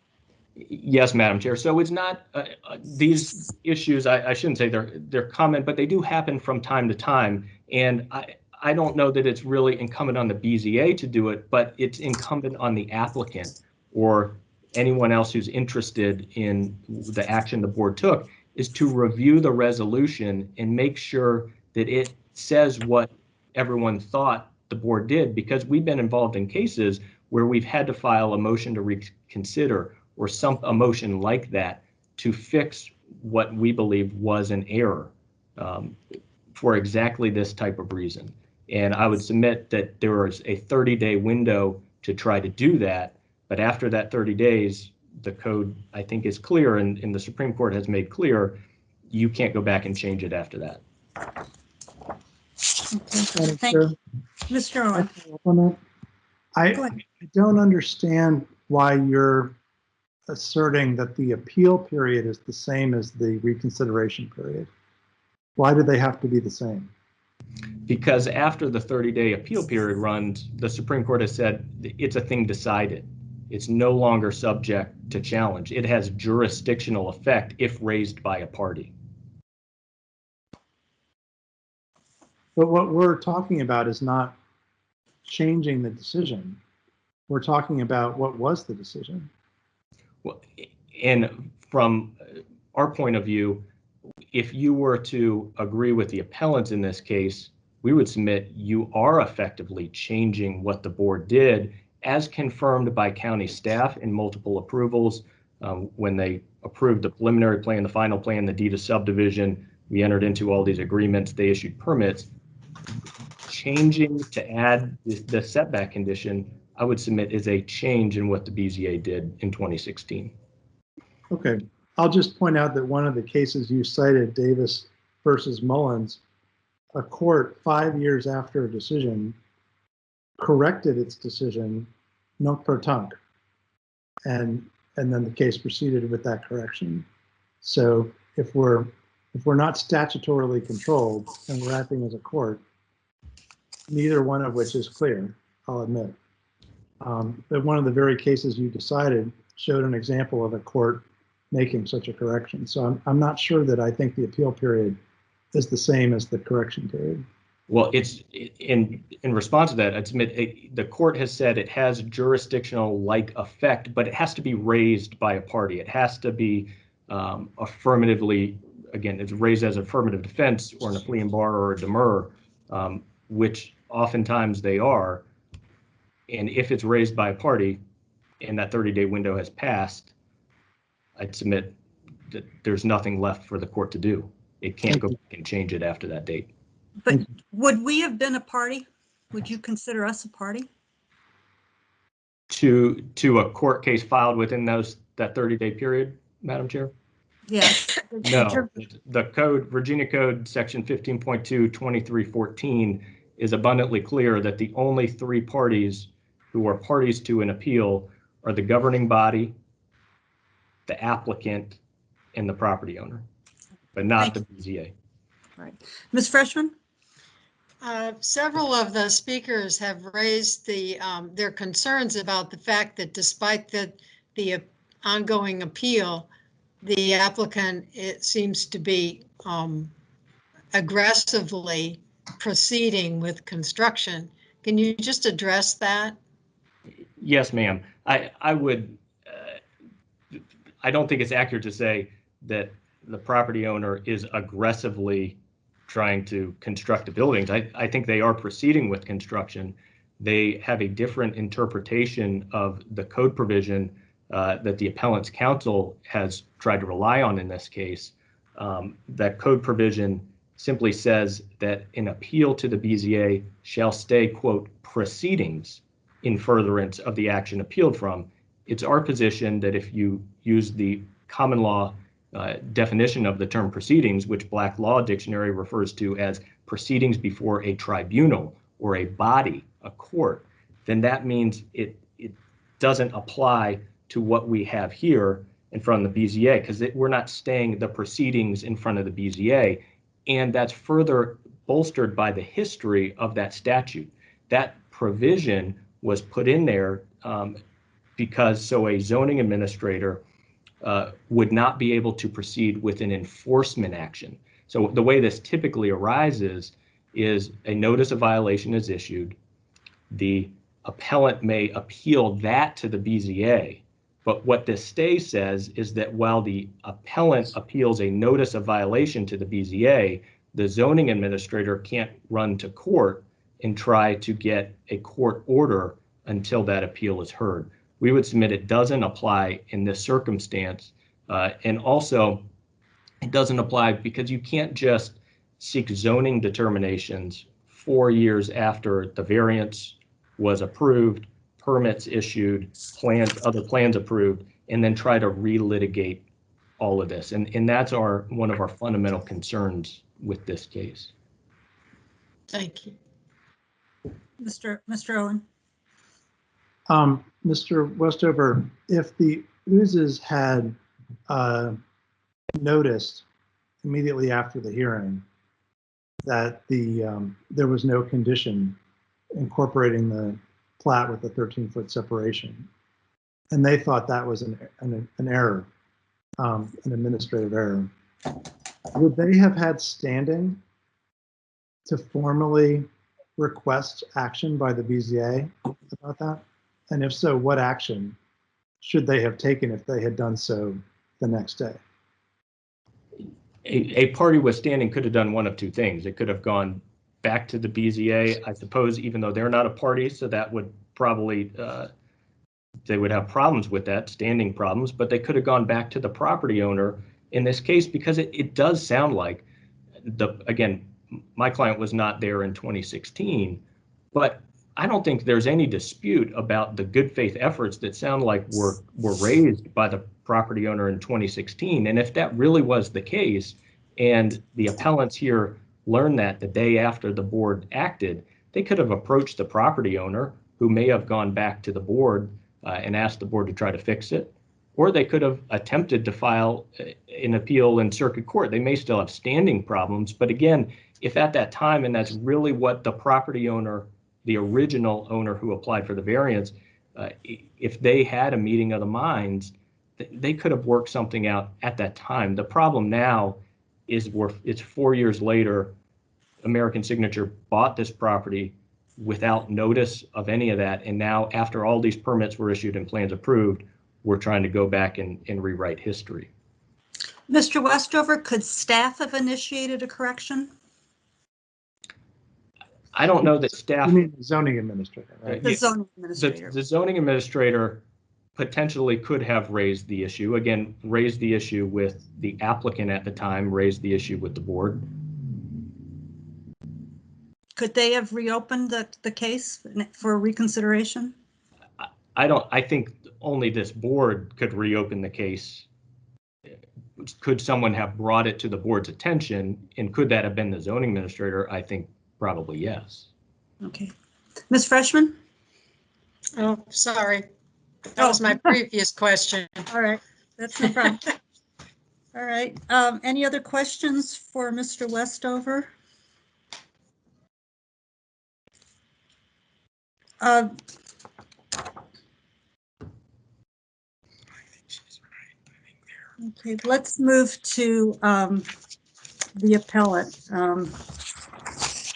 Yes, Madam Chair. So it's not these issues, I shouldn't say they're common, but they do happen from time to time. And I don't know that it's really incumbent on the BZA to do it, but it's incumbent on the applicant or anyone else who's interested in the action the board took, is to review the resolution and make sure that it says what everyone thought the board did, because we've been involved in cases where we've had to file a motion to reconsider or a motion like that to fix what we believe was an error for exactly this type of reason. And I would submit that there was a 30-day window to try to do that, but after that 30 days, the code, I think, is clear, and the Supreme Court has made clear you can't go back and change it after that. Okay. Thank you. Mr. Owen. I don't understand why you're asserting that the appeal period is the same as the reconsideration period. Why do they have to be the same? Because after the 30-day appeal period runs, the Supreme Court has said it's a thing decided. It's no longer subject to challenge. It has jurisdictional effect if raised by a party. But what we're talking about is not changing the decision. We're talking about what was the decision. Well, and from our point of view, if you were to agree with the appellants in this case, we would submit you are effectively changing what the board did as confirmed by county staff in multiple approvals. When they approved the preliminary plan, the final plan, the deed of subdivision, we entered into all these agreements, they issued permits. Changing to add the setback condition, I would submit is a change in what the BZA did in 2016. Okay, I'll just point out that one of the cases you cited, Davis versus Mullins, a court 5 years after a decision corrected its decision nunc pro tunc, and then the case proceeded with that correction. So if we're not statutorily controlled and we're acting as a court, neither one of which is clear, I'll admit. But one of the very cases you decided showed an example of a court making such a correction. So I'm not sure that I think the appeal period is the same as the correction period. Well, it's in response to that, I'd submit the court has said it has jurisdictional like effect, but it has to be raised by a party. It has to be affirmatively, again, it's raised as affirmative defense or in a plea and bar or a demur, which oftentimes they are. And if it's raised by a party and that 30-day window has passed, I'd submit that there's nothing left for the court to do. It can't go back and change it after that date. But would we have been a party? Would you consider us a party? To a court case filed within that 30-day period, Madam Chair? Yes. No, the code, Virginia Code Section 15.2, 2314 is abundantly clear that the only three parties who are parties to an appeal are the governing body, the applicant, and the property owner, but not the BZA. Right. Ms. Freshman? Several of the speakers have raised their concerns about the fact that despite the ongoing appeal, the applicant, it seems to be aggressively proceeding with construction. Can you just address that? Yes, ma'am. I would. I don't think it's accurate to say that the property owner is aggressively trying to construct the buildings. I think they are proceeding with construction. They have a different interpretation of the code provision that the appellant's counsel has tried to rely on in this case. That code provision simply says that an appeal to the BZA shall stay, quote, proceedings in furtherance of the action appealed from. It's our position that if you use the common law definition of the term proceedings, which Black Law Dictionary refers to as proceedings before a tribunal or a body, a court, then that means it doesn't apply to what we have here in front of the BZA, because we're not staying the proceedings in front of the BZA. And that's further bolstered by the history of that statute. That provision was put in there because so a zoning administrator would not be able to proceed with an enforcement action. So the way this typically arises is a notice of violation is issued. The appellant may appeal that to the BZA. But what this stay says is that while the appellant appeals a notice of violation to the BZA, the zoning administrator can't run to court and try to get a court order until that appeal is heard. We would submit it doesn't apply in this circumstance. And also, it doesn't apply because you can't just seek zoning determinations 4 years after the variance was approved, permits issued, other plans approved, and then try to relitigate all of this. And that's one of our fundamental concerns with this case. Thank you. Mr. Owen. Mr. Westover, if the oozes had noticed immediately after the hearing that there was no condition incorporating the plat with the 13-foot separation. And they thought that was an error, an administrative error. Would they have had standing to formally request action by the BZA about that? And if so, what action should they have taken if they had done so the next day? A party with standing could have done one of two things. It could have gone back to the BZA, I suppose, even though they're not a party, so that would probably, they would have problems with that, standing problems, but they could have gone back to the property owner in this case, because it does sound like, again, my client was not there in 2016, but I don't think there's any dispute about the good faith efforts that sound like were raised by the property owner in 2016. And if that really was the case, and the appellants here learned that the day after the board acted, they could have approached the property owner, who may have gone back to the board and asked the board to try to fix it, or they could have attempted to file an appeal in circuit court. They may still have standing problems, but again, if at that time, and that's really what the property owner, the original owner who applied for the variance, if they had a meeting of the minds, they could have worked something out at that time. The problem now is it's 4 years later, American Signature bought this property without notice of any of that. And now, after all these permits were issued and plans approved, we're trying to go back and rewrite history. Mr. Westover, could staff have initiated a correction? I don't know that staff. You mean the zoning administrator, right? The zoning administrator. The zoning administrator potentially could have raised the issue. Again, raised the issue with the applicant at the time, raised the issue with the board. Could they have reopened the case for reconsideration? I think only this board could reopen the case. Could someone have brought it to the board's attention, and could that have been the zoning administrator? I think probably yes. Okay. Ms. Freshman? Oh, sorry. That was my previous question. All right, that's no problem. All right, any other questions for Mr. Westover? Okay, let's move to the appellant.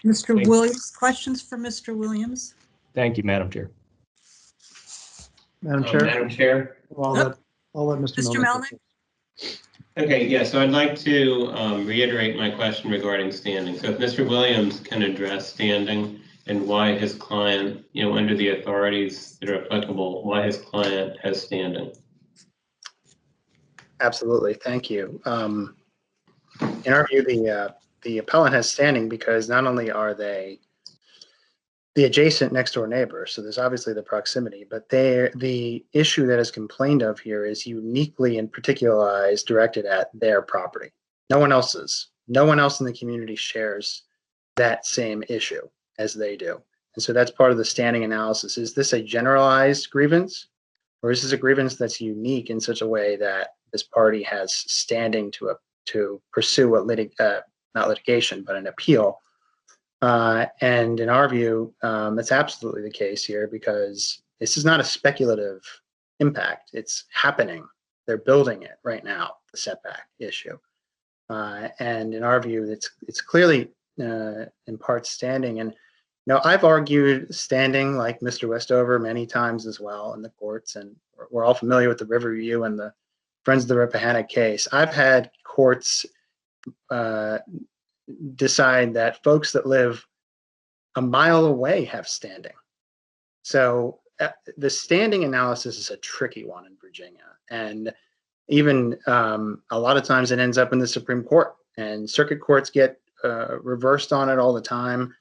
Mr. Williams, questions for Mr. Williams? Thank you, Madam Chair. Madam Chair? Madam Chair? I'll let Mr. Melnick. Okay, yeah, so I'd like to reiterate my question regarding standing. So if Mr. Williams can address standing and why his client, under the authorities that are applicable, why his client has standing. Absolutely, thank you. In our view, the appellant has standing because not only are they the adjacent next door neighbor, so there's obviously the proximity, but the issue that is complained of here is uniquely and particularized, directed at their property. No one else's. No one else in the community shares that same issue as they do. And so that's part of the standing analysis. Is this a generalized grievance, or is this a grievance that's unique in such a way that this party has standing to pursue not litigation, but an appeal? And in our view, that's absolutely the case here, because this is not a speculative impact. It's happening. They're building it right now, the setback issue. And in our view, it's clearly in part standing. And I've argued standing like Mr. Westover many times as well in the courts, and we're all familiar with the Riverview and the Friends of the Rappahannock case. I've had courts decide that folks that live a mile away have standing. So the standing analysis is a tricky one in Virginia. And even a lot of times it ends up in the Supreme Court, and circuit courts get reversed on it all the time.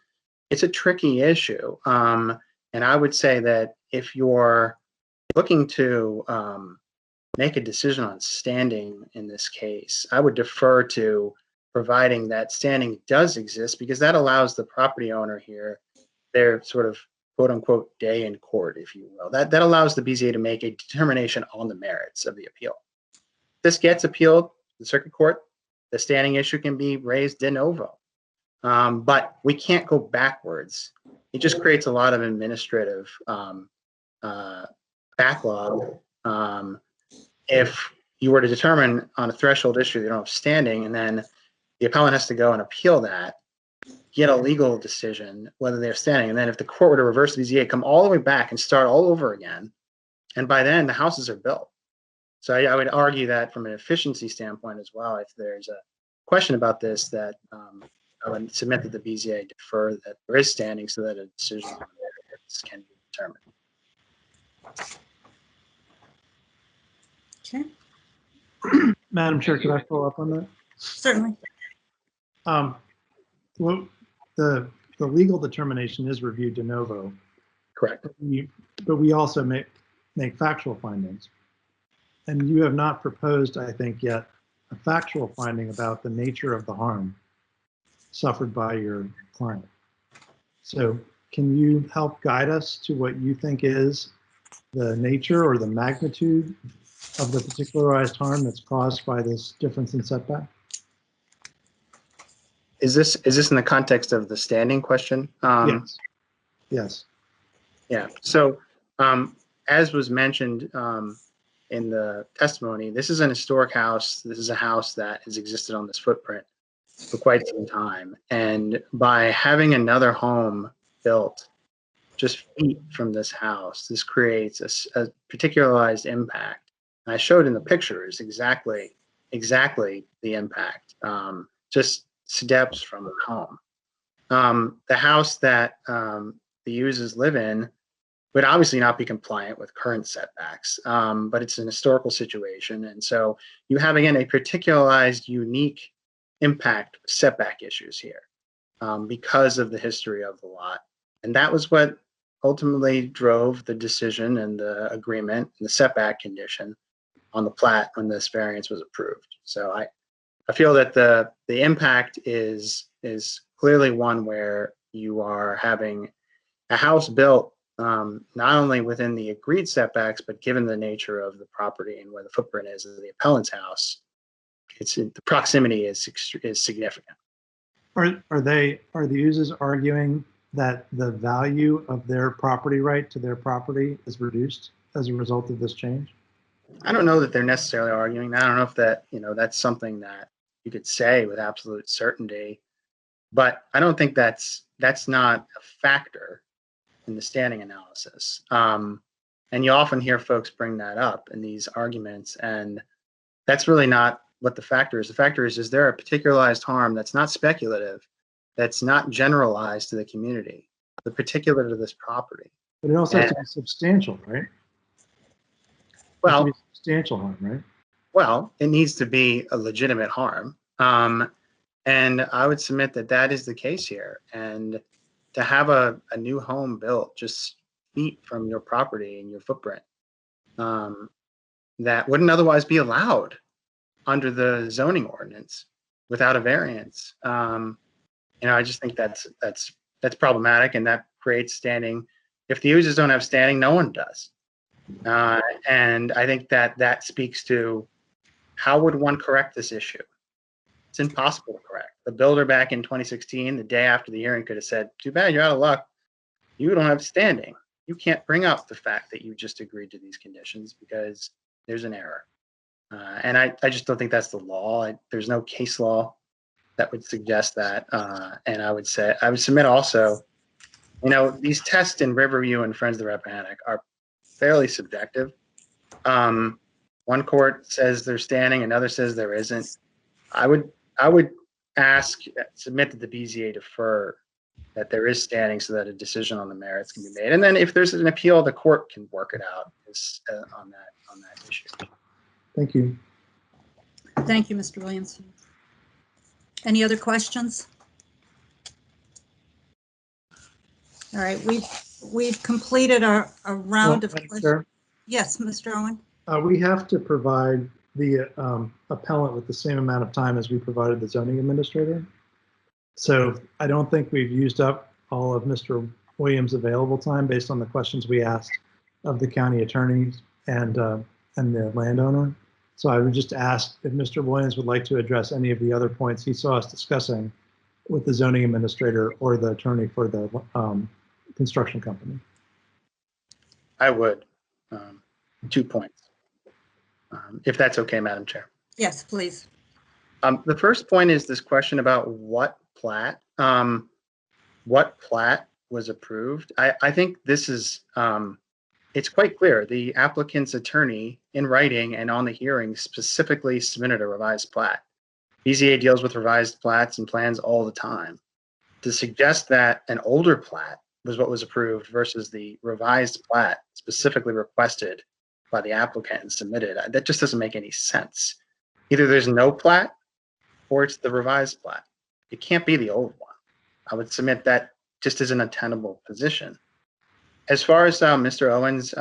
It's a tricky issue. And I would say that if you're looking to make a decision on standing in this case, I would defer to providing that standing does exist, because that allows the property owner here their sort of quote unquote day in court, if you will. That allows the BZA to make a determination on the merits of the appeal. If this gets appealed to the circuit court, the standing issue can be raised de novo. But we can't go backwards. It just creates a lot of administrative backlog. If you were to determine on a threshold issue they don't have standing, and then the appellant has to go and appeal that, get a legal decision whether they're standing, and then if the court were to reverse the BZA, come all the way back and start all over again, and by then the houses are built. So I would argue that from an efficiency standpoint as well, if there's a question about this, that I would submit that the BZA defer that there is standing so that a decision on this can be determined. Okay. Madam Chair, could I follow up on that? Certainly. Well, the legal determination is reviewed de novo. Correct. But we also make factual findings. And you have not proposed, I think, yet a factual finding about the nature of the harm suffered by your client. So can you help guide us to what you think is the nature or the magnitude of the particularized harm that's caused by this difference in setback? Is this in the context of the standing question? Yes. Yes. Yeah. So as was mentioned in the testimony, this is an historic house. This is a house that has existed on this footprint for quite some time. And by having another home built just feet from this house, this creates a particularized impact. And I showed in the pictures exactly the impact, just steps from the home. The house that the users live in would obviously not be compliant with current setbacks, but it's an historical situation. And so you have, again, a particularized, unique impact setback issues here because of the history of the lot. And that was what ultimately drove the decision and the agreement and the setback condition on the plat when this variance was approved. So I feel that the impact is clearly one where you are having a house built not only within the agreed setbacks, but given the nature of the property and where the footprint is of the appellant's house, the proximity is significant. Are the users arguing that the value of their property right to their property is reduced as a result of this change? I don't know that they're necessarily arguing that. I don't know if that, that's something that you could say with absolute certainty, but I don't think that's not a factor in the standing analysis. And you often hear folks bring that up in these arguments, and that's really not what the factor is. The factor is there a particularized harm that's not speculative, that's not generalized to the community, the particular to this property? But it also has to be substantial, right? Well, substantial harm, right? Well, it needs to be a legitimate harm. And I would submit that that is the case here. And to have a new home built just feet from your property and your footprint that wouldn't otherwise be allowed under the zoning ordinance without a variance. I just think that's problematic, and that creates standing. If the users don't have standing, no one does. And I think that speaks to how would one correct this issue? It's impossible to correct. The builder back in 2016, the day after the hearing, could have said, too bad, you're out of luck. You don't have standing. You can't bring up the fact that you just agreed to these conditions because there's an error. And I just don't think that's the law. There's no case law that would suggest that. And I would submit also, these tests in Riverview and Friends of the Rappahannock are fairly subjective. One court says there's standing, another says there isn't. I would submit that the BZA defer that there is standing so that a decision on the merits can be made. And then if there's an appeal, the court can work it out on that issue. Thank you. Thank you, Mr. Williams. Any other questions? All right, we've completed our round of questions. Yes, Mr. Owen. We have to provide the appellant with the same amount of time as we provided the zoning administrator. So I don't think we've used up all of Mr. Williams' available time based on the questions we asked of the county attorneys and the landowner. So I would just ask if Mr. Williams would like to address any of the other points he saw us discussing with the zoning administrator or the attorney for the construction company. I would. 2 points. If that's okay, Madam Chair. Yes, please. The first point is this question about what plat was approved. I think this is, it's quite clear. The applicant's attorney in writing and on the hearing specifically submitted a revised plat. BZA deals with revised plats and plans all the time. To suggest that an older plat was what was approved versus the revised plat specifically requested by the applicant and submitted, that just doesn't make any sense. Either there's no plat or it's the revised plat. It can't be the old one. I would submit that just isn't a tenable position. As far as Mr. Owens'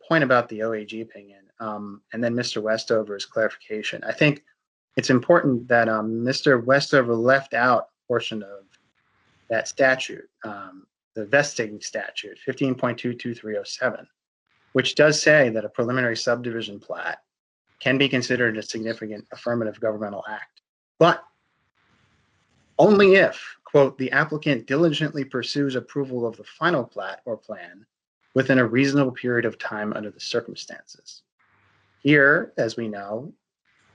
point about the OAG opinion, and then Mr. Westover's clarification, I think it's important that Mr. Westover left out a portion of that statute, the vesting statute, 15.22307, which does say that a preliminary subdivision plat can be considered a significant affirmative governmental act, but only if, quote, the applicant diligently pursues approval of the final plat or plan within a reasonable period of time under the circumstances. Here, as we know,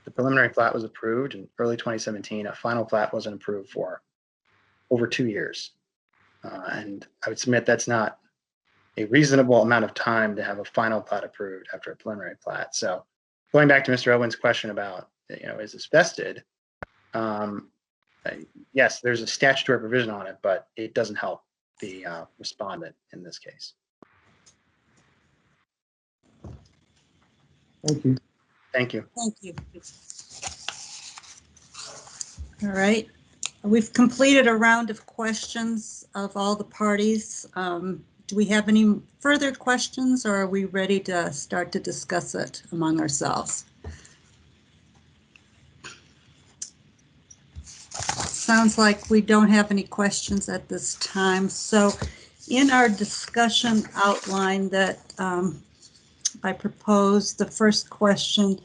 the preliminary plat was approved in early 2017. A final plat wasn't approved for over 2 years. And I would submit that's not a reasonable amount of time to have a final plat approved after a preliminary plat. So going back to Mr. Owen's question about, is this vested? Yes, there's a statutory provision on it, but it doesn't help the respondent in this case. Thank you. Thank you. Thank you. All right. We've completed a round of questions of all the parties. Do we have any further questions, or are we ready to start to discuss it among ourselves? Sounds like we don't have any questions at this time. So in our discussion outline that I proposed, the first question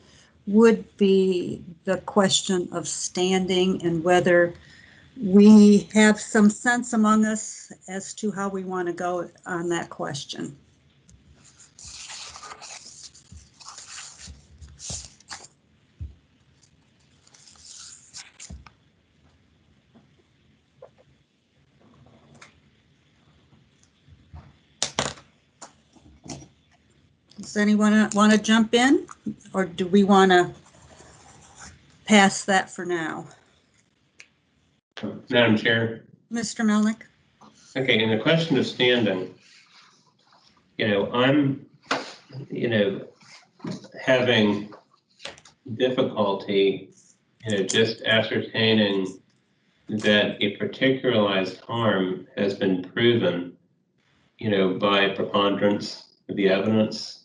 would be the question of standing and whether we have some sense among us as to how we want to go on that question. Does anyone want to jump in, or do we want to pass that for now? Madam Chair. Mr. Melnick. Okay, in the question of standing, I'm, having difficulty, just ascertaining that a particularized harm has been proven, by preponderance of the evidence,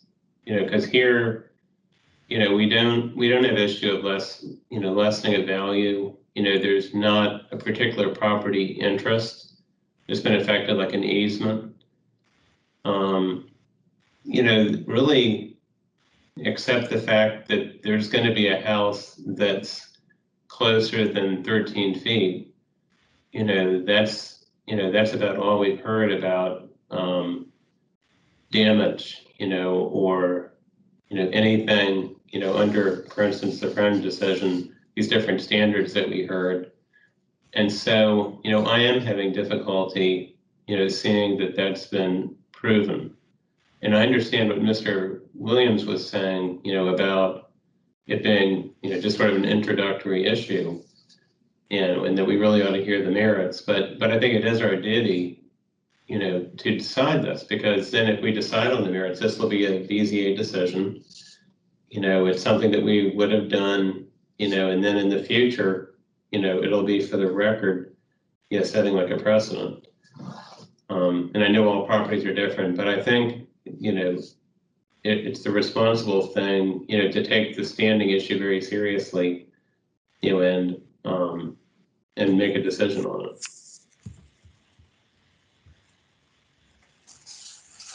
because here, we don't have issue of lessening of value. There's not a particular property interest that's been affected, like an easement. Really, except the fact that there's going to be a house that's closer than 13 feet. That's about all we've heard about damage, or anything, under, for instance, the Friend decision, these different standards that we heard. And so, I am having difficulty, seeing that that's been proven. And I understand what Mr. Williams was saying, about it being, just sort of an introductory issue, and that we really ought to hear the merits. But I think it is our duty, to decide this, because then if we decide on the merits, this will be a BZA decision. It's something that we would have done, and then in the future, it'll be for the record, setting like a precedent. And I know all properties are different, but I think, it's the responsible thing, to take the standing issue very seriously, and make a decision on it.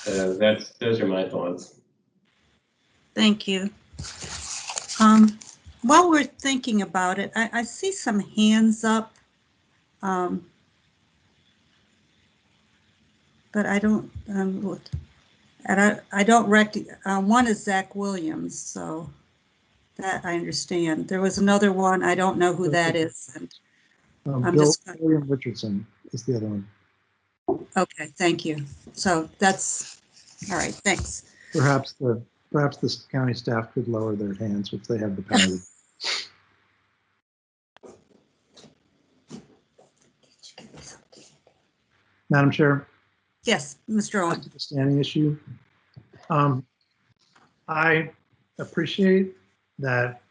So those are my thoughts. Thank you. While we're thinking about it, I see some hands up. but I don't, and I don't one is Zach Williams, so that I understand. There was another one, I don't know who that is. And I'm Bill, just, William Richardson is the other one. okay, thank you. So that's, all right, thanks. Perhaps the county staff could lower their hands, which they have the power to. Madam Chair. Yes, Mr. Owen. The standing issue. I appreciate that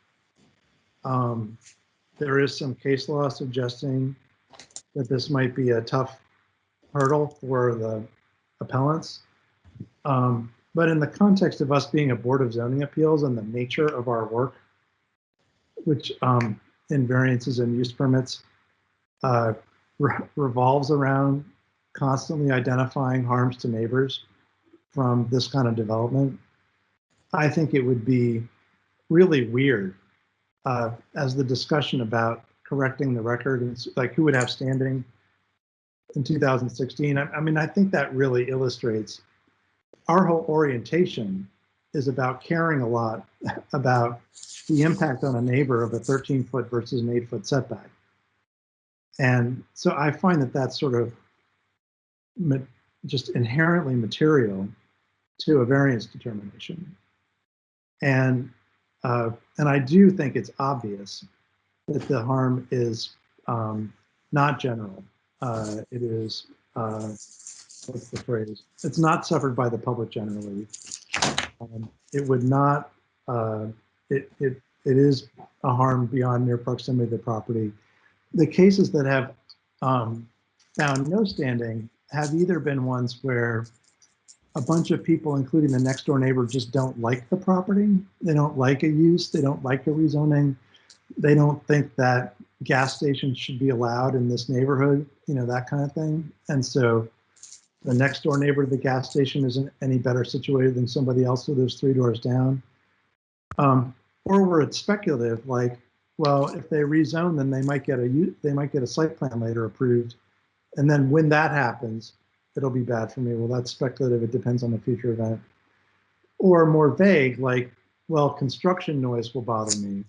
there is some case law suggesting that this might be a tough hurdle for the appellants. But in the context of us being a Board of Zoning Appeals and the nature of our work, which in variances and use permits revolves around constantly identifying harms to neighbors from this kind of development, I think it would be really weird as the discussion about correcting the record and like who would have standing in 2016. I mean, I think that really illustrates our whole orientation is about caring a lot about the impact on a neighbor of a 13-foot versus an 8-foot setback. And so I find that that's sort of just inherently material to a variance determination. And I do think it's obvious that the harm is not general. It is, what's the phrase? It's not suffered by the public generally. It would not, it is a harm beyond mere proximity to the property. The cases that have found no standing have either been ones where a bunch of people, including the next door neighbor, just don't like the property. They don't like a use. They don't like a rezoning. They don't think that gas stations should be allowed in this neighborhood, you know, that kind of thing. And so the next door neighbor to the gas station isn't any better situated than somebody else who lives 3 doors down. Or where it's speculative, like, well, if they rezone, then they might get a site plan later approved. And then when that happens, it'll be bad for me. Well, that's speculative. It depends on the future event. Or more vague, like, well, construction noise will bother me.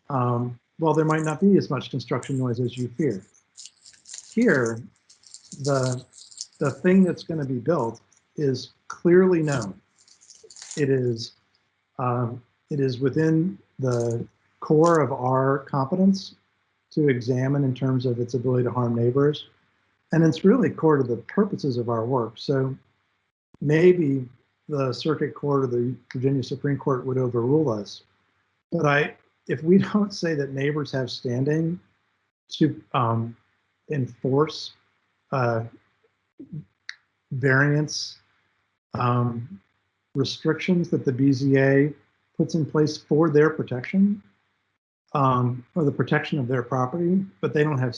Well, there might not be as much construction noise as you fear. Here, the thing that's going to be built is clearly known. It is within the core of our competence to examine in terms of its ability to harm neighbors. And it's really core to the purposes of our work. So maybe the Circuit Court or the Virginia Supreme Court would overrule us. But if we don't say that neighbors have standing to enforce variance restrictions that the BZA puts in place for their protection, or the protection of their property, but they don't have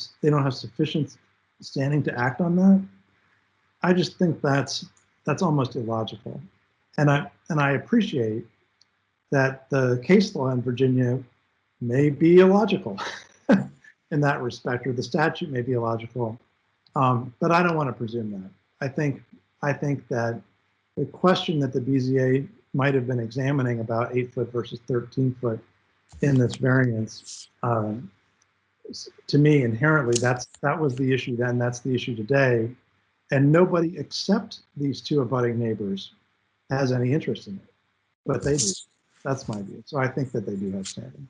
sufficient standing to act on that, I just think that's almost illogical. And I appreciate that the case law in Virginia may be illogical in that respect, or the statute may be illogical, but I don't want to presume that. I think that the question that the BZA might have been examining about 8-foot versus 13-foot in this variance, to me, inherently, that was the issue then, that's the issue today, and nobody except these two abutting neighbors has any interest in it, but they do. That's my view. So I think that they do have standing.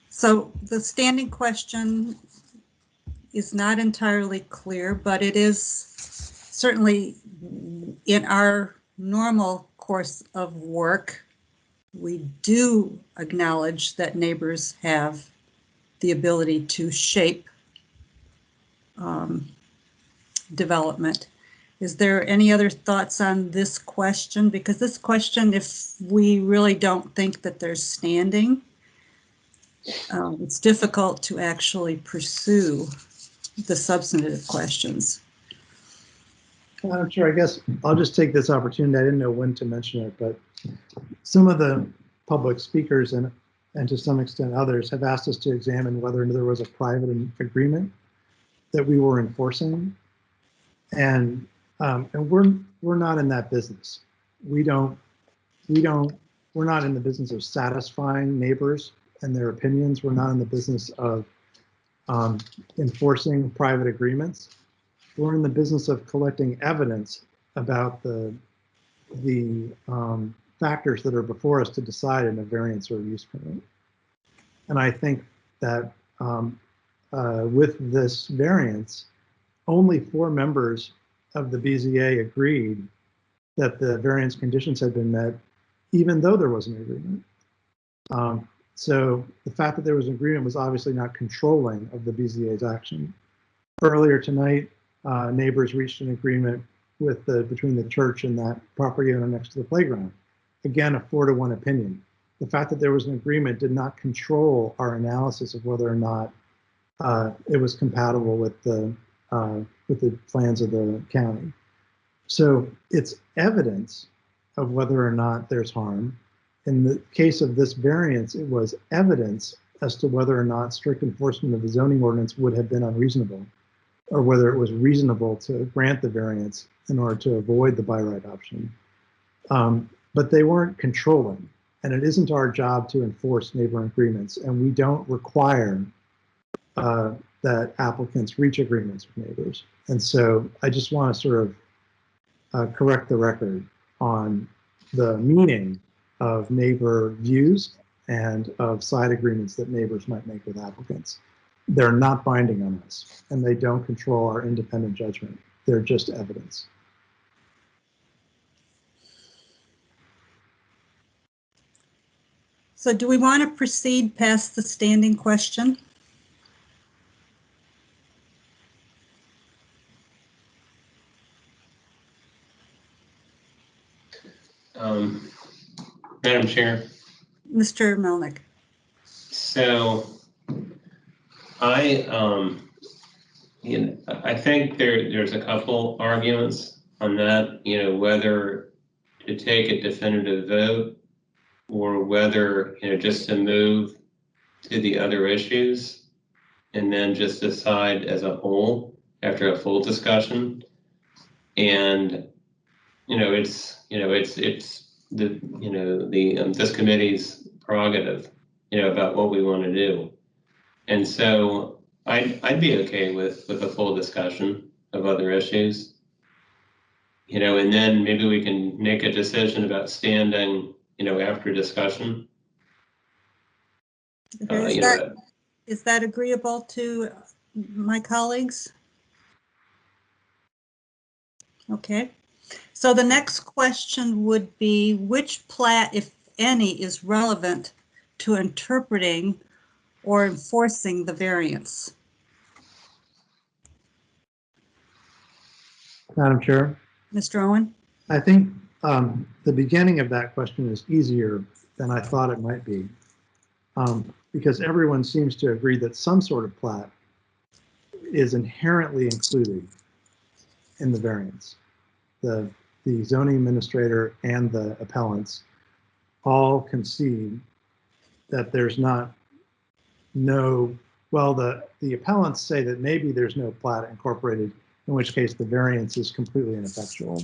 So the standing question is not entirely clear, but it is certainly in our normal course of work, we do acknowledge that neighbors have the ability to shape development. Is there any other thoughts on this question? Because this question, if we really don't think that there's standing, it's difficult to actually pursue the substantive questions. I'm sure, I guess I'll just take this opportunity. I didn't know when to mention it, but some of the public speakers, and and to some extent others, have asked us to examine whether there was a private agreement that we were enforcing. And we're not in that business. We're not in the business of satisfying neighbors and their opinions. We're not in the business of enforcing private agreements. We're in the business of collecting evidence about the factors that are before us to decide in a variance or use permit. And I think that with this variance, only 4 members of the BZA agreed that the variance conditions had been met, even though there was an agreement. So the fact that there was an agreement was obviously not controlling of the BZA's action. Earlier tonight, neighbors reached an agreement with between the church and that property owner next to the playground. Again, a 4-to-1 opinion. The fact that there was an agreement did not control our analysis of whether or not it was compatible with the plans of the county. So it's evidence of whether or not there's harm. In the case of this variance, it was evidence as to whether or not strict enforcement of the zoning ordinance would have been unreasonable, or whether it was reasonable to grant the variance in order to avoid the by right option. But they weren't controlling, and it isn't our job to enforce neighbor agreements, and we don't require that applicants reach agreements with neighbors. And so I just want to sort of correct the record on the meaning of neighbor views and of side agreements that neighbors might make with applicants. They're not binding on us, and they don't control our independent judgment. They're just evidence. So do we want to proceed past the standing question? Madam Chair. Mr. Melnick. So I think there's a couple arguments on that, whether to take a definitive vote or whether, just to move to the other issues and then just decide as a whole after a full discussion. And, it's this committee's prerogative, about what we want to do. And so I'd be okay with a full discussion of other issues, and then maybe we can make a decision about standing, after discussion. Okay, is that agreeable to my colleagues? Okay. So the next question would be, which plat, if any, is relevant to interpreting or enforcing the variance? Madam Chair. Mr. Owen? I think the beginning of that question is easier than I thought it might be, because everyone seems to agree that some sort of plat is inherently included in the variance. The zoning administrator and the appellants all concede that there's the appellants say that maybe there's no plat incorporated, in which case the variance is completely ineffectual.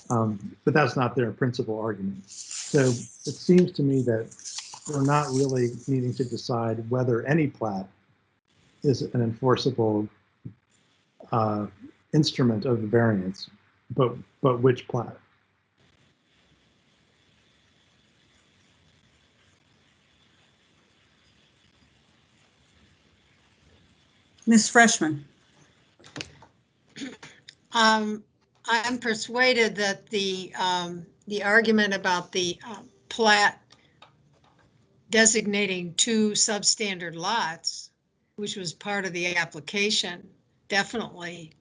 But that's not their principal argument. So it seems to me that we're not really needing to decide whether any plat is an enforceable instrument of the variance, but which plat. Ms. Freshman. I'm persuaded that the argument about the plat designating 2 substandard lots, which was part of the application, definitely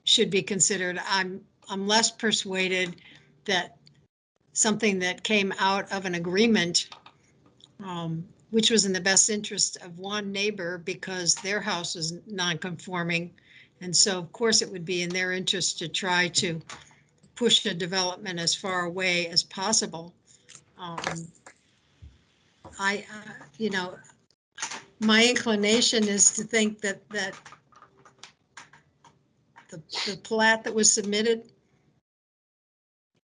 should be considered. I'm less persuaded that something that came out of an agreement, which was in the best interest of one neighbor because their house is non-conforming. And so, of course, it would be in their interest to try to push the development as far away as possible. You know, my inclination is to think that the plat that was submitted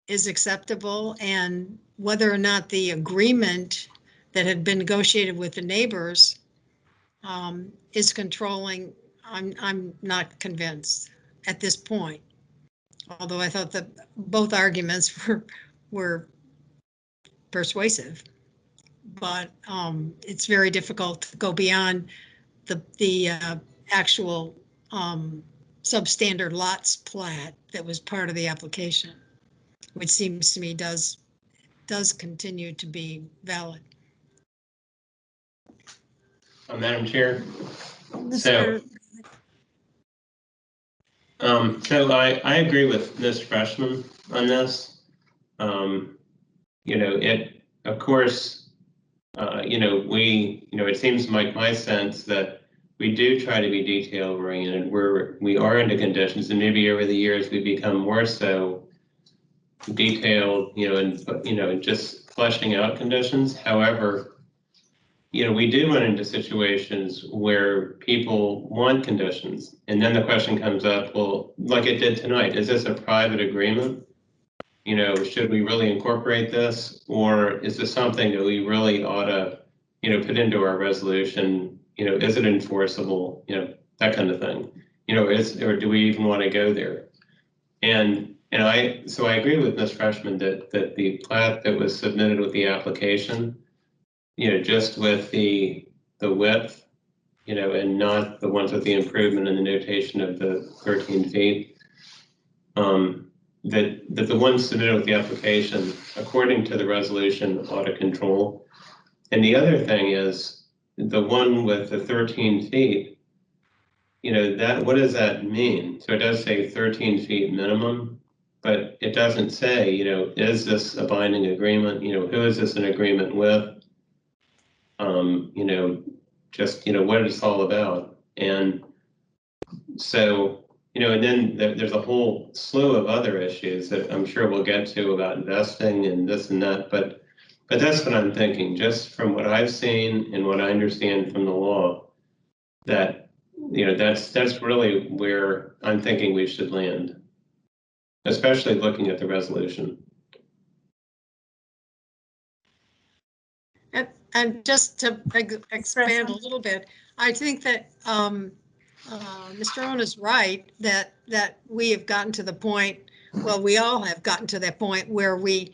is acceptable, and whether or not the agreement that had been negotiated with the neighbors is controlling, I'm not convinced at this point. Although I thought that both arguments were persuasive, but it's very difficult to go beyond the actual substandard lots plat that was part of the application, which seems to me does continue to be valid. Madam Chair. Mr. So I agree with Ms. Freshman on this. You know, of course, you know, it seems like my sense that we do try to be detail oriented. We are into conditions, and maybe over the years we become more so detailed, and just fleshing out conditions. However, we do run into situations where people want conditions, and then the question comes up, well, like it did tonight, is this a private agreement? Should we really incorporate this, or is this something that we really ought to, put into our resolution? Is it enforceable? That kind of thing. Or do we even want to go there? So I agree with Ms. Freshman that the plat that was submitted with the application, just with the width, and not the ones with the improvement and the notation of the 13 feet, that the ones submitted with the application, according to the resolution, ought to control. And the other thing is the one with the 13 feet, what does that mean? So it does say 13 feet minimum, but it doesn't say, is this a binding agreement? Who is this an agreement with? Just, what it's all about. And so, and then there's a whole slew of other issues that I'm sure we'll get to about investing and this and that, but that's what I'm thinking, just from what I've seen and what I understand from the law, that, that's really where I'm thinking we should land, especially looking at the resolution. And just to expand a little bit, I think that Mr. Owen is right that we have gotten to the point, well, we all have gotten to that point where we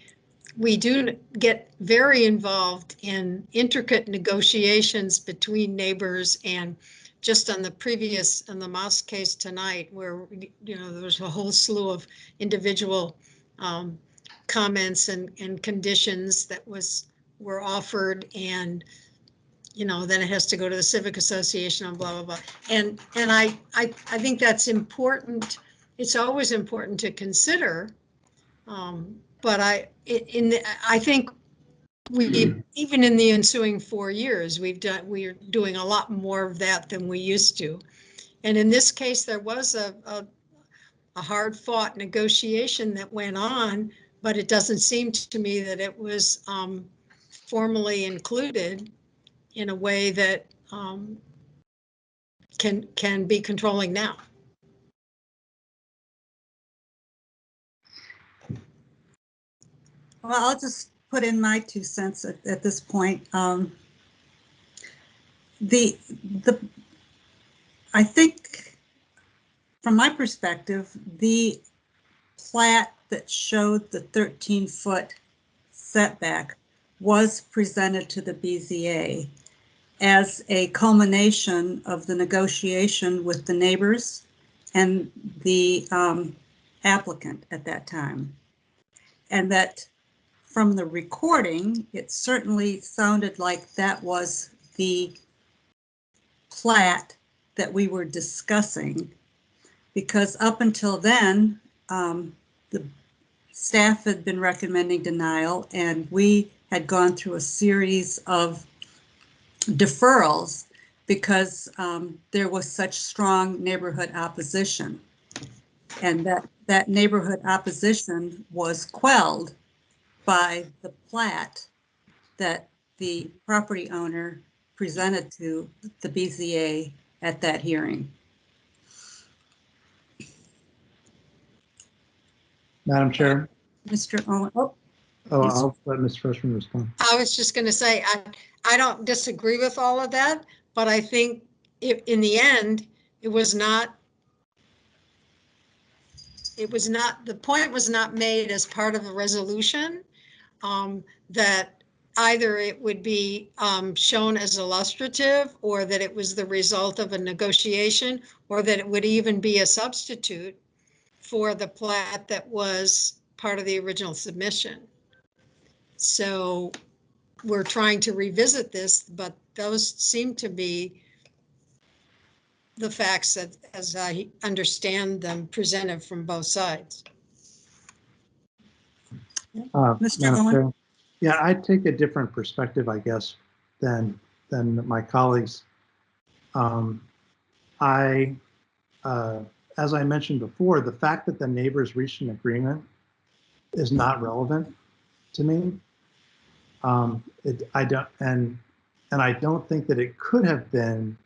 do get very involved in intricate negotiations between neighbors, and just on the Moss case tonight, where there was a whole slew of individual comments and conditions that were offered, and then it has to go to the Civic Association and blah blah blah. And I think that's important. It's always important to consider, but I think even in the ensuing 4 years, we're doing a lot more of that than we used to. And in this case, there was a hard-fought negotiation that went on, but it doesn't seem to me that it was formally included in a way that can be controlling now. Well, I'll just put in my 2 cents at this point. I think, from my perspective, the plat that showed the 13-foot setback was presented to the BZA as a culmination of the negotiation with the neighbors and the applicant at that time. And that from the recording, it certainly sounded like that was the plat that we were discussing, because up until then, the staff had been recommending denial, and we had gone through a series of deferrals because there was such strong neighborhood opposition, and that neighborhood opposition was quelled by the plat that the property owner presented to the BZA at that hearing. Madam Chair. Mr. Owen, oh, I'll let Ms. Freshman respond. I was just going to say, I don't disagree with all of that, but I think in the end, the point was not made as part of the resolution, that either it would be shown as illustrative, or that it was the result of a negotiation, or that it would even be a substitute for the plat that was part of the original submission. So we're trying to revisit this, but those seem to be the facts that, as I understand them, presented from both sides. Mr. Owen? Chair. Yeah, I take a different perspective, I guess, than my colleagues. As I mentioned before, the fact that the neighbors reached an agreement is not relevant to me. I don't think that it could have been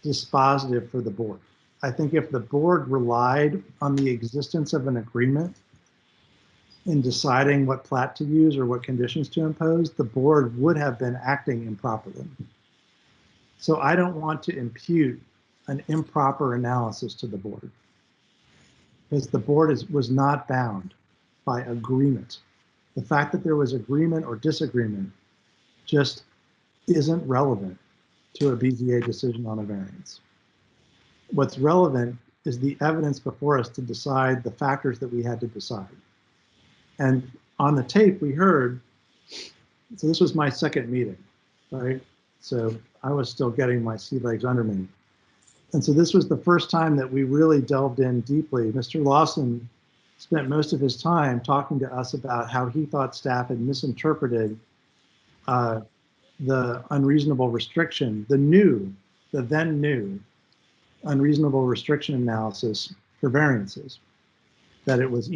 dispositive for the board. I think if the board relied on the existence of an agreement in deciding what plat to use or what conditions to impose, the board would have been acting improperly. So I don't want to impute an improper analysis to the board, because the board was not bound by agreement. The fact that there was agreement or disagreement just isn't relevant to a BZA decision on a variance. What's relevant is the evidence before us to decide the factors that we had to decide. And on the tape we heard, so this was my second meeting, right? So I was still getting my sea legs under me. And so this was the first time that we really delved in deeply. Mr. Lawson spent most of his time talking to us about how he thought staff had misinterpreted the unreasonable restriction, the then new unreasonable restriction analysis for variances, that it was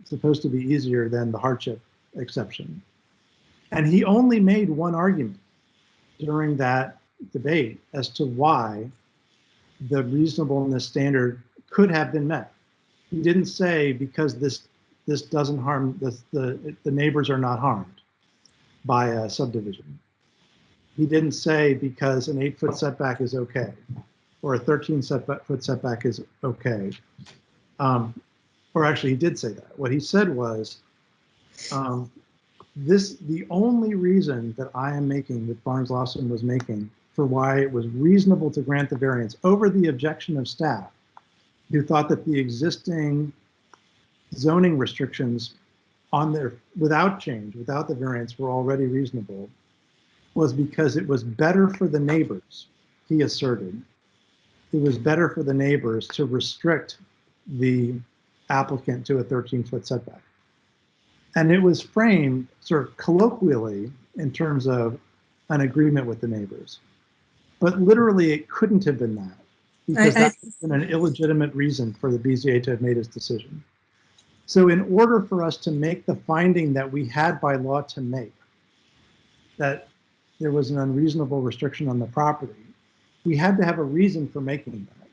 supposed to be easier than the hardship exception. And he only made one argument during that debate as to why the reasonableness standard could have been met. He didn't say because this doesn't harm, the neighbors are not harmed by a subdivision. He didn't say because an 8-foot setback is okay, or a 13-foot setback is okay. Or actually he did say that. What he said was, the only reason that I am making, that Barnes Lawson was making, for why it was reasonable to grant the variance over the objection of staff, who thought that the existing zoning restrictions without change, without the variance, were already reasonable, was because it was better for the neighbors, he asserted. It was better for the neighbors to restrict the applicant to a 13-foot setback. And it was framed sort of colloquially in terms of an agreement with the neighbors. But literally it couldn't have been that, because that's been an illegitimate reason for the BZA to have made its decision. So in order for us to make the finding that we had by law to make, that there was an unreasonable restriction on the property, we had to have a reason for making that.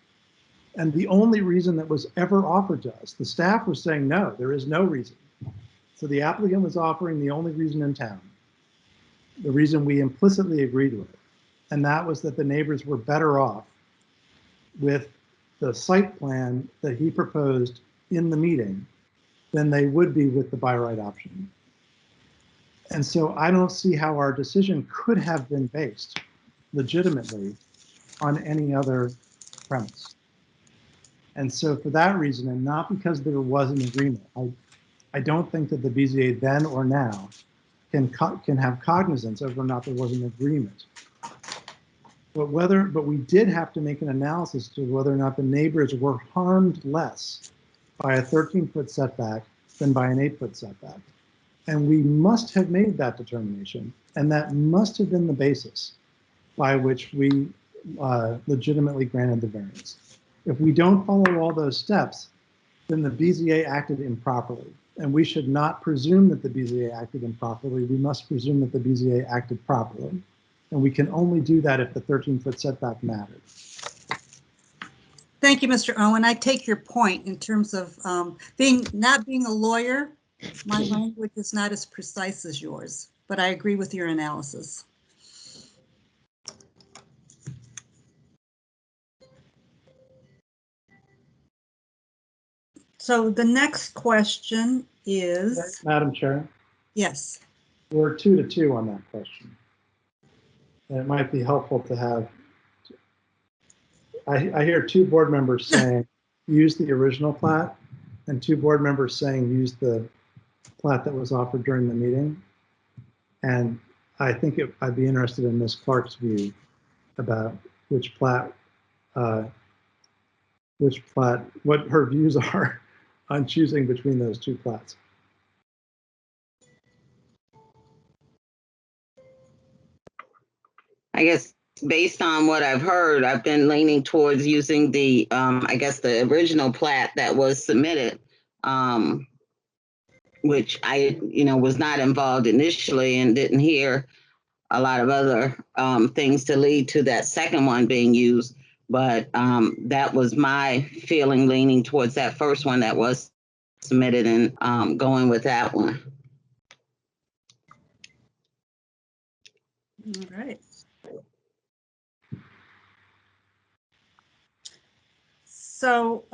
And the only reason that was ever offered to us, the staff was saying, no, there is no reason. So the applicant was offering the only reason in town, the reason we implicitly agreed with it. And that was that the neighbors were better off with the site plan that he proposed in the meeting than they would be with the by right option. And so I don't see how our decision could have been based legitimately on any other premise. And so for that reason, and not because there was an agreement, I don't think that the BZA then or now can have cognizance of whether or not there was an agreement. But we did have to make an analysis to whether or not the neighbors were harmed less by a 13-foot setback than by an 8-foot setback. And we must have made that determination, and that must have been the basis by which we legitimately granted the variance. If we don't follow all those steps, then the BZA acted improperly. And we should not presume that the BZA acted improperly. We must presume that the BZA acted properly. And we can only do that if the 13-foot setback mattered. Thank you, Mr. Owen. I take your point in terms of not being a lawyer. My language is not as precise as yours, but I agree with your analysis. So the next question is. Madam Chair? Yes. We're 2-2 on that question. And it might be helpful to have, I hear 2 board members saying use the original plat and 2 board members saying use the plat that was offered during the meeting. And I think I'd be interested in Ms. Clark's view about which plat, what her views are on choosing between those 2 plats. I guess based on what I've heard, I've been leaning towards using the, I guess the original plat that was submitted, which I, was not involved initially and didn't hear a lot of other things to lead to that second one being used. But that was my feeling, leaning towards that first one that was submitted and going with that one. All right. So,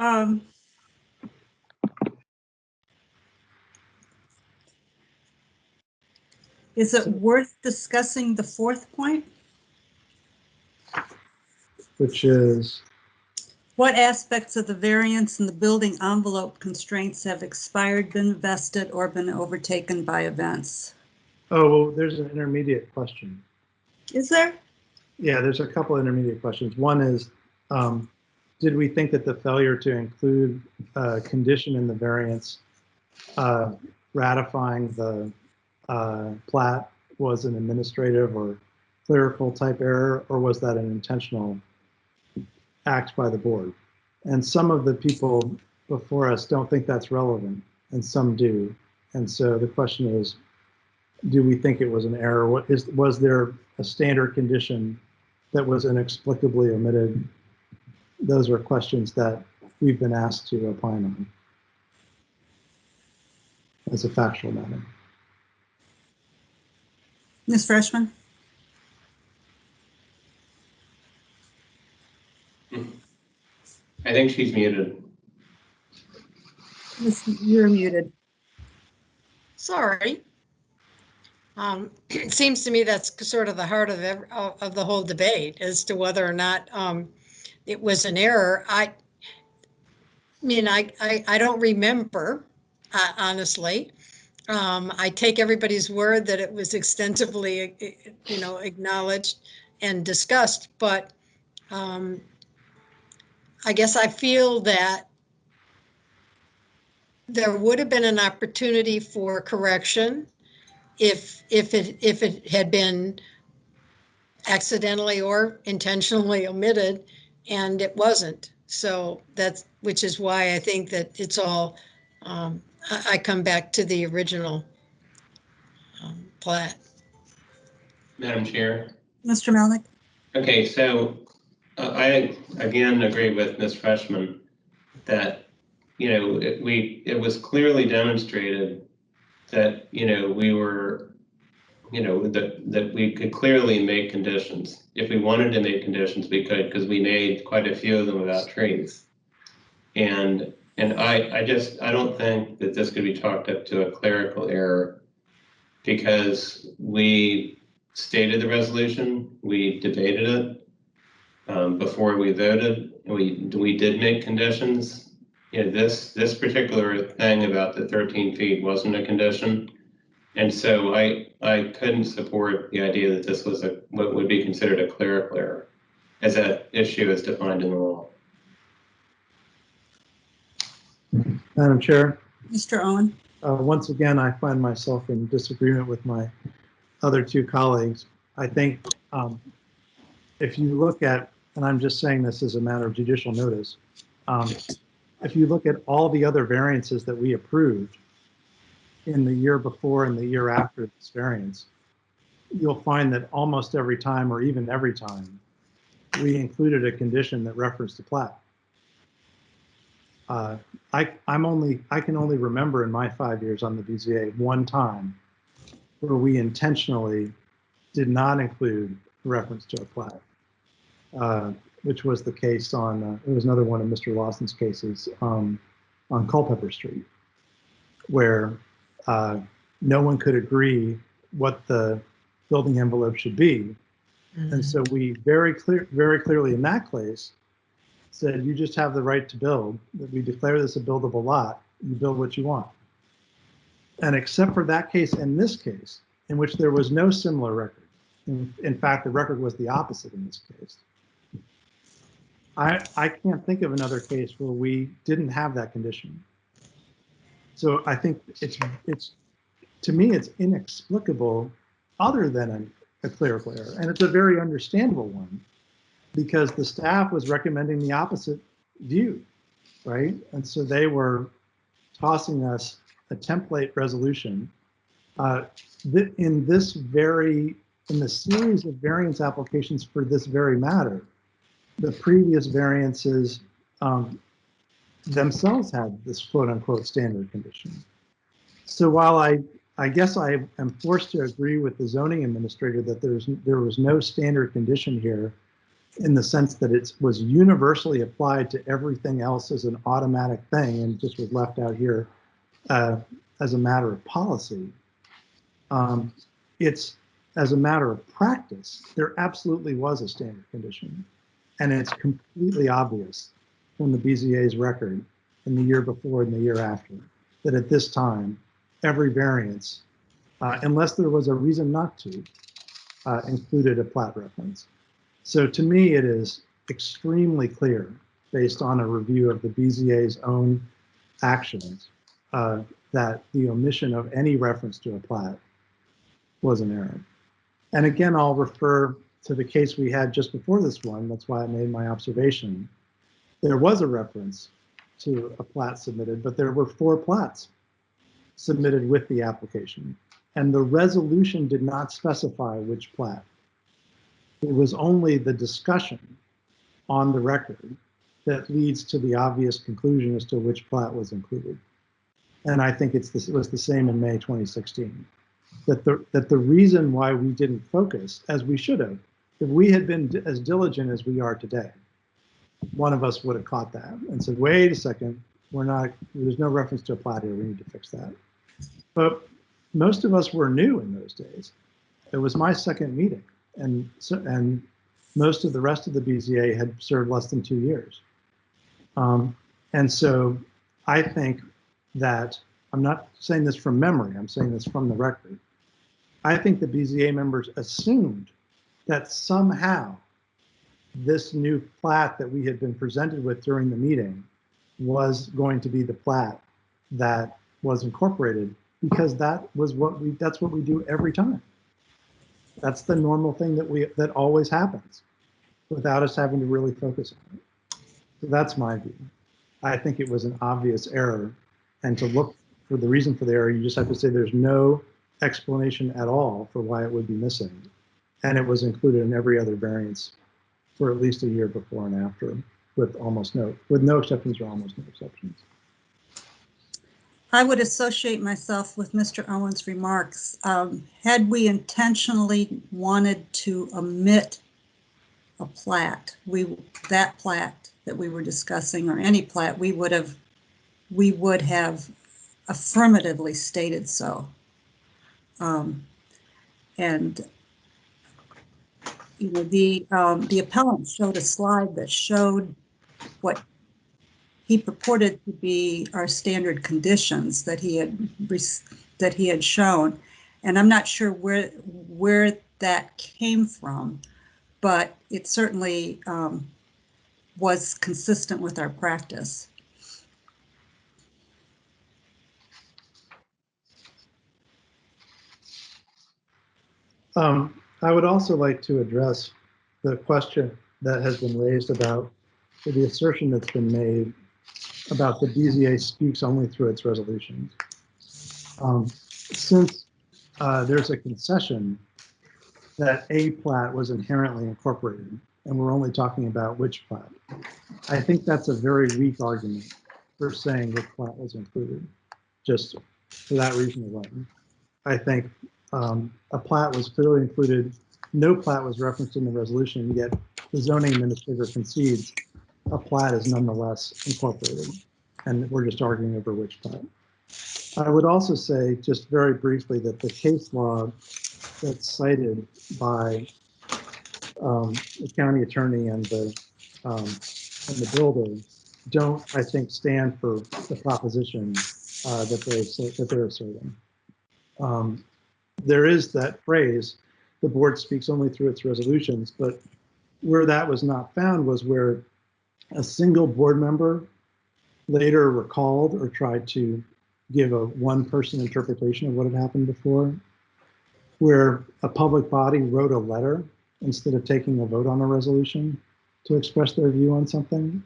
is it worth discussing the 4th point? Which is? What aspects of the variance in the building envelope constraints have expired, been vested, or been overtaken by events? Oh, well, there's an intermediate question. Is there? Yeah, there's a couple intermediate questions. One is, did we think that the failure to include a condition in the variance ratifying the plat was an administrative or clerical type error, or was that an intentional act by the board? And some of the people before us don't think that's relevant, and some do. And so the question is, do we think it was an error? Was there a standard condition that was inexplicably omitted? Those are questions that we've been asked to opine on as a factual matter. Ms. Freshman? I think she's muted. You're muted. Sorry. It seems to me that's sort of the heart of the whole debate as to whether or not it was an error. I mean, I don't remember, honestly. I take everybody's word that it was extensively, acknowledged and discussed, but I guess I feel that there would have been an opportunity for correction if it had been accidentally or intentionally omitted, and it wasn't. So which is why I think that it's all, I come back to the original plat. Madam Chair. Mr. Malik? Okay, so I again agree with Ms. Freshman that, it was clearly demonstrated that, we were, that we could clearly make conditions. If we wanted to make conditions, we could, because we made quite a few of them about trees. And I don't think that this could be chalked up to a clerical error, because we stated the resolution, we debated it before we voted, and we did make conditions. This particular thing about the 13 feet wasn't a condition. And so I couldn't support the idea that this was what would be considered a clerical error, as that issue is defined in the law. Madam Chair. Mr. Owen? Once again, I find myself in disagreement with my other 2 colleagues. I think if you look at, and I'm just saying this as a matter of judicial notice, if you look at all the other variances that we approved, in the year before and the year after this variance, you'll find that almost every time, or even every time, we included a condition that referenced the plat. I can only remember in my 5 years on the BZA one time where we intentionally did not include reference to a plat, which was the case on, it was another one of Mr. Lawson's cases on Culpeper Street, where no one could agree what the building envelope should be. And so we very clearly in that case said, you just have the right to build, that we declare this a buildable lot, you build what you want. And except for that case and this case, in which there was no similar record, in fact, the record was the opposite in this case, I can't think of another case where we didn't have that condition. So I think it's to me, it's inexplicable other than a clerical error. And it's a very understandable one because the staff was recommending the opposite view, right? And so they were tossing us a template resolution in the series of variance applications for this very matter. The previous variances themselves had this quote unquote standard condition. So while I guess I am forced to agree with the zoning administrator that there was no standard condition here in the sense that it was universally applied to everything else as an automatic thing and just was left out here as a matter of policy. It's as a matter of practice, there absolutely was a standard condition. And it's completely obvious from the BZA's record in the year before and the year after that at this time, every variance, unless there was a reason not to, included a plat reference. So to me, it is extremely clear, based on a review of the BZA's own actions, that the omission of any reference to a plat was an error. And again, I'll refer to the case we had just before this one. That's why I made my observation. There was a reference to a plat submitted, but there were 4 plats submitted with the application. And the resolution did not specify which plat. It was only the discussion on the record that leads to the obvious conclusion as to which plat was included. And I think it was the same in May 2016. That the reason why we didn't focus, as we should have, if we had been as diligent as we are today, one of us would have caught that and said, wait a second, there's no reference to a plat here, we need to fix that. But most of us were new in those days. It was my second meeting, and most of the rest of the BZA had served less than 2 years. And so I think that, I'm not saying this from memory, I'm saying this from the record. I think the BZA members assumed that somehow this new plat that we had been presented with during the meeting was going to be the plat that was incorporated, because that's what we do every time. That's the normal thing that always happens without us having to really focus on it. So that's my view. I think it was an obvious error, and to look for the reason for the error, you just have to say there's no explanation at all for why it would be missing. And it was included in every other variance for at least a year before and after, with no exceptions or almost no exceptions. I would associate myself with Mr. Owen's remarks. Had we intentionally wanted to omit a plat, that plat that we were discussing, or any plat, we would have affirmatively stated so. And you know, the appellant showed a slide that showed what he purported to be our standard conditions that he had shown, and I'm not sure where that came from, but it certainly was consistent with our practice. I would also like to address the question that has been raised about the assertion that's been made about the BZA speaks only through its resolutions. Since there's a concession that a plat was inherently incorporated, and we're only talking about which plat, I think that's a very weak argument for saying which plat was included, just for that reason alone. I think a plat was clearly included. No plat was referenced in the resolution, yet the zoning administrator concedes a plat is nonetheless incorporated, and we're just arguing over which plat. I would also say, just very briefly, that the case law that's cited by the county attorney and the builder don't, I think, stand for the proposition that they're asserting. There is that phrase, the board speaks only through its resolutions, but where that was not found was where a single board member later recalled or tried to give a one-person interpretation of what had happened before, where a public body wrote a letter instead of taking a vote on a resolution to express their view on something,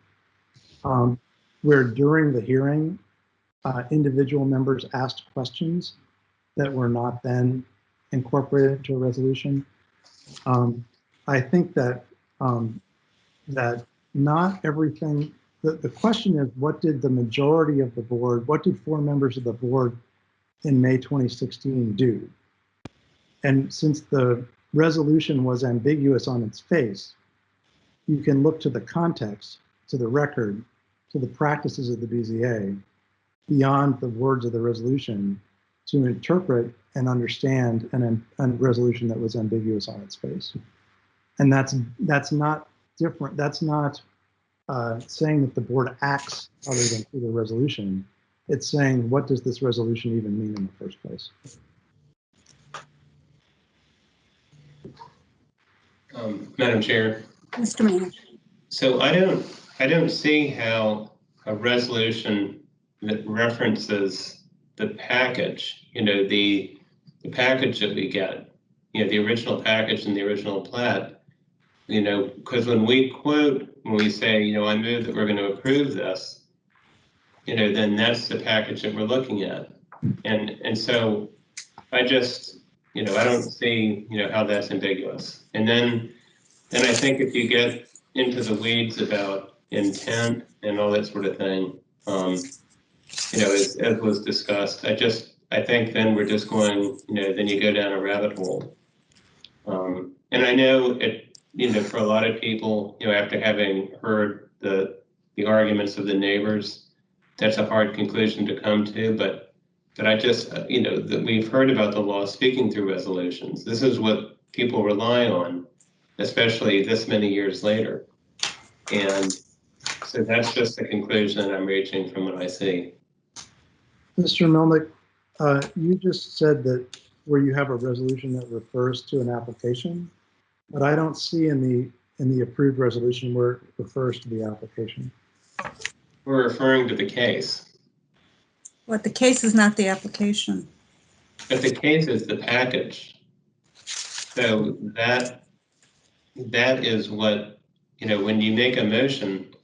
where during the hearing, individual members asked questions that were not then incorporated into a resolution. I think that that not everything, the question is, what did the majority of the board, what did 4 members of the board in May 2016 do? And since the resolution was ambiguous on its face, you can look to the context, to the record, to the practices of the BZA beyond the words of the resolution to interpret and understand a resolution that was ambiguous on its face. And that's not different. That's not saying that the board acts other than through the resolution. It's saying, what does this resolution even mean in the first place? Madam Chair. Mr. Mayor. So I don't see how a resolution that references the package, the package that we get, the original package and the original plat, because when we say, I move that we're going to approve this, then that's the package that we're looking at. And so I just, I don't see, how that's ambiguous. And then I think if you get into the weeds about intent and all that sort of thing, as was discussed, I think then we're just going, then you go down a rabbit hole. And I know for a lot of people, after having heard the arguments of the neighbors, that's a hard conclusion to come to, but I just, that we've heard about the law speaking through resolutions. This is what people rely on, especially this many years later. And so that's just the conclusion that I'm reaching from what I see. Mr. Melnick, you just said that where you have a resolution that refers to an application, but I don't see in the approved resolution where it refers to the application. We're referring to the case. But the case is not the application. But the case is the package. So that is what, when you make a motion,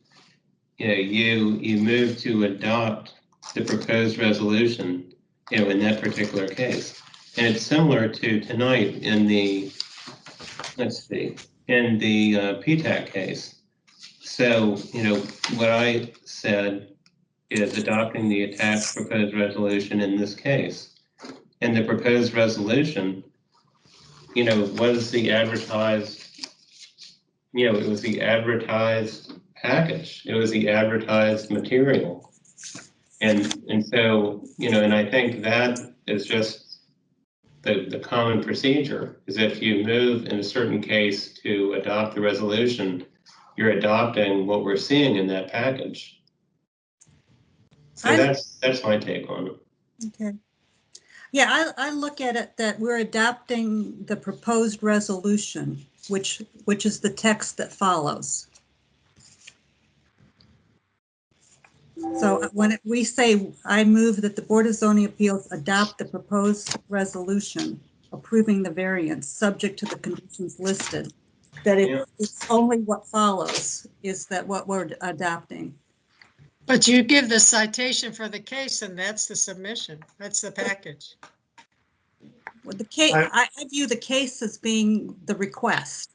you move to adopt the proposed resolution, in that particular case. And it's similar to tonight in the, in the PTAC case. So, what I said is adopting the attached proposed resolution in this case. And the proposed resolution, was the advertised, it was the advertised package. It was the advertised material. And so, and I think that is just the common procedure, is if you move in a certain case to adopt the resolution, you're adopting what we're seeing in that package. So that's my take on it. Okay. Yeah, I look at it that we're adopting the proposed resolution, which is the text that follows. So when we say, I move that the Board of Zoning Appeals adopt the proposed resolution approving the variance subject to the conditions listed, that it's only what follows is that what we're adopting. But you give the citation for the case, and that's the submission. That's the package. Well, I view the case as being the request.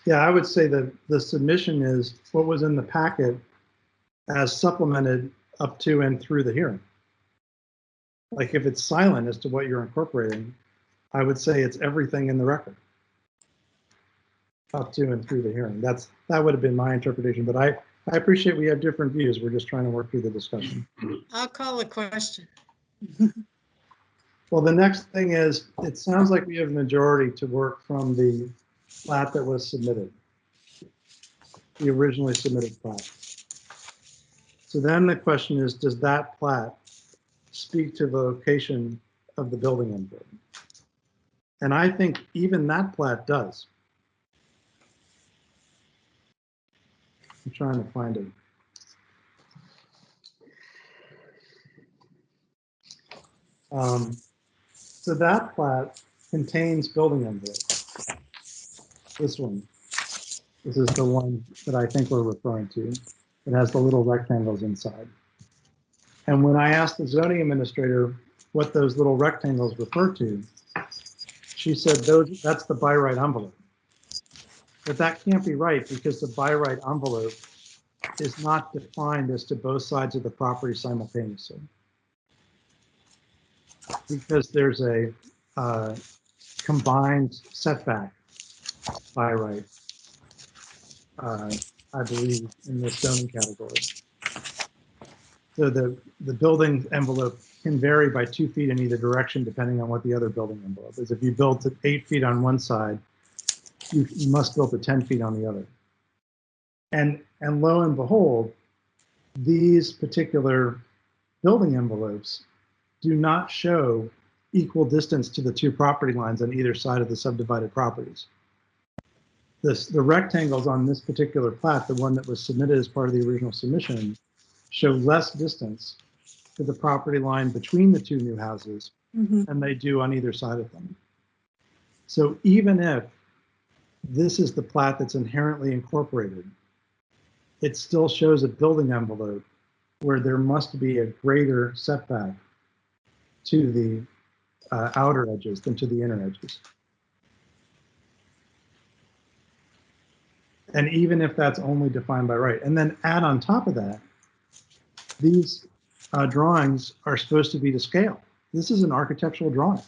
Yeah, I would say that the submission is what was in the packet as supplemented up to and through the hearing. Like if it's silent as to what you're incorporating, I would say it's everything in the record up to and through the hearing. That would have been my interpretation, but I appreciate we have different views. We're just trying to work through the discussion. I'll call the question. Well, the next thing is, it sounds like we have a majority to work from the plat that was submitted, the originally submitted plat. So then the question is, does that plat speak to the location of the building envelope? And I think even that plat does. I'm trying to find it. So that plat contains building envelope. This one. This is the one that I think we're referring to. It has the little rectangles inside. And when I asked the zoning administrator what those little rectangles refer to, she said that's the by right envelope. But that can't be right because the by right envelope is not defined as to both sides of the property simultaneously. Because there's a combined setback by right, I believe, in this zoning category. So the building envelope can vary by 2 feet in either direction depending on what the other building envelope is. If you built at 8 feet on one side, you must build at 10 feet on the other. And lo and behold, these particular building envelopes do not show equal distance to the two property lines on either side of the subdivided properties. The rectangles on this particular plat, the one that was submitted as part of the original submission, show less distance to the property line between the two new houses than they do on either side of them. So even if this is the plat that's inherently incorporated, it still shows a building envelope where there must be a greater setback to the outer edges than to the inner edges. And even if that's only defined by right, and then add on top of that, these drawings are supposed to be to scale. This is an architectural drawing.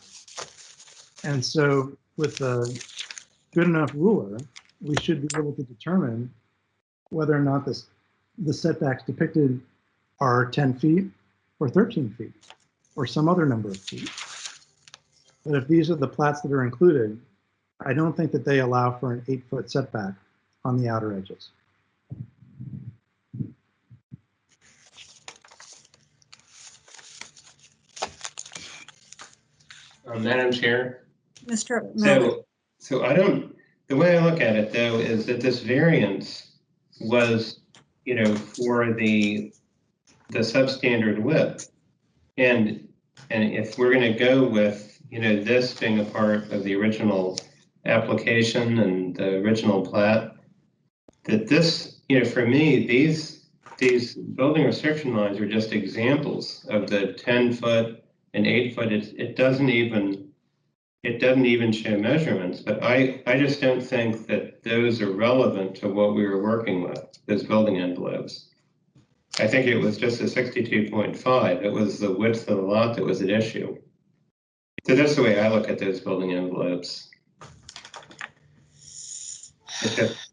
And so with a good enough ruler, we should be able to determine whether or not the setbacks depicted are 10 feet or 13 feet or some other number of feet. But if these are the plats that are included, I don't think that they allow for an 8-foot setback on the outer edges. Madam Chair. Mr. Miller. So I don't, the way I look at it though, is that this variance was, for the substandard width. And if we're going to go with, this being a part of the original application and the original plat, that this, for me, these building restriction lines are just examples of the 10-foot and 8-foot. It doesn't even show measurements, but I just don't think that those are relevant to what we were working with, those building envelopes. I think it was just a 62.5. It was the width of the lot that was at issue. So that's the way I look at those building envelopes. It's just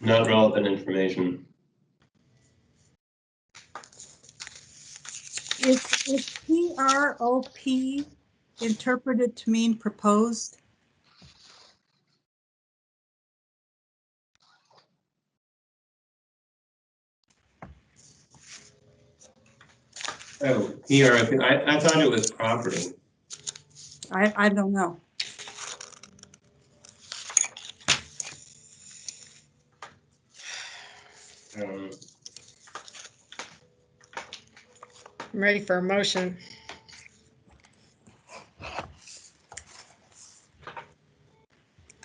not relevant information. Is PROP interpreted to mean proposed? Oh, here, I thought it was property. I don't know. I'm ready for a motion.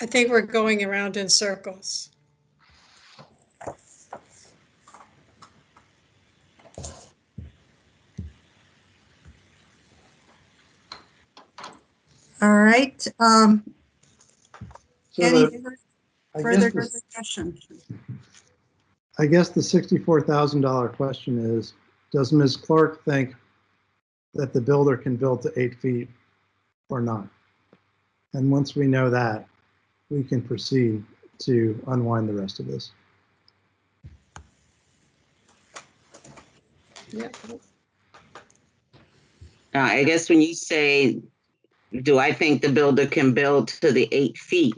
I think we're going around in circles. All right. So Any I further guess discussion? I guess the $64,000 question is, does Ms. Clark think that the builder can build to 8 feet or not? And once we know that, we can proceed to unwind the rest of this. Now, I guess when you say, do I think the builder can build to the 8 feet?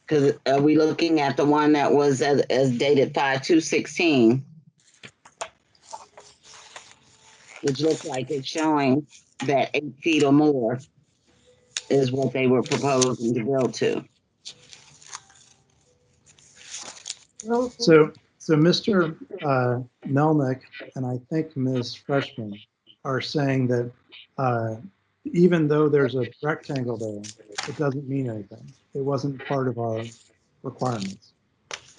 Because are we looking at the one that was as dated 5/2/16, which looks like it's showing that 8 feet or more is what they were proposing to build to. So Mr. Melnick and I think Ms. Freshman are saying that even though there's a rectangle there, it doesn't mean anything. It wasn't part of our requirements.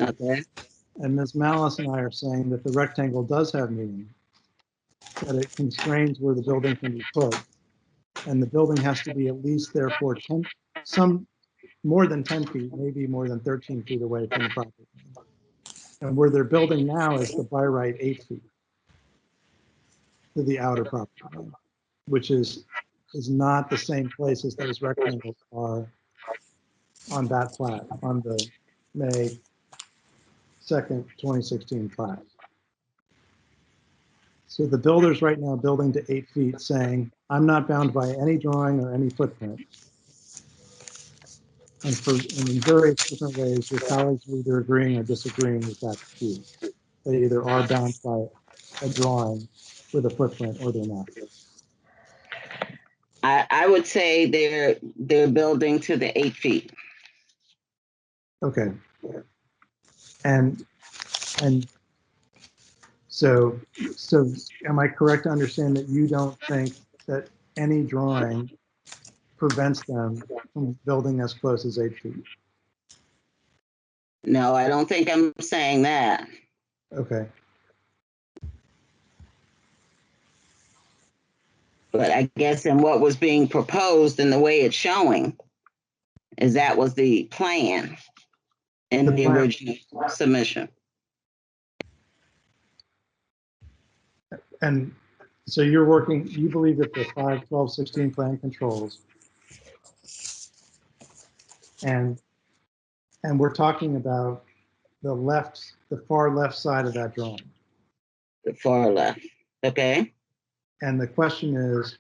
Okay. And Ms. Malice and I are saying that the rectangle does have meaning, that it constrains where the building can be put, and the building has to be at least therefore some more than 10 feet, maybe more than 13 feet away from the property. And where they're building now is the by right 8 feet to the outer property line, which is not the same place as those rectangles are on that plat, on the May 2nd, 2016 plat. So the builder's right now building to 8 feet, saying, I'm not bound by any drawing or any footprint. And in various different ways, your colleagues are either agreeing or disagreeing with that view. They either are bound by a drawing with a footprint or they're not. I would say they're building to the 8 feet. Okay. And so am I correct to understand that you don't think that any drawing prevents them from building as close as 8 feet? No, I don't think I'm saying that. Okay. But I guess in what was being proposed and the way it's showing is that was the plan in the original submission. And so you believe that the 5/12/16 plan controls, and we're talking about the far left side of that drawing. The far left, okay. And the question is,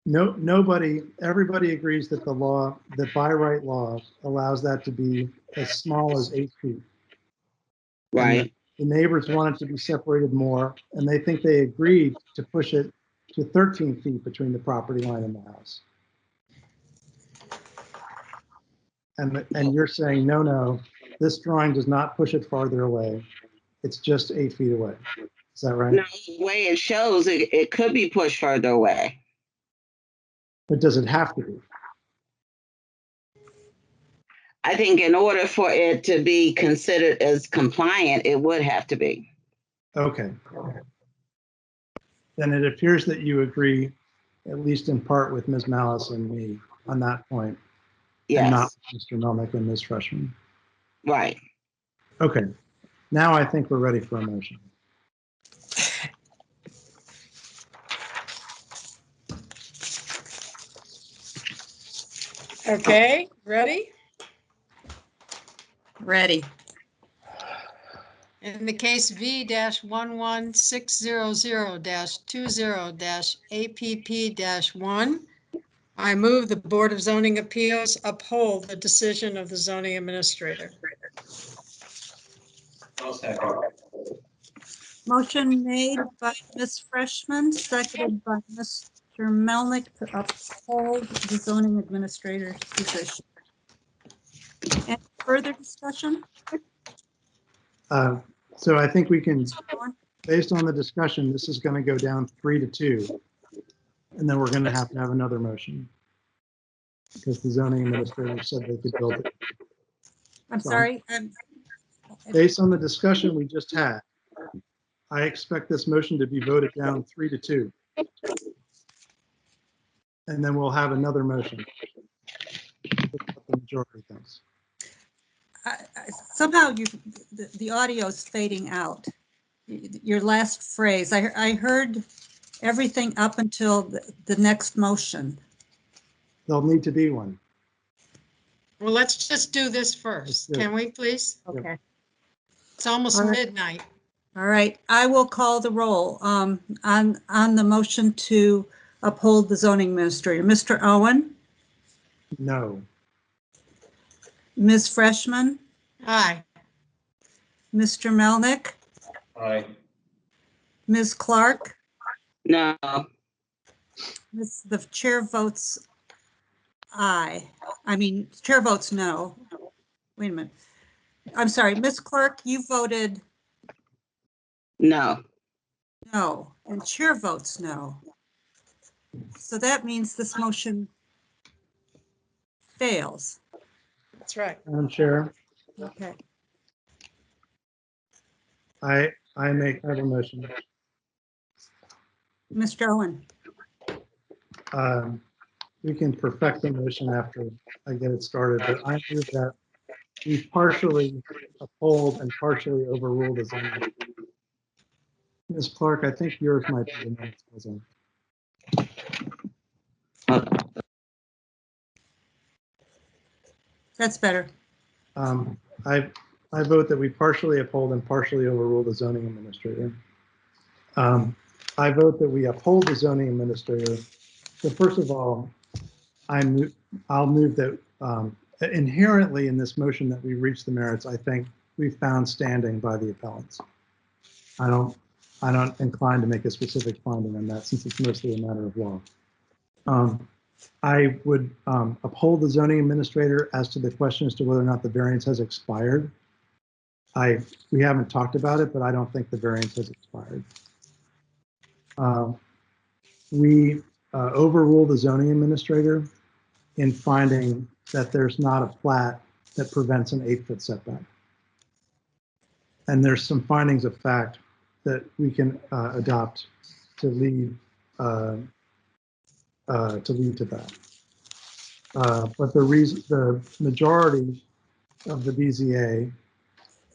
everybody agrees that that by right law allows that to be as small as 8 feet. Right. The neighbors want it to be separated more, and they think they agreed to push it to 13 feet between the property line and the house. And you're saying, no, this drawing does not push it farther away. It's just 8 feet away. Is that right? No, the way it shows, it could be pushed further away. But does it have to be? I think in order for it to be considered as compliant, it would have to be. Okay. Then it appears that you agree, at least in part, with Ms. Malice and me on that point. Yes. And not Mr. Melnick and Ms. Freshman. Right. Okay. Now I think we're ready for a motion. Okay, ready? Ready. In the case V-11600-20-APP-1, I move the Board of Zoning Appeals uphold the decision of the zoning administrator. I'll second. Motion made by Ms. Freshman, seconded by Mr. Melnick to uphold the zoning administrator's decision. Any further discussion? So I think we can, based on the discussion, this is going to go down 3-2. And then we're going to have another motion. Because the zoning administrator said they could build it. I'm sorry. Based on the discussion we just had, I expect this motion to be voted down 3-2. and then we'll have another motion. What the majority thinks. Somehow the audio is fading out. Your last phrase, I heard everything up until the next motion. There'll need to be one. Well, let's just do this first. Can we, please? Okay. It's almost All right. midnight. All right, I will call the roll on the motion to uphold the zoning administrator. Mr. Owen? No. Ms. Freshman? Aye. Mr. Melnick? Aye. Ms. Clark? No. The chair votes aye. I mean, chair votes no. Wait a minute. I'm sorry, Ms. Clark, you voted No. no, and chair votes no. So that means this motion fails. That's right. Madam Chair, Okay. I have a motion. Mr. Owen? We can perfect the motion after I get it started, but I move that we partially uphold and partially overrule the zoning. Ms. Clark, I think yours might be the next present. That's better. I vote that we partially uphold and partially overrule the zoning administrator. I vote that we uphold the zoning administrator. So first of all, I'll move that inherently in this motion that we reach the merits, I think we've found standing by the appellants. I don't incline to make a specific finding on that since it's mostly a matter of law. I would uphold the zoning administrator as to the question as to whether or not the variance has expired. We haven't talked about it, but I don't think the variance has expired. We overrule the zoning administrator in finding that there's not a plat that prevents an 8-foot setback. And there's some findings of fact that we can adopt to lead to that. But the majority of the BZA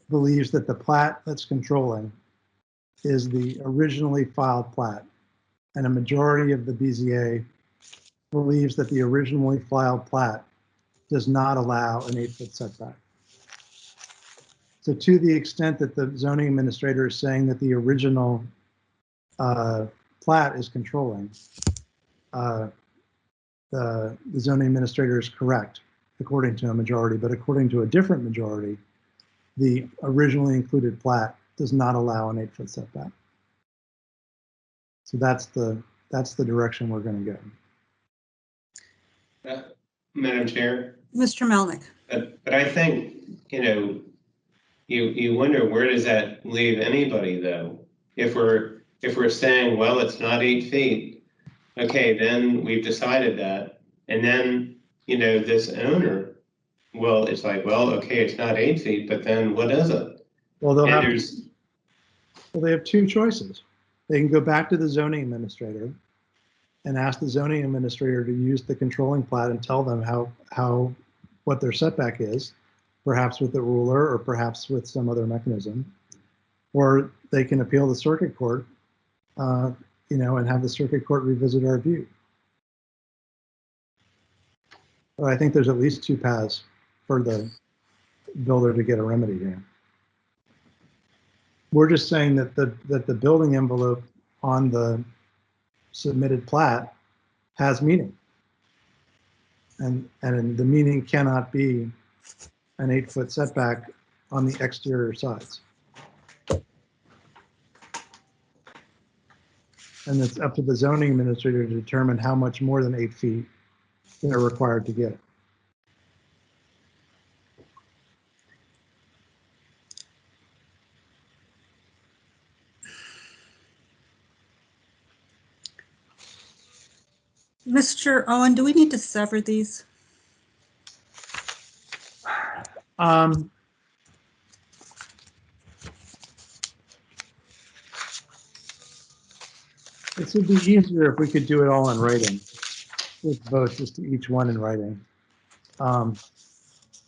believes that the plat that's controlling is the originally filed plat, and a majority of the BZA believes that the originally filed plat does not allow an 8-foot setback. So to the extent that the zoning administrator is saying that the original plat is controlling, the zoning administrator is correct, according to a majority, but according to a different majority, the originally included plat does not allow an 8-foot setback. So that's the direction we're going to go. Madam Chair? Mr. Melnick? But I think, you wonder, where does that leave anybody though? If we're saying, well, it's not 8 feet, okay, then we've decided that. And then, this owner, well, it's like, well, okay, it's not 8 feet, but then what is it? Well, they have two choices. They can go back to the zoning administrator and ask the zoning administrator to use the controlling plat and tell them what their setback is, perhaps with the ruler or perhaps with some other mechanism. Or they can appeal the circuit court, and have the circuit court revisit our view. But I think there's at least two paths for the builder to get a remedy here. We're just saying that the building envelope on the submitted plat has meaning. And the meaning cannot be an 8-foot setback on the exterior sides. And it's up to the zoning administrator to determine how much more than 8 feet they're required to get. Mr. Owen, do we need to sever these? This would be easier if we could do it all in writing. with votes as to each one in writing.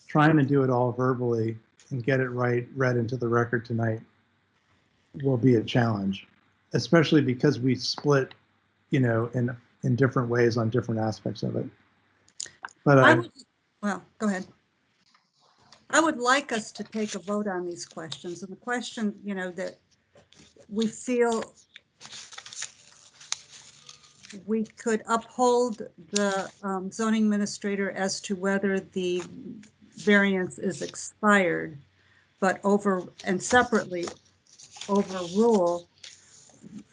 Trying to do it all verbally and get it read into the record tonight will be a challenge, especially because we split, in different ways on different aspects of it. But well, go ahead. I would like us to take a vote on these questions, and the question, that we feel we could uphold the zoning administrator as to whether the variance is expired, but separately overrule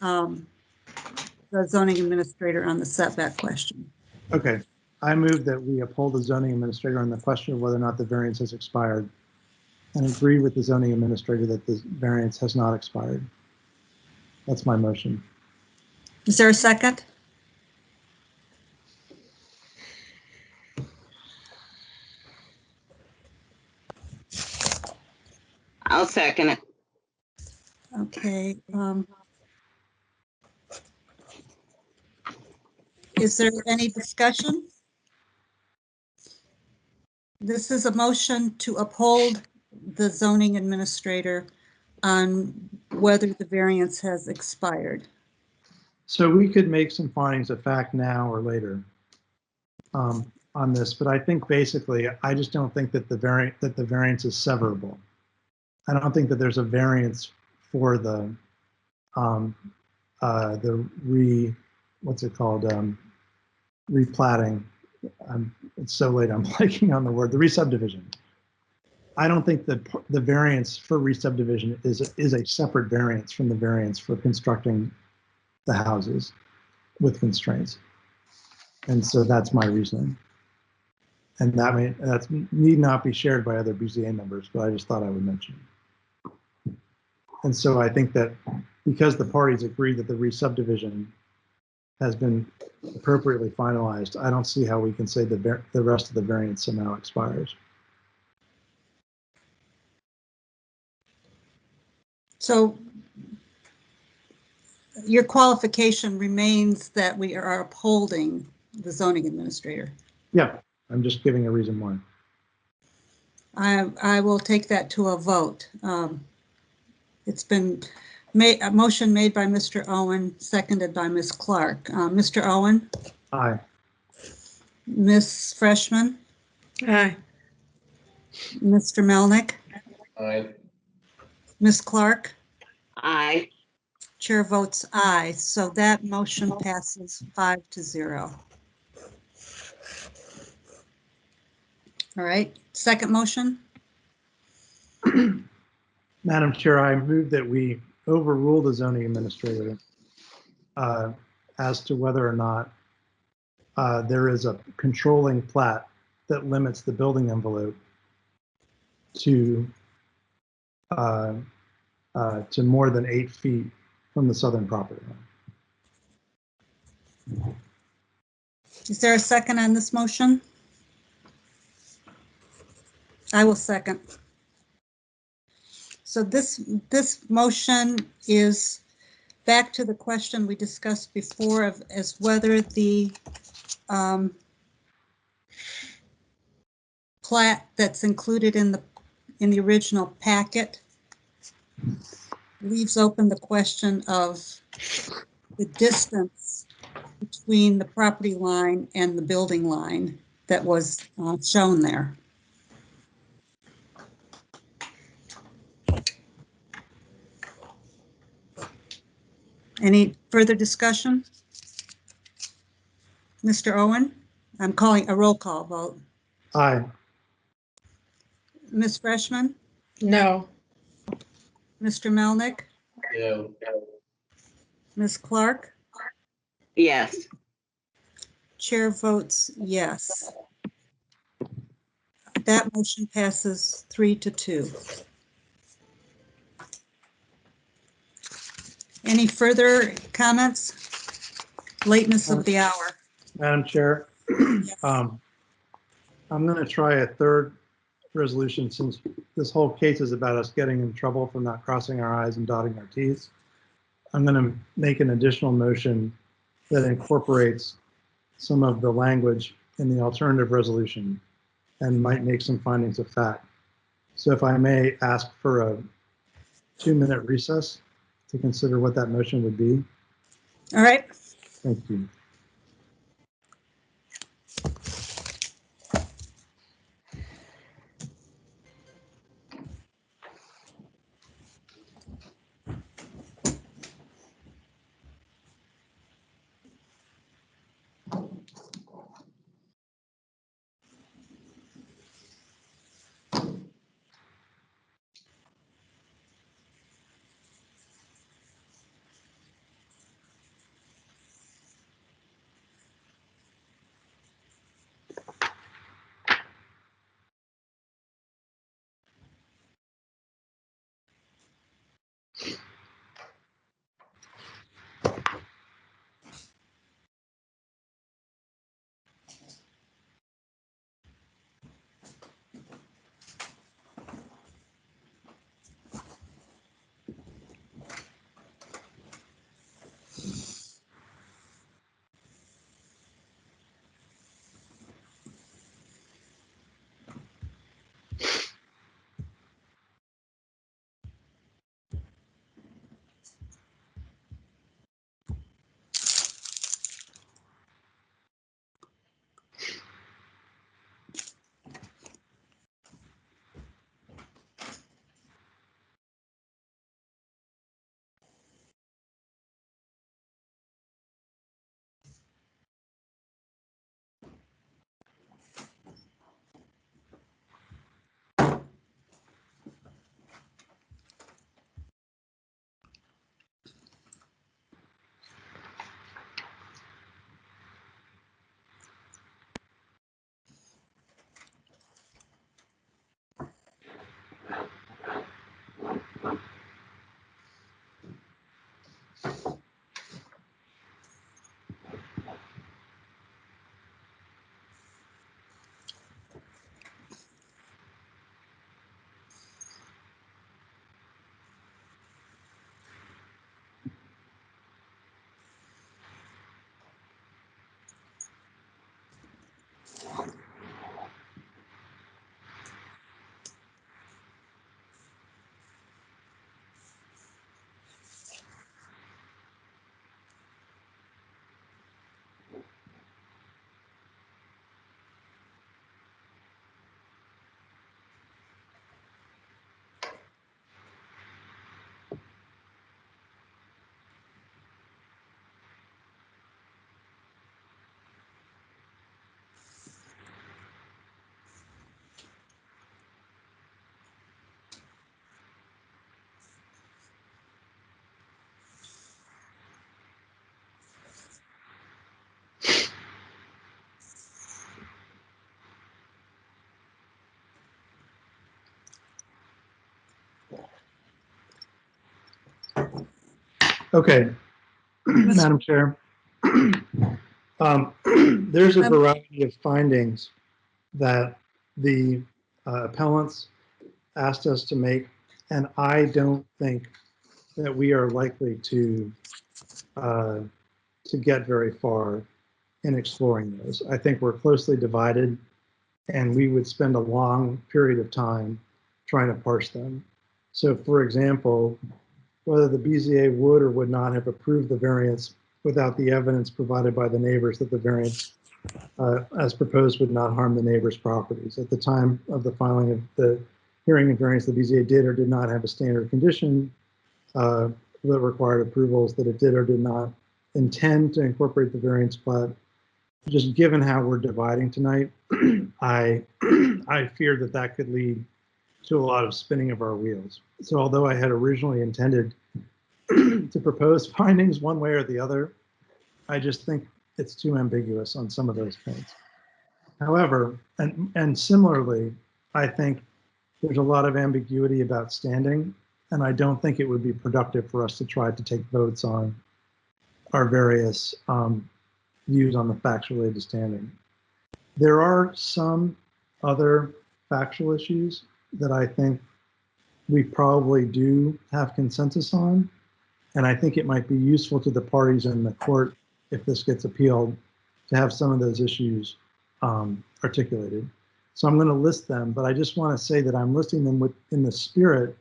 the zoning administrator on the setback question. okay, I move that we uphold the zoning administrator on the question of whether or not the variance has expired, and agree with the zoning administrator that the variance has not expired. That's my motion. Is there a second? I'll second it. Okay. Is there any discussion? This is a motion to uphold the zoning administrator on whether the variance has expired. So we could make some findings of fact now or later on this, but I think basically, I just don't think that the variance is severable. I don't think that there's a variance for the replatting. It's so late, I'm blanking on the word, the re-subdivision. I don't think that the variance for re-subdivision is a separate variance from the variance for constructing the houses with constraints. And so that's my reasoning. And that need not be shared by other BZA members, but I just thought I would mention. And so I think that because the parties agree that the re-subdivision has been appropriately finalized, I don't see how we can say the rest of the variance somehow expires. So your qualification remains that we are upholding the zoning administrator. Yeah, I'm just giving a reason why. I will take that to a vote. It's been a motion made by Mr. Owen, seconded by Ms. Clark. Mr. Owen? Aye. Ms. Freshman? Aye. Mr. Melnick? Aye. Ms. Clark? Aye. Chair votes aye, so that motion passes 5-0. All right, second motion? Madam Chair, I move that we overrule the zoning administrator as to whether or not there is a controlling plat that limits the building envelope to more than 8 feet from the southern property line. Is there a second on this motion? I will second. So this motion is back to the question we discussed before as whether the plat that's included in the original packet leaves open the question of the distance between the property line and the building line that was shown there. Any further discussion? Mr. Owen, I'm calling a roll call vote. Aye. Ms. Freshman? No. Mr. Melnick? No. Ms. Clark? Yes. Chair votes yes. That motion passes 3-2. Any further comments? Lateness of the hour. Madam Chair, I'm going to try a third resolution since this whole case is about us getting in trouble for not crossing our I's and dotting our T's. I'm going to make an additional motion that incorporates some of the language in the alternative resolution and might make some findings of fact. So if I may ask for a 2-minute recess to consider what that motion would be. All right. Thank you. Okay, Madam Chair. There's a variety of findings that the appellants asked us to make, and I don't think that we are likely to get very far in exploring those. I think we're closely divided, and we would spend a long period of time trying to parse them. So, for example, whether the BZA would or would not have approved the variance without the evidence provided by the neighbors that the variance as proposed would not harm the neighbors' properties. At the time of the filing of the hearing and variance, the BZA did or did not have a standard condition that required approvals, that it did or did not intend to incorporate the variance plat. Just given how we're dividing tonight, I fear that that could lead to a lot of spinning of our wheels. So although I had originally intended to propose findings one way or the other, I just think it's too ambiguous on some of those points. However, and similarly, I think there's a lot of ambiguity about standing, and I don't think it would be productive for us to try to take votes on our various views on the facts related to standing. There are some other factual issues that I think we probably do have consensus on, and I think it might be useful to the parties in the court if this gets appealed to have some of those issues articulated. So I'm going to list them, but I just want to say that I'm listing them in the spirit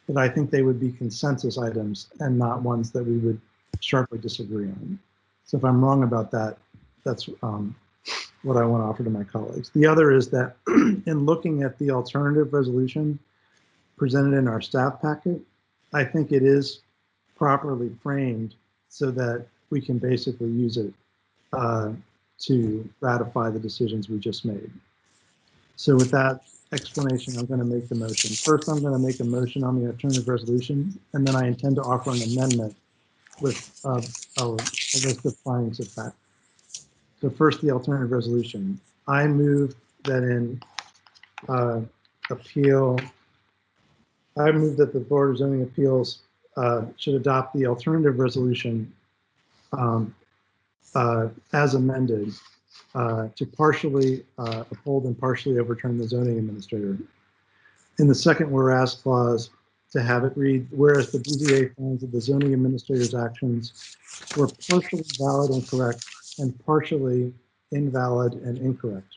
that I think they would be consensus items and not ones that we would sharply disagree on. So if I'm wrong about that, that's what I want to offer to my colleagues. The other is that in looking at the alternative resolution presented in our staff packet, I think it is properly framed so that we can basically use it to ratify the decisions we just made. So with that explanation, I'm going to make the motion. First, I'm going to make a motion on the alternative resolution, and then I intend to offer an amendment with a list of findings of fact. So first, the alternative resolution. I move that in appeal, I move that the Board of Zoning Appeals should adopt the alternative resolution as amended to partially uphold and partially overturn the zoning administrator. In the second whereas clause, to have it read, whereas the BZA finds that the zoning administrator's actions were partially valid and correct and partially invalid and incorrect.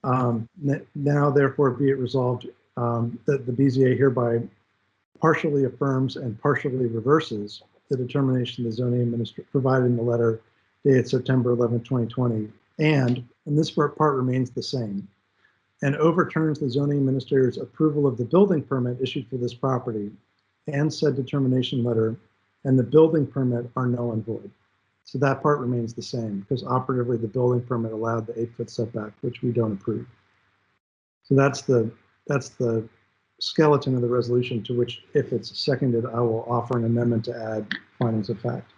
Now, therefore, be it resolved that the BZA hereby partially affirms and partially reverses the determination the zoning administrator provided in the letter dated September 11, 2020, and this part remains the same, and overturns the zoning administrator's approval of the building permit issued for this property and said determination letter and the building permit are null and void. So that part remains the same because operatively the building permit allowed the 8-foot setback, which we don't approve. So that's the skeleton of the resolution, to which, if it's seconded, I will offer an amendment to add findings of fact.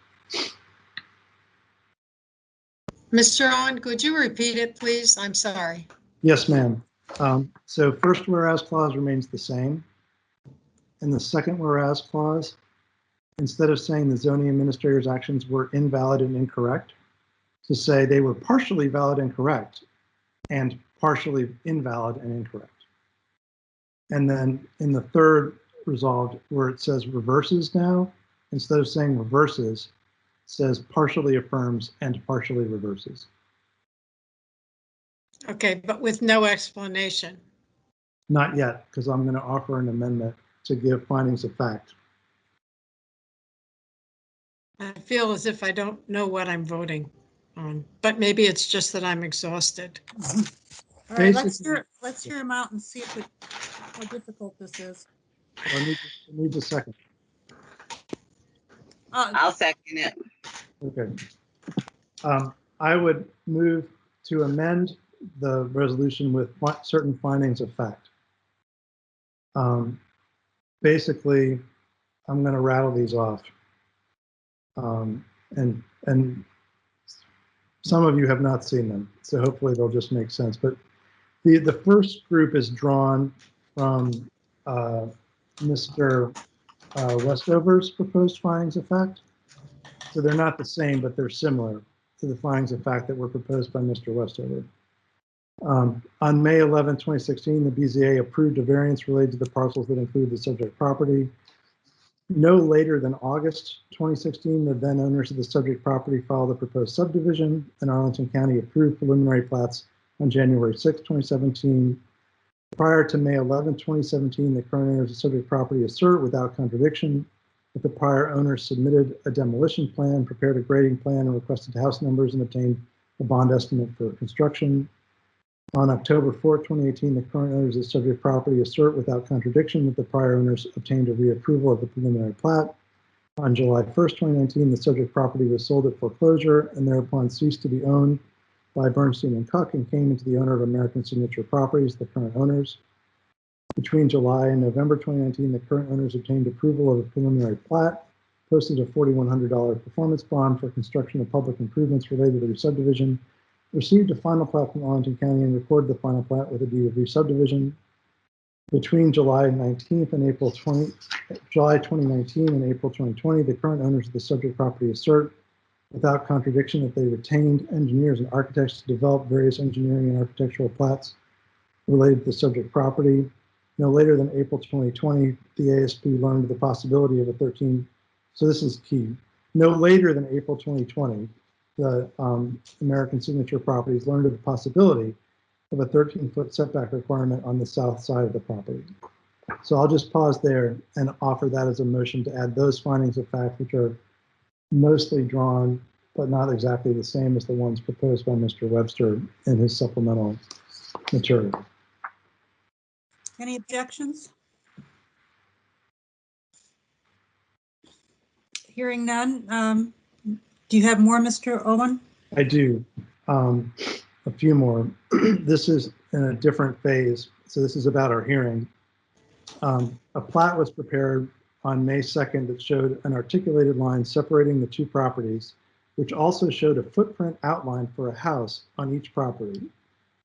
Mr. Owen, could you repeat it, please? I'm sorry. Yes, ma'am. So first whereas clause remains the same. In the second whereas clause, instead of saying the zoning administrator's actions were invalid and incorrect, to say they were partially valid and correct and partially invalid and incorrect. And then in the third resolved, where it says reverses now, instead of saying reverses, it says partially affirms and partially reverses. Okay, but with no explanation. Not yet, because I'm going to offer an amendment to give findings of fact. I feel as if I don't know what I'm voting on, but maybe it's just that I'm exhausted. All right, let's hear him out and see how difficult this is. I need a second. I'll second it. Okay. I would move to amend the resolution with certain findings of fact. Basically, I'm going to rattle these off. And some of you have not seen them, so hopefully they'll just make sense. But the first group is drawn from Mr. Westover's proposed findings of fact. So they're not the same, but they're similar to the findings of fact that were proposed by Mr. Westover. On May 11, 2016, the BZA approved a variance related to the parcels that include the subject property. No later than August 2016, the then owners of the subject property filed a proposed subdivision, and Arlington County approved preliminary plats on January 6, 2017. Prior to May 11, 2017, the current owners of the subject property assert without contradiction that the prior owners submitted a demolition plan, prepared a grading plan, and requested house numbers and obtained a bond estimate for construction. On October 4, 2018, the current owners of the subject property assert without contradiction that the prior owners obtained a reapproval of the preliminary plat. On July 1, 2019, the subject property was sold at foreclosure and thereupon ceased to be owned by Bernstein and Cook and came into the owner of American Signature Properties, the current owners. Between July and November 2019, the current owners obtained approval of a preliminary plat, posted a $4,100 performance bond for construction of public improvements related to the subdivision, received a final plat from Arlington County and recorded the final plat with a deed of re-subdivision. Between July 2019 and April 2020, the current owners of the subject property assert without contradiction that they retained engineers and architects to develop various engineering and architectural plats related to the subject property. No later than April 2020, the ASP learned of the possibility of a 13, so this is key. No later than April 2020, the American Signature Properties learned of the possibility of a 13-foot setback requirement on the south side of the property. So I'll just pause there and offer that as a motion to add those findings of fact, which are mostly drawn, but not exactly the same as the ones proposed by Mr. Webster in his supplemental material. Any objections? Hearing none. Do you have more, Mr. Owen? I do. A few more. This is in a different phase. So this is about our hearing. A plat was prepared on May 2nd that showed an articulated line separating the two properties, which also showed a footprint outline for a house on each property.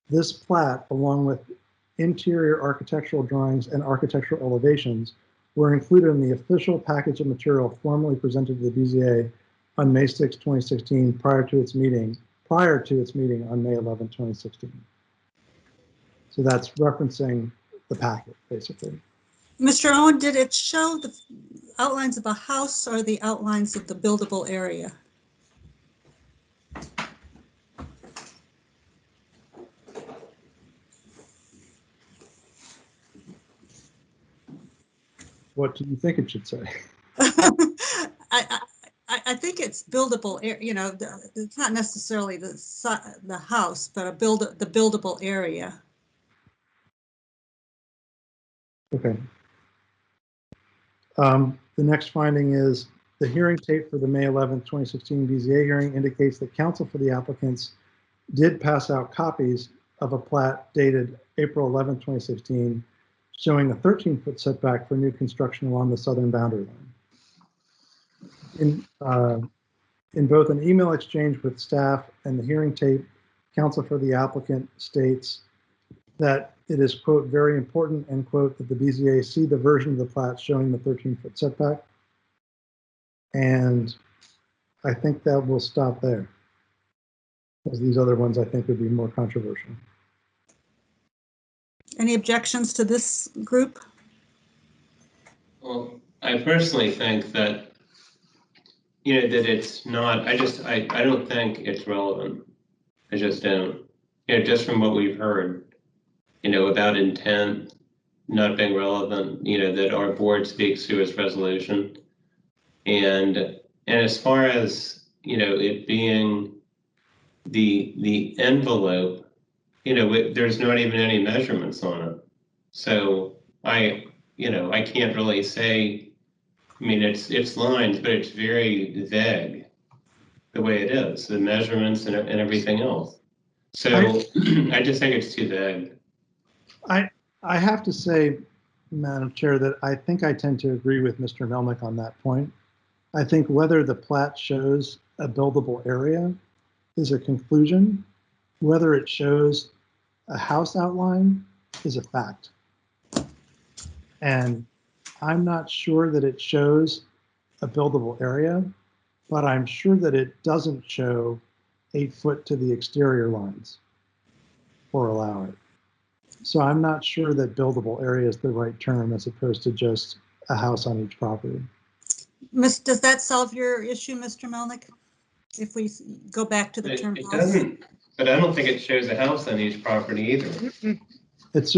This plat, along with interior architectural drawings and architectural elevations, were included in the official package of material formally presented to the BZA on May 6, 2016, prior to its meeting on May 11, 2016. So that's referencing the packet, basically. Mr. Owen, did it show the outlines of a house or the outlines of the buildable area? What do you think it should say? I think it's buildable, you know, it's not necessarily the house, but the buildable area. Okay. The next finding is the hearing tape for the May 11, 2016 BZA hearing indicates that counsel for the applicants did pass out copies of a plat dated April 11, 2016, showing a 13-foot setback for new construction along the southern boundary line. In both an email exchange with staff and the hearing tape, counsel for the applicant states that it is, quote, very important, end quote, that the BZA see the version of the plat showing the 13-foot setback. And I think that will stop there, because these other ones I think would be more controversial. Any objections to this group? Well, I personally think that, you know, that it's not, I don't think it's relevant. I just don't. You know, just from what we've heard, you know, about intent not being relevant, you know, that our board speaks to its resolution. And as far as, you know, it being the envelope, you know, there's not even any measurements on it. So I can't really say, I mean, it's lines, but it's very vague the way it is, the measurements and everything else. So I just think it's too vague. I have to say, Madam Chair, that I think I tend to agree with Mr. Melnick on that point. I think whether the plat shows a buildable area is a conclusion. Whether it shows a house outline is a fact. And I'm not sure that it shows a buildable area, but I'm sure that it doesn't show 8 foot to the exterior lines or allow it. So I'm not sure that buildable area is the right term as opposed to just a house on each property. Does that solve your issue, Mr. Melnick? If we go back to the term It house? doesn't, but I don't think it shows a house on each property either. It's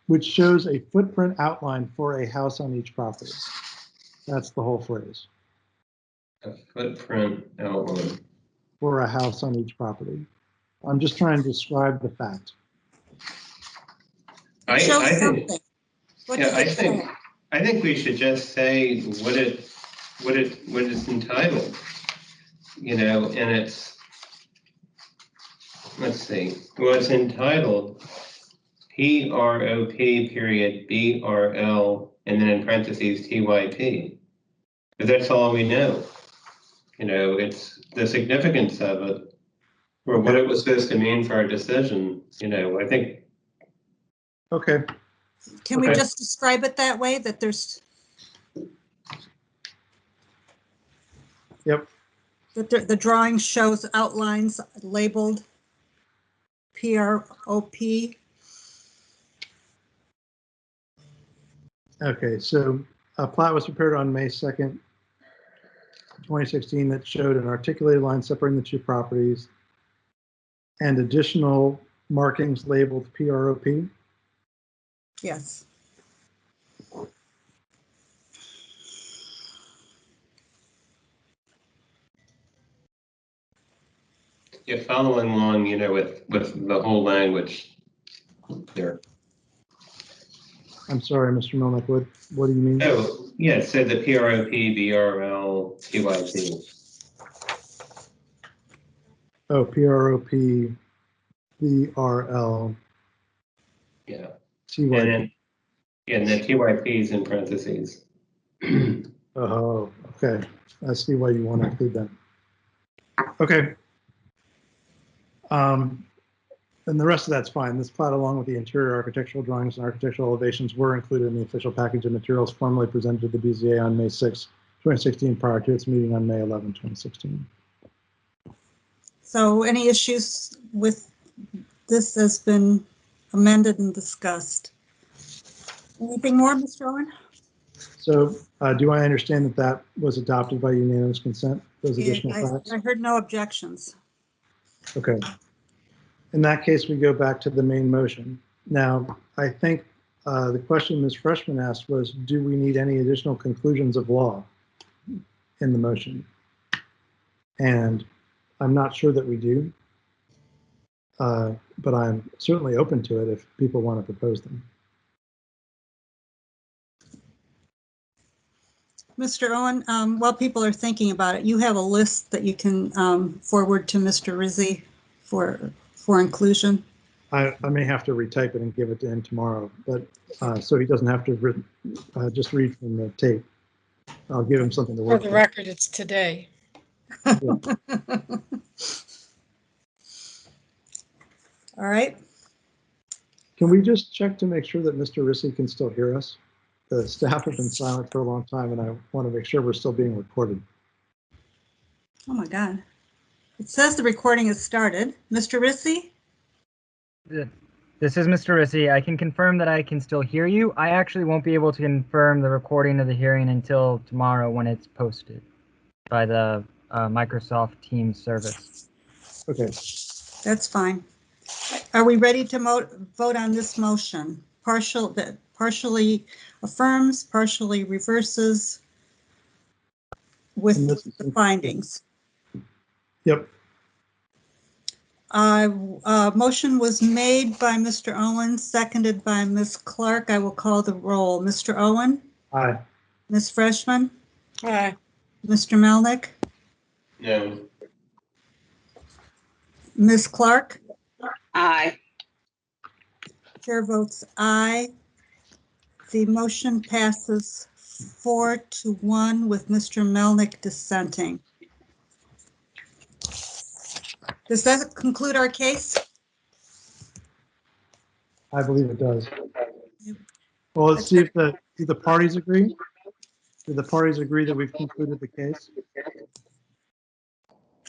which shows a footprint outline for a house on each property. That's the whole phrase. A footprint outline. For a house on each property. I'm just trying to describe the fact. I think we should just say what it's entitled, you know, and it's, let's see, well, it's entitled PROP period BRL and then in parentheses TYP. But that's all we know. You know, it's the significance of it or what it was supposed to mean for our decision, you know, I think. Okay. Can we just describe it that way, that there's... Yep. That the drawing shows outlines labeled PROP. Okay, so a plat was prepared on May 2nd 2016 that showed an articulated line separating the two properties and additional markings labeled PROP? Yes. Yeah, following along, with the whole language there. I'm sorry, Mr. Melnick, what do you mean? Oh, yeah, it said the PROP, BRL, TYP. Oh, PROP, BRL, Yeah. TYP. And the TYP is in parentheses. Oh, okay. I see why you want to include that. Okay. And the rest of that's fine. This plat, along with the interior architectural drawings and architectural elevations, were included in the official package of materials formally presented to the BZA on May 6, 2016, prior to its meeting on May 11, 2016. So any issues with this has been amended and discussed? Anything more, Mr. Owen? So do I understand that that was adopted by unanimous consent, those additional facts? I heard no objections. Okay. In that case, we go back to the main motion. Now, I think the question Ms. Freshman asked was, do we need any additional conclusions of law in the motion? And I'm not sure that we do, but I'm certainly open to it if people want to propose them. Mr. Owen, while people are thinking about it, you have a list that you can forward to Mr. Rizzi for inclusion. I may have to retype it and give it to him tomorrow, but so he doesn't have to just read from the tape. I'll give him something to For work the with. record, it's today. All right. Can we just check to make sure that Mr. Rizzi can still hear us? The staff have been silent for a long time, and I want to make sure we're still being recorded. Oh my God. It says the recording has started. Mr. Rizzi? This is Mr. Rizzi. I can confirm that I can still hear you. I actually won't be able to confirm the recording of the hearing until tomorrow when it's posted by the Microsoft Teams service. Okay. That's fine. Are we ready to vote on this motion? Partially affirms, partially reverses with the findings. Yep. Motion was made by Mr. Owen, seconded by Ms. Clark. I will call the roll. Mr. Owen? Aye. Ms. Freshman? Aye. Mr. Melnick? No. Ms. Clark? Aye. Chair votes aye. The motion passes 4-1 with Mr. Melnick dissenting. Does that conclude our case? I believe it does. Well, let's see if do the parties agree? Do the parties agree that we've concluded the case?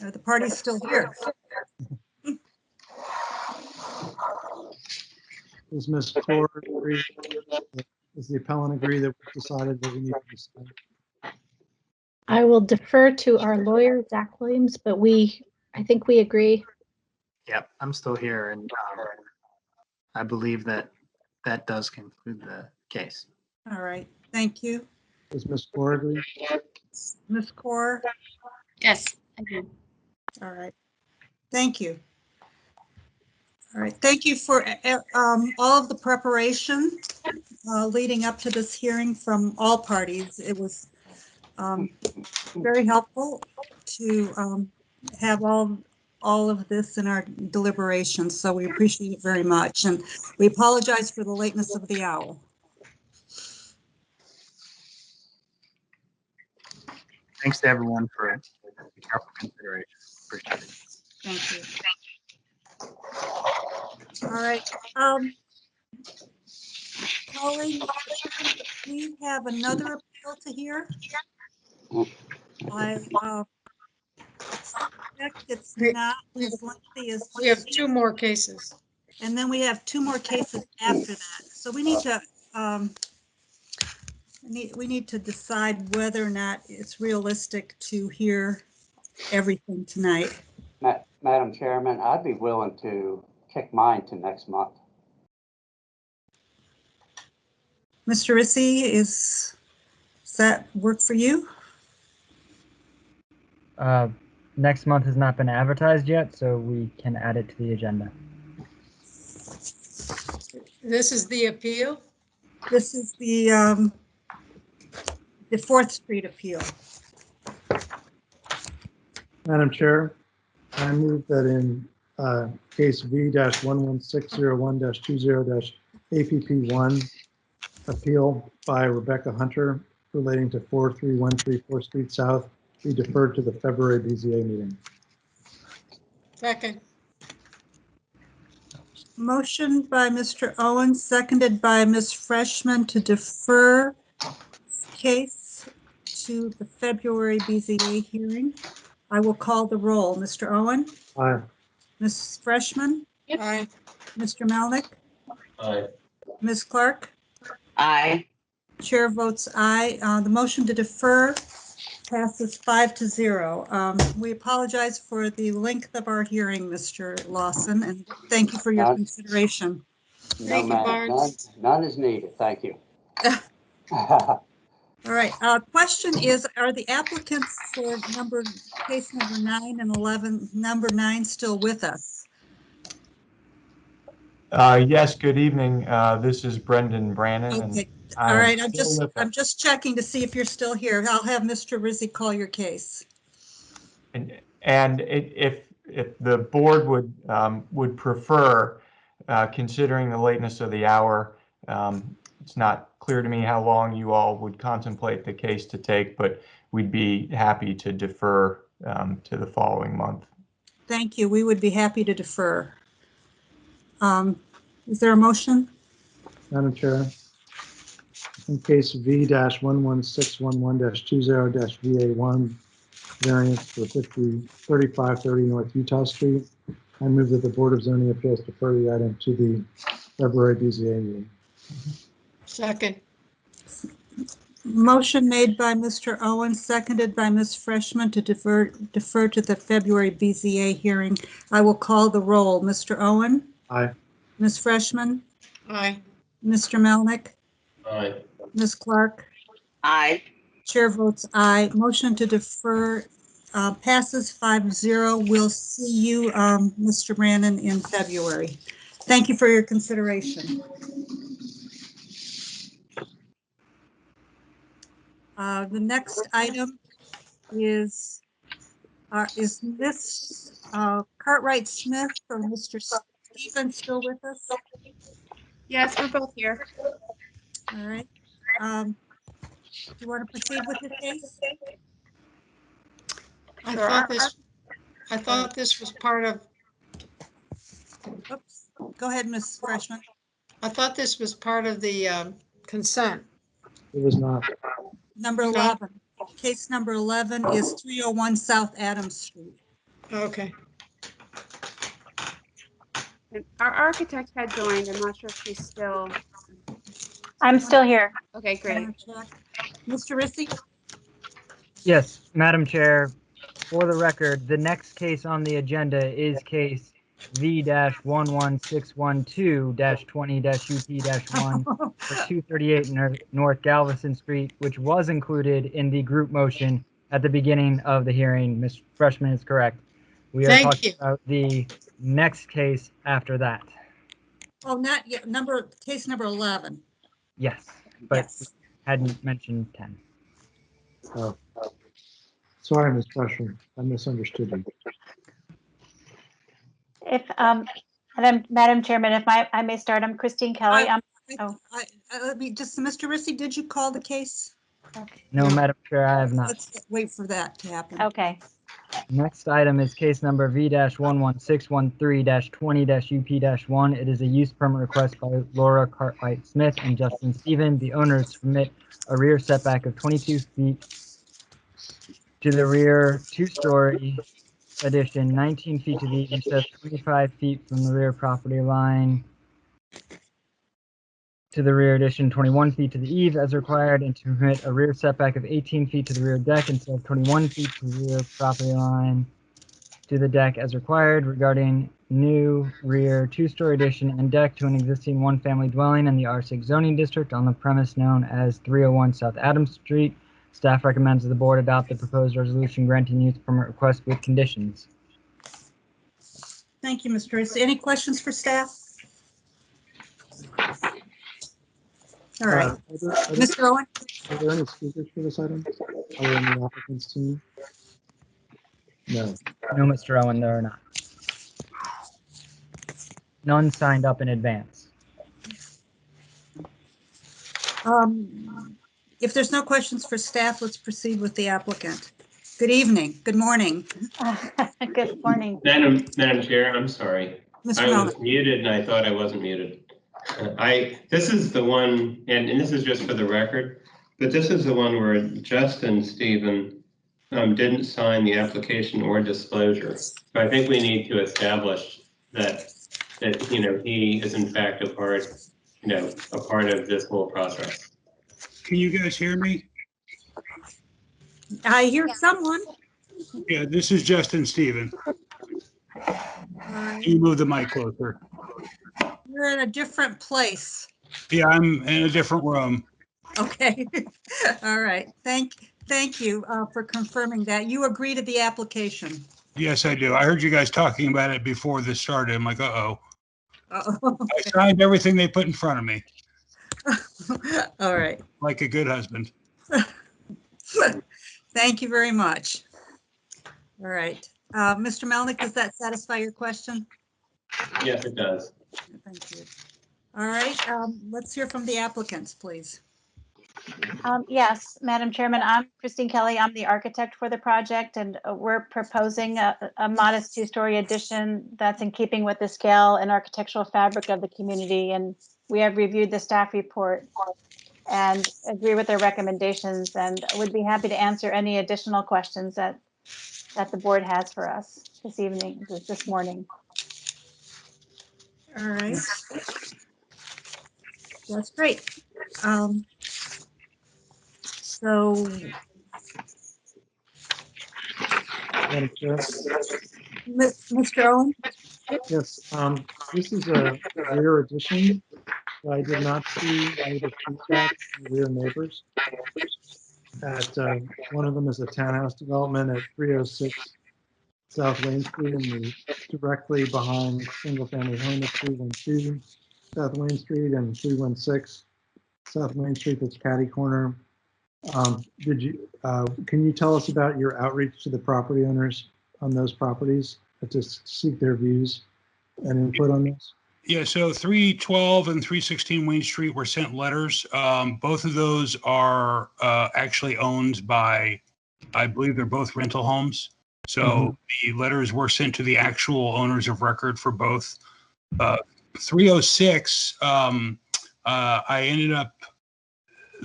Are the parties still here? Does Ms. Core agree? Does the appellant agree that we've decided what we need to decide? I will defer to our lawyer, Zach Williams, but I think we agree. Yep, I'm still here, and I believe that that does conclude the case. All right, thank you. Does Ms. Core agree? Ms. Core? Yes, I do. All right, thank you. All right, thank you for all of the preparation leading up to this hearing from all parties. It was very helpful to have all of this in our deliberations, so we appreciate it very much, and we apologize for the lateness of the hour. Thanks to everyone for careful consideration. Appreciate it. Thank you. All right. Colleen, we have another appeal to hear. I suspect it's not as lengthy as We have two more cases. And then we have two more cases after that. So we need to We need to decide whether or not it's realistic to hear everything tonight. Madam Chairman, I'd be willing to kick mine to next month. Mr. Rissy, does that work for you? Next month has not been advertised yet, so we can add it to the agenda. This is the appeal? This is the 4th Street appeal. Madam Chair, I move that in case V-11601-20-APP1, appeal by Rebecca Hunter relating to 4313 4th Street South be deferred to the February BZA meeting. Second. Motion by Mr. Owen, seconded by Ms. Freshman to defer case to the February BZA hearing. I will call the roll. Mr. Owen? Aye. Ms. Freshman? Aye. Mr. Malnick? Aye. Ms. Clark? Aye. Chair votes aye. The motion to defer passes 5-0. We apologize for the length of our hearing, Mr. Lawson, and thank you for your consideration. Thank you, Barnes. None is needed. Thank you. All right. Question is, are the applicants for case number 9 and 11, number 9 still with us? Yes, good evening. This is Brendan Brannon. Okay. And All right. I'm just checking to see if you're still here. I'll have Mr. Rizzi call your case. And if the board would prefer, considering the lateness of the hour, it's not clear to me how long you all would contemplate the case to take, but we'd be happy to defer to the following month. Thank you. We would be happy to defer. Is there a motion? Madam Chair, in case V-11611-20-VA1, variance for 3530 North Utah Street, I move that the Board of Zoning Appeals defer the item to the February BZA meeting. Second. Motion made by Mr. Owen, seconded by Ms. Freshman to defer to the February BZA hearing. I will call the roll. Mr. Owen? Aye. Ms. Freshman? Aye. Mr. Melnick? Aye. Ms. Clark? Aye. Chair votes aye. Motion to defer passes 5-0. We'll see you, Mr. Brannon, in February. Thank you for your consideration. The next item is Miss Cartwright Smith or Mr. Stevens still with us? Yes, we're both here. All right. Do you want to proceed with your case? I thought this was part of. Oops. Go ahead, Ms. Freshman. I thought this was part of the consent. It was not. Number 11. Case number 11 is 301 South Adams Street. Okay. And our architect had joined. I'm not sure if she's still. I'm still here. Okay, great. Mr. Rissy? Yes, Madam Chair, for the record, the next case on the agenda is case V-11612-20-UP-1 for 238 North Galveston Street, which was included in the group motion at the beginning of the hearing. Ms. Freshman is correct. We are talking about the next case after that. Oh, not yet. Case number 11. Yes, but we hadn't mentioned 10. Oh. Sorry, Ms. Freshman. I misunderstood you. If Madam Chairman, if I may start, I'm Christine Kelly. Let me just, Mr. Rissy, did you call the case? No, Madam Chair, I have not. Let's wait for that to happen. Okay. Next item is case number V-11613-20-UP-1. It is a use permit request by Laura Cartwright Smith and Justin Stephen, the owners, to permit a rear setback of 22 feet to the rear two-story addition, 19 feet to the east of 25 feet from the rear property line. to the rear addition, 21 feet to the eave as required, and to permit a rear setback of 18 feet to the rear deck instead of 21 feet to the rear property line to the deck as required regarding new rear two-story addition and deck to an existing one-family dwelling in the R6 zoning district on the premise known as 301 South Adams Street. Staff recommends that the board adopt the proposed resolution granting use permit request with conditions. Thank you, Mr. Russo. Any questions for staff? All right. Mr. Owen? Are there any speakers for this item? Other than the applicant's team? No. No, Mr. Owen, there are not. None signed up in advance. If there's no questions for staff, let's proceed with the applicant. Good evening. Good morning. Good morning. Madam Chair, I'm sorry. Mr. I was Melnick. muted and I thought I wasn't muted. This is the one, and this is just for the record, but this is the one where Justin Stephen didn't sign the application or disclosure. So I think we need to establish that he is in fact a part of this whole process. Can you guys hear me? I hear someone. Yeah, this is Justin Stephen. Can you move the mic closer? You're in a different place. Yeah, I'm in a different room. Okay. All right. Thank you for confirming that. You agree to the application. Yes, I do. I heard you guys talking about it before this started. I'm like, uh-oh. Uh-oh. I signed everything they put in front of me. All right. Like a good husband. Thank you very much. All right. Mr. Melnick, does that satisfy your question? Yes, it does. Thank you. All right. Let's hear from the applicants, please. Yes, Madam Chairman, I'm Christine Kelly. I'm the architect for the project, and we're proposing a modest two-story addition that's in keeping with the scale and architectural fabric of the community. And we have reviewed the staff report and agree with their recommendations, and would be happy to answer any additional questions that the board has for us this morning. All right. That's great. So, Madam Chair? Mr. Owen? Yes, this is a rear addition. I did not see any of the feedback from the rear neighbors. One of them is a townhouse development at 306 South Wayne Street, and directly behind single family home at 312 South Wayne Street and 316 South Wayne Street, that's catty corner. Can you tell us about your outreach to the property owners on those properties to seek their views and input on this? Yeah, so 312 and 316 Wayne Street were sent letters. Both of those are actually owned by, I believe they're both rental homes. So the letters were sent to the actual owners of record for both. 306, I ended up,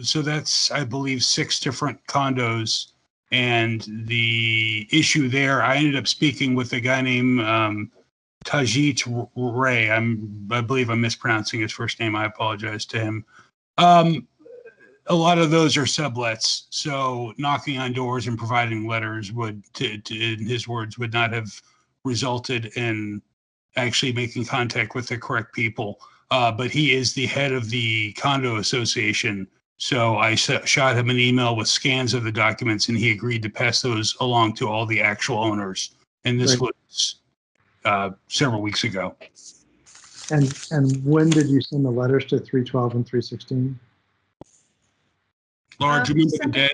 so that's, I believe, 6 different condos. And the issue there, I ended up speaking with a guy named Tajit Ray. I believe I'm mispronouncing his first name. I apologize to him. A lot of those are sublets, so knocking on doors and providing letters would, in his words, would not have resulted in actually making contact with the correct people. But he is the head of the condo association, so I shot him an email with scans of the documents, and he agreed to pass those along to all the actual owners. And this was several weeks ago. And when did you send the letters to 312 and 316? Laura, do you remember the day?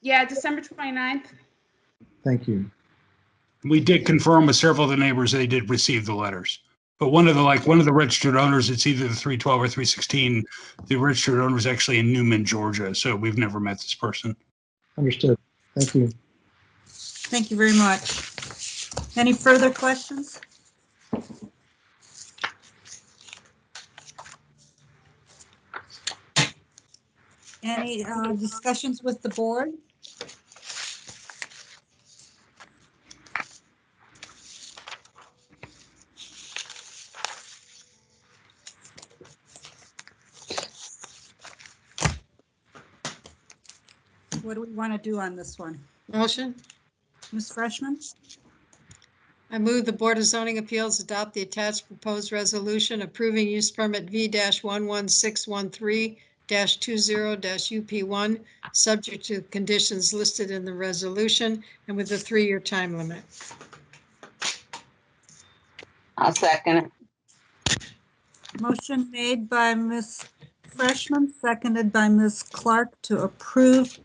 Yeah, December 29th. Thank you. We did confirm with several of the neighbors they did receive the letters. But one of the registered owners, it's either the 312 or 316. The registered owner is actually in Newman, Georgia. So we've never met this person. Understood. Thank you. Thank you very much. Any further questions? Any discussions with the board? What do we want to do on this one? Motion? Ms. Freshman? I move the Board of Zoning Appeals adopt the attached proposed resolution approving use permit V-11613-20-UP1, subject to conditions listed in the resolution and with a 3-year time limit. I'll second it. Motion made by Ms. Freshman, seconded by Ms. Clark to approve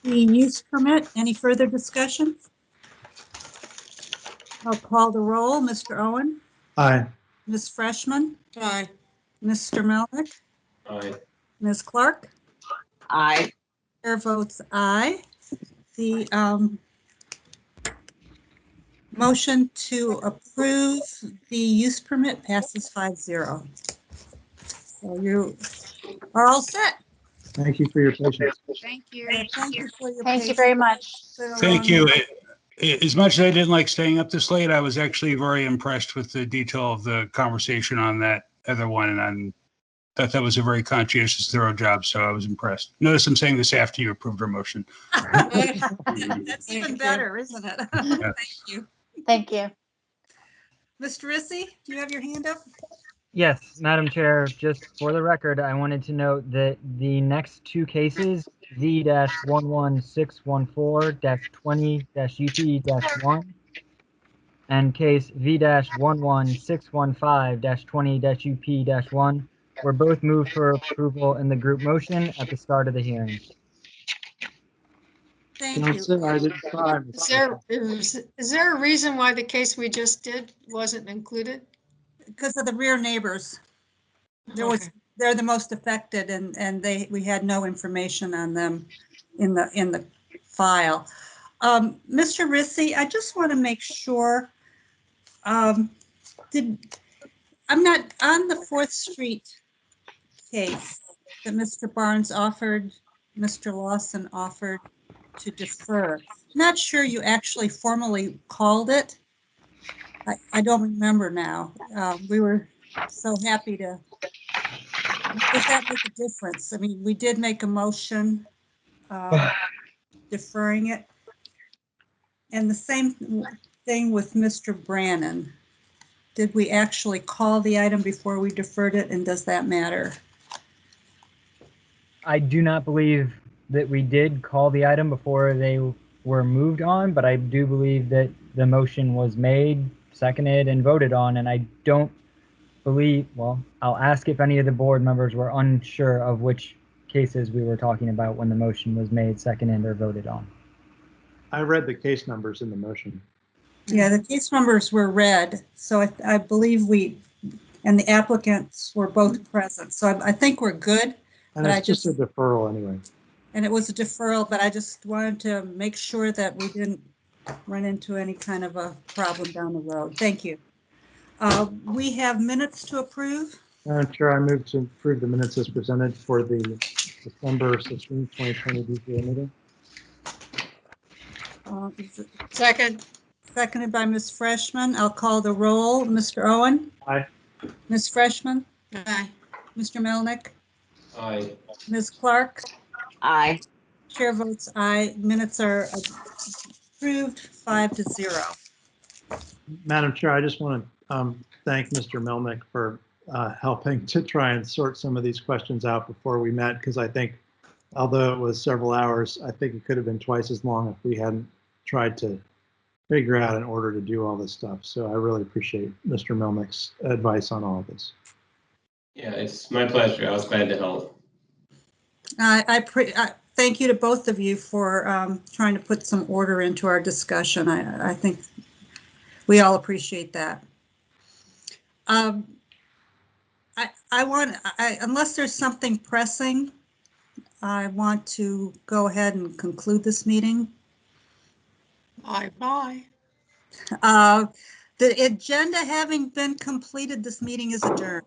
the use permit. Any further discussion? I'll call the roll. Mr. Owen? Aye. Ms. Freshman? Aye. Mr. Melnick? Aye. Ms. Clark? Aye. Chair votes aye. The motion to approve the use permit passes 5-0. So you are all set. Thank you for your patience. Thank you. Thank you for your Thank you patience. very much. Thank you. As much as I didn't like staying up this late, I was actually very impressed with the detail of the conversation on that other one, and I thought that was a very conscientious, thorough job, so I was impressed. Notice I'm saying this after you approved our motion. That's even better, isn't it? Thank you. Thank you. Mr. Rissy, do you have your hand up? Yes, Madam Chair, just for the record, I wanted to note that the next two cases, V-11614-20-UP-1 and case V-11615-20-UP-1 were both moved for approval in the group motion at the start of the hearing. Thank Don't you. say I didn't try. Is there a reason why the case we just did wasn't included? Because of the rear neighbors. They're the most affected, and we had no information on them in the file. Mr. Rissy, I just want to make sure, I'm not on the 4th Street case that Mr. Barnes offered, Mr. Lawson offered to defer. Not sure you actually formally called it. I don't remember now. We were so happy to. Does that make a difference? I mean, we did make a motion deferring it. And the same thing with Mr. Brannon. Did we actually call the item before we deferred it, and does that matter? I do not believe that we did call the item before they were moved on, but I do believe that the motion was made, seconded, and voted on, and I don't believe, well, I'll ask if any of the board members were unsure of which cases we were talking about when the motion was made, seconded, or voted on. I read the case numbers in the motion. Yeah, the case numbers were read, so I believe and the applicants were both present. So I think we're good. And but it's just a deferral anyway. And it was a deferral, but I just wanted to make sure that we didn't run into any kind of a problem down the road. Thank you. We have minutes to approve. Madam Chair, I move to approve the minutes as presented for the December 16, 2020 BZA meeting. Second. Seconded by Ms. Freshman. I'll call the roll. Mr. Owen? Aye. Ms. Freshman? Aye. Mr. Melnick? Aye. Ms. Clark? Aye. Chair votes aye. Minutes are approved 5-0. Madam Chair, I just want to thank Mr. Melnick for helping to try and sort some of these questions out before we met, because I think, although it was several hours, I think it could have been twice as long if we hadn't tried to figure out an order to do all this stuff. So I really appreciate Mr. Melnick's advice on all of this. Yeah, it's my pleasure. I was glad to help. Thank you to both of you for trying to put some order into our discussion. I think we all appreciate that. Unless there's something pressing, I want to go ahead and conclude this meeting. Bye. The agenda having been completed, this meeting is adjourned.